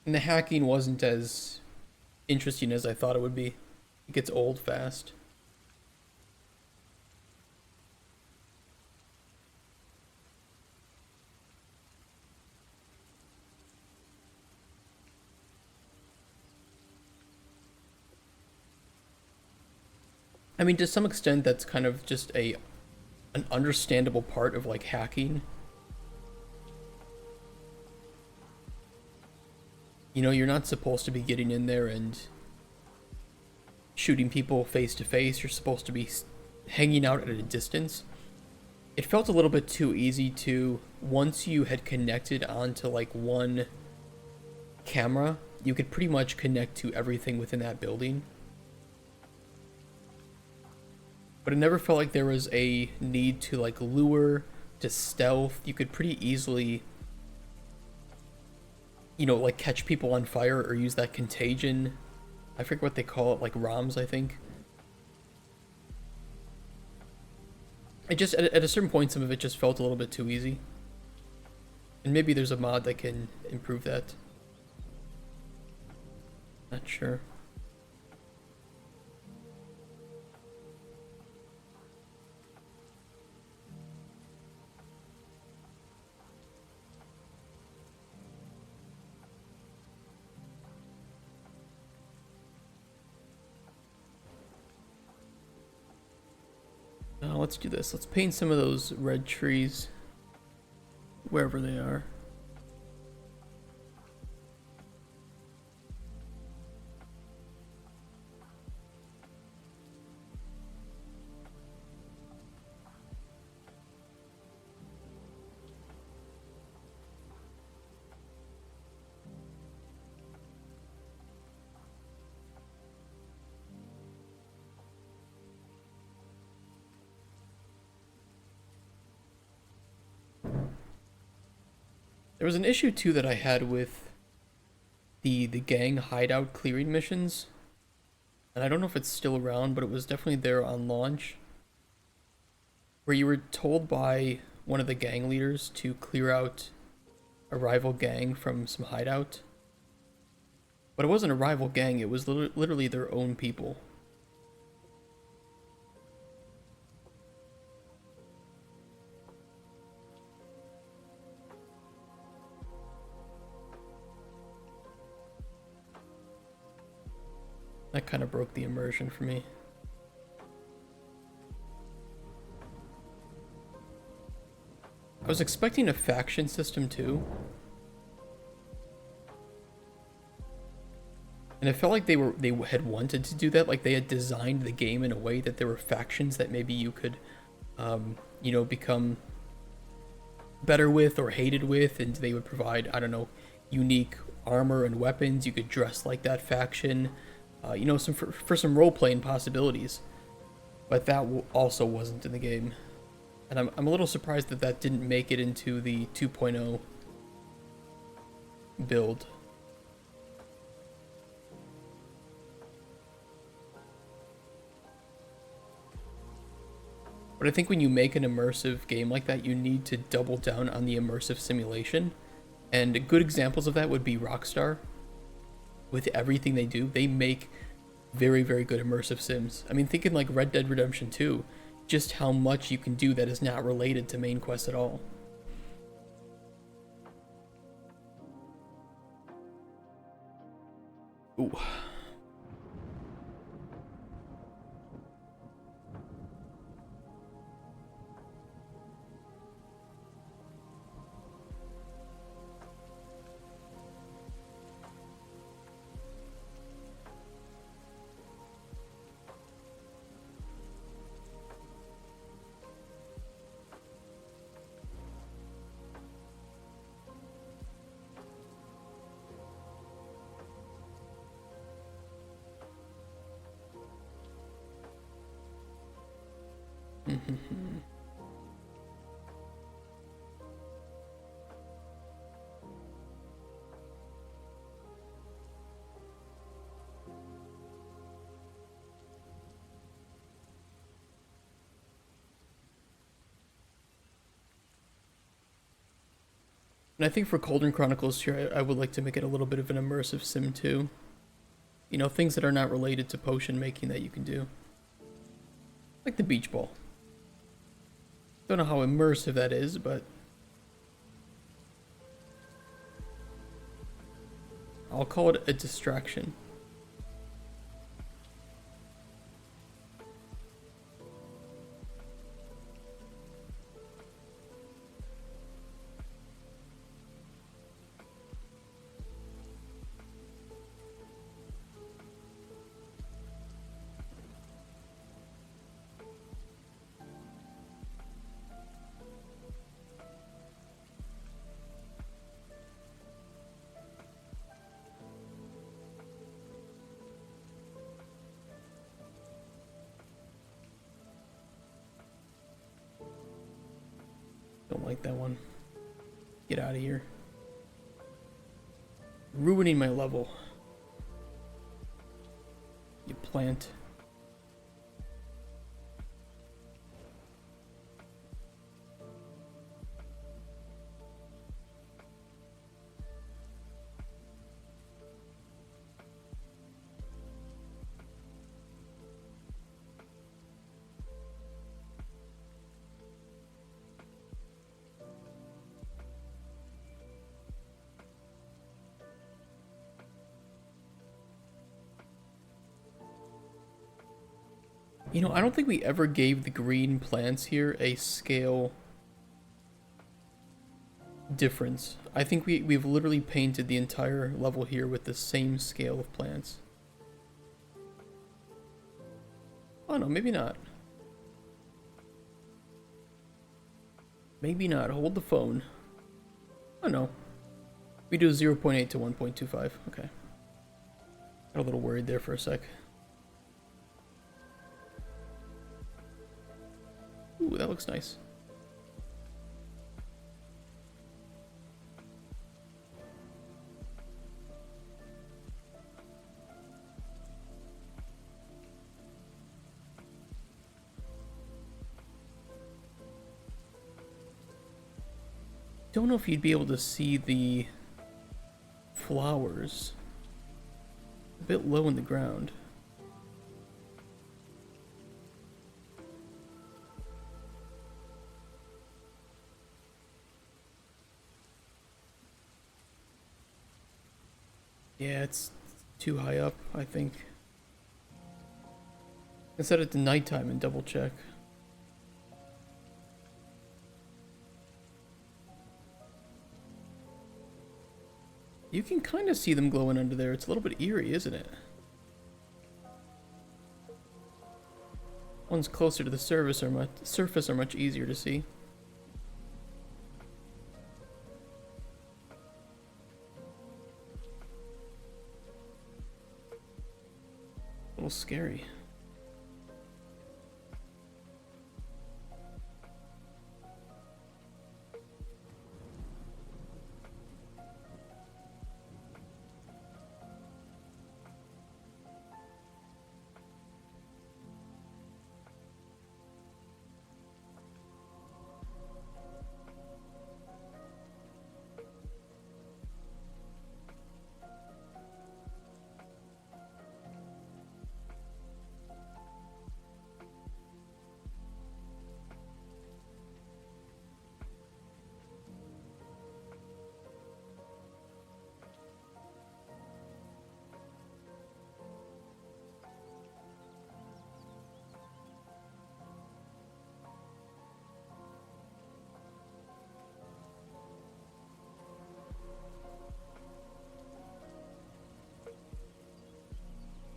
And the hacking wasn't as interesting as I thought it would be. It gets old fast. I mean, to some extent, that's kind of just an understandable part of, like, hacking. You know, you're not supposed to be getting in there and shooting people face to face. You're supposed to be hanging out at a distance. It felt a little bit too easy to, once you had connected onto, like, one camera, you could pretty much connect to everything within that building. But it never felt like there was a need to, like, lure, to stealth. You could pretty easily, you know, like, catch people on fire or use that contagion. I forget what they call it, like ROMs, I think. It just, at a certain point, some of it just felt a little bit too easy. And maybe there's a mod that can improve that. Not sure. let's do this. Let's paint some of those red trees wherever they are. There was an issue too that I had with the gang hideout clearing missions, and I don't know if it's still around, but it was definitely there on launch, where you were told by one of the gang leaders to clear out a rival gang from some hideout. But it wasn't a rival gang, it was literally their own people. That kind of broke the immersion for me. I was expecting a faction system too. And it felt like they had wanted to do that, like they had designed the game in a way that there were factions that maybe you could you know, become better with or hated with, and they would provide, I don't know, unique armor and weapons. You could dress like that faction. You know, for some role-playing possibilities, but that also wasn't in the game, and I'm a little surprised that that didn't make it into the 2.0 build. But I think when you make an immersive game like that, you need to double down on the immersive simulation, and good examples of that would be Rockstar. With everything they do, they make very, very good immersive sims. I mean, thinking like Red Dead Redemption 2, just how much you can do that is not related to main quest at all. Ooh. And I think for Cauldron Chronicles here, I would like to make it a little bit of an immersive sim too. You know, things that are not related to potion making that you can do. Like the beach ball. Don't know how immersive that is, but I'll call it a distraction. Don't like that one. Get out of here. Ruining my level. You plant. You know, I don't think we ever gave the green plants here a scale difference. I think we've literally painted the entire level here with the same scale of plants. Oh no, maybe not. Maybe not. Hold the phone. Oh no. We do 0.8 to 1.25. Okay. Got a little worried there for a sec. Ooh, that looks nice. Don't know if you'd be able to see the flowers. A bit low in the ground. Yeah, it's too high up, I think. I set it to nighttime and double check. You can kind of see them glowing under there. It's a little bit eerie, isn't it? Ones closer to the surface are much easier to see. A little scary.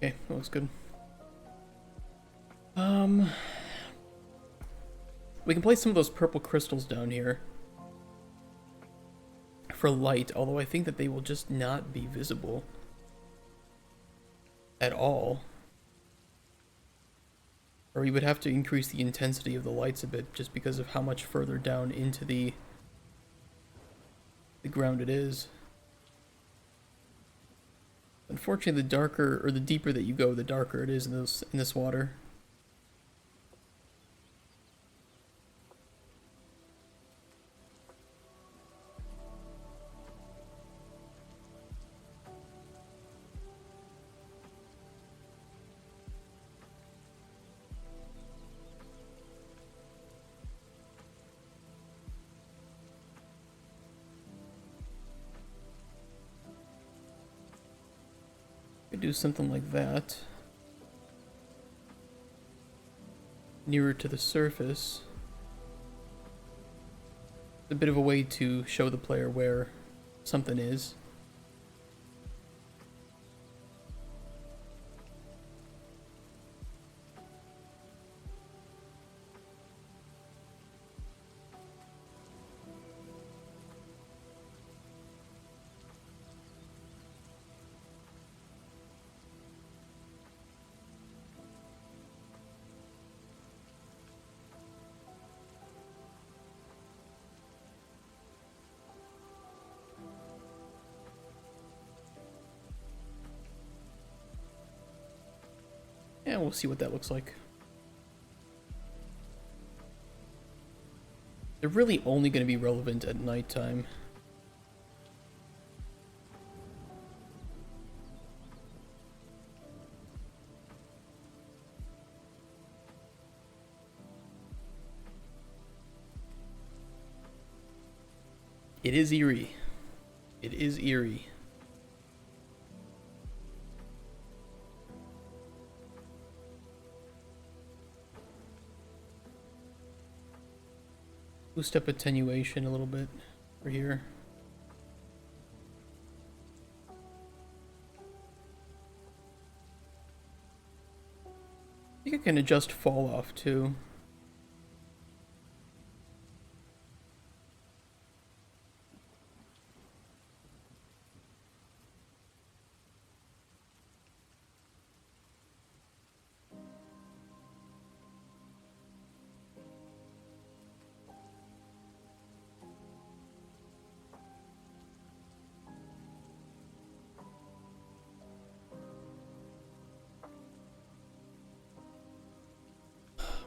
Okay, that looks good. We can place some of those purple crystals down here for light, although I think that they will just not be visible at all. Or we would have to increase the intensity of the lights a bit just because of how much further down into the ground it is. Unfortunately, the darker or the deeper that you go, the darker it is in this water. Could do something like that. Nearer to the surface. A bit of a way to show the player where something is. Yeah, we'll see what that looks like. They're really only going to be relevant at nighttime. It is eerie. It is eerie. Boost up attenuation a little bit for here. I think I can adjust fall off too.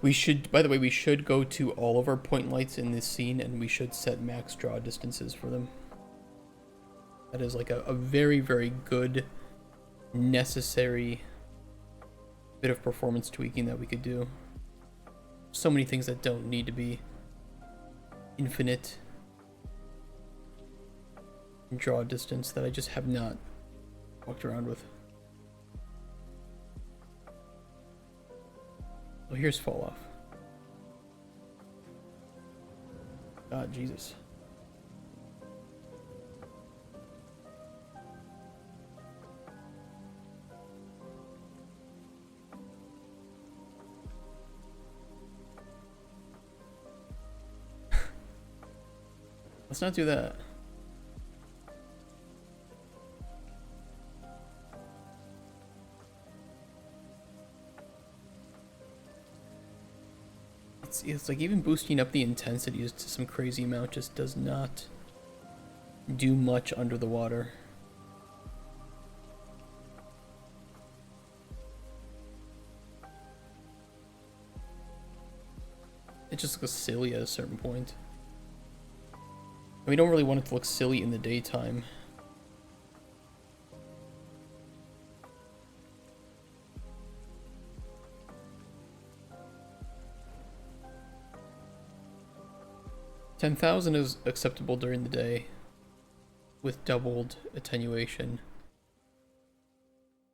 We should, by the way, we should go to all of our point lights in this scene and we should set max draw distances for them. That is like a very, very good, necessary bit of performance tweaking that we could do. So many things that don't need to be infinite draw distance that I just have not walked around with. Oh, here's fall off. God, Jesus. Let's not do that. It's like even boosting up the intensity to some crazy amount just does not do much under the water. It just looks silly at a certain point. And we don't really want it to look silly in the daytime. $10,000 is acceptable during the day with doubled attenuation.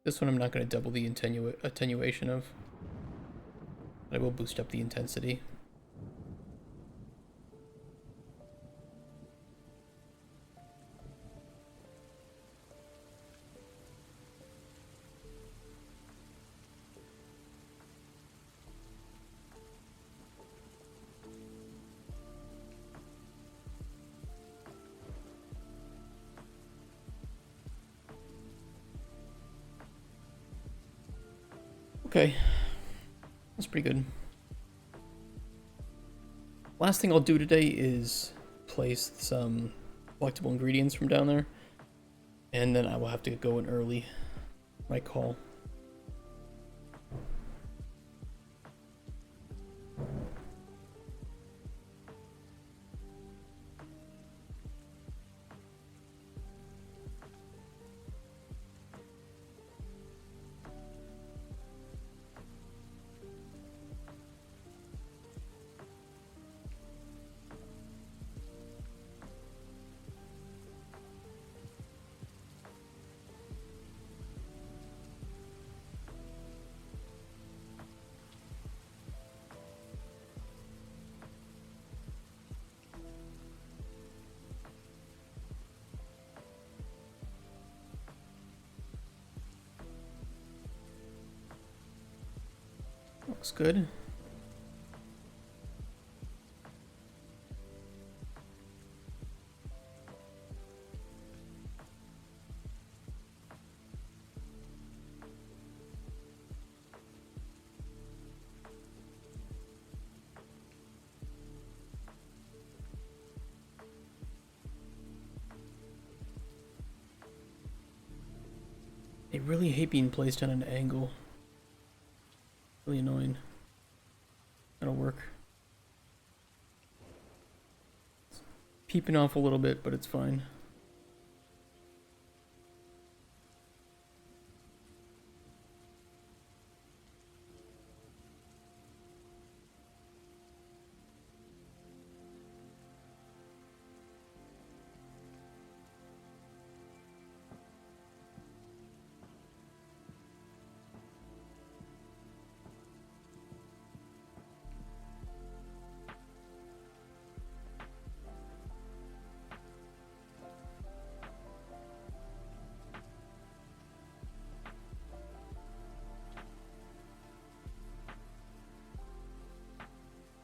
This one I'm not going to double the attenuation of. But I will boost up the intensity. Okay, that's pretty good. Last thing I'll do today is place some collectible ingredients from down there, and then I will have to go in early. My call. Looks good. I really hate being placed on an angle. Really annoying. That'll work. It's peeping off a little bit, but it's fine.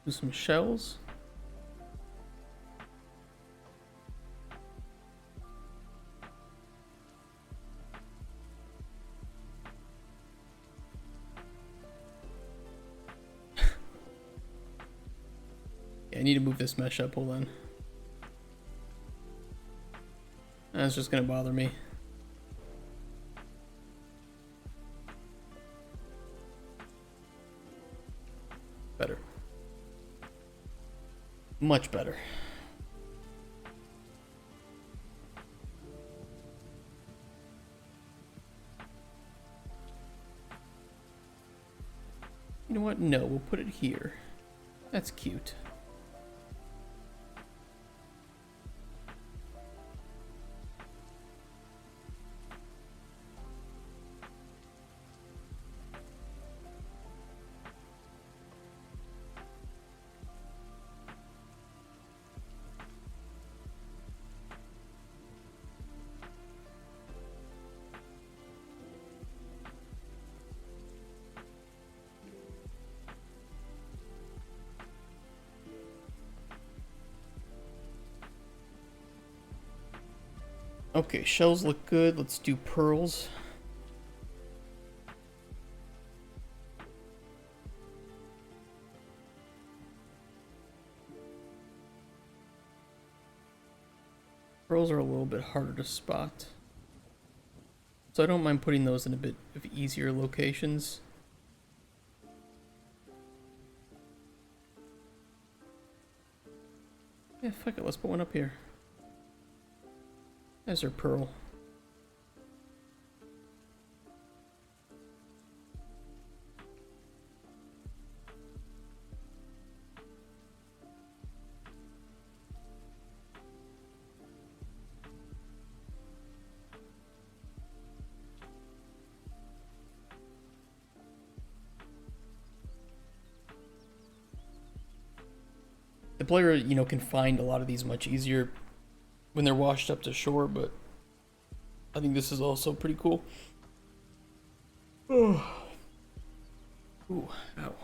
Do some shells. Yeah, I need to move this mesh up. Hold on. That's just gonna bother me. Better. Much better. You know what? No, we'll put it here. That's cute. Okay, shells look good. Let's do pearls. Pearls are a little bit harder to spot, so I don't mind putting those in a bit of easier locations. Yeah, fuck it, let's put one up here. There's our pearl. The player, you know, can find a lot of these much easier when they're washed up to shore, but I think this is also pretty cool. Oh. Ooh, ow.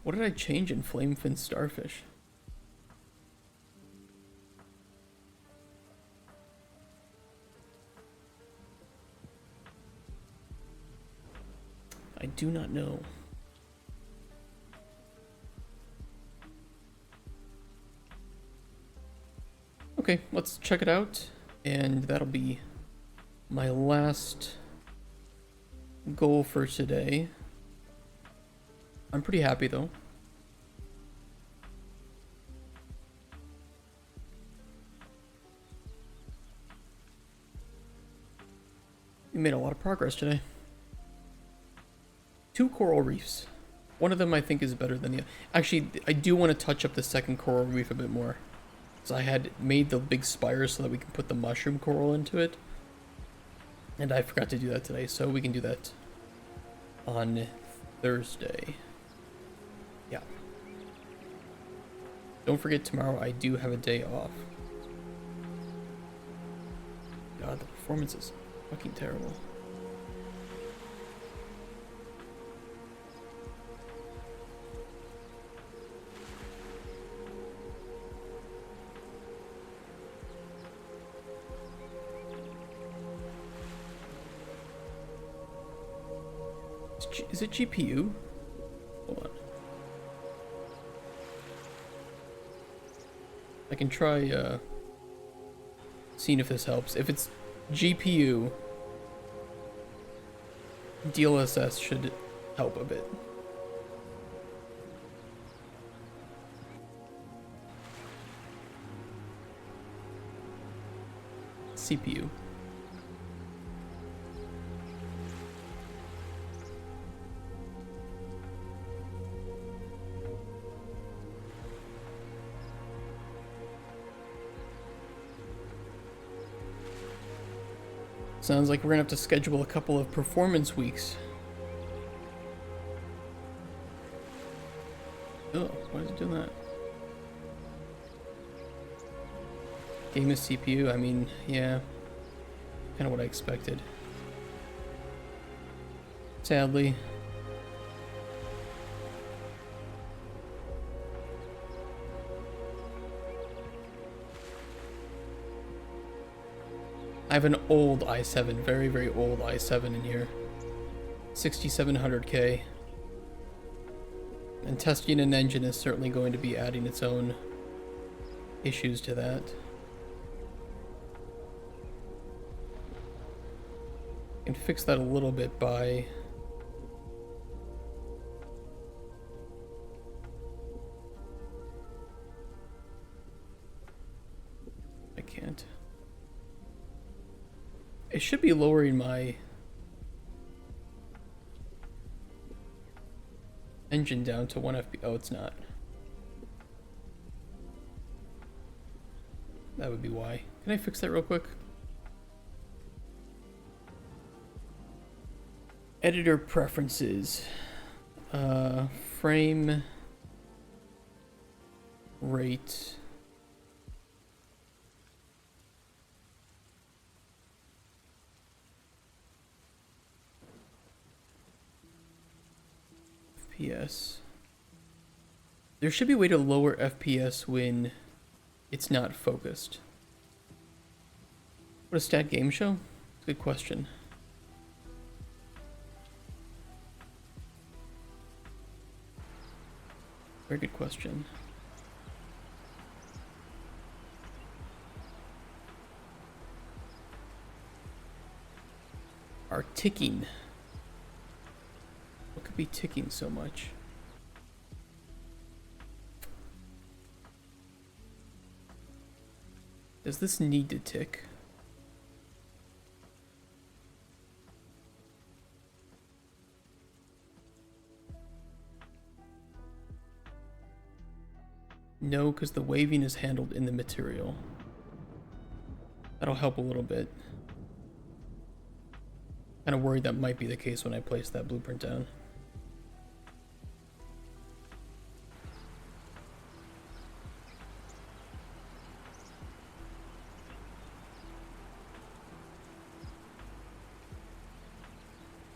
What did I change in flamefin starfish? I do not know. Okay, let's check it out, and that'll be my last goal for today. I'm pretty happy though. We made a lot of progress today. 2 coral reefs. One of them I think is better than the other. Actually, I do want to touch up the second coral reef a bit more. So I had made the big spire so that we can put the mushroom coral into it. And I forgot to do that today, so we can do that on Thursday. Yeah. Don't forget, tomorrow I do have a day off. God, the performance is fucking terrible. Is it GPU? Hold on. I can try seeing if this helps. If it's GPU, DLSS should help a bit. CPU. Sounds like we're gonna have to schedule a couple of performance weeks. Oh, why is it doing that? Game is CPU, I mean, yeah. Kind of what I expected. Sadly. I have an old i7, very, very old i7 in here. 6700K. And testing an engine is certainly going to be adding its own issues to that. I can fix that a little bit by I can't. It should be lowering my engine down to 1 FPS. Oh, it's not. That would be why. Can I fix that real quick? Editor preferences. Frame rate. FPS. There should be a way to lower FPS when it's not focused. What a stat game show? Good question. Very good question. Are ticking. What could be ticking so much? Does this need to tick? No, because the waving is handled in the material. That'll help a little bit. Kind of worried that might be the case when I place that blueprint down.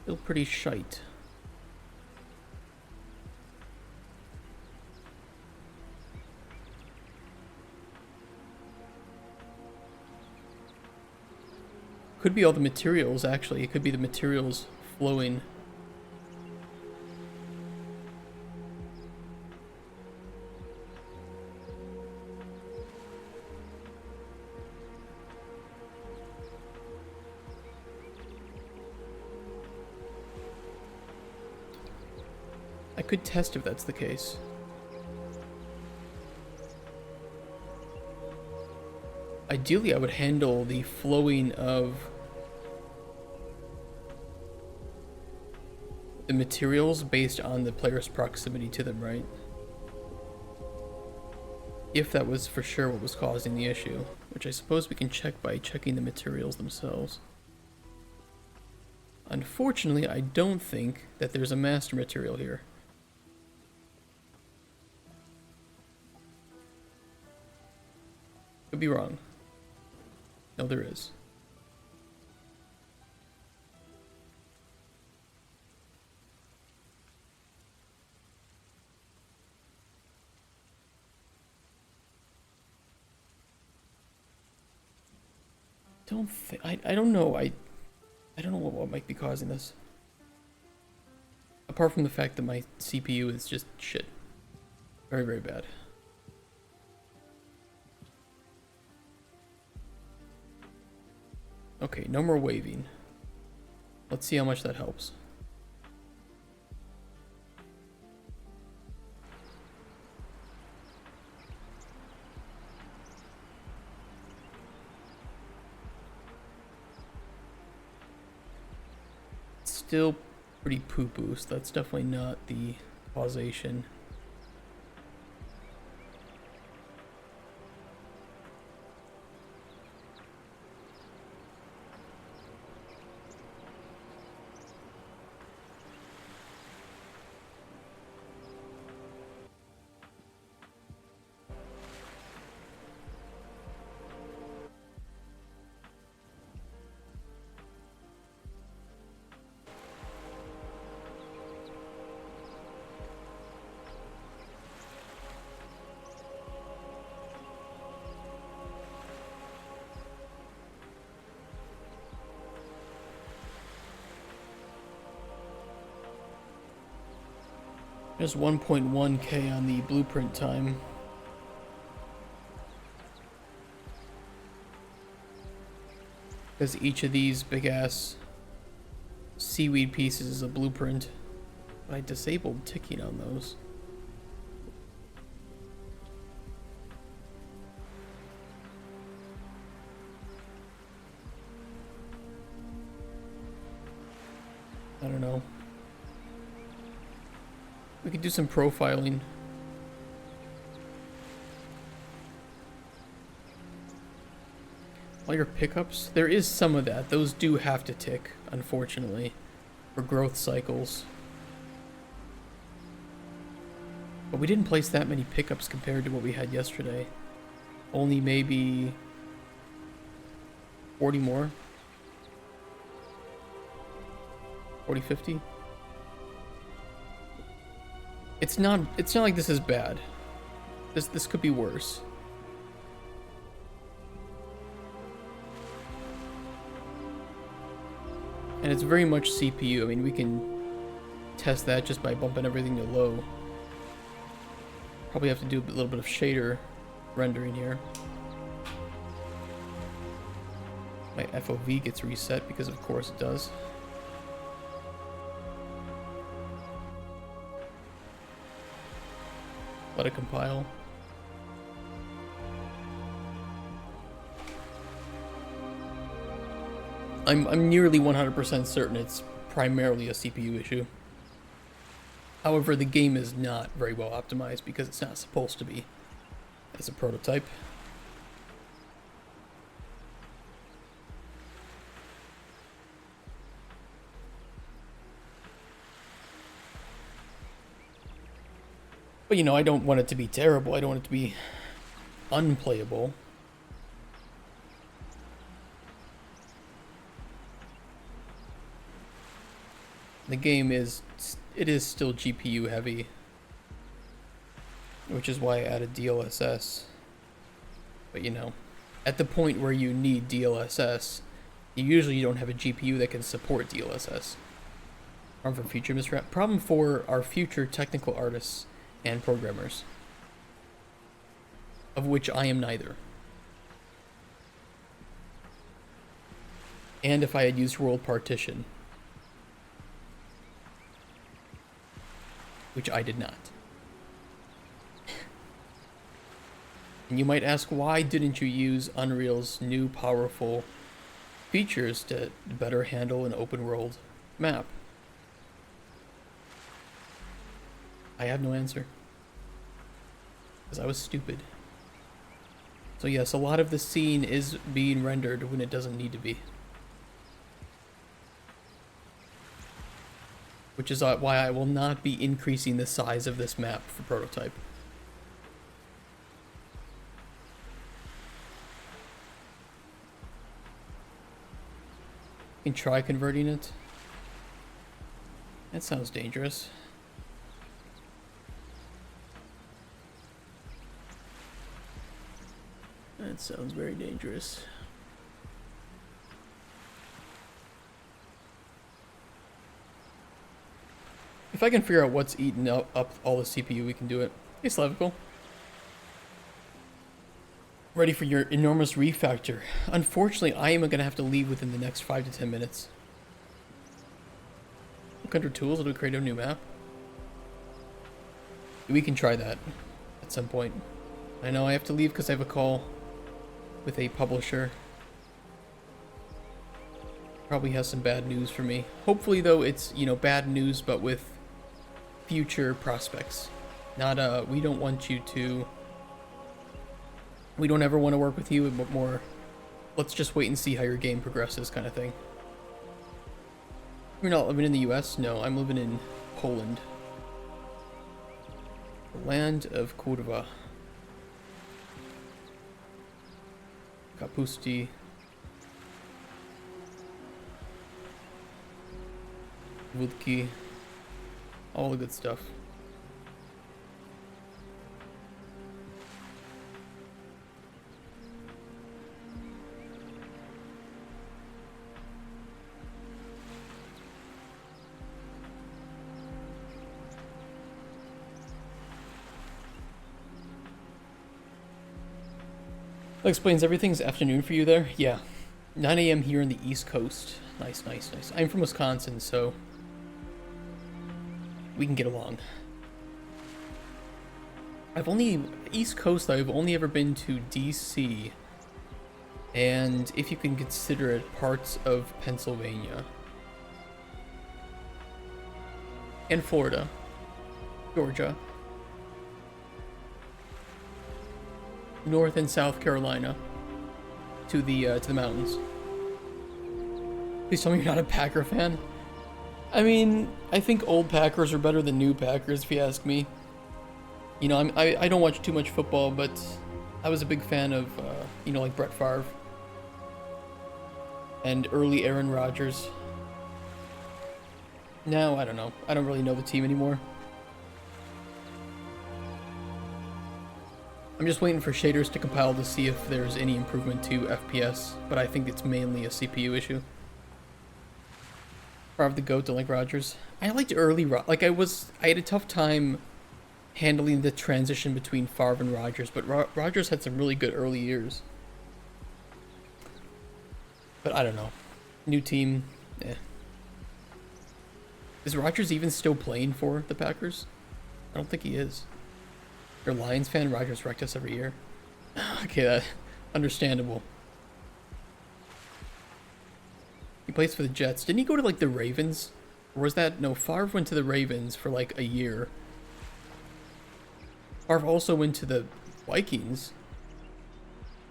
Still pretty shite. Could be all the materials, actually. It could be the materials flowing. I could test if that's the case. Ideally, I would handle the flowing of the materials based on the player's proximity to them, right? If that was for sure what was causing the issue, which I suppose we can check by checking the materials themselves. Unfortunately, I don't think that there's a master material here. Could be wrong. No, there is. I don't know. I don't know what might be causing this. Apart from the fact that my CPU is just shit. Very, very bad. Okay, no more waving. Let's see how much that helps. Still pretty poo-poo, so that's definitely not the causation. There's 1.1k on the blueprint time. Because each of these big ass seaweed pieces is a blueprint. But I disabled ticking on those. I don't know. We could do some profiling. All your pickups, there is some of that. Those do have to tick, unfortunately, for growth cycles. But we didn't place that many pickups compared to what we had yesterday. Only maybe 40 more. 40, 50. It's not like this is bad. This could be worse. And it's very much CPU. I mean, we can test that just by bumping everything to low. Probably have to do a little bit of shader rendering here. My FOV gets reset because of course it does. Let it compile. I'm nearly 100% certain it's primarily a CPU issue. However, the game is not very well optimized because it's not supposed to be as a prototype. But you know, I don't want it to be terrible. I don't want it to be unplayable. The game is still GPU heavy, which is why I added DLSS. But you know, at the point where you need DLSS, you don't have a GPU that can support DLSS. Problem for future misrep. Problem for our future technical artists and programmers, of which I am neither. And if I had used world partition, which I did not. And you might ask, why didn't you use Unreal's new powerful features to better handle an open world map? I have no answer. Because I was stupid. So yes, a lot of the scene is being rendered when it doesn't need to be. Which is why I will not be increasing the size of this map for prototype. You can try converting it. That sounds dangerous. That sounds very dangerous. If I can figure out what's eating up all the CPU, we can do it. Hey, Slavical. Ready for your enormous refactor. Unfortunately, I am going to have to leave within the next 5 to 10 minutes. Look under tools, it'll create a new map. We can try that at some point. I know I have to leave because I have a call with a publisher. Probably has some bad news for me. Hopefully, though, it's, you know, bad news, but with future prospects. Not, we don't want you to... We don't ever want to work with you, but more, let's just wait and see how your game progresses kind of thing. You're not living in the US? No, I'm living in Poland. The land of Kurwa. Kapusti. Wódki. All the good stuff. That explains everything's afternoon for you there. Yeah, 9 a.m. here on the East Coast. Nice, nice, nice. I'm from Wisconsin, so we can get along. East Coast, I've only ever been to DC, and if you can consider it, parts of Pennsylvania. And Florida. Georgia. North and South Carolina. To the mountains. Please tell me you're not a Packer fan. I mean, I think old Packers are better than new Packers, if you ask me. You know, I don't watch too much football, but I was a big fan of, you know, like Brett Favre. And early Aaron Rodgers. Now, I don't know. I don't really know the team anymore. I'm just waiting for shaders to compile to see if there's any improvement to FPS, but I think it's mainly a CPU issue. Favre the GOAT, don't like Rodgers. I liked early like I had a tough time handling the transition between Favre and Rodgers, but Rodgers had some really good early years. But I don't know. New team, eh. Is Rodgers even still playing for the Packers? I don't think he is. You're a Lions fan? Rodgers wrecked us every year. Okay, that understandable. He plays for the Jets. Didn't he go to like the Ravens? Or was that no? Favre went to the Ravens for like a year. Favre also went to the Vikings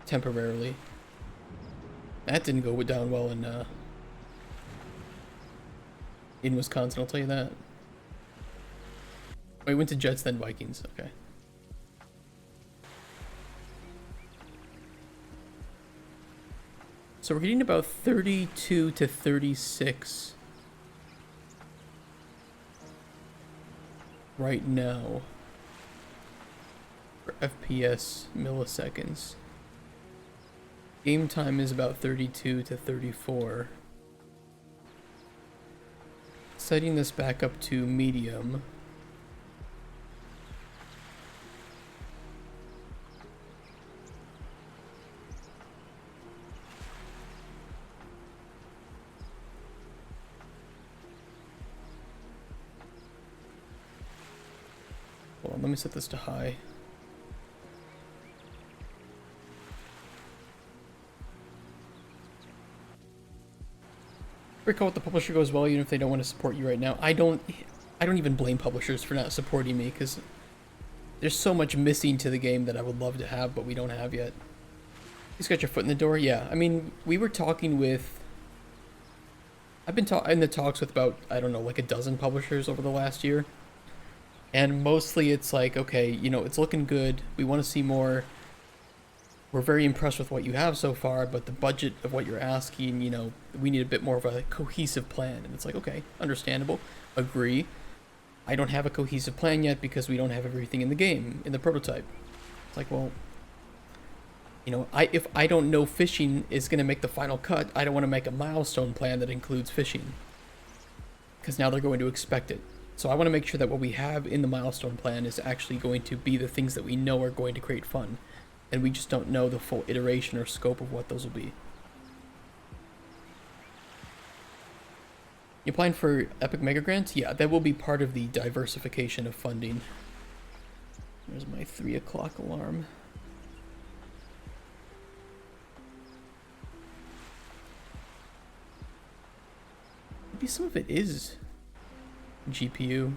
temporarily. That didn't go down well in Wisconsin, I'll tell you that. Oh, he went to Jets, then Vikings. Okay. So we're getting about 32 to 36 right now for FPS milliseconds. Game time is about 32 to 34. Setting this back up to medium. Hold on, let me set this to high. Recall what the publisher goes well even if they don't want to support you right now. I don't even blame publishers for not supporting me because there's so much missing to the game that I would love to have but we don't have yet. You just got your foot in the door? Yeah, I mean, we were talking with... I've been in the talks with about, I don't know, like a dozen publishers over the last year. And mostly it's like, okay, you know, it's looking good. We want to see more. We're very impressed with what you have so far, but the budget of what you're asking, you know, we need a bit more of a cohesive plan. And it's like, okay, understandable. Agree. I don't have a cohesive plan yet because we don't have everything in the game, in the prototype. It's like, well, you know, if I don't know fishing is going to make the final cut, I don't want to make a milestone plan that includes fishing. Because now they're going to expect it. So I want to make sure that what we have in the milestone plan is actually going to be the things that we know are going to create fun. And we just don't know the full iteration or scope of what those will be. You applying for Epic Mega Grant? Yeah, that will be part of the diversification of funding. There's my 3 o'clock alarm. Maybe some of it is GPU.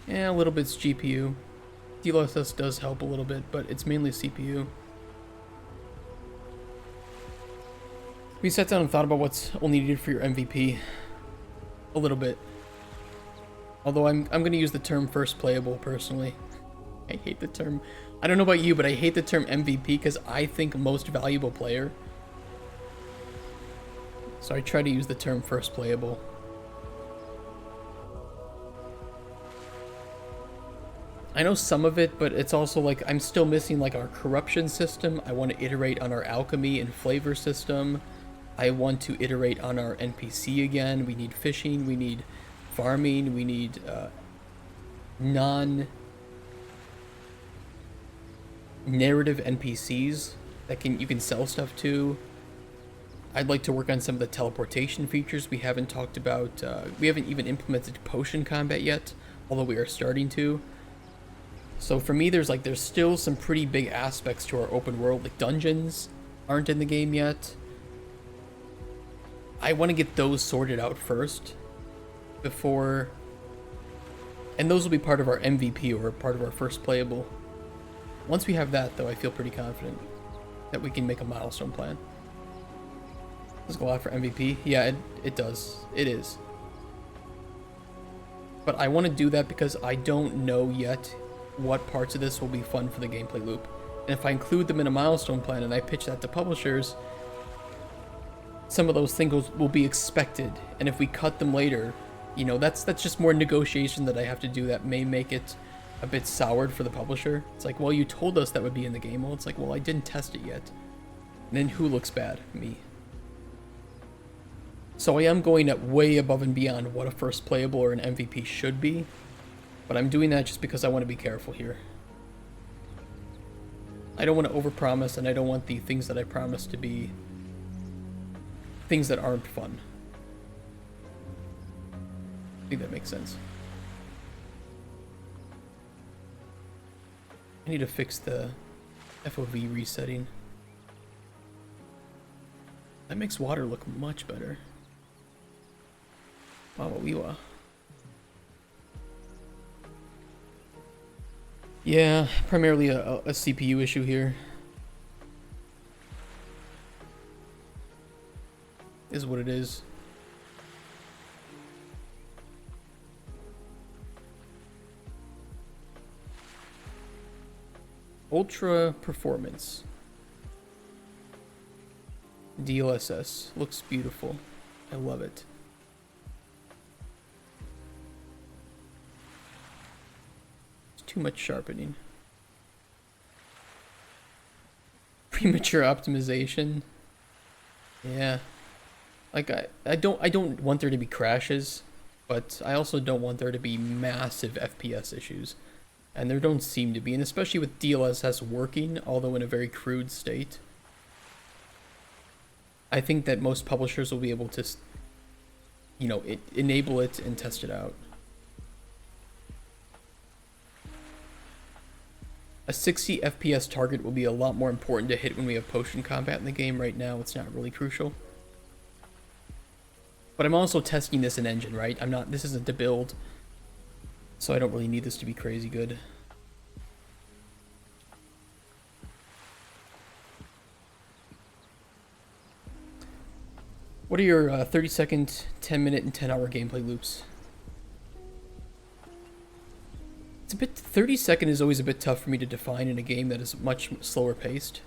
Yeah, a little bit's GPU. DLSS does help a little bit, but it's mainly CPU. We sat down and thought about what's only needed for your MVP. A little bit. Although I'm going to use the term first playable personally. I hate the term. I don't know about you, but I hate the term MVP because I think most valuable player. So I try to use the term first playable. I know some of it, but it's also like I'm still missing like our corruption system. I want to iterate on our alchemy and flavor system. I want to iterate on our NPC again. We need fishing, we need farming, we need non-narrative NPCs that you can sell stuff to. I'd like to work on some of the teleportation features we haven't talked about. We haven't even implemented potion combat yet, although we are starting to. So for me, there's still some pretty big aspects to our open world. Like dungeons aren't in the game yet. I want to get those sorted out first before, and those will be part of our MVP or part of our first playable. Once we have that, though, I feel pretty confident that we can make a milestone plan. Let's go out for MVP. Yeah, it does. It is. But I want to do that because I don't know yet what parts of this will be fun for the gameplay loop. And if I include them in a milestone plan and I pitch that to publishers, some of those things will be expected. And if we cut them later, you know, that's just more negotiation that I have to do that may make it a bit soured for the publisher. It's like, well, you told us that would be in the game. Well, it's like, well, I didn't test it yet. And then who looks bad? Me. So I am going at way above and beyond what a first playable or an MVP should be. But I'm doing that just because I want to be careful here. I don't want to overpromise, and I don't want the things that I promise to be things that aren't fun. I think that makes sense. I need to fix the FOV resetting. That makes water look much better. Wow, Wiwa. Yeah, primarily a CPU issue here. Is what it is. Ultra performance. DLSS. Looks beautiful. I love it. Too much sharpening. Premature optimization. Yeah. Like I don't want there to be crashes, but I also don't want there to be massive FPS issues. And there don't seem to be, and especially with DLSS working, although in a very crude state. I think that most publishers will be able to, you know, enable it and test it out. A 60 FPS target will be a lot more important to hit when we have potion combat in the game. Right now, it's not really crucial. But I'm also testing this in engine, right? This isn't to build, so I don't really need this to be crazy good. What are your 30-second, 10-minute, and 10-hour gameplay loops? It's a bit 30-second is always a bit tough for me to define in a game that is much slower paced.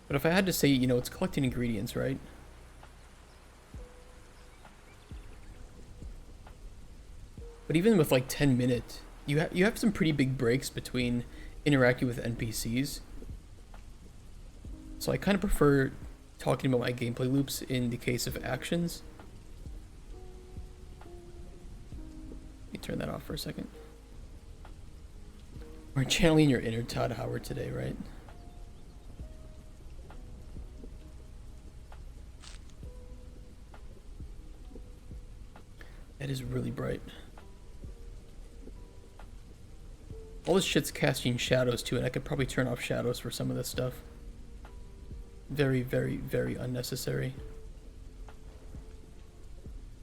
But if I had to say, you know, it's collecting ingredients, right? But even with like 10-minute, you have some pretty big breaks between interacting with NPCs. So I kind of prefer talking about my gameplay loops in the case of actions. Let me turn that off for a second. We're channeling your inner Todd Howard today, right? That is really bright. All this shit's casting shadows too, and I could probably turn off shadows for some of this stuff. Very, very, very unnecessary.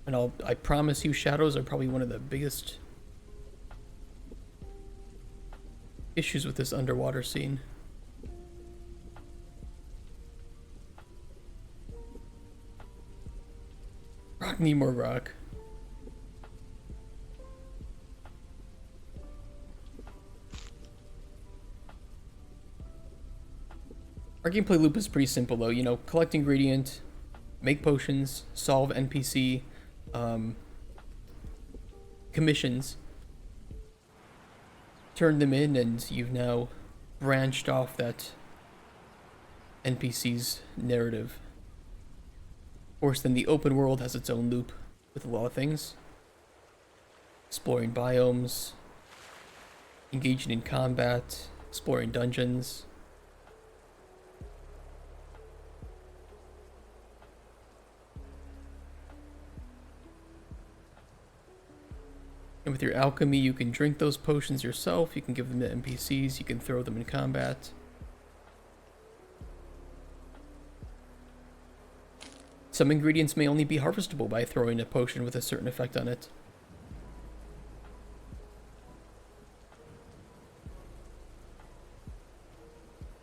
And I promise you, shadows are probably one of the biggest issues with this underwater scene. Rock, need more rock. Our gameplay loop is pretty simple though, you know, collect ingredient, make potions, solve NPC commissions, turned them in, and you've now branched off that NPC's narrative. Of course, then the open world has its own loop with a lot of things. Exploring biomes, engaging in combat, exploring dungeons. And with your alchemy, you can drink those potions yourself, you can give them to NPCs, you can throw them in combat. Some ingredients may only be harvestable by throwing a potion with a certain effect on it.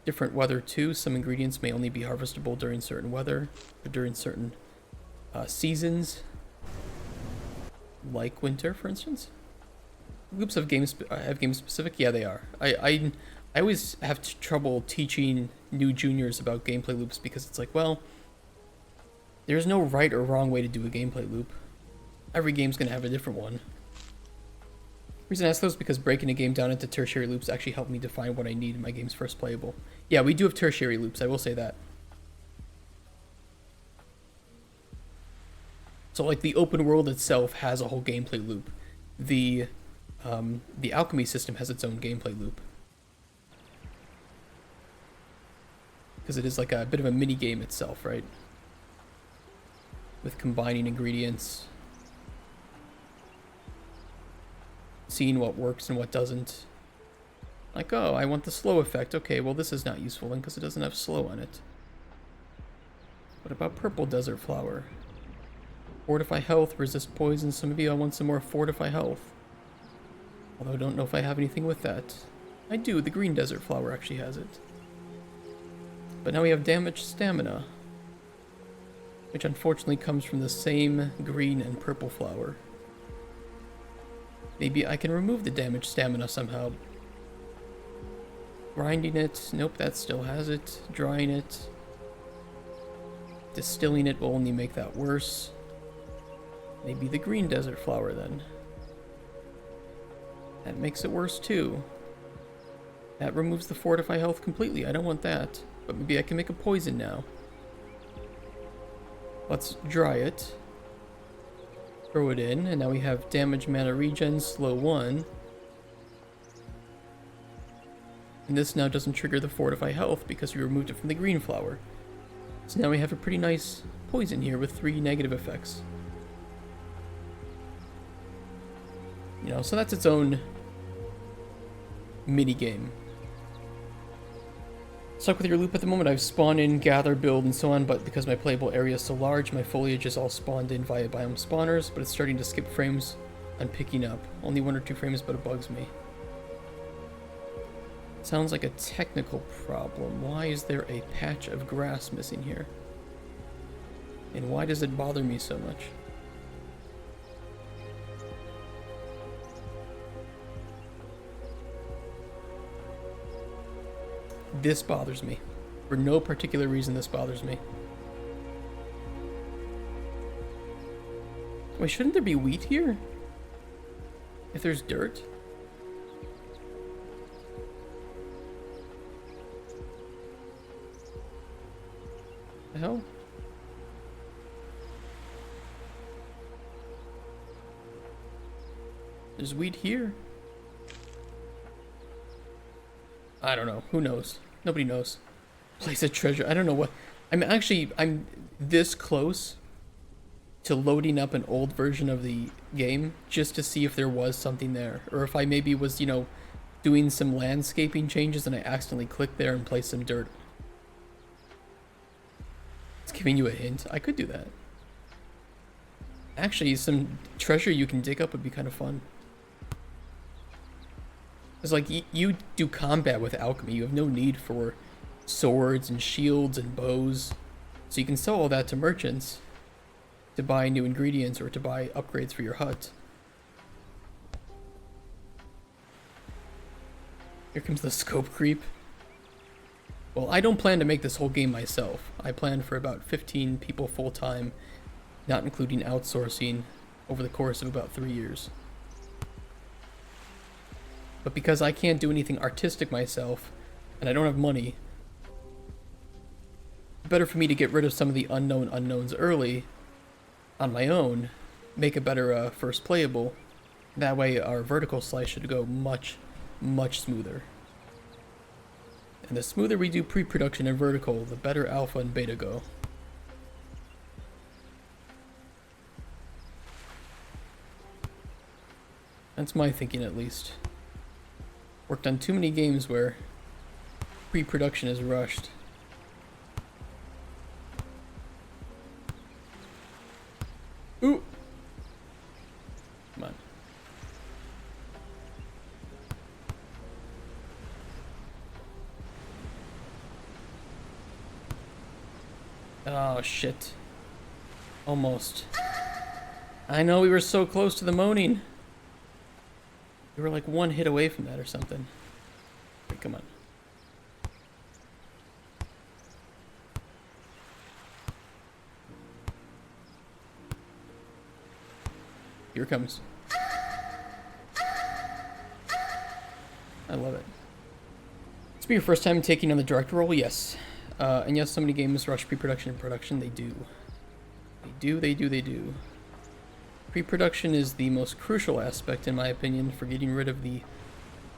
Different weather too. Some ingredients may only be harvestable during certain weather, or during certain seasons. Like winter, for instance. Loops have game specific. Yeah, they are. I always have trouble teaching new juniors about gameplay loops because it's like, well, there's no right or wrong way to do a gameplay loop. Every game's gonna have a different one. The reason I ask those is because breaking a game down into tertiary loops actually helped me define what I need in my game's first playable. Yeah, we do have tertiary loops. I will say that. So like the open world itself has a whole gameplay loop. The alchemy system has its own gameplay loop. Because it is like a bit of a mini game itself, right? With combining ingredients, seeing what works and what doesn't. Like, oh, I want the slow effect. Okay, well this is not useful then because it doesn't have slow on it. What about purple desert flower? Fortify health, resist poison. So maybe I want some more fortify health. Although I don't know if I have anything with that. I do, the green desert flower actually has it. But now we have damaged stamina, which unfortunately comes from the same green and purple flower. Maybe I can remove the damaged stamina somehow. Grinding it, nope, that still has it. Drying it. Distilling it will only make that worse. Maybe the green desert flower then. That makes it worse too. That removes the fortify health completely. I don't want that. But maybe I can make a poison now. Let's dry it. Throw it in, and now we have damage mana regen, slow 1. And this now doesn't trigger the fortify health because we removed it from the green flower. So now we have a pretty nice poison here with 3 negative effects. You know, so that's its own mini game. Stuck with your loop at the moment. I've spawned in, gather, build, and so on, but because my playable area is so large, my foliage is all spawned in via biome spawners, but it's starting to skip frames on picking up. Only 1 or 2 frames, but it bugs me. Sounds like a technical problem. Why is there a patch of grass missing here? And why does it bother me so much? This bothers me. For no particular reason, this bothers me. Wait, shouldn't there be wheat here? If there's dirt? The hell? There's wheat here. I don't know. Who knows? Nobody knows. Place of treasure. I don't know what. I'm this close to loading up an old version of the game just to see if there was something there. Or if I maybe was, you know, doing some landscaping changes and I accidentally clicked there and placed some dirt. It's giving you a hint. I could do that. Actually, some treasure you can dig up would be kind of fun. It's like you do combat with alchemy. You have no need for swords and shields and bows. So you can sell all that to merchants to buy new ingredients or to buy upgrades for your hut. Here comes the scope creep. Well, I don't plan to make this whole game myself. I plan for about 15 people full-time, not including outsourcing, over the course of about 3 years. But because I can't do anything artistic myself, and I don't have money, better for me to get rid of some of the unknown unknowns early on my own, make a better first playable. That way our vertical slice should go much, much smoother. And the smoother we do pre-production and vertical, the better alpha and beta go. That's my thinking, at least. Worked on too many games where pre-production is rushed. Ooh! Come on. Oh, shit. Almost. I know, we were so close to the moaning. We were like one hit away from that or something. Okay, come on. Here it comes. I love it. This be your first time taking on the director role? Yes. And yes, so many games rush pre-production and production. They do. They do. Pre-production is the most crucial aspect, in my opinion, for getting rid of the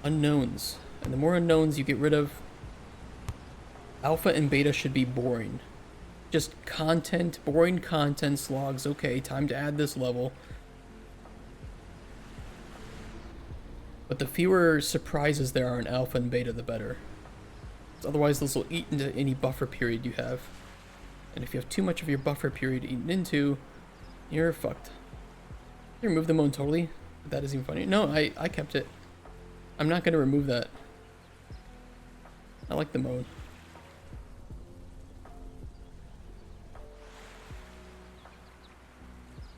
unknowns. And the more unknowns you get rid of, alpha and beta should be boring. Just content, boring content slogs. Okay, time to add this level. But the fewer surprises there are in alpha and beta, the better. Otherwise, those will eat into any buffer period you have. And if you have too much of your buffer period eaten into, you're fucked. You remove the moan totally? That isn't even funny. No, I kept it. I'm not going to remove that. I like the moan.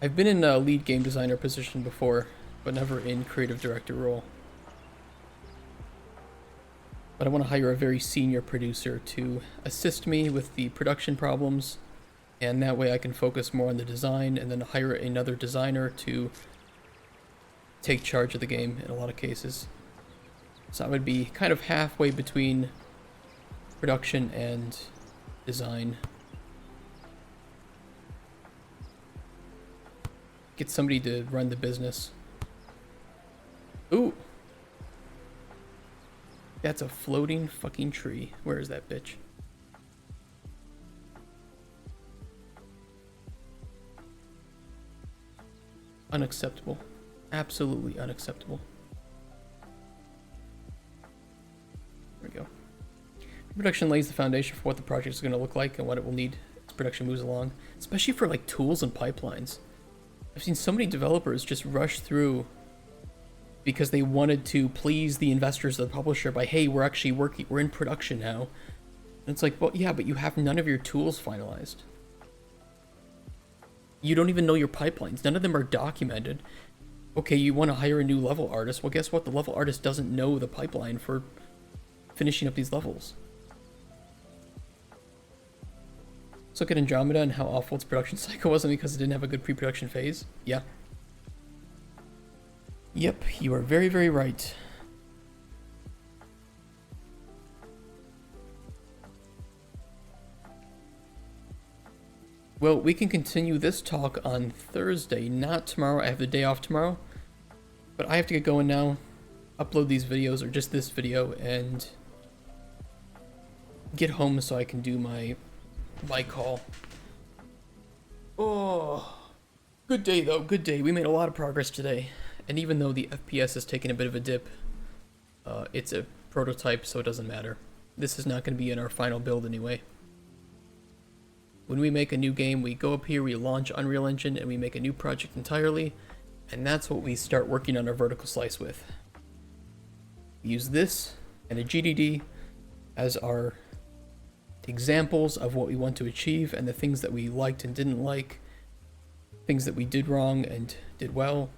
I've been in a lead game designer position before, but never in creative director role. But I want to hire a very senior producer to assist me with the production problems, and that way I can focus more on the design, and then hire another designer to take charge of the game in a lot of cases. So I would be kind of halfway between production and design. Get somebody to run the business. Ooh! That's a floating fucking tree. Where is that bitch? Unacceptable. Absolutely unacceptable. There we go. Production lays the foundation for what the project is going to look like and what it will need as production moves along. Especially for like tools and pipelines. I've seen so many developers just rush through because they wanted to please the investors of the publisher by, hey, we're actually working, we're in production now. And it's like, well, yeah, but you have none of your tools finalized. You don't even know your pipelines. None of them are documented. Okay, you want to hire a new level artist. Well, guess what? The level artist doesn't know the pipeline for finishing up these levels. Let's look at Andromeda and how awful its production cycle was, and because it didn't have a good pre-production phase. Yeah. Yep, you are very, very right. Well, we can continue this talk on Thursday, not tomorrow. I have the day off tomorrow. But I have to get going now, upload these videos, or just this video, and get home so I can do my call. Oh, good day though, good day. We made a lot of progress today. And even though the FPS has taken a bit of a dip, it's a prototype, so it doesn't matter. This is not going to be in our final build anyway. When we make a new game, we go up here, we launch Unreal Engine, and we make a new project entirely, and that's what we start working on our vertical slice with. We use this and a GDD as our examples of what we want to achieve and the things that we liked and didn't like, things that we did wrong and did well.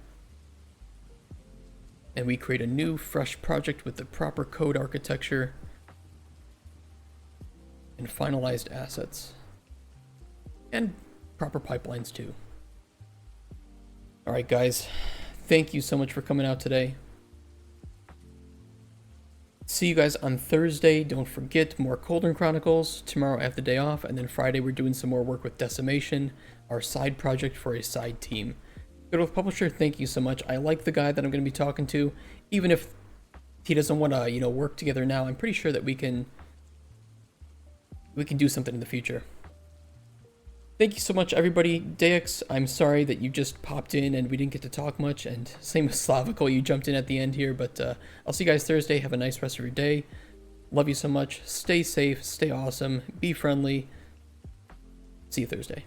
And we create a new, fresh project with the proper code architecture and finalized assets. And proper pipelines too. Alright guys, thank you so much for coming out today. See you guys on Thursday. Don't forget more Cauldron Chronicles. Tomorrow I have the day off, and then Friday we're doing some more work with Decimation, our side project for a side team. Good with Publisher, thank you so much. I like the guy that I'm going to be talking to, even if he doesn't want to, work together now. I'm pretty sure that we can do something in the future. Thank you so much, everybody. Dex, I'm sorry that you just popped in and we didn't get to talk much, and same with Slavical, you jumped in at the end here, but I'll see you guys Thursday. Have a nice rest of your day. Love you so much. Stay safe, stay awesome, be friendly. See you Thursday.